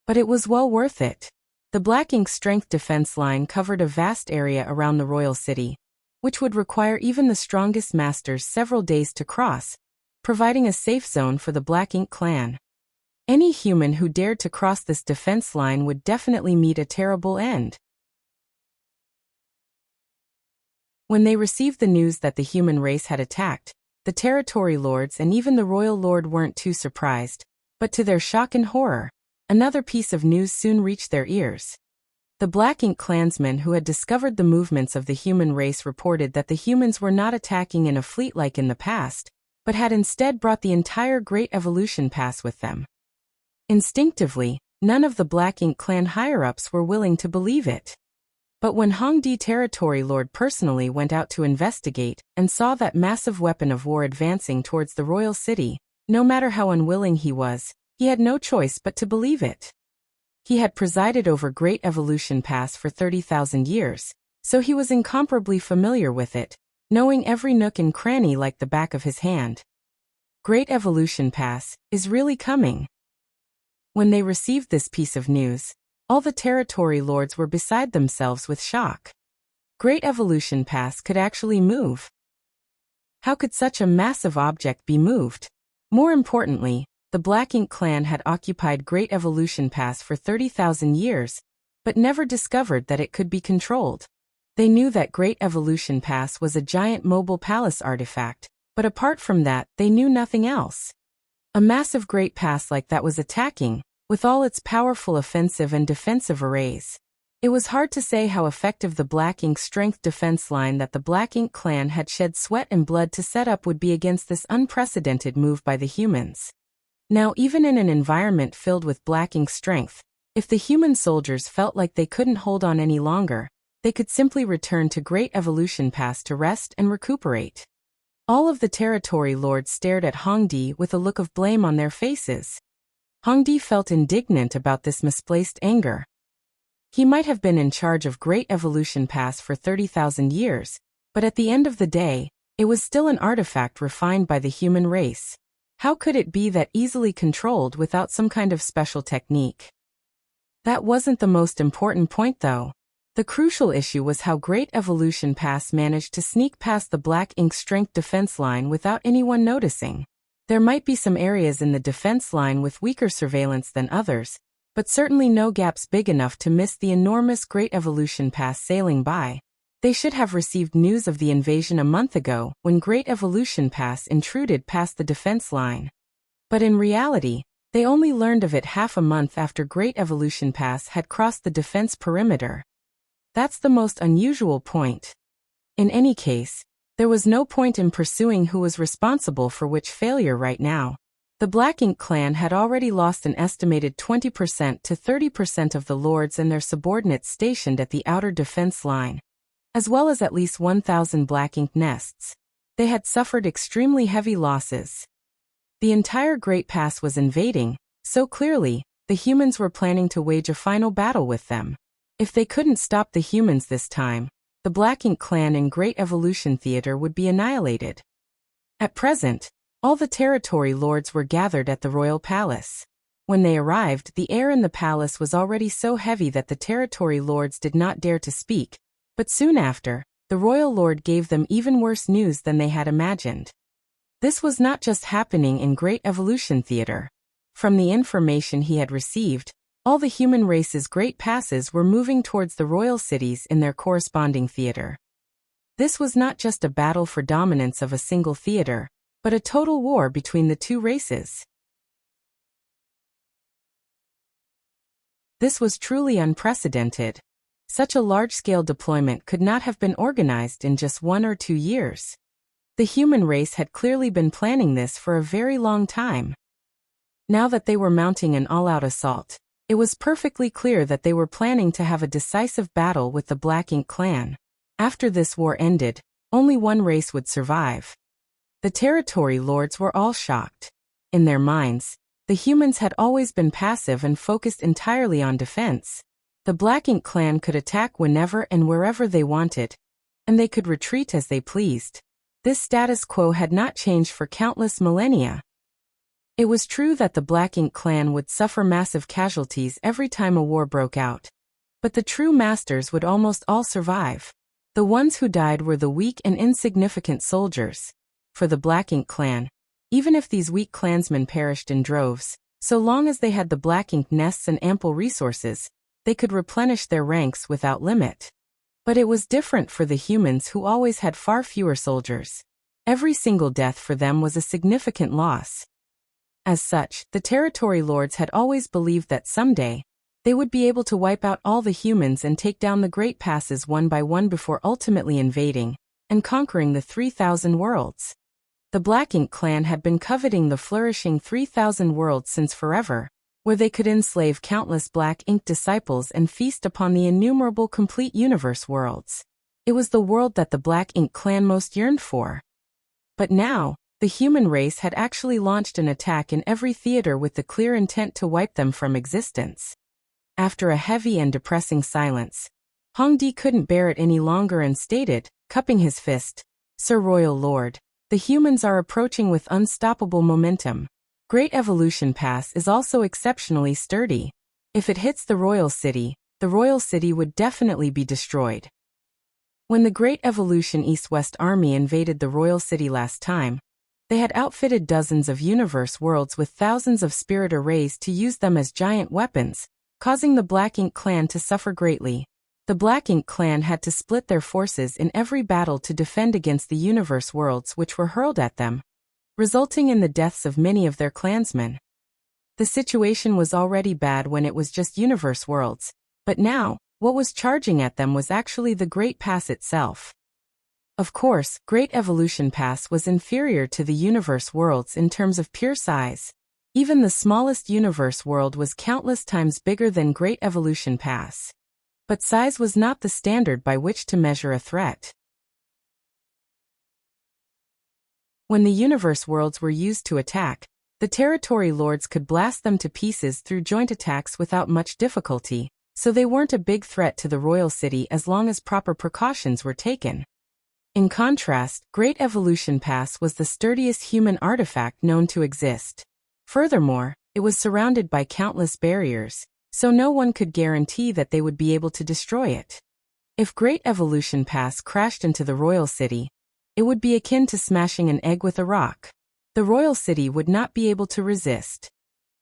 But it was well worth it. The Black Ink strength defense line covered a vast area around the royal city, which would require even the strongest masters several days to cross, providing a safe zone for the Black Ink clan. Any human who dared to cross this defense line would definitely meet a terrible end. When they received the news that the human race had attacked, the territory lords and even the royal lord weren't too surprised, but to their shock and horror, another piece of news soon reached their ears. The Black Ink clansmen who had discovered the movements of the human race reported that the humans were not attacking in a fleet like in the past, but had instead brought the entire Great Evolution Pass with them. Instinctively, none of the Black Ink clan higher-ups were willing to believe it. But when Hongdi Territory Lord personally went out to investigate and saw that massive weapon of war advancing towards the royal city, no matter how unwilling he was, he had no choice but to believe it. He had presided over Great Evolution Pass for 30,000 years, so he was incomparably familiar with it, knowing every nook and cranny like the back of his hand. Great Evolution Pass is really coming. When they received this piece of news, all the territory lords were beside themselves with shock. Great Evolution Pass could actually move. How could such a massive object be moved? More importantly, the Black Ink clan had occupied Great Evolution Pass for 30,000 years, but never discovered that it could be controlled. They knew that Great Evolution Pass was a giant mobile palace artifact, but apart from that, they knew nothing else. A massive Great Pass like that was attacking, with all its powerful offensive and defensive arrays. It was hard to say how effective the Black Ink strength defense line that the Black Ink clan had shed sweat and blood to set up would be against this unprecedented move by the humans. Now, even in an environment filled with Black Ink strength, if the human soldiers felt like they couldn't hold on any longer, they could simply return to Great Evolution Pass to rest and recuperate. All of the territory lords stared at Hongdi with a look of blame on their faces. Hongdi felt indignant about this misplaced anger. He might have been in charge of Great Evolution Pass for 30,000 years, but at the end of the day, it was still an artifact refined by the human race. How could it be that easily controlled without some kind of special technique? That wasn't the most important point, though. The crucial issue was how Great Evolution Pass managed to sneak past the Black Ink strength defense line without anyone noticing. There might be some areas in the defense line with weaker surveillance than others, but certainly no gaps big enough to miss the enormous Great Evolution Pass sailing by. They should have received news of the invasion a month ago when Great Evolution Pass intruded past the defense line. But in reality, they only learned of it half a month after Great Evolution Pass had crossed the defense perimeter. That's the most unusual point. In any case, there was no point in pursuing who was responsible for which failure right now. The Black Ink clan had already lost an estimated 20% to 30% of the lords and their subordinates stationed at the outer defense line, as well as at least 1,000 Black Ink nests. They had suffered extremely heavy losses. The entire Great Pass was invading, so clearly, the humans were planning to wage a final battle with them. If they couldn't stop the humans this time, the Black Ink clan in Great Evolution Theater would be annihilated. At present, all the territory lords were gathered at the royal palace. When they arrived, the air in the palace was already so heavy that the territory lords did not dare to speak, but soon after, the royal lord gave them even worse news than they had imagined. This was not just happening in Great Evolution Theater. From the information he had received, all the human race's great passes were moving towards the royal cities in their corresponding theater. This was not just a battle for dominance of a single theater, but a total war between the two races. This was truly unprecedented. Such a large-scale deployment could not have been organized in just 1 or 2 years. The human race had clearly been planning this for a very long time. Now that they were mounting an all-out assault, it was perfectly clear that they were planning to have a decisive battle with the Black Ink clan. After this war ended, only one race would survive. The territory lords were all shocked. In their minds, the humans had always been passive and focused entirely on defense. The Black Ink clan could attack whenever and wherever they wanted, and they could retreat as they pleased. This status quo had not changed for countless millennia. It was true that the Black Ink clan would suffer massive casualties every time a war broke out. But the true masters would almost all survive. The ones who died were the weak and insignificant soldiers. For the Black Ink clan, even if these weak clansmen perished in droves, so long as they had the Black Ink nests and ample resources, they could replenish their ranks without limit. But it was different for the humans who always had far fewer soldiers. Every single death for them was a significant loss. As such, the territory lords had always believed that someday, they would be able to wipe out all the humans and take down the great passes one by one before ultimately invading and conquering the 3,000 worlds. The Black Ink clan had been coveting the flourishing 3,000 worlds since forever, where they could enslave countless Black Ink disciples and feast upon the innumerable complete universe worlds. It was the world that the Black Ink clan most yearned for. But now, the human race had actually launched an attack in every theater with the clear intent to wipe them from existence. After a heavy and depressing silence, Hongdi couldn't bear it any longer and stated, cupping his fist, "Sir Royal Lord, the humans are approaching with unstoppable momentum. Great Evolution Pass is also exceptionally sturdy. If it hits the royal city would definitely be destroyed." When the Great Evolution East-West Army invaded the royal city last time, they had outfitted dozens of universe worlds with thousands of spirit arrays to use them as giant weapons, causing the Black Ink clan to suffer greatly. The Black Ink clan had to split their forces in every battle to defend against the universe worlds which were hurled at them, resulting in the deaths of many of their clansmen. The situation was already bad when it was just universe worlds, but now, what was charging at them was actually the Great Pass itself. Of course, Great Evolution Pass was inferior to the universe worlds in terms of pure size. Even the smallest universe world was countless times bigger than Great Evolution Pass. But size was not the standard by which to measure a threat. When the universe worlds were used to attack, the territory lords could blast them to pieces through joint attacks without much difficulty, so they weren't a big threat to the royal city as long as proper precautions were taken. In contrast, Great Evolution Pass was the sturdiest human artifact known to exist. Furthermore, it was surrounded by countless barriers, so no one could guarantee that they would be able to destroy it. If Great Evolution Pass crashed into the royal city, it would be akin to smashing an egg with a rock. The royal city would not be able to resist.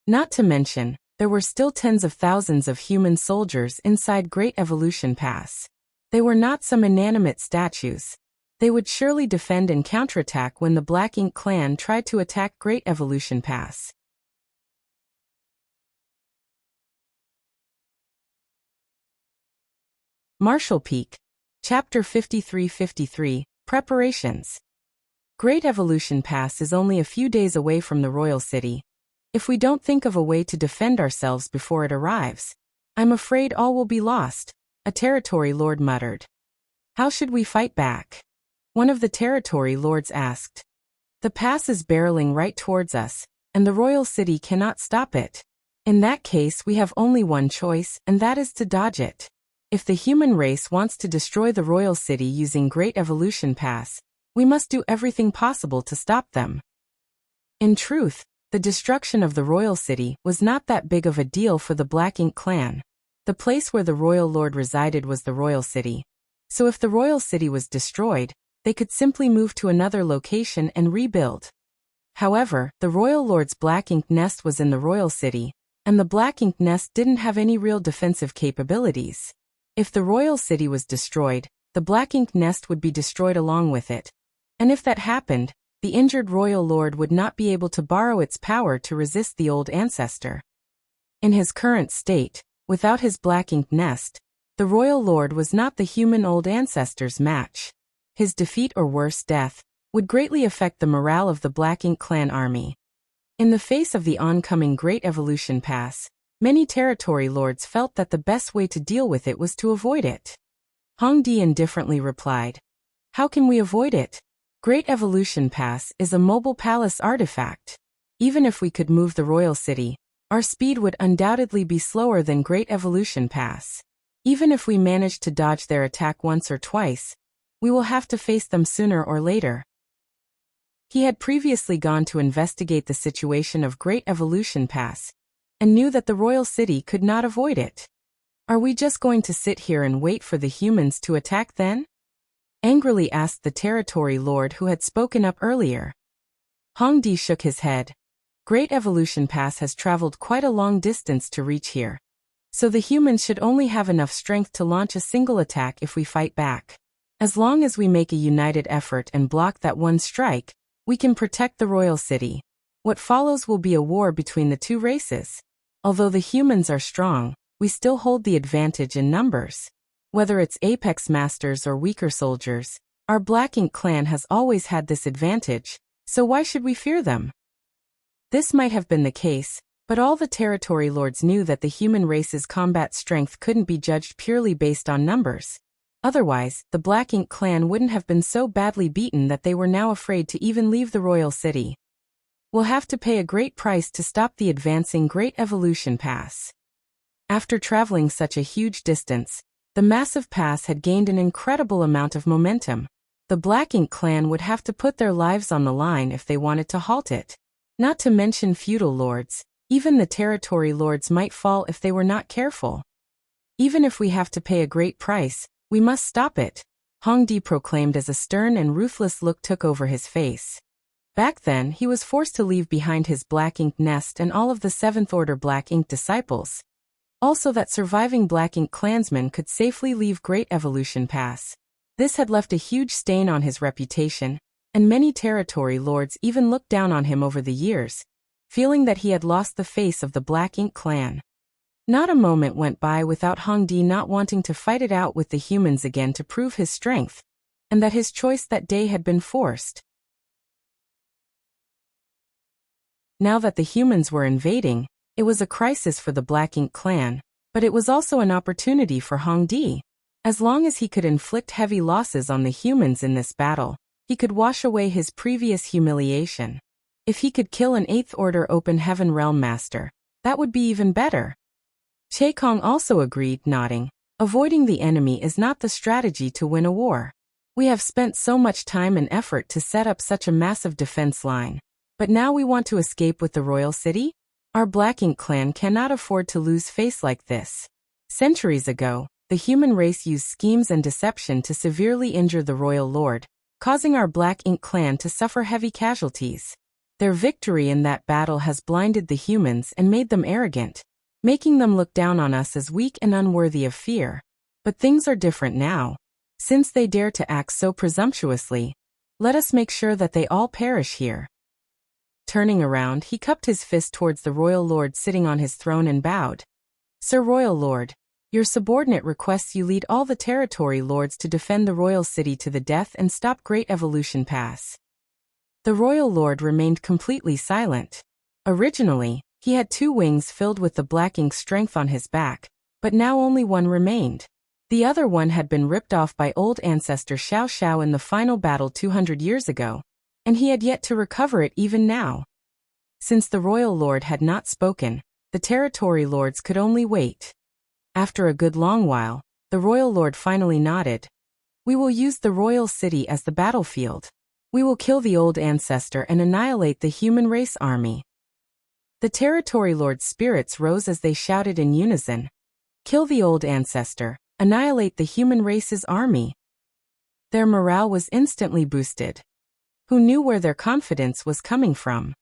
Not to mention, there were still tens of thousands of human soldiers inside Great Evolution Pass. They were not some inanimate statues. They would surely defend and counterattack when the Black Ink clan tried to attack Great Evolution Pass. Marshall Peak, Chapter 5353, Preparations. Great Evolution Pass is only a few days away from the royal city. If we don't think of a way to defend ourselves before it arrives, I'm afraid all will be lost, a territory lord muttered. How should we fight back? One of the territory lords asked. The pass is barreling right towards us, and the royal city cannot stop it. In that case we have only one choice, and that is to dodge it. If the human race wants to destroy the royal city using Great Evolution Pass, we must do everything possible to stop them. In truth, the destruction of the royal city was not that big of a deal for the Black Ink clan. The place where the royal lord resided was the royal city. So if the royal city was destroyed, they could simply move to another location and rebuild. However, the royal lord's Black Ink nest was in the royal city, and the Black Ink nest didn't have any real defensive capabilities. If the royal city was destroyed, the Black Ink nest would be destroyed along with it. And if that happened, the injured royal lord would not be able to borrow its power to resist the old ancestor. In his current state, without his Black Ink nest, the royal lord was not the human old ancestor's match. His defeat or worse death would greatly affect the morale of the Black Ink clan army. In the face of the oncoming Great Evolution Pass, many territory lords felt that the best way to deal with it was to avoid it. Hong Di indifferently replied, "How can we avoid it? Great Evolution Pass is a mobile palace artifact. Even if we could move the royal city, our speed would undoubtedly be slower than Great Evolution Pass. Even if we managed to dodge their attack once or twice, we will have to face them sooner or later." He had previously gone to investigate the situation of Great Evolution Pass, and knew that the royal city could not avoid it. "Are we just going to sit here and wait for the humans to attack then?" angrily asked the territory lord who had spoken up earlier. Hong Di shook his head. "Great Evolution Pass has traveled quite a long distance to reach here. So the humans should only have enough strength to launch a single attack if we fight back. As long as we make a united effort and block that one strike, we can protect the royal city. What follows will be a war between the two races. Although the humans are strong, we still hold the advantage in numbers. Whether it's apex masters or weaker soldiers, our Black Ink clan has always had this advantage, so why should we fear them?" This might have been the case, but all the territory lords knew that the human race's combat strength couldn't be judged purely based on numbers. Otherwise, the Black Ink clan wouldn't have been so badly beaten that they were now afraid to even leave the royal city. "We'll have to pay a great price to stop the advancing Great Evolution Pass." After traveling such a huge distance, the massive pass had gained an incredible amount of momentum. The Black Ink clan would have to put their lives on the line if they wanted to halt it. Not to mention feudal lords, even the territory lords might fall if they were not careful. "Even if we have to pay a great price, we must stop it," Hong Di proclaimed as a stern and ruthless look took over his face. Back then, he was forced to leave behind his Black Ink nest and all of the 7th Order Black Ink disciples. Also that surviving Black Ink clansmen could safely leave Great Evolution Pass. This had left a huge stain on his reputation, and many territory lords even looked down on him over the years, feeling that he had lost the face of the Black Ink clan. Not a moment went by without Hong Di not wanting to fight it out with the humans again to prove his strength, and that his choice that day had been forced. Now that the humans were invading, it was a crisis for the Black Ink clan, but it was also an opportunity for Hong Di. As long as he could inflict heavy losses on the humans in this battle, he could wash away his previous humiliation. If he could kill an 8th Order Open Heaven Realm Master, that would be even better. Che Kong also agreed, nodding. "Avoiding the enemy is not the strategy to win a war. We have spent so much time and effort to set up such a massive defense line. But now we want to escape with the royal city? Our Black Ink clan cannot afford to lose face like this." Centuries ago, the human race used schemes and deception to severely injure the royal lord, causing our Black Ink clan to suffer heavy casualties. Their victory in that battle has blinded the humans and made them arrogant, making them look down on us as weak and unworthy of fear. But things are different now. Since they dare to act so presumptuously, let us make sure that they all perish here. Turning around, he cupped his fist towards the royal lord sitting on his throne and bowed. "Sir Royal Lord, your subordinate requests you lead all the territory lords to defend the royal city to the death and stop Great Evolution Pass." The royal lord remained completely silent. Originally, he had 2 wings filled with the Black Ink strength on his back, but now only one remained. The other one had been ripped off by old ancestor Xiao Xiao in the final battle 200 years ago, and he had yet to recover it even now. Since the royal lord had not spoken, the territory lords could only wait. After a good long while, The royal lord finally nodded. We will use the royal city as the battlefield. We will kill the old ancestor and annihilate the human race army. The territory lord's spirits rose as they shouted in unison. Kill the old ancestor, annihilate the human race's army. Their morale was instantly boosted. Who knew where their confidence was coming from?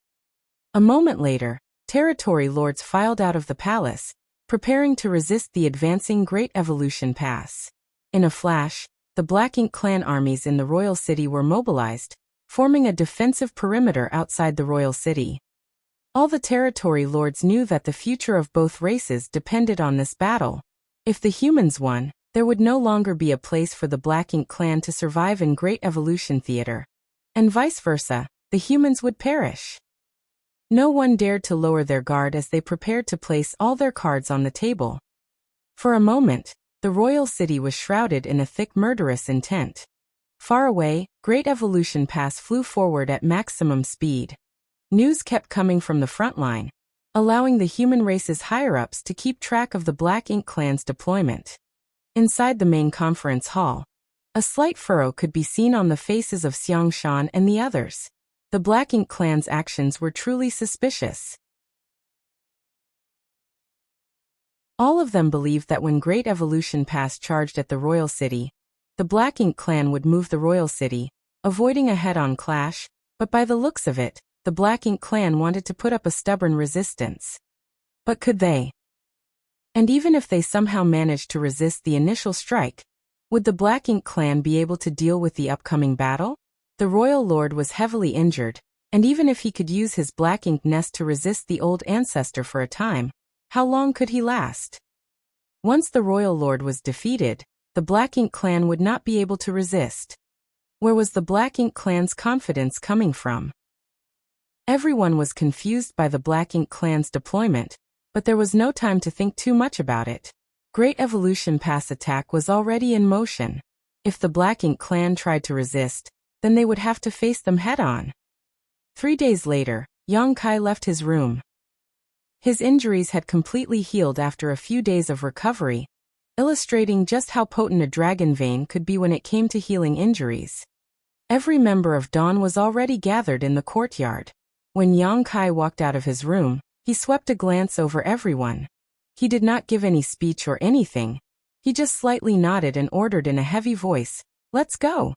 A moment later, territory lords filed out of the palace, preparing to resist the advancing Great Evolution Pass. In a flash, the Black Ink clan armies in the royal city were mobilized, forming a defensive perimeter outside the royal city. All the territory lords knew that the future of both races depended on this battle. If the humans won, there would no longer be a place for the Black Ink clan to survive in Great Evolution Theater. And vice versa, the humans would perish. No one dared to lower their guard as they prepared to place all their cards on the table. For a moment, the royal city was shrouded in a thick murderous intent. Far away, Great Evolution Pass flew forward at maximum speed. News kept coming from the front line, allowing the human race's higher-ups to keep track of the Black Ink clan's deployment. Inside the main conference hall, a slight furrow could be seen on the faces of Xiang Shan and the others. The Black Ink clan's actions were truly suspicious. All of them believed that when Great Evolution Pass charged at the royal city, the Black Ink clan would move the royal city, avoiding a head-on clash, but by the looks of it, the Black Ink clan wanted to put up a stubborn resistance. But could they? And even if they somehow managed to resist the initial strike, would the Black Ink clan be able to deal with the upcoming battle? The royal lord was heavily injured, and even if he could use his Black Ink nest to resist the old ancestor for a time, how long could he last? Once the royal lord was defeated, the Black Ink clan would not be able to resist. Where was the Black Ink clan's confidence coming from? Everyone was confused by the Black Ink clan's deployment, but there was no time to think too much about it. Great Evolution Pass attack was already in motion. If the Black Ink clan tried to resist, then they would have to face them head-on. 3 days later, Yang Kai left his room. His injuries had completely healed after a few days of recovery, illustrating just how potent a dragon vein could be when it came to healing injuries. Every member of Dawn was already gathered in the courtyard. When Yang Kai walked out of his room, he swept a glance over everyone. He did not give any speech or anything. He just slightly nodded and ordered in a heavy voice, "Let's go."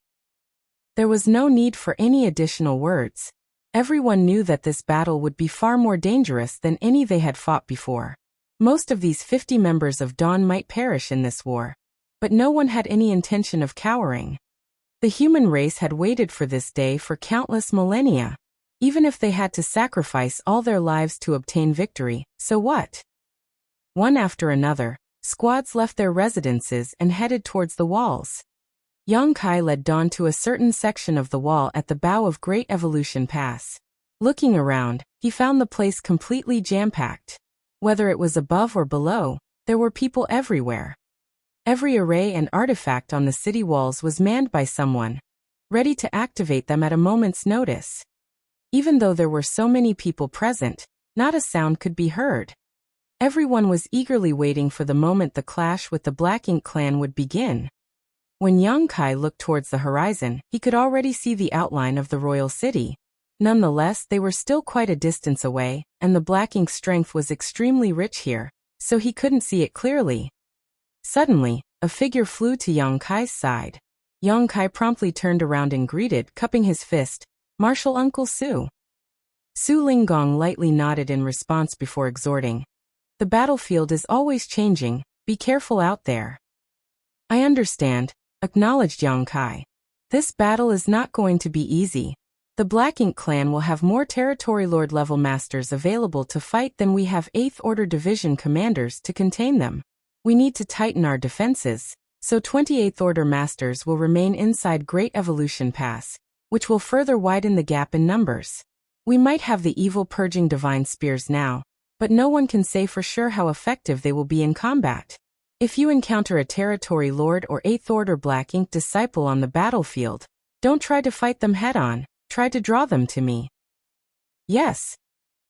There was no need for any additional words. Everyone knew that this battle would be far more dangerous than any they had fought before. Most of these 50 members of Dawn might perish in this war, but no one had any intention of cowering. The human race had waited for this day for countless millennia. Even if they had to sacrifice all their lives to obtain victory, so what? One after another, squads left their residences and headed towards the walls. Yang Kai led Dawn to a certain section of the wall at the bow of Great Evolution Pass. Looking around, he found the place completely jam-packed. Whether it was above or below, there were people everywhere. Every array and artifact on the city walls was manned by someone, ready to activate them at a moment's notice. Even though there were so many people present, not a sound could be heard. Everyone was eagerly waiting for the moment the clash with the Black Ink clan would begin. When Yang Kai looked towards the horizon, he could already see the outline of the royal city. Nonetheless, they were still quite a distance away, and the Black Ink's strength was extremely rich here, so he couldn't see it clearly. Suddenly, a figure flew to Yang Kai's side. Yang Kai promptly turned around and greeted, cupping his fist, "Martial Uncle Su." Su Linggong lightly nodded in response before exhorting, "The battlefield is always changing, be careful out there." "I understand," acknowledged Yang Kai. "This battle is not going to be easy. The Black Ink clan will have more territory lord level masters available to fight than we have 8th Order Division commanders to contain them. We need to tighten our defenses, so 28th Order masters will remain inside Great Evolution Pass, which will further widen the gap in numbers. We might have the evil purging divine spears now, but no one can say for sure how effective they will be in combat. If you encounter a territory lord or 8th Order Black Ink disciple on the battlefield, don't try to fight them head-on, try to draw them to me." "Yes."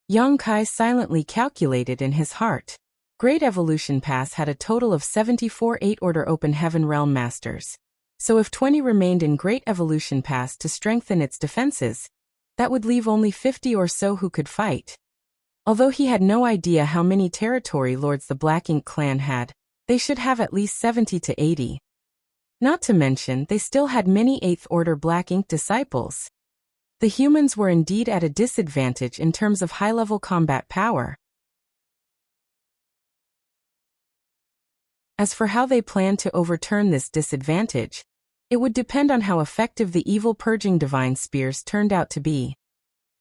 Yang Kai silently calculated in his heart. Great Evolution Pass had a total of 74 8-order Open Heaven Realm Masters. So if 20 remained in Great Evolution Pass to strengthen its defenses, that would leave only 50 or so who could fight. Although he had no idea how many territory lords the Black Ink clan had, they should have at least 70 to 80. Not to mention, they still had many 8th Order Black Ink disciples. The humans were indeed at a disadvantage in terms of high-level combat power. As for how they planned to overturn this disadvantage, it would depend on how effective the evil purging divine spears turned out to be.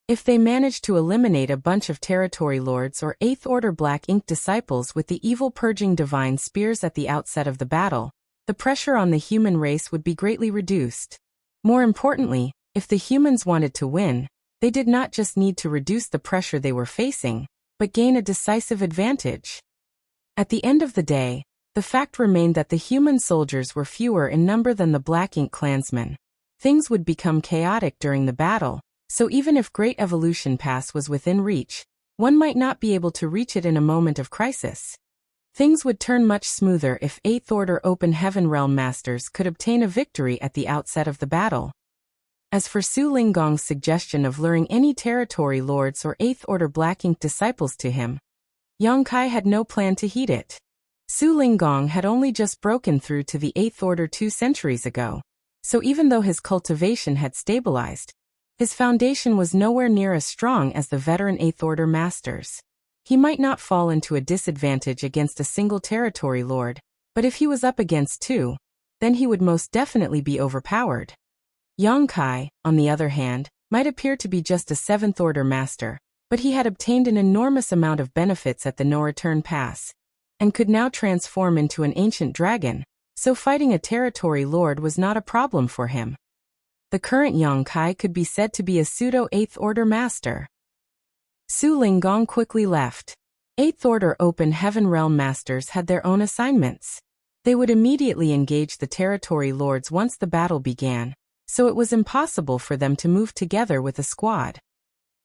If they managed to eliminate a bunch of territory lords or 8th Order Black Ink disciples with the evil purging divine spears at the outset of the battle, the pressure on the human race would be greatly reduced. More importantly, if the humans wanted to win, they did not just need to reduce the pressure they were facing, but gain a decisive advantage. At the end of the day, the fact remained that the human soldiers were fewer in number than the Black Ink clansmen. Things would become chaotic during the battle, so even if Great Evolution Pass was within reach, one might not be able to reach it in a moment of crisis. Things would turn much smoother if 8th Order Open Heaven Realm Masters could obtain a victory at the outset of the battle. As for Su Linggong's suggestion of luring any territory lords or 8th Order Black Ink disciples to him, Yang Kai had no plan to heed it. Su Linggong had only just broken through to the 8th Order 2 centuries ago, so even though his cultivation had stabilized, his foundation was nowhere near as strong as the veteran 8th Order Masters. He might not fall into a disadvantage against a single territory lord, but if he was up against two, then he would most definitely be overpowered. Yang Kai, on the other hand, might appear to be just a 7th Order Master, but he had obtained an enormous amount of benefits at the No-Return Pass, and could now transform into an ancient dragon, so fighting a territory lord was not a problem for him. The current Yang Kai could be said to be a pseudo-8th Order Master. Su Linggong quickly left. 8th Order Open Heaven Realm Masters had their own assignments. They would immediately engage the territory lords once the battle began, so it was impossible for them to move together with a squad.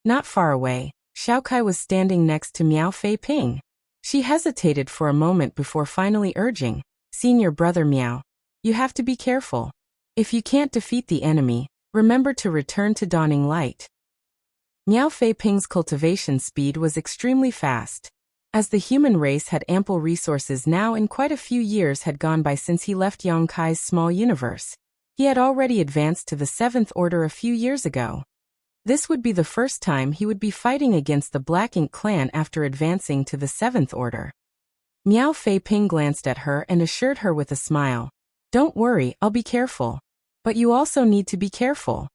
Not far away, Xiao Kai was standing next to Miao Fei Ping. She hesitated for a moment before finally urging, "Senior brother Miao, you have to be careful. If you can't defeat the enemy, remember to return to Dawning Light." Miao Fei Ping's cultivation speed was extremely fast. As the human race had ample resources now and quite a few years had gone by since he left Yang Kai's small universe, he had already advanced to the 7th Order a few years ago. This would be the first time he would be fighting against the Black Ink clan after advancing to the 7th Order. Miao Fei Ping glanced at her and assured her with a smile, "Don't worry, I'll be careful. But you also need to be careful."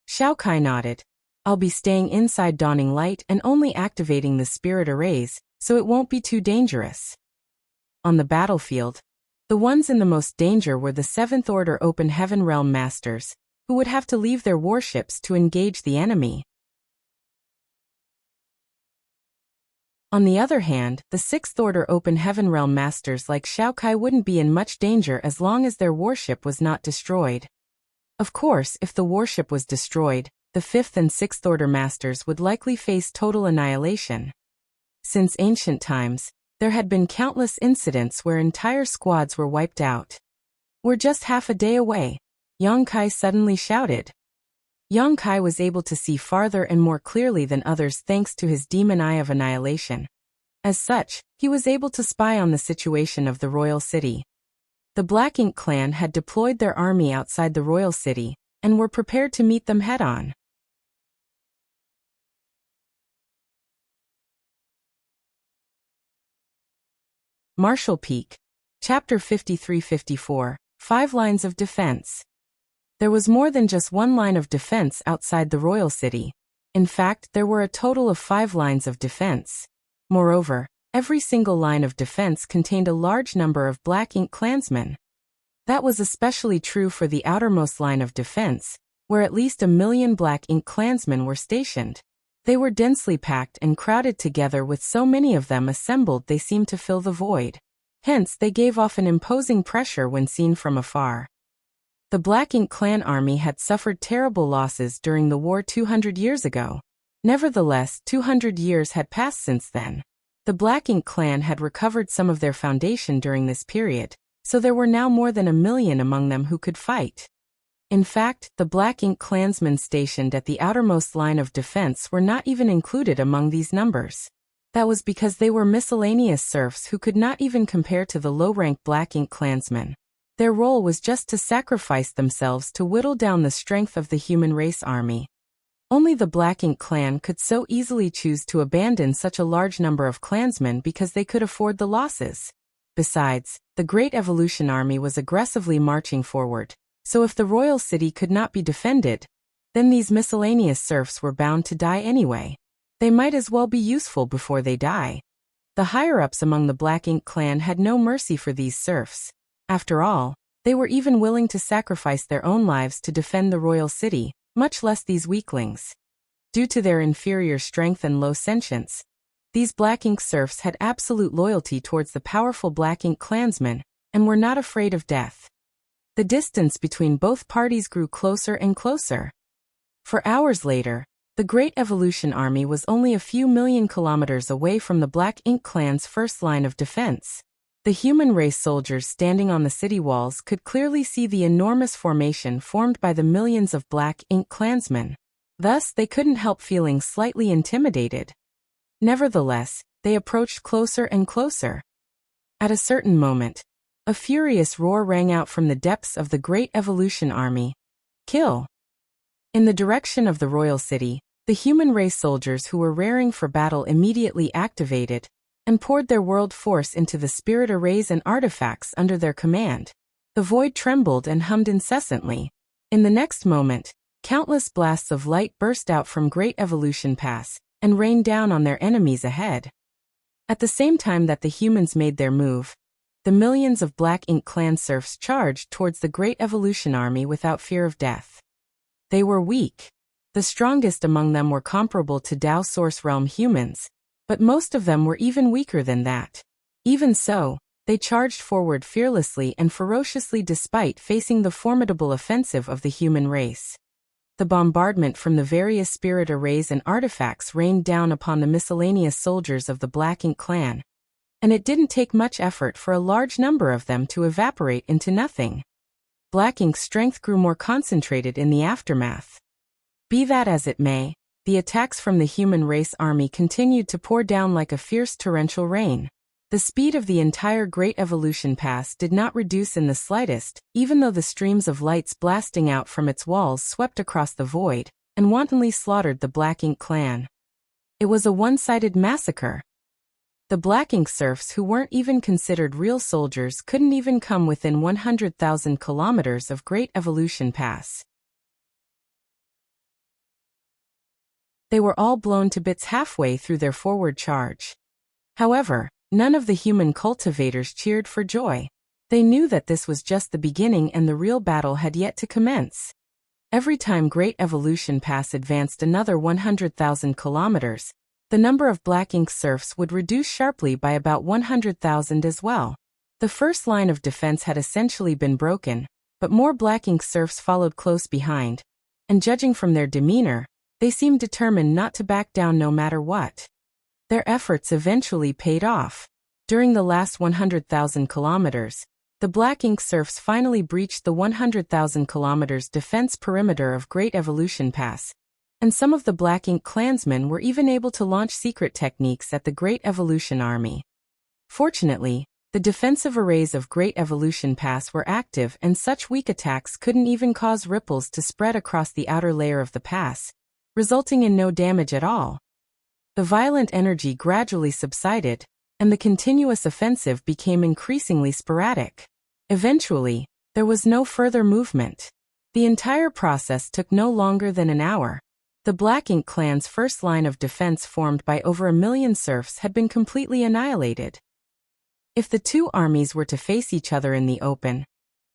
Xiao Kai nodded. "I'll be staying inside Dawning Light and only activating the spirit arrays, so it won't be too dangerous." On the battlefield, the ones in the most danger were the 7th Order Open Heaven Realm Masters, who would have to leave their warships to engage the enemy. On the other hand, the 6th Order Open Heaven Realm Masters like Xiao Kai wouldn't be in much danger as long as their warship was not destroyed. Of course, if the warship was destroyed, the 5th and 6th Order Masters would likely face total annihilation. Since ancient times, there had been countless incidents where entire squads were wiped out. "We're just half a day away," Yang Kai suddenly shouted. Yang Kai was able to see farther and more clearly than others thanks to his demon eye of annihilation. As such, he was able to spy on the situation of the royal city. The Black Ink clan had deployed their army outside the royal city, and were prepared to meet them head-on. Marshall Peak. Chapter 53-54, 5 Lines of Defense. There was more than just one line of defense outside the royal city. In fact, there were a total of 5 lines of defense. Moreover, every single line of defense contained a large number of Black Ink clansmen. That was especially true for the outermost line of defense, where at least 1 million Black Ink clansmen were stationed. They were densely packed and crowded together with so many of them assembled they seemed to fill the void. Hence, they gave off an imposing pressure when seen from afar. The Black Ink clan army had suffered terrible losses during the war 200 years ago. Nevertheless, 200 years had passed since then. The Black Ink clan had recovered some of their foundation during this period, so there were now more than 1 million among them who could fight. In fact, the Black Ink clansmen stationed at the outermost line of defense were not even included among these numbers. That was because they were miscellaneous serfs who could not even compare to the low-rank Black Ink clansmen. Their role was just to sacrifice themselves to whittle down the strength of the human race army. Only the Black Ink clan could so easily choose to abandon such a large number of clansmen because they could afford the losses. Besides, the Great Evolution Army was aggressively marching forward, so if the royal city could not be defended, then these miscellaneous serfs were bound to die anyway. They might as well be useful before they die. The higher-ups among the Black Ink clan had no mercy for these serfs. After all, they were even willing to sacrifice their own lives to defend the royal city, much less these weaklings. Due to their inferior strength and low sentience, these Black Ink serfs had absolute loyalty towards the powerful Black Ink clansmen and were not afraid of death. The distance between both parties grew closer and closer. For hours later, the Great Evolution Army was only a few million kilometers away from the Black Ink clan's first line of defense. The human race soldiers standing on the city walls could clearly see the enormous formation formed by the millions of Black Ink clansmen. Thus, they couldn't help feeling slightly intimidated. Nevertheless, they approached closer and closer. At a certain moment, a furious roar rang out from the depths of the Great Evolution Army. Kill! In the direction of the royal city, the human race soldiers who were raring for battle immediately activated and poured their world force into the spirit arrays and artifacts under their command. The void trembled and hummed incessantly. In the next moment, countless blasts of light burst out from Great Evolution Pass and rained down on their enemies ahead. At the same time that the humans made their move, the millions of Black Ink clan serfs charged towards the Great Evolution Army without fear of death. They were weak. The strongest among them were comparable to Dao Source Realm humans, but most of them were even weaker than that. Even so, they charged forward fearlessly and ferociously despite facing the formidable offensive of the human race. The bombardment from the various spirit arrays and artifacts rained down upon the miscellaneous soldiers of the Black Ink clan, and it didn't take much effort for a large number of them to evaporate into nothing. Black Ink's strength grew more concentrated in the aftermath. Be that as it may, the attacks from the human race army continued to pour down like a fierce torrential rain. The speed of the entire Great Evolution Pass did not reduce in the slightest, even though the streams of lights blasting out from its walls swept across the void and wantonly slaughtered the Black Ink clan. It was a one-sided massacre. The Black Ink serfs who weren't even considered real soldiers couldn't even come within 100,000 kilometers of Great Evolution Pass. They were all blown to bits halfway through their forward charge. However, none of the human cultivators cheered for joy. They knew that this was just the beginning and the real battle had yet to commence. Every time Great Evolution Pass advanced another 100,000 kilometers, the number of Black Ink serfs would reduce sharply by about 100,000 as well. The first line of defense had essentially been broken, but more Black Ink serfs followed close behind, and judging from their demeanor, they seemed determined not to back down no matter what. Their efforts eventually paid off. During the last 100,000 kilometers, the Black Ink serfs finally breached the 100,000 kilometers defense perimeter of Great Evolution Pass, and some of the Black Ink clansmen were even able to launch secret techniques at the Great Evolution Army. Fortunately, the defensive arrays of Great Evolution Pass were active and such weak attacks couldn't even cause ripples to spread across the outer layer of the pass, resulting in no damage at all. The violent energy gradually subsided, and the continuous offensive became increasingly sporadic. Eventually, there was no further movement. The entire process took no longer than an hour. The Black Ink clan's first line of defense, formed by over 1 million serfs, had been completely annihilated. If the two armies were to face each other in the open,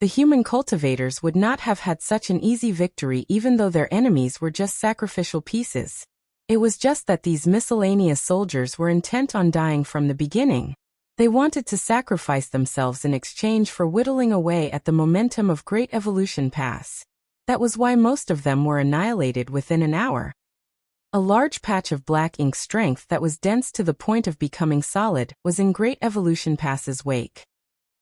the human cultivators would not have had such an easy victory even though their enemies were just sacrificial pieces. It was just that these miscellaneous soldiers were intent on dying from the beginning. They wanted to sacrifice themselves in exchange for whittling away at the momentum of Great Evolution Pass. That was why most of them were annihilated within an hour. A large patch of black ink strength that was dense to the point of becoming solid was in Great Evolution Pass's wake.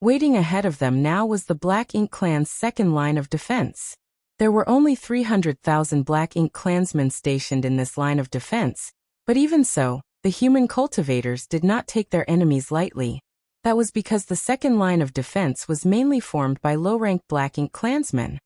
Waiting ahead of them now was the Black Ink Clan's second line of defense. There were only 300,000 Black Ink Clansmen stationed in this line of defense, but even so, the human cultivators did not take their enemies lightly. That was because the second line of defense was mainly formed by low-rank Black Ink Clansmen.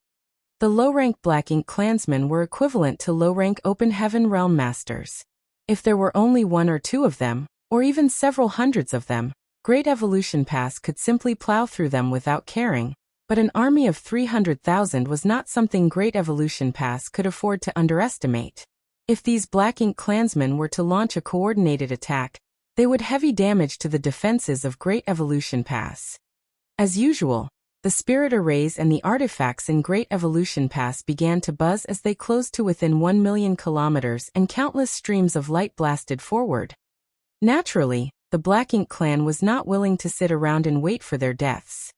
The low-rank Black Ink Clansmen were equivalent to low-rank Open Heaven Realm Masters. If there were only one or two of them, or even several hundreds of them, Great Evolution Pass could simply plow through them without caring. But an army of 300,000 was not something Great Evolution Pass could afford to underestimate. If these Black Ink Clansmen were to launch a coordinated attack, they would heavy damage to the defenses of Great Evolution Pass. As usual, the spirit arrays and the artifacts in Great Evolution Pass began to buzz as they closed to within 1 million kilometers and countless streams of light blasted forward. Naturally, the Black Ink Clan was not willing to sit around and wait for their deaths.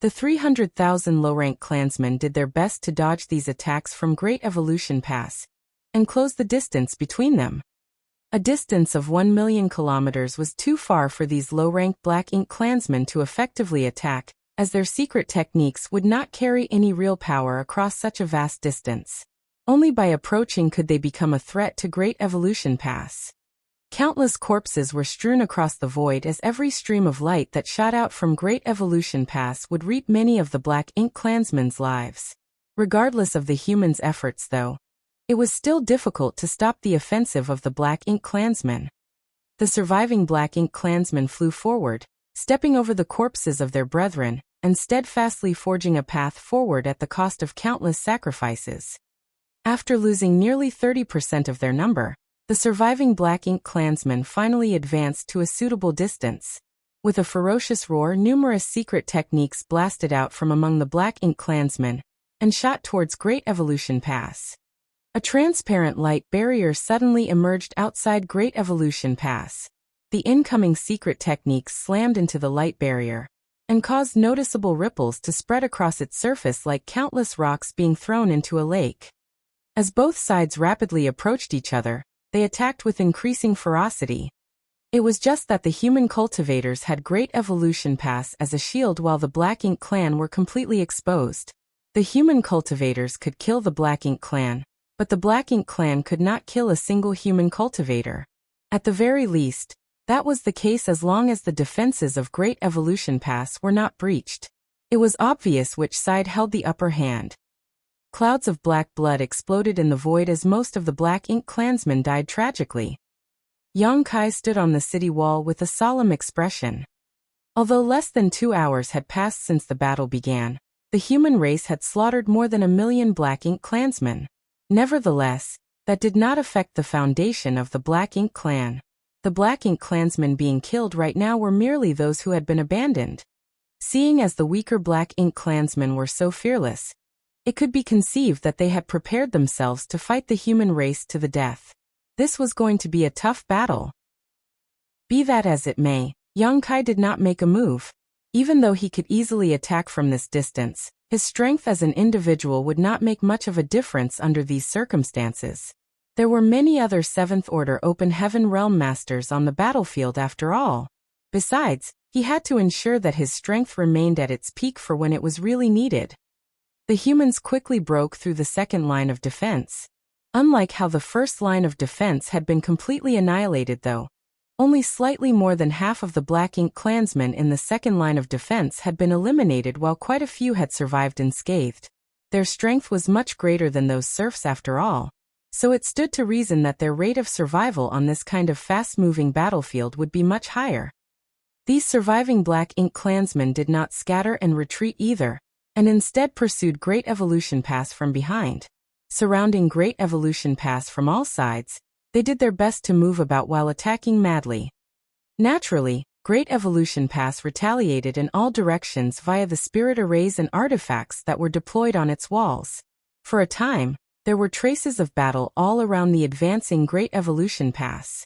The 300,000 low-rank clansmen did their best to dodge these attacks from Great Evolution Pass and close the distance between them. A distance of 1 million kilometers was too far for these low-rank Black Ink Clansmen to effectively attack, as their secret techniques would not carry any real power across such a vast distance. Only by approaching could they become a threat to Great Evolution Pass. Countless corpses were strewn across the void as every stream of light that shot out from Great Evolution Pass would reap many of the Black Ink Clansmen's lives. Regardless of the humans' efforts though, it was still difficult to stop the offensive of the Black Ink Clansmen. The surviving Black Ink Clansmen flew forward, stepping over the corpses of their brethren, and steadfastly forging a path forward at the cost of countless sacrifices. After losing nearly 30% of their number, the surviving Black Ink Clansmen finally advanced to a suitable distance. With a ferocious roar, numerous secret techniques blasted out from among the Black Ink Clansmen and shot towards Great Evolution Pass. A transparent light barrier suddenly emerged outside Great Evolution Pass. The incoming secret techniques slammed into the light barrier and caused noticeable ripples to spread across its surface like countless rocks being thrown into a lake. As both sides rapidly approached each other, they attacked with increasing ferocity. It was just that the human cultivators had Great Evolution Pass as a shield while the Black Ink Clan were completely exposed. The human cultivators could kill the Black Ink Clan, but the Black Ink Clan could not kill a single human cultivator. At the very least, that was the case as long as the defenses of Great Evolution Pass were not breached. It was obvious which side held the upper hand. Clouds of black blood exploded in the void as most of the Black Ink Clansmen died tragically. Yang Kai stood on the city wall with a solemn expression. Although less than 2 hours had passed since the battle began, the human race had slaughtered more than 1 million Black Ink Clansmen. Nevertheless, that did not affect the foundation of the Black Ink Clan. The Black Ink Clansmen being killed right now were merely those who had been abandoned. Seeing as the weaker Black Ink Clansmen were so fearless, it could be conceived that they had prepared themselves to fight the human race to the death. This was going to be a tough battle. Be that as it may, Yang Kai did not make a move. Even though he could easily attack from this distance, his strength as an individual would not make much of a difference under these circumstances. There were many other 7th Order Open Heaven Realm Masters on the battlefield after all. Besides, he had to ensure that his strength remained at its peak for when it was really needed. The humans quickly broke through the second line of defense. Unlike how the first line of defense had been completely annihilated though, only slightly more than half of the Black Ink Clansmen in the second line of defense had been eliminated while quite a few had survived unscathed. Their strength was much greater than those serfs after all, so it stood to reason that their rate of survival on this kind of fast-moving battlefield would be much higher. These surviving Black Ink Clansmen did not scatter and retreat either, and instead pursued Great Evolution Pass from behind. Surrounding Great Evolution Pass from all sides, they did their best to move about while attacking madly. Naturally, Great Evolution Pass retaliated in all directions via the spirit arrays and artifacts that were deployed on its walls. For a time, there were traces of battle all around the advancing Great Evolution Pass.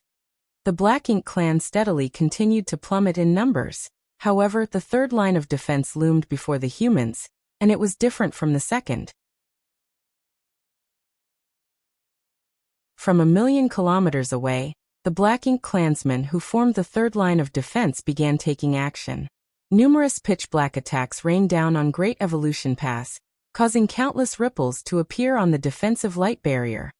The Black Ink Clan steadily continued to plummet in numbers. However, the third line of defense loomed before the humans, and it was different from the second. From a million kilometers away, the Black Ink clansmen who formed the third line of defense began taking action. Numerous pitch-black attacks rained down on Great Evolution Pass, causing countless ripples to appear on the defensive light barrier.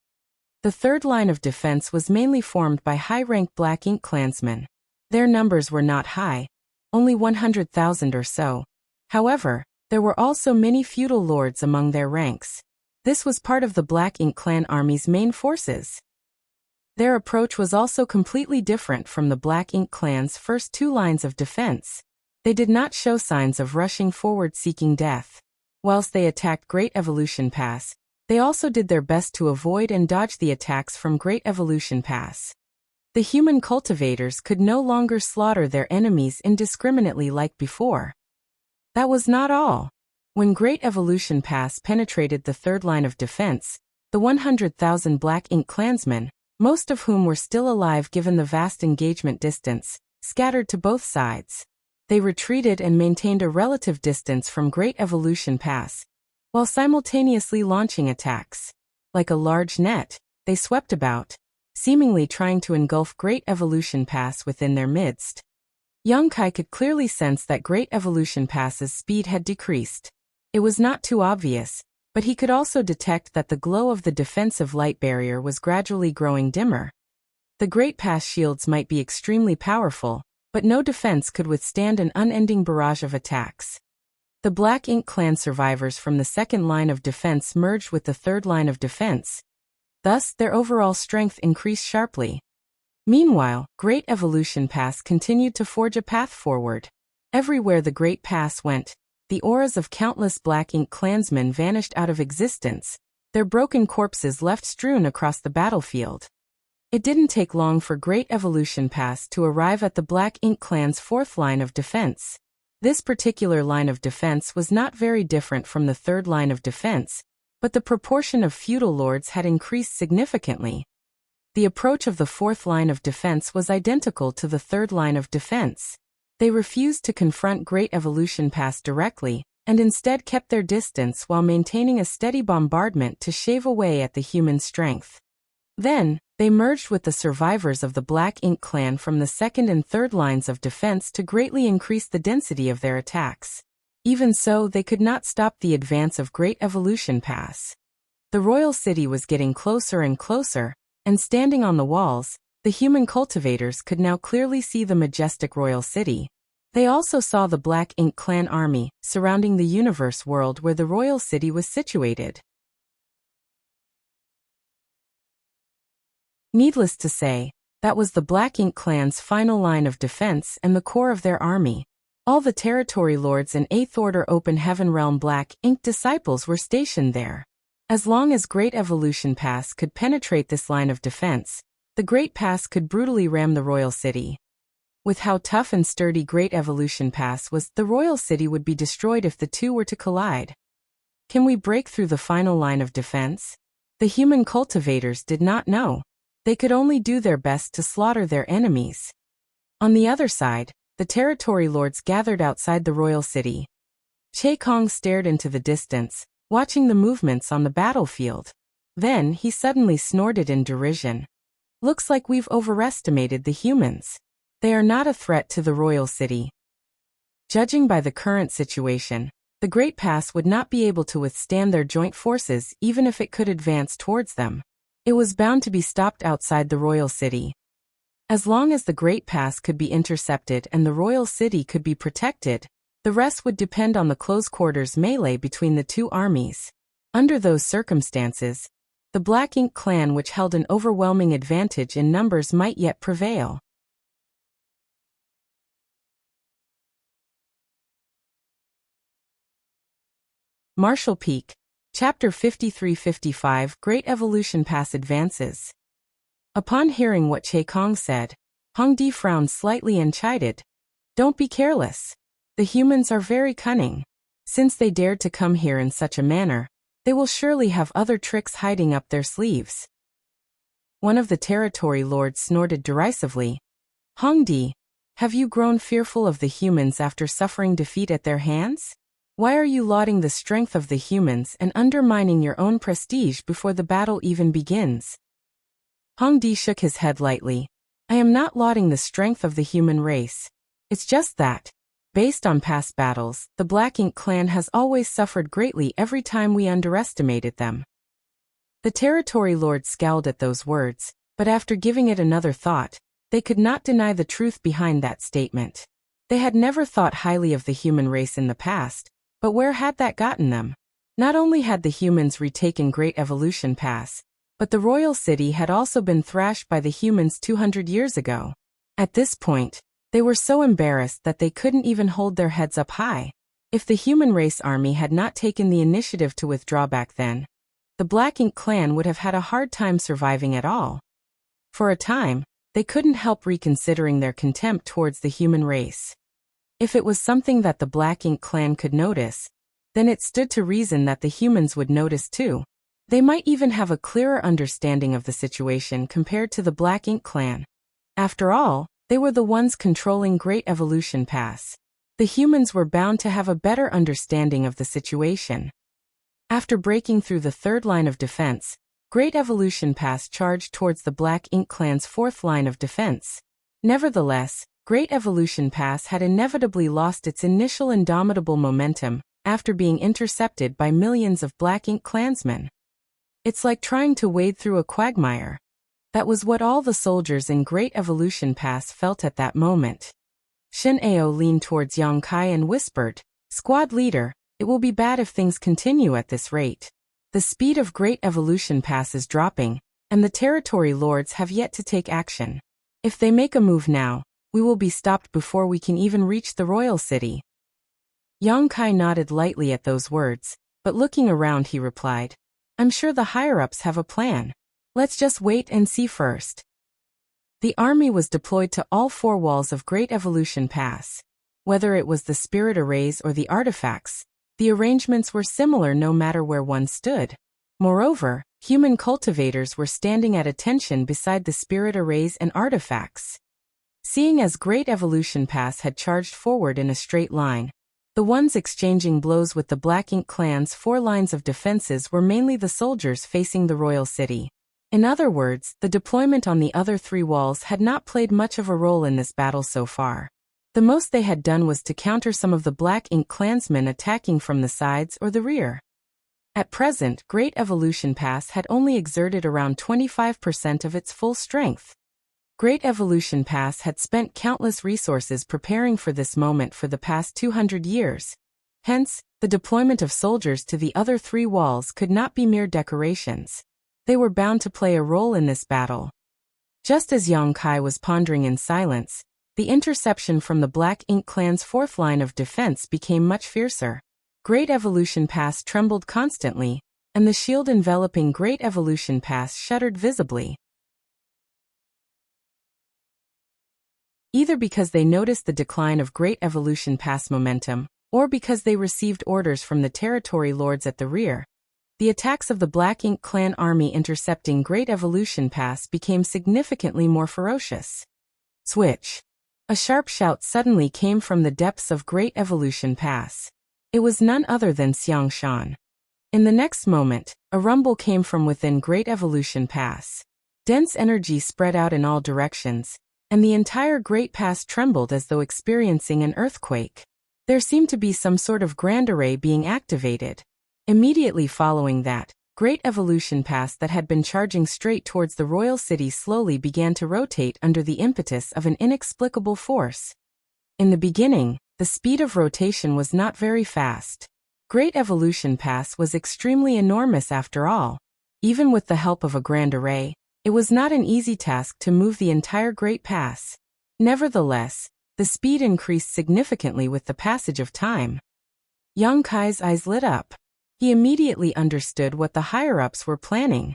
The third line of defense was mainly formed by high-ranked Black Ink clansmen. Their numbers were not high, only 100,000 or so. However, there were also many feudal lords among their ranks. This was part of the Black Ink clan army's main forces. Their approach was also completely different from the Black Ink clan's first two lines of defense. They did not show signs of rushing forward seeking death. Whilst they attacked Great Evolution Pass, they also did their best to avoid and dodge the attacks from Great Evolution Pass. The human cultivators could no longer slaughter their enemies indiscriminately like before. That was not all. When Great Evolution Pass penetrated the third line of defense, the 100,000 Black Ink clansmen, most of whom were still alive given the vast engagement distance, scattered to both sides. They retreated and maintained a relative distance from Great Evolution Pass, while simultaneously launching attacks. Like a large net, they swept about, seemingly trying to engulf Great Evolution Pass within their midst. Yongkai could clearly sense that Great Evolution Pass's speed had decreased. It was not too obvious, but he could also detect that the glow of the defensive light barrier was gradually growing dimmer. The Great Pass shields might be extremely powerful, but no defense could withstand an unending barrage of attacks. The Black Ink clan survivors from the second line of defense merged with the third line of defense. Thus, their overall strength increased sharply. Meanwhile, Great Evolution Pass continued to forge a path forward. Everywhere the Great Pass went, the auras of countless Black Ink clansmen vanished out of existence, their broken corpses left strewn across the battlefield. It didn't take long for Great Evolution Pass to arrive at the Black Ink clan's fourth line of defense. This particular line of defense was not very different from the third line of defense, but the proportion of feudal lords had increased significantly. The approach of the fourth line of defense was identical to the third line of defense. They refused to confront Great Evolution Pass directly, and instead kept their distance while maintaining a steady bombardment to shave away at the human strength. Then, they merged with the survivors of the Black Ink clan from the second and third lines of defense to greatly increase the density of their attacks. Even so, they could not stop the advance of Great Evolution Pass. The royal city was getting closer and closer, and standing on the walls, the human cultivators could now clearly see the majestic royal city. They also saw the Black Ink clan army surrounding the universe world where the royal city was situated. Needless to say, that was the Black Ink clan's final line of defense and the core of their army. All the territory lords and 8th Order Open Heaven Realm Black Ink disciples were stationed there. As long as Great Evolution Pass could penetrate this line of defense, the Great Pass could brutally ram the royal city. With how tough and sturdy Great Evolution Pass was, the royal city would be destroyed if the two were to collide. Can we break through the final line of defense? The human cultivators did not know. They could only do their best to slaughter their enemies. On the other side, the territory lords gathered outside the royal city. Che Kong stared into the distance, watching the movements on the battlefield. Then he suddenly snorted in derision. Looks like we've overestimated the humans. They are not a threat to the royal city. Judging by the current situation, the Great Pass would not be able to withstand their joint forces even if it could advance towards them. It was bound to be stopped outside the royal city. As long as the Great Pass could be intercepted and the royal city could be protected, the rest would depend on the close quarters melee between the two armies. Under those circumstances, the Black Ink clan, which held an overwhelming advantage in numbers, might yet prevail. Martial Peak, Chapter 53-55, Great Evolution Pass Advances. Upon hearing what Che Kong said, Hong Di frowned slightly and chided. Don't be careless. The humans are very cunning. Since they dared to come here in such a manner, they will surely have other tricks hiding up their sleeves. One of the territory lords snorted derisively. Hong Di, have you grown fearful of the humans after suffering defeat at their hands? Why are you lauding the strength of the humans and undermining your own prestige before the battle even begins? Hong Di shook his head lightly. I am not lauding the strength of the human race. It's just that, based on past battles, the Black Ink clan has always suffered greatly every time we underestimated them. The territory lord scowled at those words, but after giving it another thought, they could not deny the truth behind that statement. They had never thought highly of the human race in the past, but where had that gotten them? Not only had the humans retaken Great Evolution Pass, but the royal city had also been thrashed by the humans 200 years ago. At this point, they were so embarrassed that they couldn't even hold their heads up high. If the human race army had not taken the initiative to withdraw back then, the Black Ink clan would have had a hard time surviving at all. For a time, they couldn't help reconsidering their contempt towards the human race. If it was something that the Black Ink clan could notice, then it stood to reason that the humans would notice too. They might even have a clearer understanding of the situation compared to the Black Ink clan. After all, they were the ones controlling Great Evolution Pass. The humans were bound to have a better understanding of the situation. After breaking through the third line of defense, Great Evolution Pass charged towards the Black Ink clan's fourth line of defense. Nevertheless, Great Evolution Pass had inevitably lost its initial indomitable momentum after being intercepted by millions of Black Ink clansmen. It's like trying to wade through a quagmire. That was what all the soldiers in Great Evolution Pass felt at that moment. Shen Ao leaned towards Yang Kai and whispered, "Squad leader, it will be bad if things continue at this rate. The speed of Great Evolution Pass is dropping, and the territory lords have yet to take action. If they make a move now, we will be stopped before we can even reach the royal city." Yang Kai nodded lightly at those words, but looking around he replied, "I'm sure the higher-ups have a plan. Let's just wait and see first." The army was deployed to all four walls of Great Evolution Pass. Whether it was the spirit arrays or the artifacts, the arrangements were similar no matter where one stood. Moreover, human cultivators were standing at attention beside the spirit arrays and artifacts. Seeing as Great Evolution Pass had charged forward in a straight line, the ones exchanging blows with the Black Ink clan's four lines of defenses were mainly the soldiers facing the royal city. In other words, the deployment on the other three walls had not played much of a role in this battle so far. The most they had done was to counter some of the Black Ink clansmen attacking from the sides or the rear. At present, Great Evolution Pass had only exerted around 25% of its full strength. Great Evolution Pass had spent countless resources preparing for this moment for the past 200 years. Hence, the deployment of soldiers to the other three walls could not be mere decorations. They were bound to play a role in this battle. Just as Yang Kai was pondering in silence, the interception from the Black Ink clan's fourth line of defense became much fiercer. Great Evolution Pass trembled constantly, and the shield enveloping Great Evolution Pass shuddered visibly. Either because they noticed the decline of Great Evolution Pass momentum, or because they received orders from the territory lords at the rear, the attacks of the Black Ink clan army intercepting Great Evolution Pass became significantly more ferocious. Switch! A sharp shout suddenly came from the depths of Great Evolution Pass. It was none other than Xiang Shan. In the next moment, a rumble came from within Great Evolution Pass. Dense energy spread out in all directions, and the entire Great Pass trembled as though experiencing an earthquake. There seemed to be some sort of grand array being activated. Immediately following that, Great Evolution Pass that had been charging straight towards the royal city slowly began to rotate under the impetus of an inexplicable force. In the beginning, the speed of rotation was not very fast. Great Evolution Pass was extremely enormous after all. Even with the help of a grand array, it was not an easy task to move the entire Great Pass. Nevertheless, the speed increased significantly with the passage of time. Yang Kai's eyes lit up. He immediately understood what the higher-ups were planning.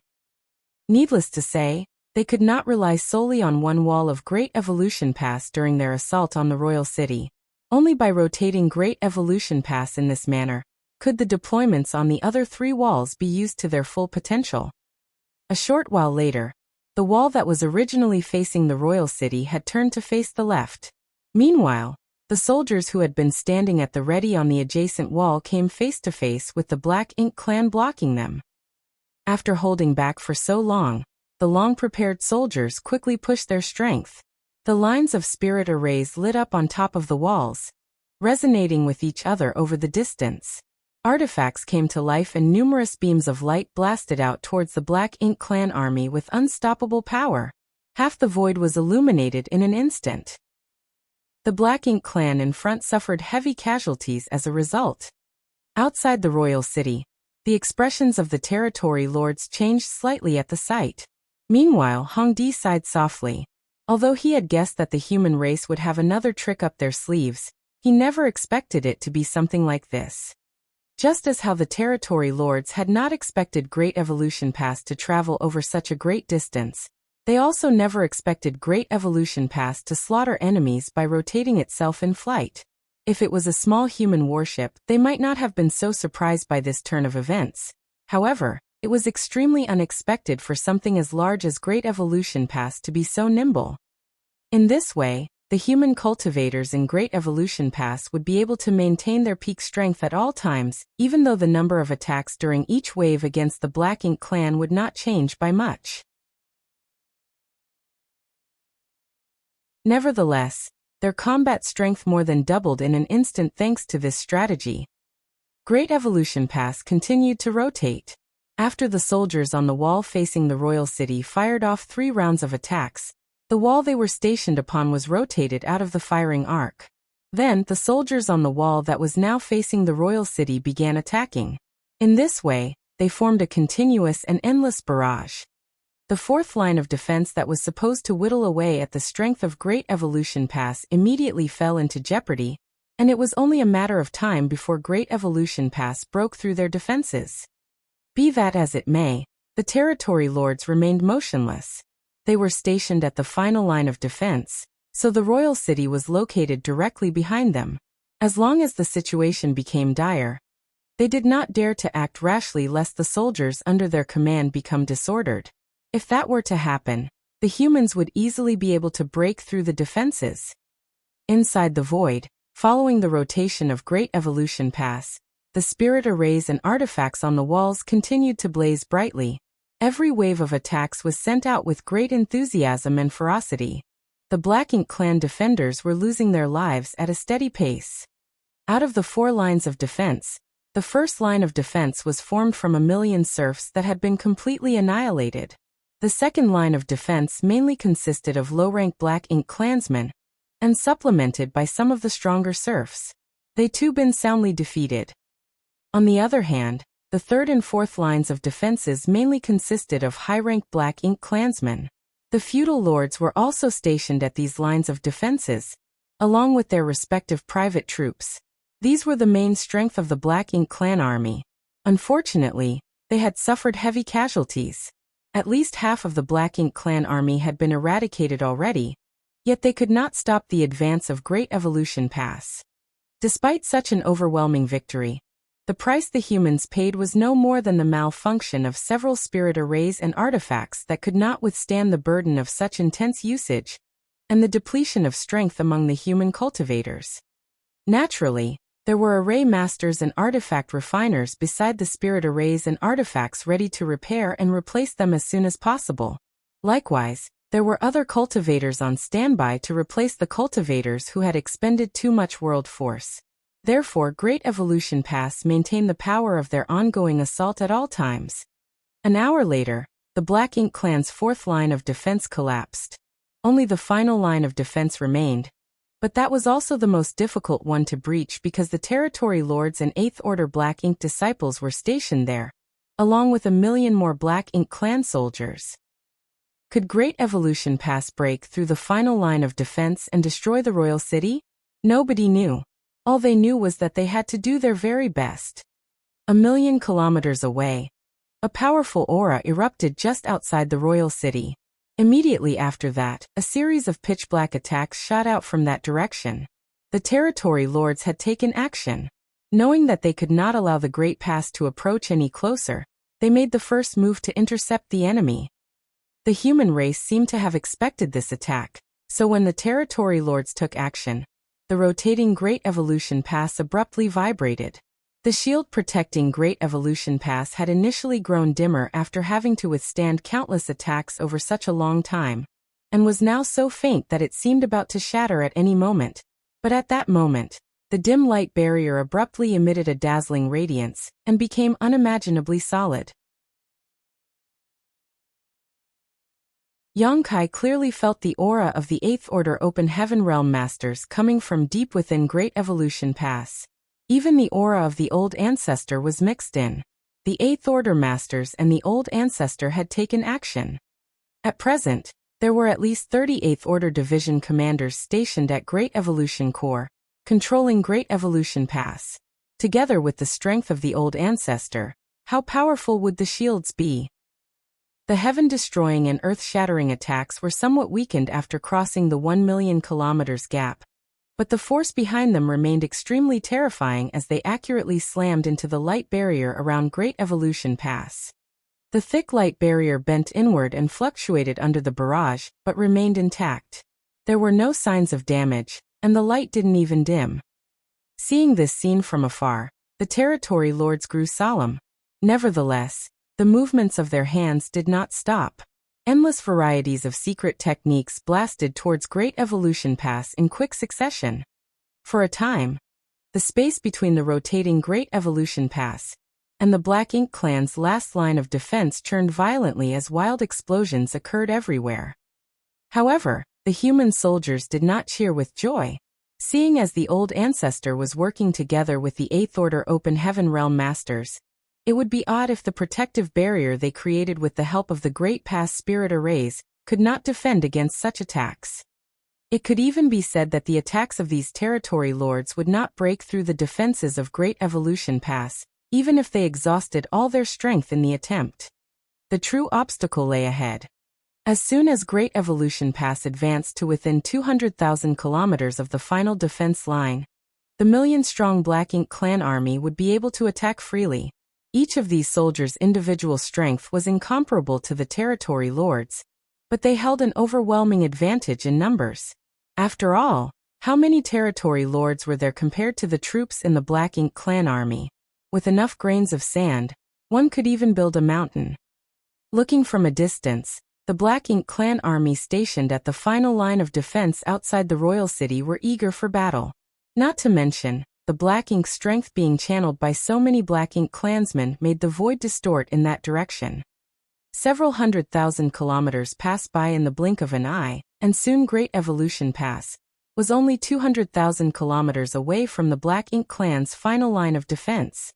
Needless to say, they could not rely solely on one wall of Great Evolution Pass during their assault on the royal city. Only by rotating Great Evolution Pass in this manner could the deployments on the other three walls be used to their full potential. A short while later, the wall that was originally facing the royal city had turned to face the left. Meanwhile, the soldiers who had been standing at the ready on the adjacent wall came face to face with the Black Ink clan blocking them. After holding back for so long, the long-prepared soldiers quickly pushed their strength. The lines of spirit arrays lit up on top of the walls, resonating with each other over the distance. Artifacts came to life and numerous beams of light blasted out towards the Black Ink clan army with unstoppable power. Half the void was illuminated in an instant. The Black Ink clan in front suffered heavy casualties as a result. Outside the royal city, the expressions of the territory lords changed slightly at the sight. Meanwhile, Hong Di sighed softly. Although he had guessed that the human race would have another trick up their sleeves, he never expected it to be something like this. Just as how the territory lords had not expected Great Evolution Pass to travel over such a great distance, they also never expected Great Evolution Pass to slaughter enemies by rotating itself in flight. If it was a small human warship, they might not have been so surprised by this turn of events. However, it was extremely unexpected for something as large as Great Evolution Pass to be so nimble. In this way, the human cultivators in Great Evolution Pass would be able to maintain their peak strength at all times, even though the number of attacks during each wave against the Black Ink clan would not change by much. Nevertheless, their combat strength more than doubled in an instant thanks to this strategy. Great Evolution Pass continued to rotate. After the soldiers on the wall facing the royal city fired off 3 rounds of attacks, the wall they were stationed upon was rotated out of the firing arc. Then, the soldiers on the wall that was now facing the royal city began attacking. In this way, they formed a continuous and endless barrage. The 4th line of defense that was supposed to whittle away at the strength of Great Evolution Pass immediately fell into jeopardy, and it was only a matter of time before Great Evolution Pass broke through their defenses. Be that as it may, the territory lords remained motionless. They were stationed at the final line of defense, so the royal city was located directly behind them. As long as the situation became dire, they did not dare to act rashly lest the soldiers under their command become disordered. If that were to happen, the humans would easily be able to break through the defenses. Inside the void, following the rotation of Great Evolution Pass, the spirit arrays and artifacts on the walls continued to blaze brightly. Every wave of attacks was sent out with great enthusiasm and ferocity. The Black Ink clan defenders were losing their lives at a steady pace. Out of the 4 lines of defense, the first line of defense was formed from 1,000,000 serfs that had been completely annihilated. The second line of defense mainly consisted of low-rank Black Ink clansmen, and supplemented by some of the stronger serfs. They too been soundly defeated. On the other hand, the third and fourth lines of defenses mainly consisted of high-rank Black Ink clansmen. The feudal lords were also stationed at these lines of defenses, along with their respective private troops. These were the main strength of the Black Ink clan army. Unfortunately, they had suffered heavy casualties. At least half of the Black Ink clan army had been eradicated already, yet they could not stop the advance of Great Evolution Pass. Despite such an overwhelming victory, the price the humans paid was no more than the malfunction of several spirit arrays and artifacts that could not withstand the burden of such intense usage, and the depletion of strength among the human cultivators. Naturally, there were array masters and artifact refiners beside the spirit arrays and artifacts ready to repair and replace them as soon as possible. Likewise, there were other cultivators on standby to replace the cultivators who had expended too much world force. Therefore, Great Evolution Pass maintained the power of their ongoing assault at all times. An hour later, the Black Ink clan's fourth line of defense collapsed. Only the final line of defense remained, but that was also the most difficult one to breach because the territory lords and 8th Order Black Ink disciples were stationed there, along with 1,000,000 more Black Ink clan soldiers. Could Great Evolution Pass break through the final line of defense and destroy the royal city? Nobody knew. All they knew was that they had to do their very best. 1,000,000 kilometers away, a powerful aura erupted just outside the royal city. Immediately after that, a series of pitch-black attacks shot out from that direction. The territory lords had taken action. Knowing that they could not allow the Great Pass to approach any closer, they made the first move to intercept the enemy. The human race seemed to have expected this attack, so when the territory lords took action, the rotating Great Evolution Pass abruptly vibrated. The shield protecting Great Evolution Pass had initially grown dimmer after having to withstand countless attacks over such a long time, and was now so faint that it seemed about to shatter at any moment. But at that moment, the dim light barrier abruptly emitted a dazzling radiance and became unimaginably solid. Yongkai clearly felt the aura of the Eighth Order Open Heaven Realm Masters coming from deep within Great Evolution Pass. Even the aura of the Old Ancestor was mixed in. The Eighth Order Masters and the Old Ancestor had taken action. At present, there were at least 30 Eighth Order Division commanders stationed at Great Evolution Core, controlling Great Evolution Pass. Together with the strength of the Old Ancestor, how powerful would the shields be? The heaven-destroying and earth-shattering attacks were somewhat weakened after crossing the 1 million kilometers gap, but the force behind them remained extremely terrifying as they accurately slammed into the light barrier around Great Evolution Pass. The thick light barrier bent inward and fluctuated under the barrage, but remained intact. There were no signs of damage, and the light didn't even dim. Seeing this scene from afar, the territory lords grew solemn. Nevertheless, the movements of their hands did not stop. Endless varieties of secret techniques blasted towards Great Evolution Pass in quick succession. For a time, the space between the rotating Great Evolution Pass and the Black Ink clan's last line of defense churned violently as wild explosions occurred everywhere. However, the human soldiers did not cheer with joy. Seeing as the Old Ancestor was working together with the Eighth Order Open Heaven Realm Masters, it would be odd if the protective barrier they created with the help of the Great Pass Spirit Arrays could not defend against such attacks. It could even be said that the attacks of these territory lords would not break through the defenses of Great Evolution Pass, even if they exhausted all their strength in the attempt. The true obstacle lay ahead. As soon as Great Evolution Pass advanced to within 200,000 kilometers of the final defense line, the million-strong Black Ink clan army would be able to attack freely. Each of these soldiers' individual strength was incomparable to the territory lords, but they held an overwhelming advantage in numbers. After all, how many territory lords were there compared to the troops in the Black Ink clan army? With enough grains of sand, one could even build a mountain. Looking from a distance, the Black Ink clan army stationed at the final line of defense outside the royal city were eager for battle. Not to mention, the Black Ink strength being channeled by so many Black Ink clansmen made the void distort in that direction. Several 100,000 kilometers passed by in the blink of an eye, and soon Great Evolution Pass was only 200,000 kilometers away from the Black Ink clan's final line of defense.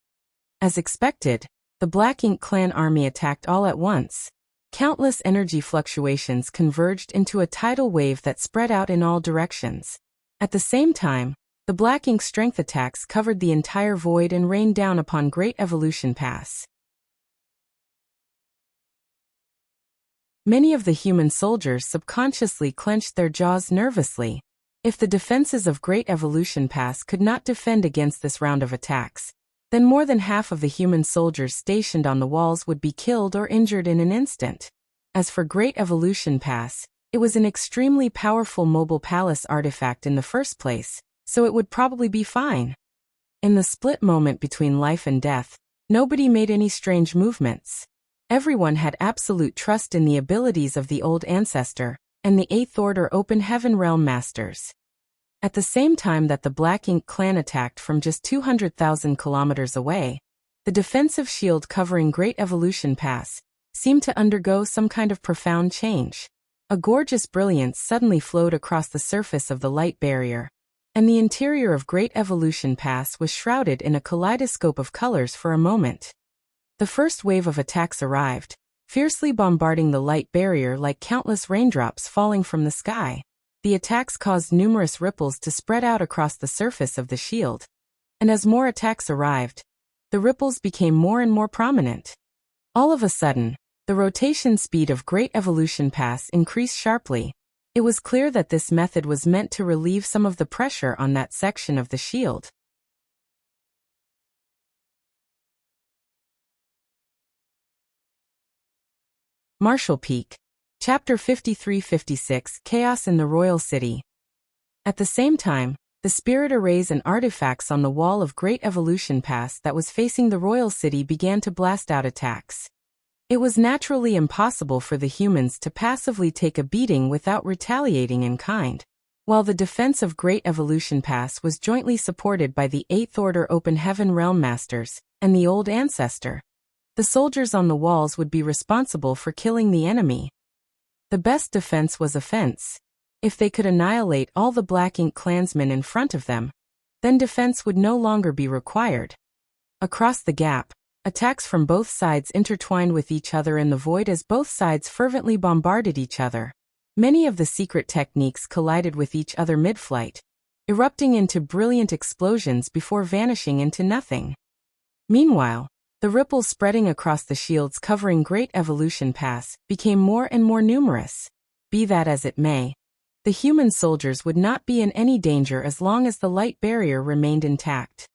As expected, the Black Ink clan army attacked all at once. Countless energy fluctuations converged into a tidal wave that spread out in all directions. At the same time, the Black Ink strength attacks covered the entire void and rained down upon Great Evolution Pass. Many of the human soldiers subconsciously clenched their jaws nervously. If the defenses of Great Evolution Pass could not defend against this round of attacks, then more than half of the human soldiers stationed on the walls would be killed or injured in an instant. As for Great Evolution Pass, it was an extremely powerful mobile palace artifact in the first place, so it would probably be fine. In the split moment between life and death, nobody made any strange movements. Everyone had absolute trust in the abilities of the Old Ancestor and the Eighth Order Open Heaven Realm Masters. At the same time that the Black Ink clan attacked from just 200,000 kilometers away, the defensive shield covering Great Evolution Pass seemed to undergo some kind of profound change. A gorgeous brilliance suddenly flowed across the surface of the light barrier, and the interior of Great Evolution Pass was shrouded in a kaleidoscope of colors for a moment. The first wave of attacks arrived, fiercely bombarding the light barrier like countless raindrops falling from the sky. The attacks caused numerous ripples to spread out across the surface of the shield, and as more attacks arrived, the ripples became more and more prominent. All of a sudden, the rotation speed of Great Evolution Pass increased sharply. It was clear that this method was meant to relieve some of the pressure on that section of the shield. Marshall Peak. Chapter 53-56 Chaos in the Royal City. At the same time, the spirit arrays and artifacts on the wall of Great Evolution Pass that was facing the royal city began to blast out attacks. It was naturally impossible for the humans to passively take a beating without retaliating in kind. While the defense of Great Evolution Pass was jointly supported by the Eighth Order Open Heaven Realm Masters and the Old Ancestor, the soldiers on the walls would be responsible for killing the enemy. The best defense was offense. If they could annihilate all the Black Ink clansmen in front of them, then defense would no longer be required. Across the gap, attacks from both sides intertwined with each other in the void as both sides fervently bombarded each other. Many of the secret techniques collided with each other mid-flight, erupting into brilliant explosions before vanishing into nothing. Meanwhile, the ripples spreading across the shields covering Great Evolution Pass became more and more numerous. Be that as it may, the human soldiers would not be in any danger as long as the light barrier remained intact.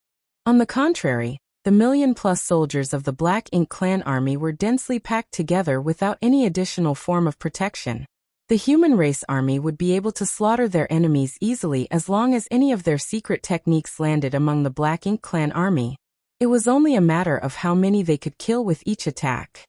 On the contrary, the million-plus soldiers of the Black Ink clan army were densely packed together without any additional form of protection. The human race army would be able to slaughter their enemies easily as long as any of their secret techniques landed among the Black Ink clan army. It was only a matter of how many they could kill with each attack.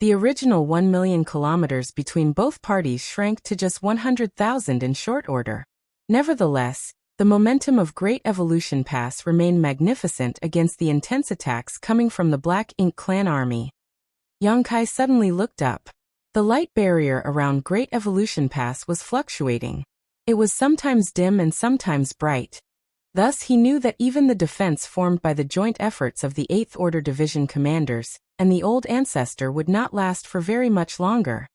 The original 1 million kilometers between both parties shrank to just 100,000 in short order. Nevertheless, the momentum of Great Evolution Pass remained magnificent against the intense attacks coming from the Black Ink clan army. Yang Kai suddenly looked up. The light barrier around Great Evolution Pass was fluctuating. It was sometimes dim and sometimes bright. Thus he knew that even the defense formed by the joint efforts of the 8th Order Division commanders and the Old Ancestor would not last for very much longer.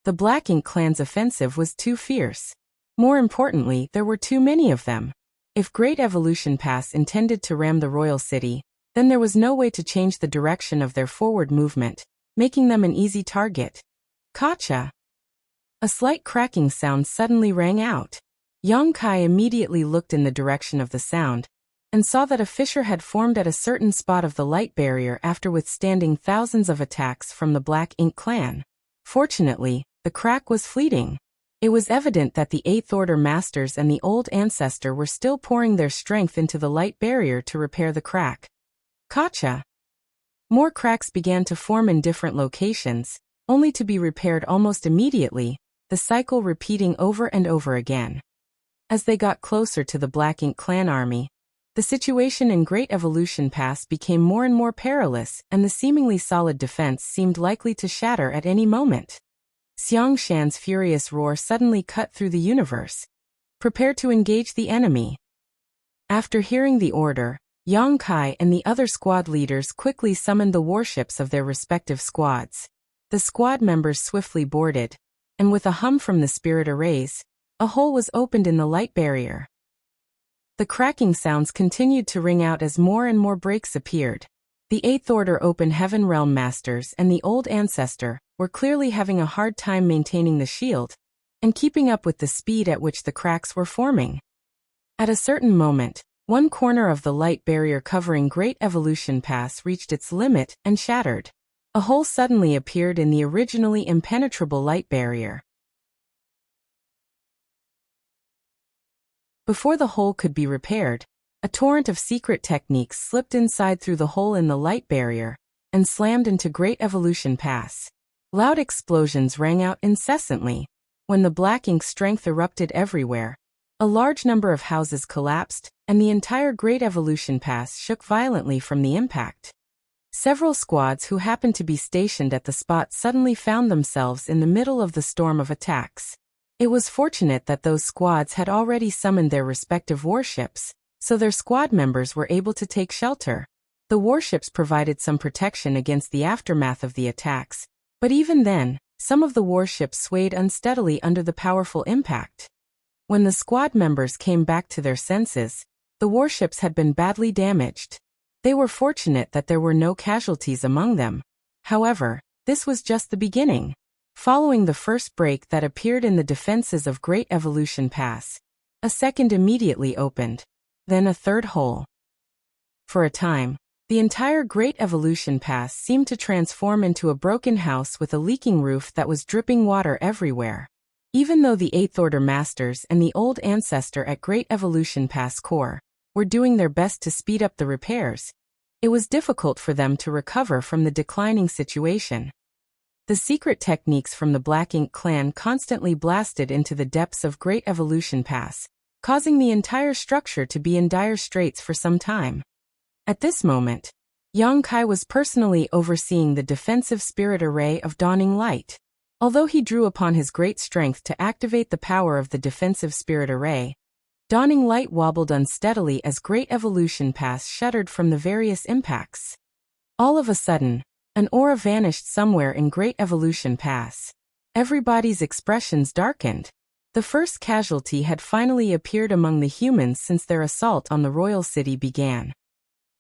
The Black Ink clan's offensive was too fierce. More importantly, there were too many of them. If Great Evolution Pass intended to ram the royal city, then there was no way to change the direction of their forward movement, making them an easy target. Gotcha! A slight cracking sound suddenly rang out. Yang Kai immediately looked in the direction of the sound, and saw that a fissure had formed at a certain spot of the light barrier after withstanding thousands of attacks from the Black Ink clan. Fortunately, the crack was fleeting. It was evident that the 8th Order Masters and the Old Ancestor were still pouring their strength into the light barrier to repair the crack. Gotcha! More cracks began to form in different locations, only to be repaired almost immediately, the cycle repeating over and over again. As they got closer to the Black Ink clan army, the situation in Great Evolution Pass became more and more perilous, and the seemingly solid defense seemed likely to shatter at any moment. Xiang Shan's furious roar suddenly cut through the universe. Prepare to engage the enemy. After hearing the order, Yang Kai and the other squad leaders quickly summoned the warships of their respective squads. The squad members swiftly boarded, and with a hum from the spirit arrays, a hole was opened in the light barrier. The cracking sounds continued to ring out as more and more breaks appeared. The 8th Order Open Heaven Realm Masters and the Old Ancestor were clearly having a hard time maintaining the shield and keeping up with the speed at which the cracks were forming. At a certain moment, one corner of the light barrier covering Great Evolution Pass reached its limit and shattered. A hole suddenly appeared in the originally impenetrable light barrier. Before the hole could be repaired, a torrent of secret techniques slipped inside through the hole in the light barrier and slammed into Great Evolution Pass. Loud explosions rang out incessantly. When the Black Ink strength erupted everywhere, a large number of houses collapsed, and the entire Great Evolution Pass shook violently from the impact. Several squads who happened to be stationed at the spot suddenly found themselves in the middle of the storm of attacks. It was fortunate that those squads had already summoned their respective warships, so their squad members were able to take shelter. The warships provided some protection against the aftermath of the attacks, but even then, some of the warships swayed unsteadily under the powerful impact. When the squad members came back to their senses, the warships had been badly damaged. They were fortunate that there were no casualties among them. However, this was just the beginning. Following the first break that appeared in the defenses of Great Evolution Pass, a second immediately opened, then a third hole. For a time, the entire Great Evolution Pass seemed to transform into a broken house with a leaking roof that was dripping water everywhere. Even though the 8th Order Masters and the old ancestor at Great Evolution Pass Core were doing their best to speed up the repairs, it was difficult for them to recover from the declining situation. The secret techniques from the Black Ink clan constantly blasted into the depths of Great Evolution Pass, causing the entire structure to be in dire straits for some time. At this moment, Yang Kai was personally overseeing the defensive spirit array of Dawning Light. Although he drew upon his great strength to activate the power of the defensive spirit array, Dawning Light wobbled unsteadily as Great Evolution Pass shuddered from the various impacts. All of a sudden, an aura vanished somewhere in Great Evolution Pass. Everybody's expressions darkened. The first casualty had finally appeared among the humans since their assault on the royal city began.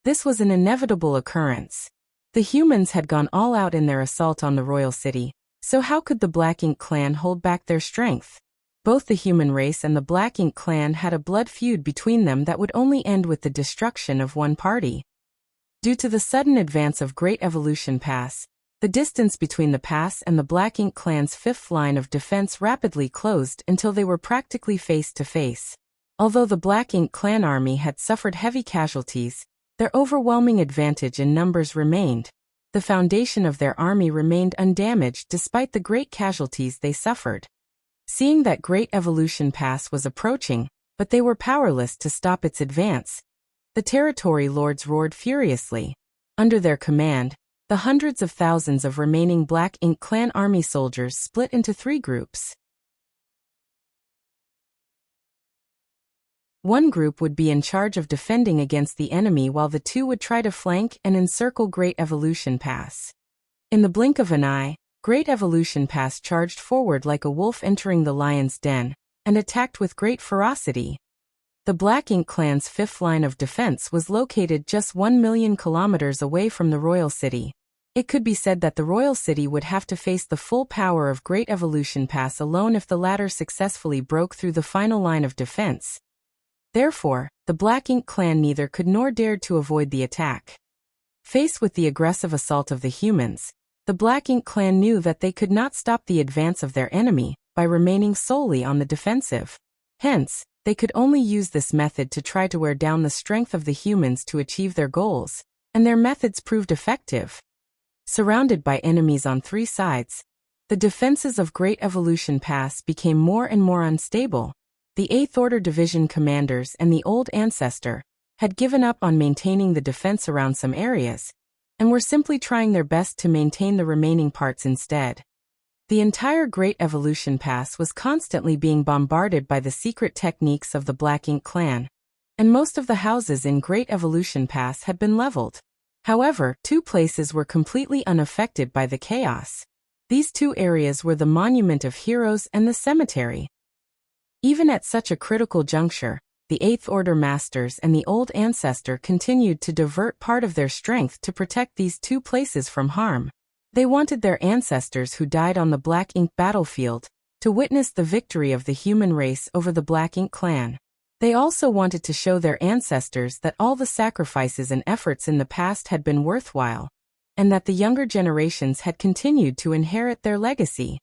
This was an inevitable occurrence. The humans had gone all out in their assault on the royal city, so how could the Black Ink clan hold back their strength? Both the human race and the Black Ink clan had a blood feud between them that would only end with the destruction of one party. Due to the sudden advance of Great Evolution Pass, the distance between the pass and the Black Ink clan's 5th line of defense rapidly closed until they were practically face to face. Although the Black Ink clan army had suffered heavy casualties, their overwhelming advantage in numbers remained. The foundation of their army remained undamaged despite the great casualties they suffered. Seeing that Great Evolution Pass was approaching, but they were powerless to stop its advance, the territory lords roared furiously. Under their command, the hundreds of thousands of remaining Black Ink clan army soldiers split into 3 groups. One group would be in charge of defending against the enemy while the 2 would try to flank and encircle Great Evolution Pass. In the blink of an eye, Great Evolution Pass charged forward like a wolf entering the lion's den, and attacked with great ferocity. The Black Ink clan's 5th line of defense was located just 1 million kilometers away from the royal city. It could be said that the royal city would have to face the full power of Great Evolution Pass alone if the latter successfully broke through the final line of defense. Therefore, the Black Ink clan neither could nor dared to avoid the attack. Faced with the aggressive assault of the humans, the Black Ink clan knew that they could not stop the advance of their enemy by remaining solely on the defensive. Hence, they could only use this method to try to wear down the strength of the humans to achieve their goals, and their methods proved effective. Surrounded by enemies on 3 sides, the defenses of Great Evolution Pass became more and more unstable. The 8th Order Division commanders and the old ancestor had given up on maintaining the defense around some areas, and were simply trying their best to maintain the remaining parts instead. The entire Great Evolution Pass was constantly being bombarded by the secret techniques of the Black Ink clan, and most of the houses in Great Evolution Pass had been leveled. However, 2 places were completely unaffected by the chaos. These 2 areas were the Monument of Heroes and the cemetery. Even at such a critical juncture, the 8th Order Masters and the old ancestor continued to divert part of their strength to protect these 2 places from harm. They wanted their ancestors who died on the Black Ink battlefield to witness the victory of the human race over the Black Ink clan. They also wanted to show their ancestors that all the sacrifices and efforts in the past had been worthwhile, and that the younger generations had continued to inherit their legacy.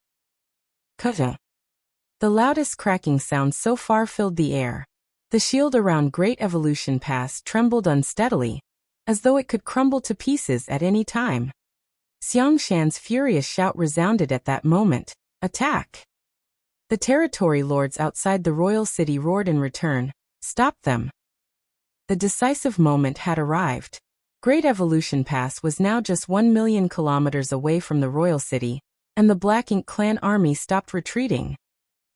Kata. The loudest cracking sound so far filled the air. The shield around Great Evolution Pass trembled unsteadily, as though it could crumble to pieces at any time. Xiang Shan's furious shout resounded at that moment. Attack! The territory lords outside the royal city roared in return. Stop them! The decisive moment had arrived. Great Evolution Pass was now just 1 million kilometers away from the royal city, and the Black Ink clan army stopped retreating.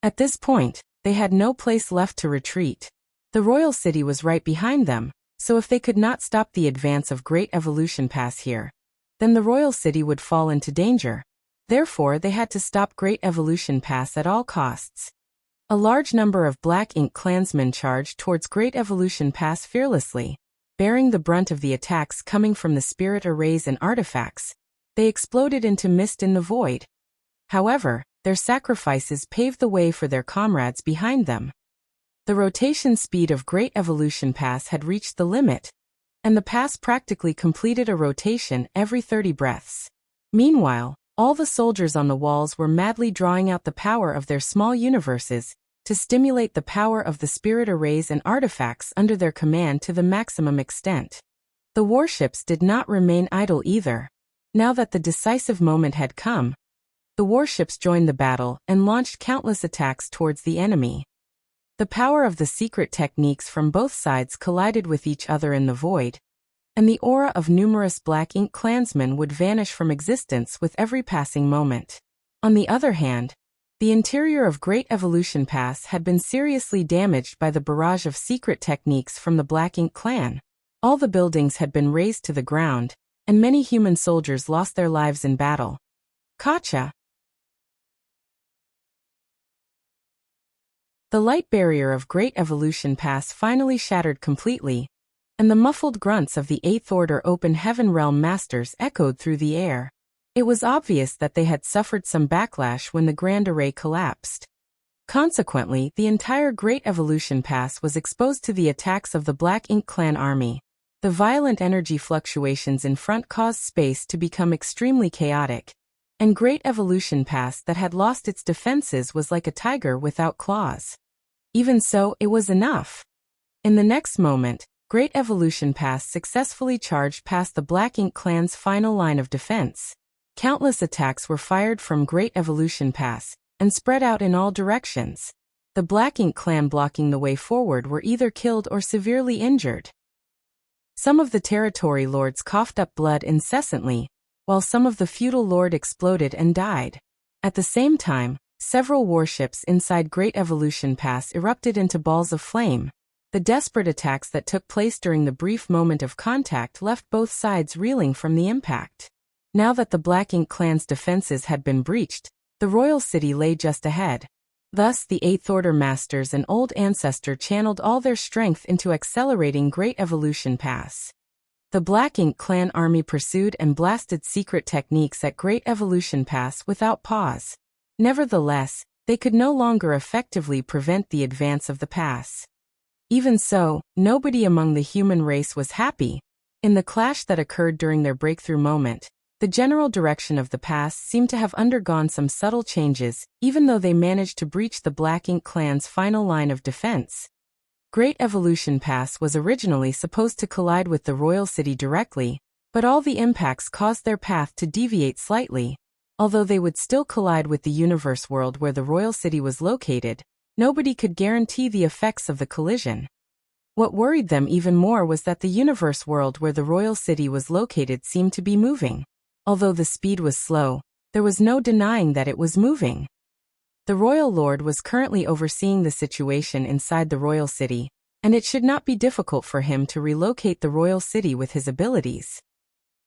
At this point, they had no place left to retreat. The royal city was right behind them, so if they could not stop the advance of Great Evolution Pass here, then the royal city would fall into danger. Therefore, they had to stop Great Evolution Pass at all costs. A large number of Black Ink clansmen charged towards Great Evolution Pass fearlessly, bearing the brunt of the attacks coming from the spirit arrays and artifacts. They exploded into mist in the void. However, their sacrifices paved the way for their comrades behind them. The rotation speed of Great Evolution Pass had reached the limit, and the pass practically completed a rotation every 30 breaths. Meanwhile, All the soldiers on the walls were madly drawing out the power of their small universes to stimulate the power of the spirit arrays and artifacts under their command to the maximum extent. The warships did not remain idle either. Now that the decisive moment had come, the warships joined the battle and launched countless attacks towards the enemy. The power of the secret techniques from both sides collided with each other in the void, and the aura of numerous black ink clansmen would vanish from existence with every passing moment. On the other hand, the interior of Great Evolution Pass had been seriously damaged by the barrage of secret techniques from the Black Ink clan. All the buildings had been razed to the ground, and many human soldiers lost their lives in battle. Gotcha! The light barrier of Great Evolution Pass finally shattered completely, and the muffled grunts of the Eighth Order Open Heaven Realm Masters echoed through the air. It was obvious that they had suffered some backlash when the Grand Array collapsed. Consequently, the entire Great Evolution Pass was exposed to the attacks of the Black Ink Clan army. The violent energy fluctuations in front caused space to become extremely chaotic, and Great Evolution Pass that had lost its defenses was like a tiger without claws. Even so, it was enough. In the next moment, Great Evolution Pass successfully charged past the Black Ink clan's final line of defense. Countless attacks were fired from Great Evolution Pass and spread out in all directions. The Black Ink clan blocking the way forward were either killed or severely injured. Some of the territory lords coughed up blood incessantly, while some of the feudal lord exploded and died. At the same time, several warships inside Great Evolution Pass erupted into balls of flame. The desperate attacks that took place during the brief moment of contact left both sides reeling from the impact. Now that the Black Ink clan's defenses had been breached, the royal city lay just ahead. Thus, the Eighth Order Masters and Old Ancestor channeled all their strength into accelerating Great Evolution Pass. The Black Ink clan army pursued and blasted secret techniques at Great Evolution Pass without pause. Nevertheless, they could no longer effectively prevent the advance of the pass. Even so, nobody among the human race was happy. In the clash that occurred during their breakthrough moment, the general direction of the pass seemed to have undergone some subtle changes, even though they managed to breach the Black Ink clan's final line of defense. Great Evolution Pass was originally supposed to collide with the royal city directly, but all the impacts caused their path to deviate slightly. Although they would still collide with the universe world where the royal city was located, nobody could guarantee the effects of the collision. What worried them even more was that the universe world where the royal city was located seemed to be moving. Although the speed was slow, there was no denying that it was moving. The royal lord was currently overseeing the situation inside the royal city, and it should not be difficult for him to relocate the royal city with his abilities.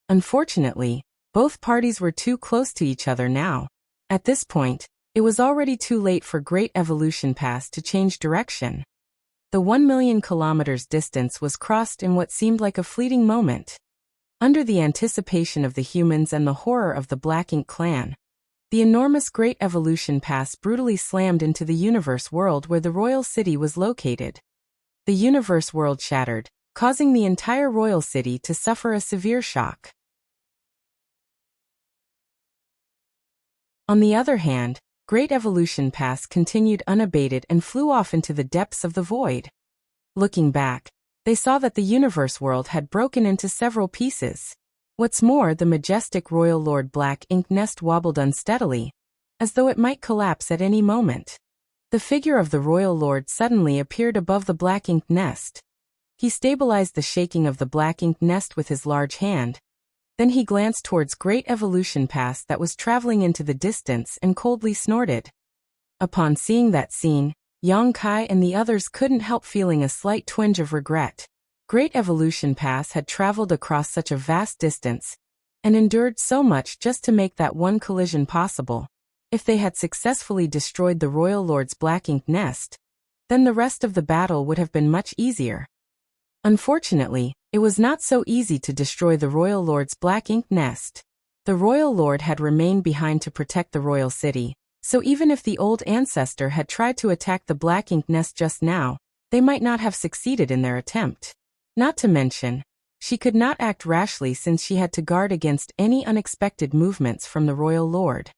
Unfortunately, both parties were too close to each other now. At this point, it was already too late for Great Evolution Pass to change direction. The 1 million kilometers distance was crossed in what seemed like a fleeting moment. Under the anticipation of the humans and the horror of the Black Ink clan, the enormous Great Evolution Pass brutally slammed into the universe world where the royal city was located. The universe world shattered, causing the entire royal city to suffer a severe shock. On the other hand, Great Evolution Pass continued unabated and flew off into the depths of the void. Looking back, they saw that the universe world had broken into several pieces. What's more, the majestic royal lord Black Ink nest wobbled unsteadily, as though it might collapse at any moment. The figure of the royal lord suddenly appeared above the Black Ink nest. He stabilized the shaking of the Black Ink nest with his large hand. Then he glanced towards Great Evolution Pass that was traveling into the distance and coldly snorted. Upon seeing that scene, Yang Kai and the others couldn't help feeling a slight twinge of regret. Great Evolution Pass had traveled across such a vast distance and endured so much just to make that one collision possible. If they had successfully destroyed the Royal Lord's Black Ink nest, then the rest of the battle would have been much easier. Unfortunately, it was not so easy to destroy the Royal Lord's Black Ink nest. The Royal Lord had remained behind to protect the royal city, so even if the old ancestor had tried to attack the Black Ink nest just now, they might not have succeeded in their attempt. Not to mention, She could not act rashly since she had to guard against any unexpected movements from the royal lord.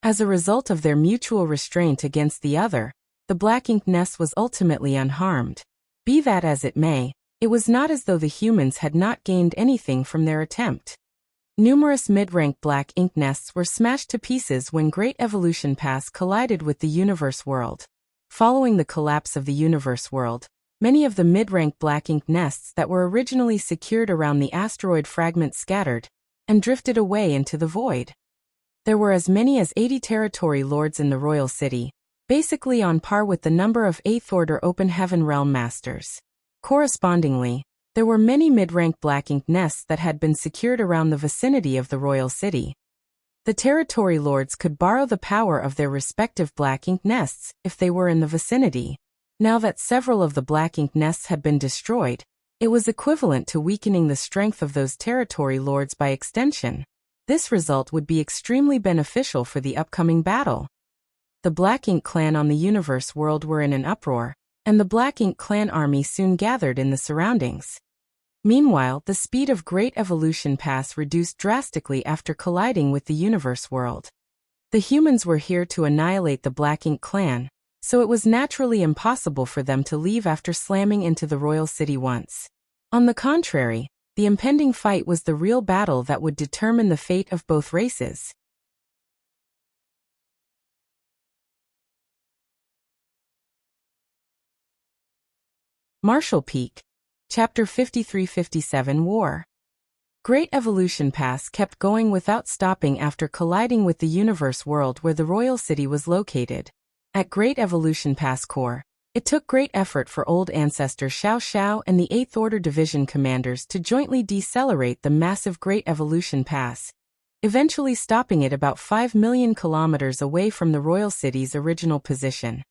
As a result of their mutual restraint against the other, the black ink nest was ultimately unharmed. Be that as it may, it was not as though the humans had not gained anything from their attempt. Numerous mid-rank black ink nests were smashed to pieces when Great Evolution Pass collided with the universe world. Following the collapse of the universe world, many of the mid-rank black ink nests that were originally secured around the asteroid fragment scattered and drifted away into the void. There were as many as 80 territory lords in the royal city, basically on par with the number of 8th Order Open Heaven Realm Masters. Correspondingly, there were many mid-rank black ink nests that had been secured around the vicinity of the royal city. The territory lords could borrow the power of their respective black ink nests if they were in the vicinity. Now that several of the black ink nests had been destroyed, it was equivalent to weakening the strength of those territory lords by extension. This result would be extremely beneficial for the upcoming battle. The Black Ink clan on the universe world were in an uproar, and the Black Ink clan army soon gathered in the surroundings. Meanwhile, the speed of Great Evolution Pass reduced drastically after colliding with the universe world. The humans were here to annihilate the Black Ink clan, so it was naturally impossible for them to leave after slamming into the royal city once. On the contrary, the impending fight was the real battle that would determine the fate of both races. Marshall Peak, Chapter 53-57 War. Great Evolution Pass kept going without stopping after colliding with the universe world where the royal city was located. At Great Evolution Pass Core, it took great effort for Old Ancestor Xiao Xiao and the 8th Order Division commanders to jointly decelerate the massive Great Evolution Pass, eventually stopping it about 5 million kilometers away from the royal city's original position.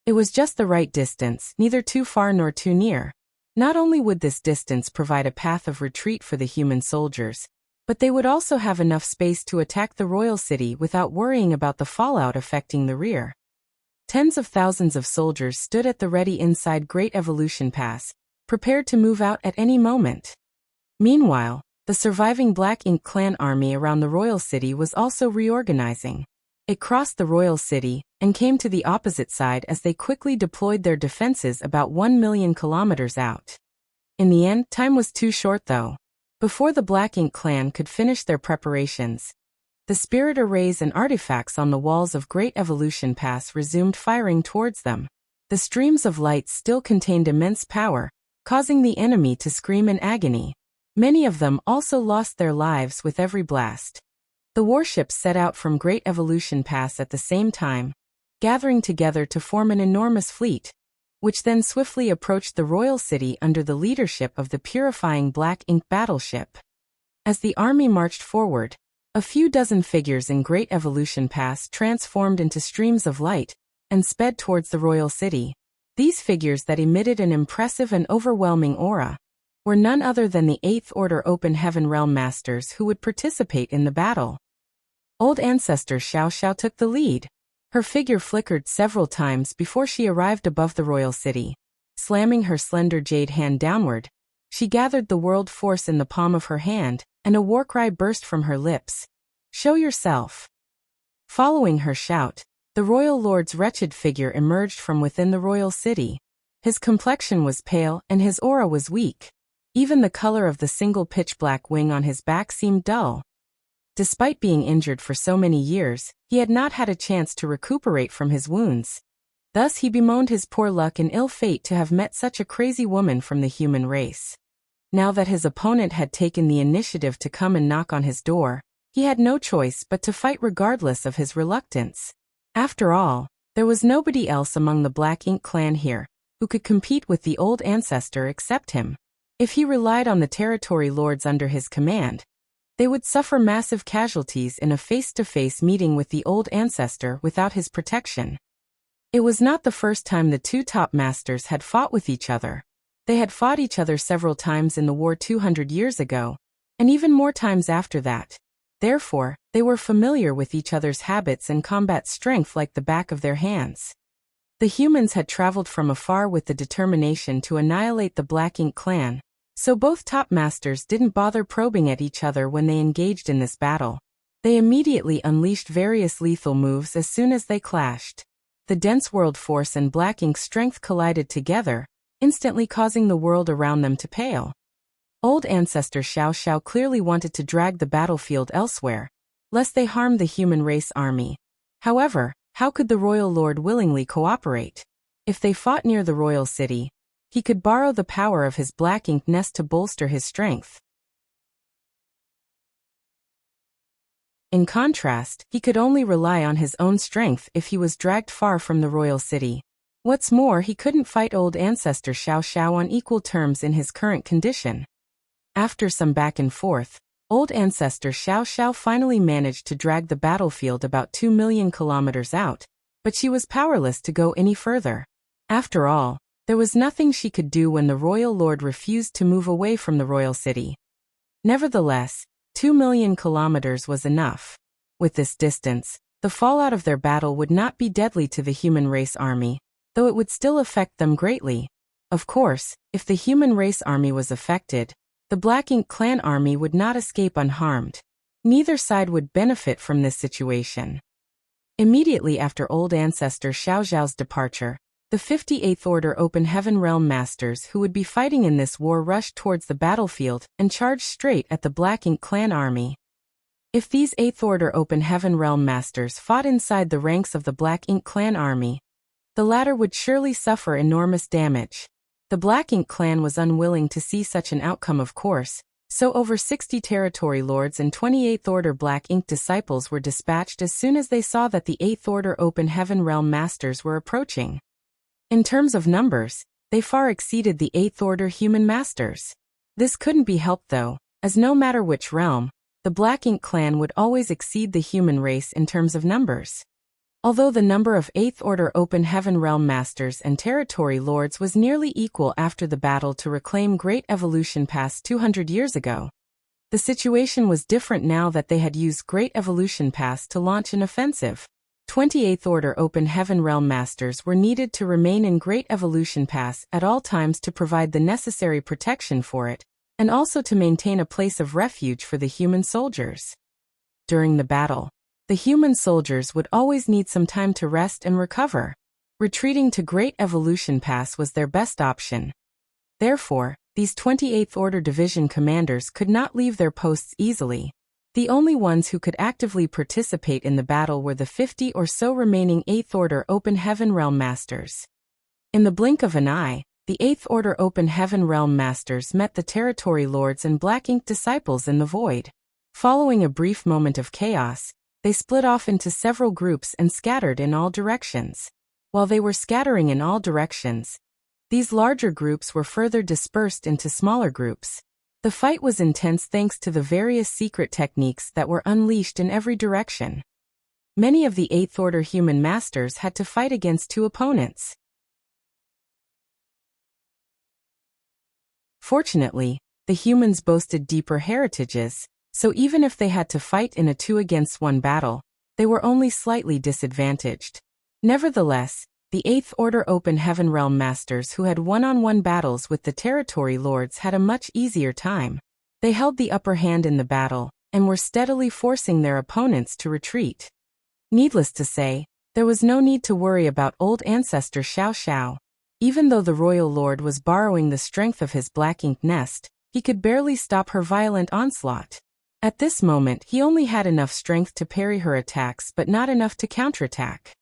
It was just the right distance, neither too far nor too near. Not only would this distance provide a path of retreat for the human soldiers, but they would also have enough space to attack the royal city without worrying about the fallout affecting the rear. Tens of thousands of soldiers stood at the ready inside Great Evolution Pass, prepared to move out at any moment. Meanwhile, the surviving Black Ink clan army around the royal city was also reorganizing. It crossed the royal city and came to the opposite side as they quickly deployed their defenses about 1 million kilometers out. In the end, time was too short though. Before the Black Ink clan could finish their preparations, the spirit arrays and artifacts on the walls of Great Evolution Pass resumed firing towards them. The streams of light still contained immense power, causing the enemy to scream in agony. Many of them also lost their lives with every blast. The warships set out from Great Evolution Pass at the same time, gathering together to form an enormous fleet, which then swiftly approached the royal city under the leadership of the purifying Black Ink battleship. As the army marched forward, a few dozen figures in Great Evolution Pass transformed into streams of light and sped towards the royal city. These figures that emitted an impressive and overwhelming aura were none other than the 8th Order Open Heaven Realm Masters who would participate in the battle. Old Ancestor Xiao Xiao took the lead. Her figure flickered several times before she arrived above the royal city. Slamming her slender jade hand downward, she gathered the world force in the palm of her hand, and a war cry burst from her lips. "Show yourself." Following her shout, the royal lord's wretched figure emerged from within the royal city. His complexion was pale and his aura was weak. Even the color of the single pitch-black wing on his back seemed dull. Despite being injured for so many years, he had not had a chance to recuperate from his wounds. Thus he bemoaned his poor luck and ill fate to have met such a crazy woman from the human race. Now that his opponent had taken the initiative to come and knock on his door, he had no choice but to fight regardless of his reluctance. After all, there was nobody else among the Black Ink clan here who could compete with the Old Ancestor except him. If he relied on the territory lords under his command, they would suffer massive casualties in a face-to-face meeting with the Old Ancestor without his protection. It was not the first time the two top masters had fought with each other. They had fought each other several times in the war 200 years ago, and even more times after that. Therefore, they were familiar with each other's habits and combat strength like the back of their hands. The humans had traveled from afar with the determination to annihilate the Black Ink clan, So both top masters didn't bother probing at each other when they engaged in this battle. They immediately unleashed various lethal moves as soon as they clashed. The dense world force and black ink strength collided together, instantly causing the world around them to pale. Old ancestor Xiao Xiao clearly wanted to drag the battlefield elsewhere, lest they harm the human race army. However, how could the royal lord willingly cooperate? If they fought near the royal city, he could borrow the power of his black ink nest to bolster his strength. In contrast, he could only rely on his own strength if he was dragged far from the royal city. What's more, he couldn't fight old ancestor Xiao Xiao on equal terms in his current condition. After some back and forth, old ancestor Xiao Xiao finally managed to drag the battlefield about 2 million kilometers out, but she was powerless to go any further. After all, there was nothing she could do when the royal lord refused to move away from the royal city. Nevertheless, 2 million kilometers was enough. With this distance, the fallout of their battle would not be deadly to the human race army, though it would still affect them greatly. Of course, if the human race army was affected, the Black Ink clan army would not escape unharmed. Neither side would benefit from this situation. Immediately after old ancestor Xiao Xiao's departure, the 58th Order Open Heaven Realm Masters who would be fighting in this war rushed towards the battlefield and charged straight at the Black Ink clan army. If these 8th Order Open Heaven Realm Masters fought inside the ranks of the Black Ink clan army, the latter would surely suffer enormous damage. The Black Ink clan was unwilling to see such an outcome, of course, so over 60 territory lords and 28th Order Black Ink disciples were dispatched as soon as they saw that the 8th Order Open Heaven Realm Masters were approaching. In terms of numbers, they far exceeded the 8th Order Human Masters. This couldn't be helped though, as no matter which realm, the Black Ink clan would always exceed the human race in terms of numbers. Although the number of 8th Order Open Heaven Realm Masters and Territory Lords was nearly equal after the battle to reclaim Great Evolution Pass 200 years ago, the situation was different now that they had used Great Evolution Pass to launch an offensive. 28th Order Open Heaven Realm Masters were needed to remain in Great Evolution Pass at all times to provide the necessary protection for it, and also to maintain a place of refuge for the human soldiers. During the battle, the human soldiers would always need some time to rest and recover. Retreating to Great Evolution Pass was their best option. Therefore, these 28th Order Division commanders could not leave their posts easily. The only ones who could actively participate in the battle were the 50 or so remaining 8th Order Open Heaven Realm Masters. In the blink of an eye, the 8th Order Open Heaven Realm Masters met the Territory Lords and Black Ink disciples in the void. Following a brief moment of chaos, they split off into several groups and scattered in all directions. While they were scattering in all directions, these larger groups were further dispersed into smaller groups. The fight was intense thanks to the various secret techniques that were unleashed in every direction. Many of the 8th Order human masters had to fight against two opponents. Fortunately, the humans boasted deeper heritages, so even if they had to fight in a 2-against-1 battle, they were only slightly disadvantaged. Nevertheless, the 8th Order Open Heaven Realm Masters who had one-on-one battles with the Territory Lords had a much easier time. They held the upper hand in the battle, and were steadily forcing their opponents to retreat. Needless to say, there was no need to worry about old ancestor Xiao Xiao. Even though the Royal Lord was borrowing the strength of his Black Ink nest, he could barely stop her violent onslaught. At this moment he only had enough strength to parry her attacks but not enough to counterattack.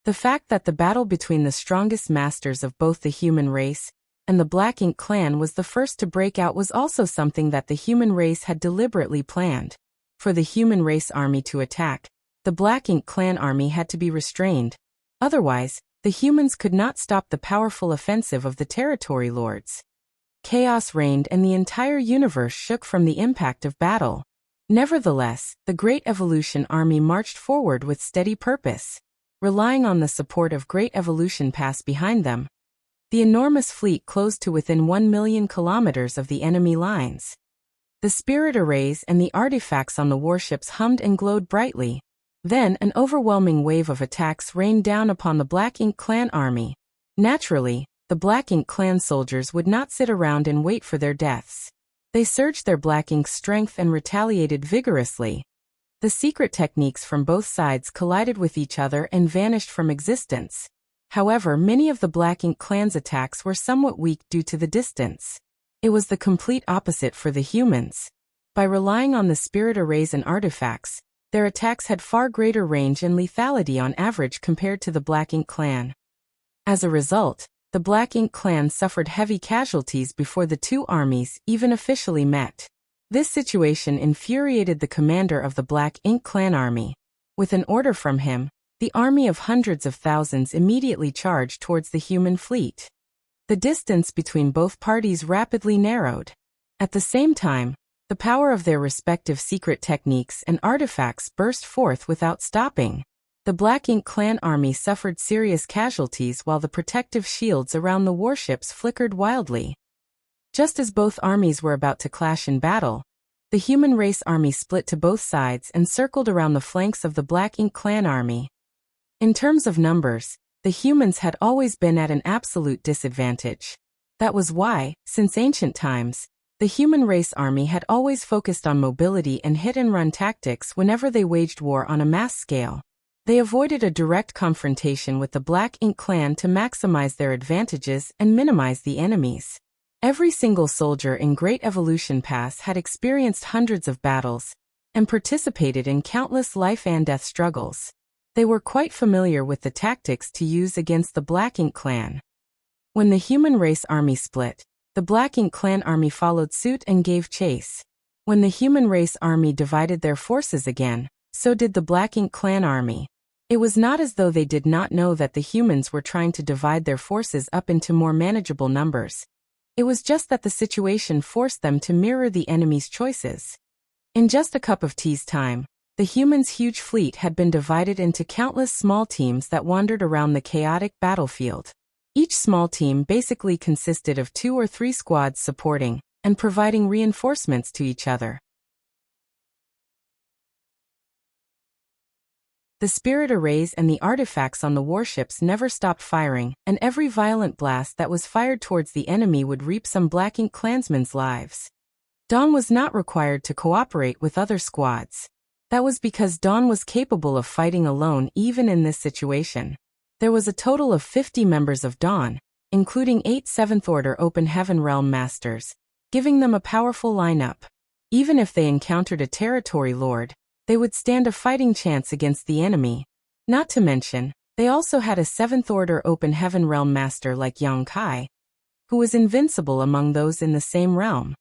The fact that the battle between the strongest masters of both the human race and the Black Ink clan was the first to break out was also something that the human race had deliberately planned. For the human race army to attack, the Black Ink clan army had to be restrained. Otherwise, the humans could not stop the powerful offensive of the Territory Lords. Chaos reigned and the entire universe shook from the impact of battle. Nevertheless, the Great Evolution Army marched forward with steady purpose. Relying on the support of Great Evolution Pass behind them, the enormous fleet closed to within 1 million kilometers of the enemy lines. The spirit arrays and the artifacts on the warships hummed and glowed brightly. Then an overwhelming wave of attacks rained down upon the Black Ink clan army. Naturally, the Black Ink clan soldiers would not sit around and wait for their deaths. They surged their Black Ink strength and retaliated vigorously. The secret techniques from both sides collided with each other and vanished from existence. However, many of the Black Ink clan's attacks were somewhat weak due to the distance. It was the complete opposite for the humans. By relying on the spirit arrays and artifacts, their attacks had far greater range and lethality on average compared to the Black Ink clan. As a result, the Black Ink clan suffered heavy casualties before the two armies even officially met. This situation infuriated the commander of the Black Ink clan army. With an order from him, the army of hundreds of thousands immediately charged towards the human fleet. The distance between both parties rapidly narrowed. At the same time, the power of their respective secret techniques and artifacts burst forth without stopping. The Black Ink clan army suffered serious casualties while the protective shields around the warships flickered wildly. Just as both armies were about to clash in battle, the human race army split to both sides and circled around the flanks of the Black Ink clan army. In terms of numbers, the humans had always been at an absolute disadvantage. That was why, since ancient times, the human race army had always focused on mobility and hit-and-run tactics whenever they waged war on a mass scale. They avoided a direct confrontation with the Black Ink clan to maximize their advantages and minimize the enemies. Every single soldier in Great Evolution Pass had experienced hundreds of battles and participated in countless life and death struggles. They were quite familiar with the tactics to use against the Black Ink clan. When the human race army split, the Black Ink clan army followed suit and gave chase. When the human race army divided their forces again, so did the Black Ink clan army. It was not as though they did not know that the humans were trying to divide their forces up into more manageable numbers. It was just that the situation forced them to mirror the enemy's choices. In just a cup of tea's time, the humans' huge fleet had been divided into countless small teams that wandered around the chaotic battlefield. Each small team basically consisted of 2 or 3 squads supporting and providing reinforcements to each other. The spirit arrays and the artifacts on the warships never stopped firing, and every violent blast that was fired towards the enemy would reap some Black Ink clansmen's lives. Dawn was not required to cooperate with other squads. That was because Dawn was capable of fighting alone even in this situation. There was a total of 50 members of Dawn, including 8 7th Order Open Heaven Realm Masters, giving them a powerful lineup. Even if they encountered a territory lord, they would stand a fighting chance against the enemy. Not to mention, they also had a 7th Order Open Heaven Realm Master like Yang Kai, who was invincible among those in the same realm.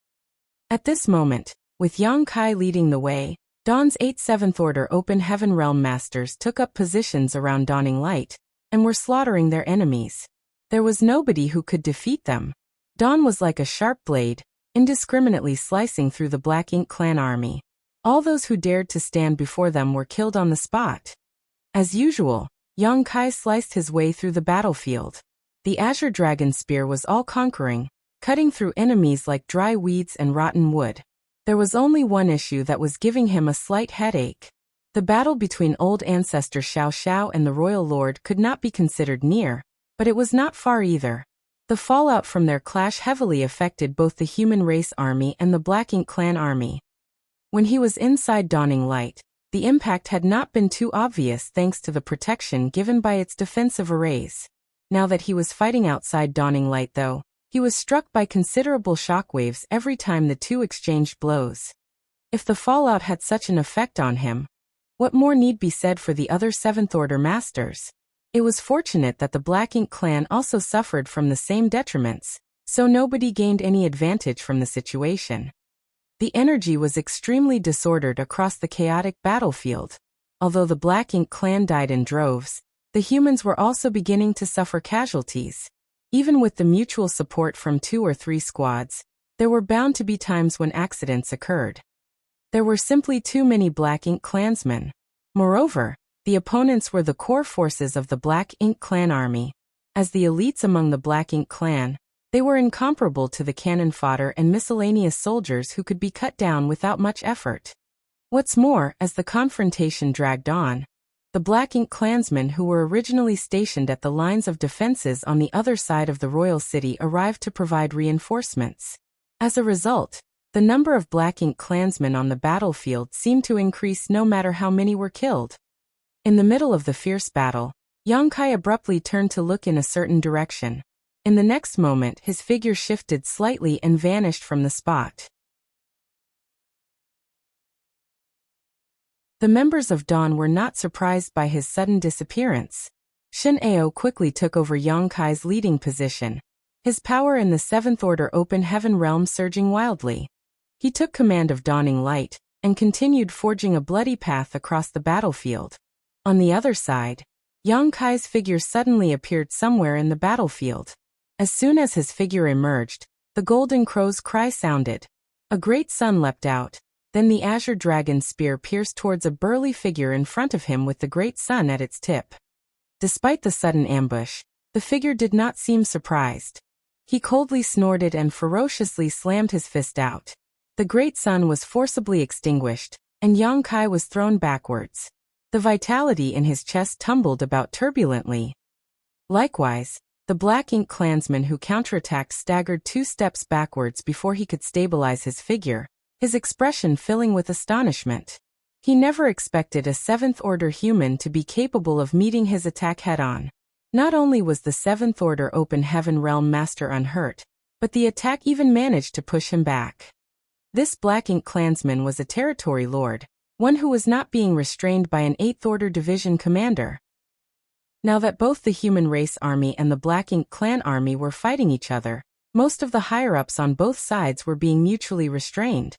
At this moment, with Yang Kai leading the way, Dawn's 8 7th Order Open Heaven Realm Masters took up positions around Dawning Light, and were slaughtering their enemies. There was nobody who could defeat them. Dawn was like a sharp blade, indiscriminately slicing through the Black Ink clan army. All those who dared to stand before them were killed on the spot. As usual, Yang Kai sliced his way through the battlefield. The Azure Dragon Spear was all-conquering, cutting through enemies like dry weeds and rotten wood. There was only one issue that was giving him a slight headache. The battle between Old Ancestor Xiao Xiao and the Royal Lord could not be considered near, but it was not far either. The fallout from their clash heavily affected both the human race army and the Black Ink clan army. When he was inside Dawning Light, the impact had not been too obvious thanks to the protection given by its defensive arrays. Now that he was fighting outside Dawning Light though, he was struck by considerable shockwaves every time the two exchanged blows. If the fallout had such an effect on him, what more need be said for the other 7th Order Masters? It was fortunate that the Black Ink clan also suffered from the same detriments, so nobody gained any advantage from the situation. The energy was extremely disordered across the chaotic battlefield. Although the Black Ink clan died in droves, the humans were also beginning to suffer casualties. Even with the mutual support from 2 or 3 squads, there were bound to be times when accidents occurred. There were simply too many Black Ink clansmen. Moreover, the opponents were the core forces of the Black Ink clan army. As the elites among the Black Ink clan, they were incomparable to the cannon fodder and miscellaneous soldiers who could be cut down without much effort. What's more, as the confrontation dragged on, The Black Ink clansmen who were originally stationed at the lines of defenses on the other side of the royal city arrived to provide reinforcements. As a result, the number of Black Ink clansmen on the battlefield seemed to increase no matter how many were killed. In the middle of the fierce battle, Yang Kai abruptly turned to look in a certain direction. In the next moment, his figure shifted slightly and vanished from the spot. The members of Dawn were not surprised by his sudden disappearance. Shin Ao quickly took over Yang Kai's leading position, his power in the Seventh Order Open Heaven realm surging wildly. He took command of Dawning Light, and continued forging a bloody path across the battlefield. On the other side, Yang Kai's figure suddenly appeared somewhere in the battlefield. As soon as his figure emerged, the Golden Crow's cry sounded. A great sun leapt out, then the Azure Dragon's spear pierced towards a burly figure in front of him with the great sun at its tip. Despite the sudden ambush, the figure did not seem surprised. He coldly snorted and ferociously slammed his fist out. The great sun was forcibly extinguished, and Yang Kai was thrown backwards. The vitality in his chest tumbled about turbulently. Likewise, the Black Ink clansman who counterattacked staggered 2 steps backwards before he could stabilize his figure, his expression filling with astonishment. He never expected a Seventh Order human to be capable of meeting his attack head-on. Not only was the Seventh Order Open Heaven Realm Master unhurt, but the attack even managed to push him back. This Black Ink clansman was a territory lord, one who was not being restrained by an Eighth Order Division commander. Now that both the Human Race Army and the Black Ink Clan Army were fighting each other, most of the higher-ups on both sides were being mutually restrained.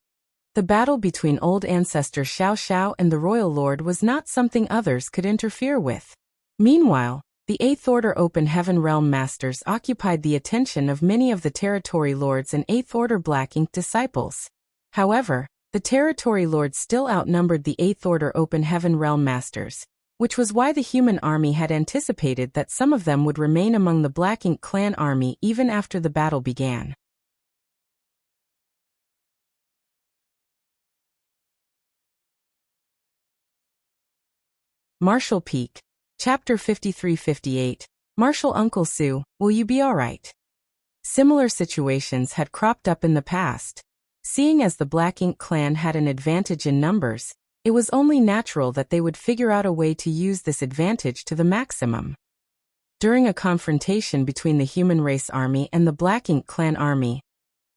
The battle between Old Ancestor Xiao Xiao and the Royal Lord was not something others could interfere with. Meanwhile, the Eighth Order Open Heaven Realm Masters occupied the attention of many of the Territory Lords and Eighth Order Black Ink disciples. However, the Territory Lords still outnumbered the Eighth Order Open Heaven Realm Masters, which was why the human army had anticipated that some of them would remain among the Black Ink Clan army even after the battle began. Marshall Peak. Chapter 53-58. Marshal Uncle Sue, will you be alright? Similar situations had cropped up in the past. Seeing as the Black Ink clan had an advantage in numbers, it was only natural that they would figure out a way to use this advantage to the maximum. During a confrontation between the Human Race Army and the Black Ink Clan Army,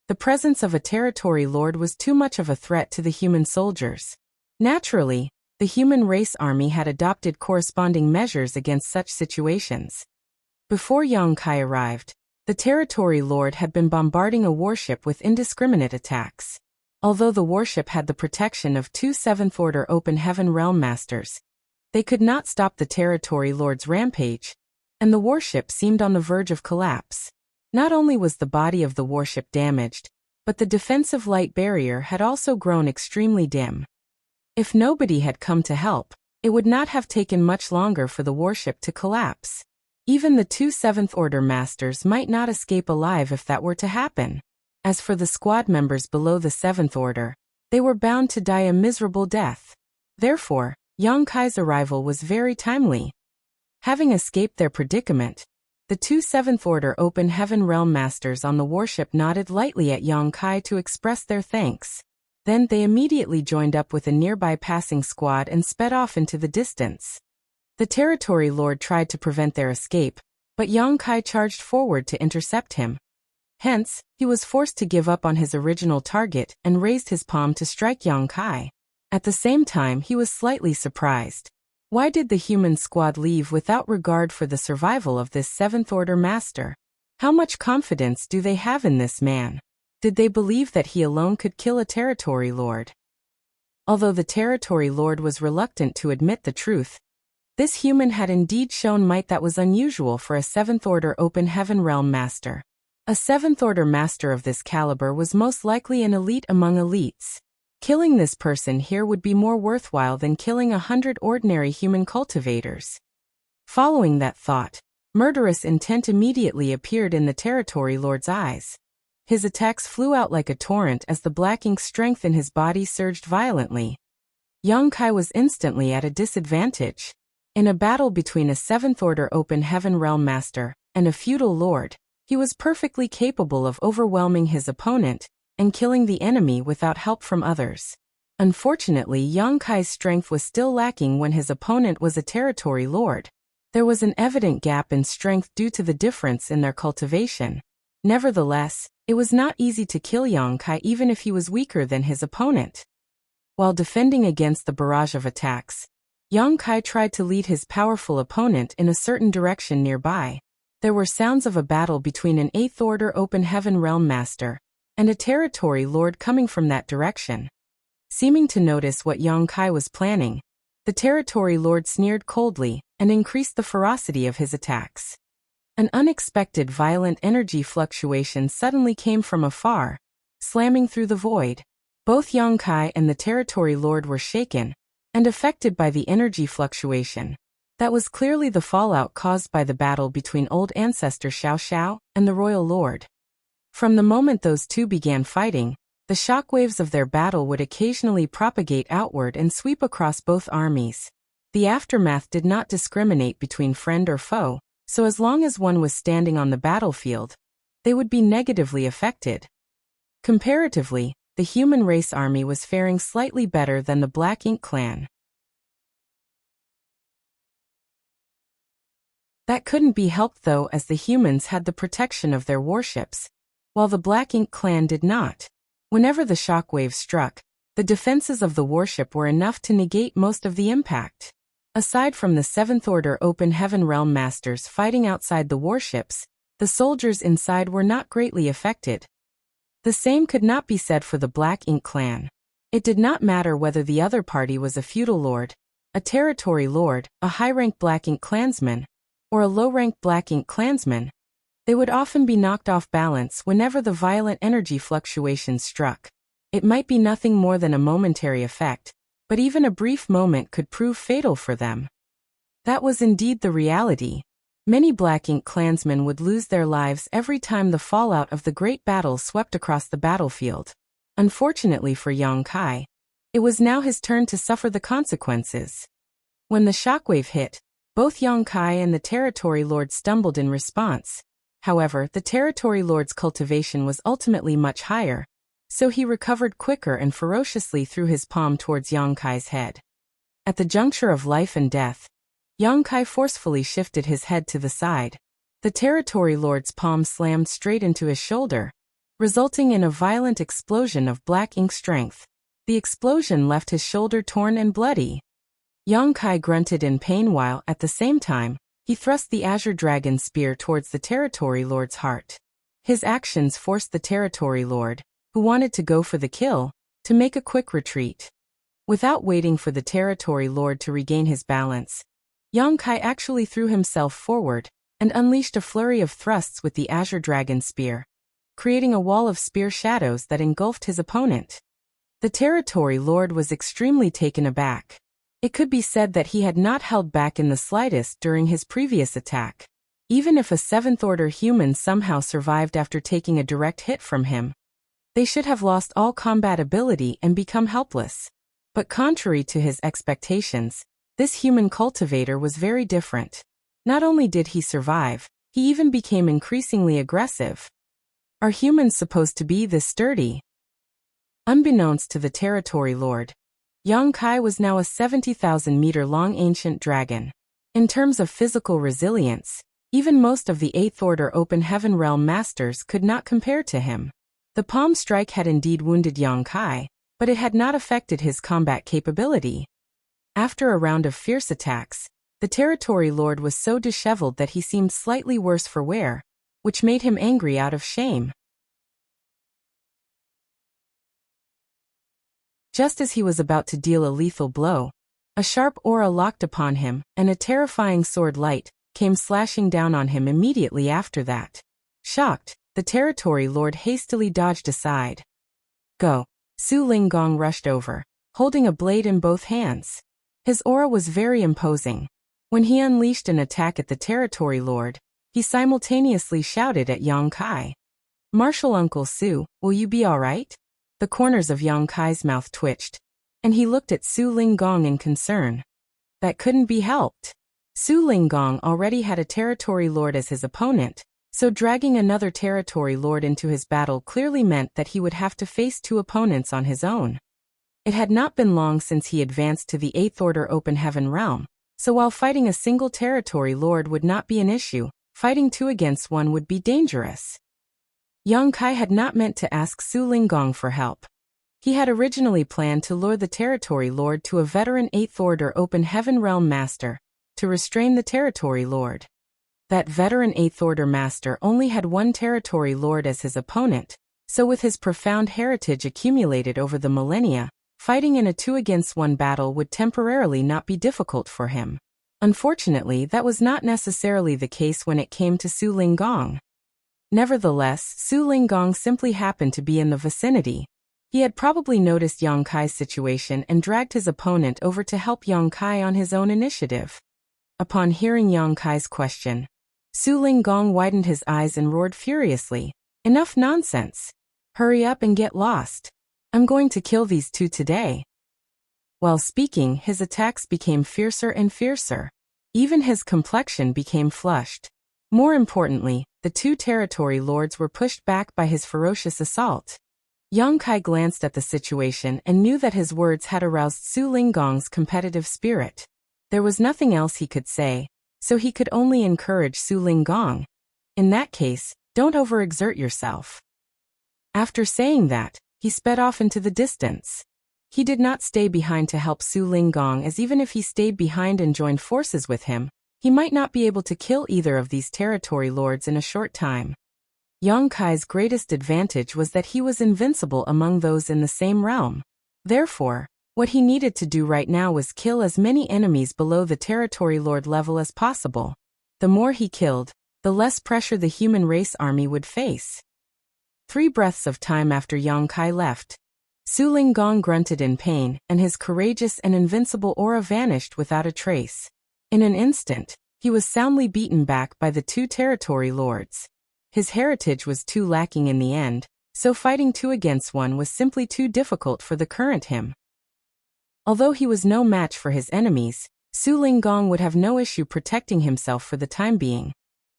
the presence of a territory lord was too much of a threat to the human soldiers. Naturally, the Human Race Army had adopted corresponding measures against such situations. Before Yang Kai arrived, the territory lord had been bombarding a warship with indiscriminate attacks. Although the warship had the protection of 2 Seventh Order Open Heaven Realm Masters, they could not stop the territory lord's rampage, and the warship seemed on the verge of collapse. Not only was the body of the warship damaged, but the defensive light barrier had also grown extremely dim. If nobody had come to help, it would not have taken much longer for the warship to collapse. Even the 2 Seventh Order Masters might not escape alive if that were to happen. As for the squad members below the Seventh Order, they were bound to die a miserable death. Therefore, Yang Kai's arrival was very timely. Having escaped their predicament, the 2 Seventh Order Open Heaven Realm Masters on the warship nodded lightly at Yang Kai to express their thanks. Then they immediately joined up with a nearby passing squad and sped off into the distance. The Territory Lord tried to prevent their escape, but Yang Kai charged forward to intercept him. Hence, he was forced to give up on his original target and raised his palm to strike Yang Kai. At the same time, he was slightly surprised. Why did the human squad leave without regard for the survival of this Seventh Order Master? How much confidence do they have in this man? Did they believe that he alone could kill a Territory Lord? Although the Territory Lord was reluctant to admit the truth, this human had indeed shown might that was unusual for a Seventh Order Open Heaven Realm Master. A Seventh Order Master of this caliber was most likely an elite among elites. Killing this person here would be more worthwhile than killing 100 ordinary human cultivators. Following that thought, murderous intent immediately appeared in the Territory Lord's eyes. His attacks flew out like a torrent as the Black Ink strength in his body surged violently. Yang Kai was instantly at a disadvantage. In a battle between a 7th Order Open Heaven Realm Master and a feudal lord, he was perfectly capable of overwhelming his opponent and killing the enemy without help from others. Unfortunately, Yang Kai's strength was still lacking when his opponent was a territory lord. There was an evident gap in strength due to the difference in their cultivation. Nevertheless, it was not easy to kill Yang Kai even if he was weaker than his opponent. While defending against the barrage of attacks, Yang Kai tried to lead his powerful opponent in a certain direction nearby. There were sounds of a battle between an 8th Order Open Heaven Realm Master and a territory lord coming from that direction. Seeming to notice what Yang Kai was planning, the territory lord sneered coldly and increased the ferocity of his attacks. An unexpected violent energy fluctuation suddenly came from afar, slamming through the void. Both Yang Kai and the territory lord were shaken and affected by the energy fluctuation. That was clearly the fallout caused by the battle between old ancestor Xiao Xiao and the royal lord. From the moment those two began fighting, the shockwaves of their battle would occasionally propagate outward and sweep across both armies. The aftermath did not discriminate between friend or foe, so as long as one was standing on the battlefield, they would be negatively affected. Comparatively, the human race army was faring slightly better than the Black Ink clan. That couldn't be helped though, as the humans had the protection of their warships, while the Black Ink clan did not. Whenever the shockwave struck, the defenses of the warship were enough to negate most of the impact. Aside from the 7th Order Open Heaven Realm Masters fighting outside the warships, the soldiers inside were not greatly affected. The same could not be said for the Black Ink clan. It did not matter whether the other party was a feudal lord, a territory lord, a high-rank Black Ink clansman, or a low-rank Black Ink clansman. They would often be knocked off balance whenever the violent energy fluctuations struck. It might be nothing more than a momentary effect, but even a brief moment could prove fatal for them. That was indeed the reality. Many Black Ink clansmen would lose their lives every time the fallout of the great battle swept across the battlefield. Unfortunately for Yang Kai, it was now his turn to suffer the consequences. When the shockwave hit, both Yang Kai and the territory lord stumbled in response. However, the territory lord's cultivation was ultimately much higher, so he recovered quicker and ferociously threw his palm towards Yang Kai's head. At the juncture of life and death, Yang Kai forcefully shifted his head to the side. The territory lord's palm slammed straight into his shoulder, resulting in a violent explosion of Black Ink strength. The explosion left his shoulder torn and bloody. Yang Kai grunted in pain while, at the same time, he thrust the Azure Dragon spear towards the territory lord's heart. His actions forced the territory lord, who wanted to go for the kill, to make a quick retreat. Without waiting for the territory lord to regain his balance, Yang Kai actually threw himself forward and unleashed a flurry of thrusts with the Azure Dragon spear, creating a wall of spear shadows that engulfed his opponent. The territory lord was extremely taken aback. It could be said that he had not held back in the slightest during his previous attack. Even if a 7th Order human somehow survived after taking a direct hit from him, they should have lost all combat ability and become helpless. But contrary to his expectations, this human cultivator was very different. Not only did he survive, he even became increasingly aggressive. Are humans supposed to be this sturdy? Unbeknownst to the territory lord, Yang Kai was now a 70,000-meter-long ancient dragon. In terms of physical resilience, even most of the 8th Order Open Heaven Realm Masters could not compare to him. The palm strike had indeed wounded Yang Kai, but it had not affected his combat capability. After a round of fierce attacks, the territory lord was so disheveled that he seemed slightly worse for wear, which made him angry out of shame. Just as he was about to deal a lethal blow, a sharp aura locked upon him, and a terrifying sword light came slashing down on him immediately after that. Shocked, the territory lord hastily dodged aside. Go! Su Linggong rushed over, holding a blade in both hands. His aura was very imposing. When he unleashed an attack at the territory lord, he simultaneously shouted at Yang Kai. Martial Uncle Su, will you be alright? The corners of Yang Kai's mouth twitched, and he looked at Su Linggong in concern. That couldn't be helped. Su Linggong already had a territory lord as his opponent, so dragging another territory lord into his battle clearly meant that he would have to face two opponents on his own. It had not been long since he advanced to the 8th Order Open Heaven realm, so while fighting a single territory lord would not be an issue, fighting two against one would be dangerous. Yang Kai had not meant to ask Su Linggong for help. He had originally planned to lure the territory lord to a veteran 8th Order Open Heaven realm master, to restrain the territory lord. That veteran 8th Order master only had one territory lord as his opponent, so with his profound heritage accumulated over the millennia, fighting in a 2-against-1 battle would temporarily not be difficult for him. Unfortunately, that was not necessarily the case when it came to Su Linggong. Nevertheless, Su Linggong simply happened to be in the vicinity. He had probably noticed Yang Kai's situation and dragged his opponent over to help Yang Kai on his own initiative. Upon hearing Yang Kai's question, Su Linggong widened his eyes and roared furiously, "Enough nonsense! Hurry up and get lost! I'm going to kill these two today." While speaking, his attacks became fiercer and fiercer. Even his complexion became flushed. More importantly, the two territory lords were pushed back by his ferocious assault. Yang Kai glanced at the situation and knew that his words had aroused Su Linggong's competitive spirit. There was nothing else he could say, so he could only encourage Su Linggong. "In that case, don't overexert yourself." After saying that, he sped off into the distance. He did not stay behind to help Su Linggong, as even if he stayed behind and joined forces with him, he might not be able to kill either of these territory lords in a short time. Yang Kai's greatest advantage was that he was invincible among those in the same realm. Therefore, what he needed to do right now was kill as many enemies below the territory lord level as possible. The more he killed, the less pressure the human race army would face. 3 breaths of time after Yang Kai left, Su Linggong grunted in pain, and his courageous and invincible aura vanished without a trace. In an instant, he was soundly beaten back by the two territory lords. His heritage was too lacking in the end, so fighting 2 against 1 was simply too difficult for the current him. Although he was no match for his enemies, Su Linggong would have no issue protecting himself for the time being.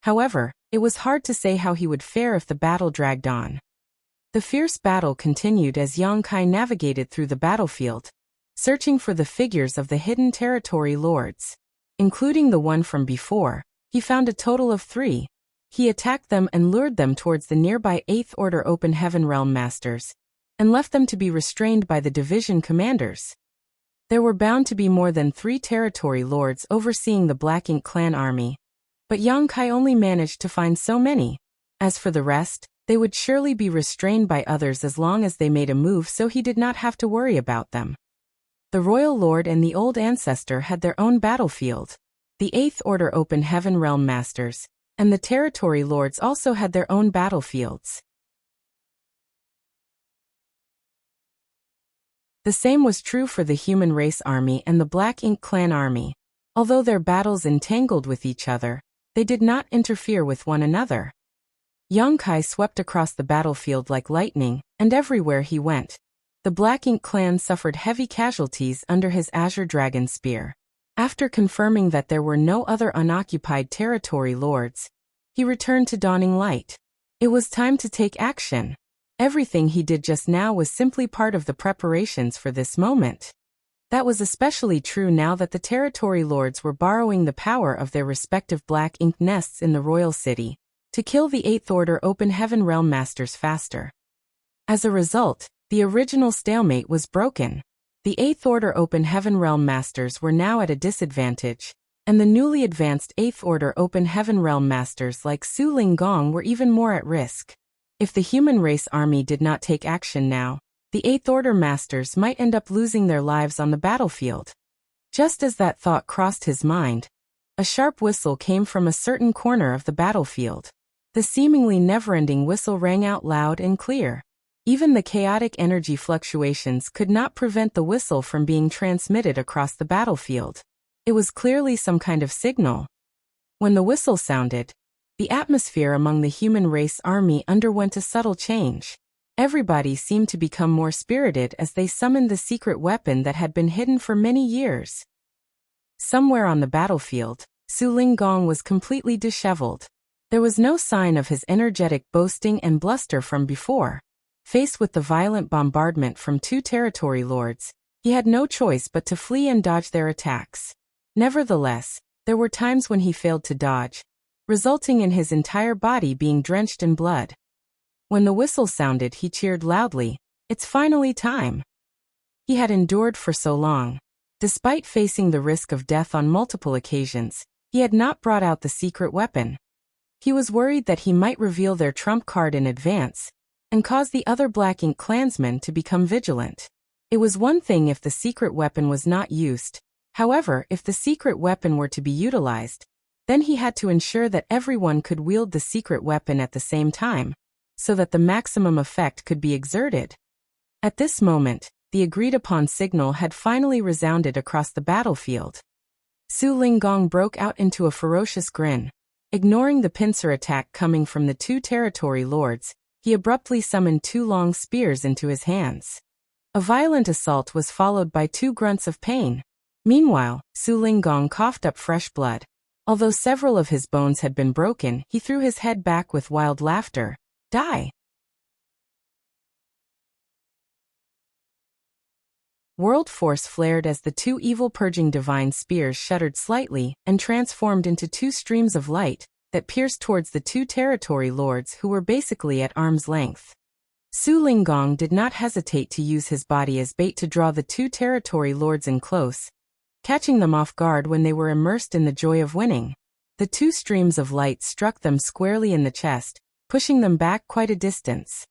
However, it was hard to say how he would fare if the battle dragged on. The fierce battle continued as Yang Kai navigated through the battlefield, searching for the figures of the hidden territory lords. Including the one from before, he found a total of 3. He attacked them and lured them towards the nearby 8th Order Open Heaven Realm Masters, and left them to be restrained by the division commanders. There were bound to be more than 3 territory lords overseeing the Black Ink clan army, but Yang Kai only managed to find so many. As for the rest, they would surely be restrained by others as long as they made a move, so he did not have to worry about them. The Royal Lord and the Old Ancestor had their own battlefield. The 8th Order Open Heaven Realm Masters and the Territory Lords also had their own battlefields. The same was true for the Human Race Army and the Black Ink Clan Army. Although their battles entangled with each other, they did not interfere with one another. Yang Kai swept across the battlefield like lightning, and everywhere he went, the Black Ink Clan suffered heavy casualties under his Azure Dragon Spear. After confirming that there were no other unoccupied territory lords, he returned to Dawning Light. It was time to take action. Everything he did just now was simply part of the preparations for this moment. That was especially true now that the territory lords were borrowing the power of their respective Black Ink nests in the royal city to kill the 8th Order Open Heaven Realm Masters faster. As a result, the original stalemate was broken. The 8th Order Open Heaven Realm Masters were now at a disadvantage, and the newly advanced 8th Order Open Heaven Realm Masters like Su Linggong were even more at risk. If the Human Race Army did not take action now, the 8th Order Masters might end up losing their lives on the battlefield. Just as that thought crossed his mind, a sharp whistle came from a certain corner of the battlefield. The seemingly never-ending whistle rang out loud and clear. Even the chaotic energy fluctuations could not prevent the whistle from being transmitted across the battlefield. It was clearly some kind of signal. When the whistle sounded, the atmosphere among the Human Race Army underwent a subtle change. Everybody seemed to become more spirited as they summoned the secret weapon that had been hidden for many years. Somewhere on the battlefield, Su Linggong was completely disheveled. There was no sign of his energetic boasting and bluster from before. Faced with the violent bombardment from 2 territory lords, he had no choice but to flee and dodge their attacks. Nevertheless, there were times when he failed to dodge, resulting in his entire body being drenched in blood. When the whistle sounded, he cheered loudly, "It's finally time!" He had endured for so long. Despite facing the risk of death on multiple occasions, he had not brought out the secret weapon. He was worried that he might reveal their trump card in advance and cause the other Black Ink clansmen to become vigilant. It was one thing if the secret weapon was not used. However, if the secret weapon were to be utilized, then he had to ensure that everyone could wield the secret weapon at the same time, so that the maximum effect could be exerted. At this moment, the agreed-upon signal had finally resounded across the battlefield. Su Linggong broke out into a ferocious grin. Ignoring the pincer attack coming from the 2 territory lords, he abruptly summoned 2 long spears into his hands. A violent assault was followed by 2 grunts of pain. Meanwhile, Su Linggong coughed up fresh blood. Although several of his bones had been broken, he threw his head back with wild laughter. Die! World force flared as the 2 evil-purging divine spears shuddered slightly and transformed into 2 streams of light that pierced towards the 2 territory lords who were basically at arm's length. Su Linggong did not hesitate to use his body as bait to draw the 2 territory lords in close, catching them off guard when they were immersed in the joy of winning. The 2 streams of light struck them squarely in the chest, pushing them back quite a distance.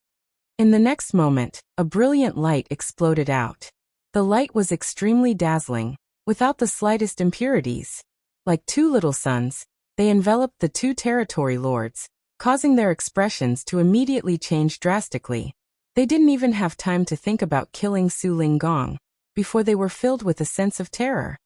In the next moment, a brilliant light exploded out. The light was extremely dazzling, without the slightest impurities. Like 2 little suns, they enveloped the 2 territory lords, causing their expressions to immediately change drastically. They didn't even have time to think about killing Su Linggong before they were filled with a sense of terror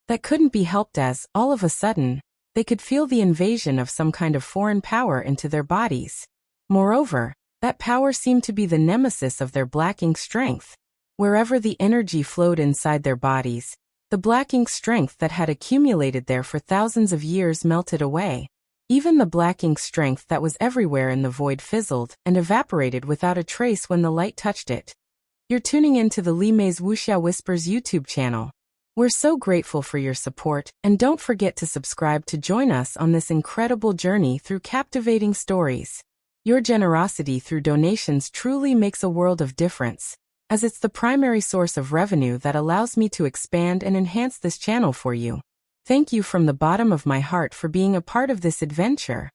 that couldn't be helped as, all of a sudden, they could feel the invasion of some kind of foreign power into their bodies. Moreover, that power seemed to be the nemesis of their Black Ink strength. Wherever the energy flowed inside their bodies, the Black Ink strength that had accumulated there for thousands of years melted away. Even the Black Ink strength that was everywhere in the void fizzled and evaporated without a trace when the light touched it. You're tuning into the Li Mei's Wuxia Whispers YouTube channel. We're so grateful for your support, and don't forget to subscribe to join us on this incredible journey through captivating stories. Your generosity through donations truly makes a world of difference, as it's the primary source of revenue that allows me to expand and enhance this channel for you. Thank you from the bottom of my heart for being a part of this adventure.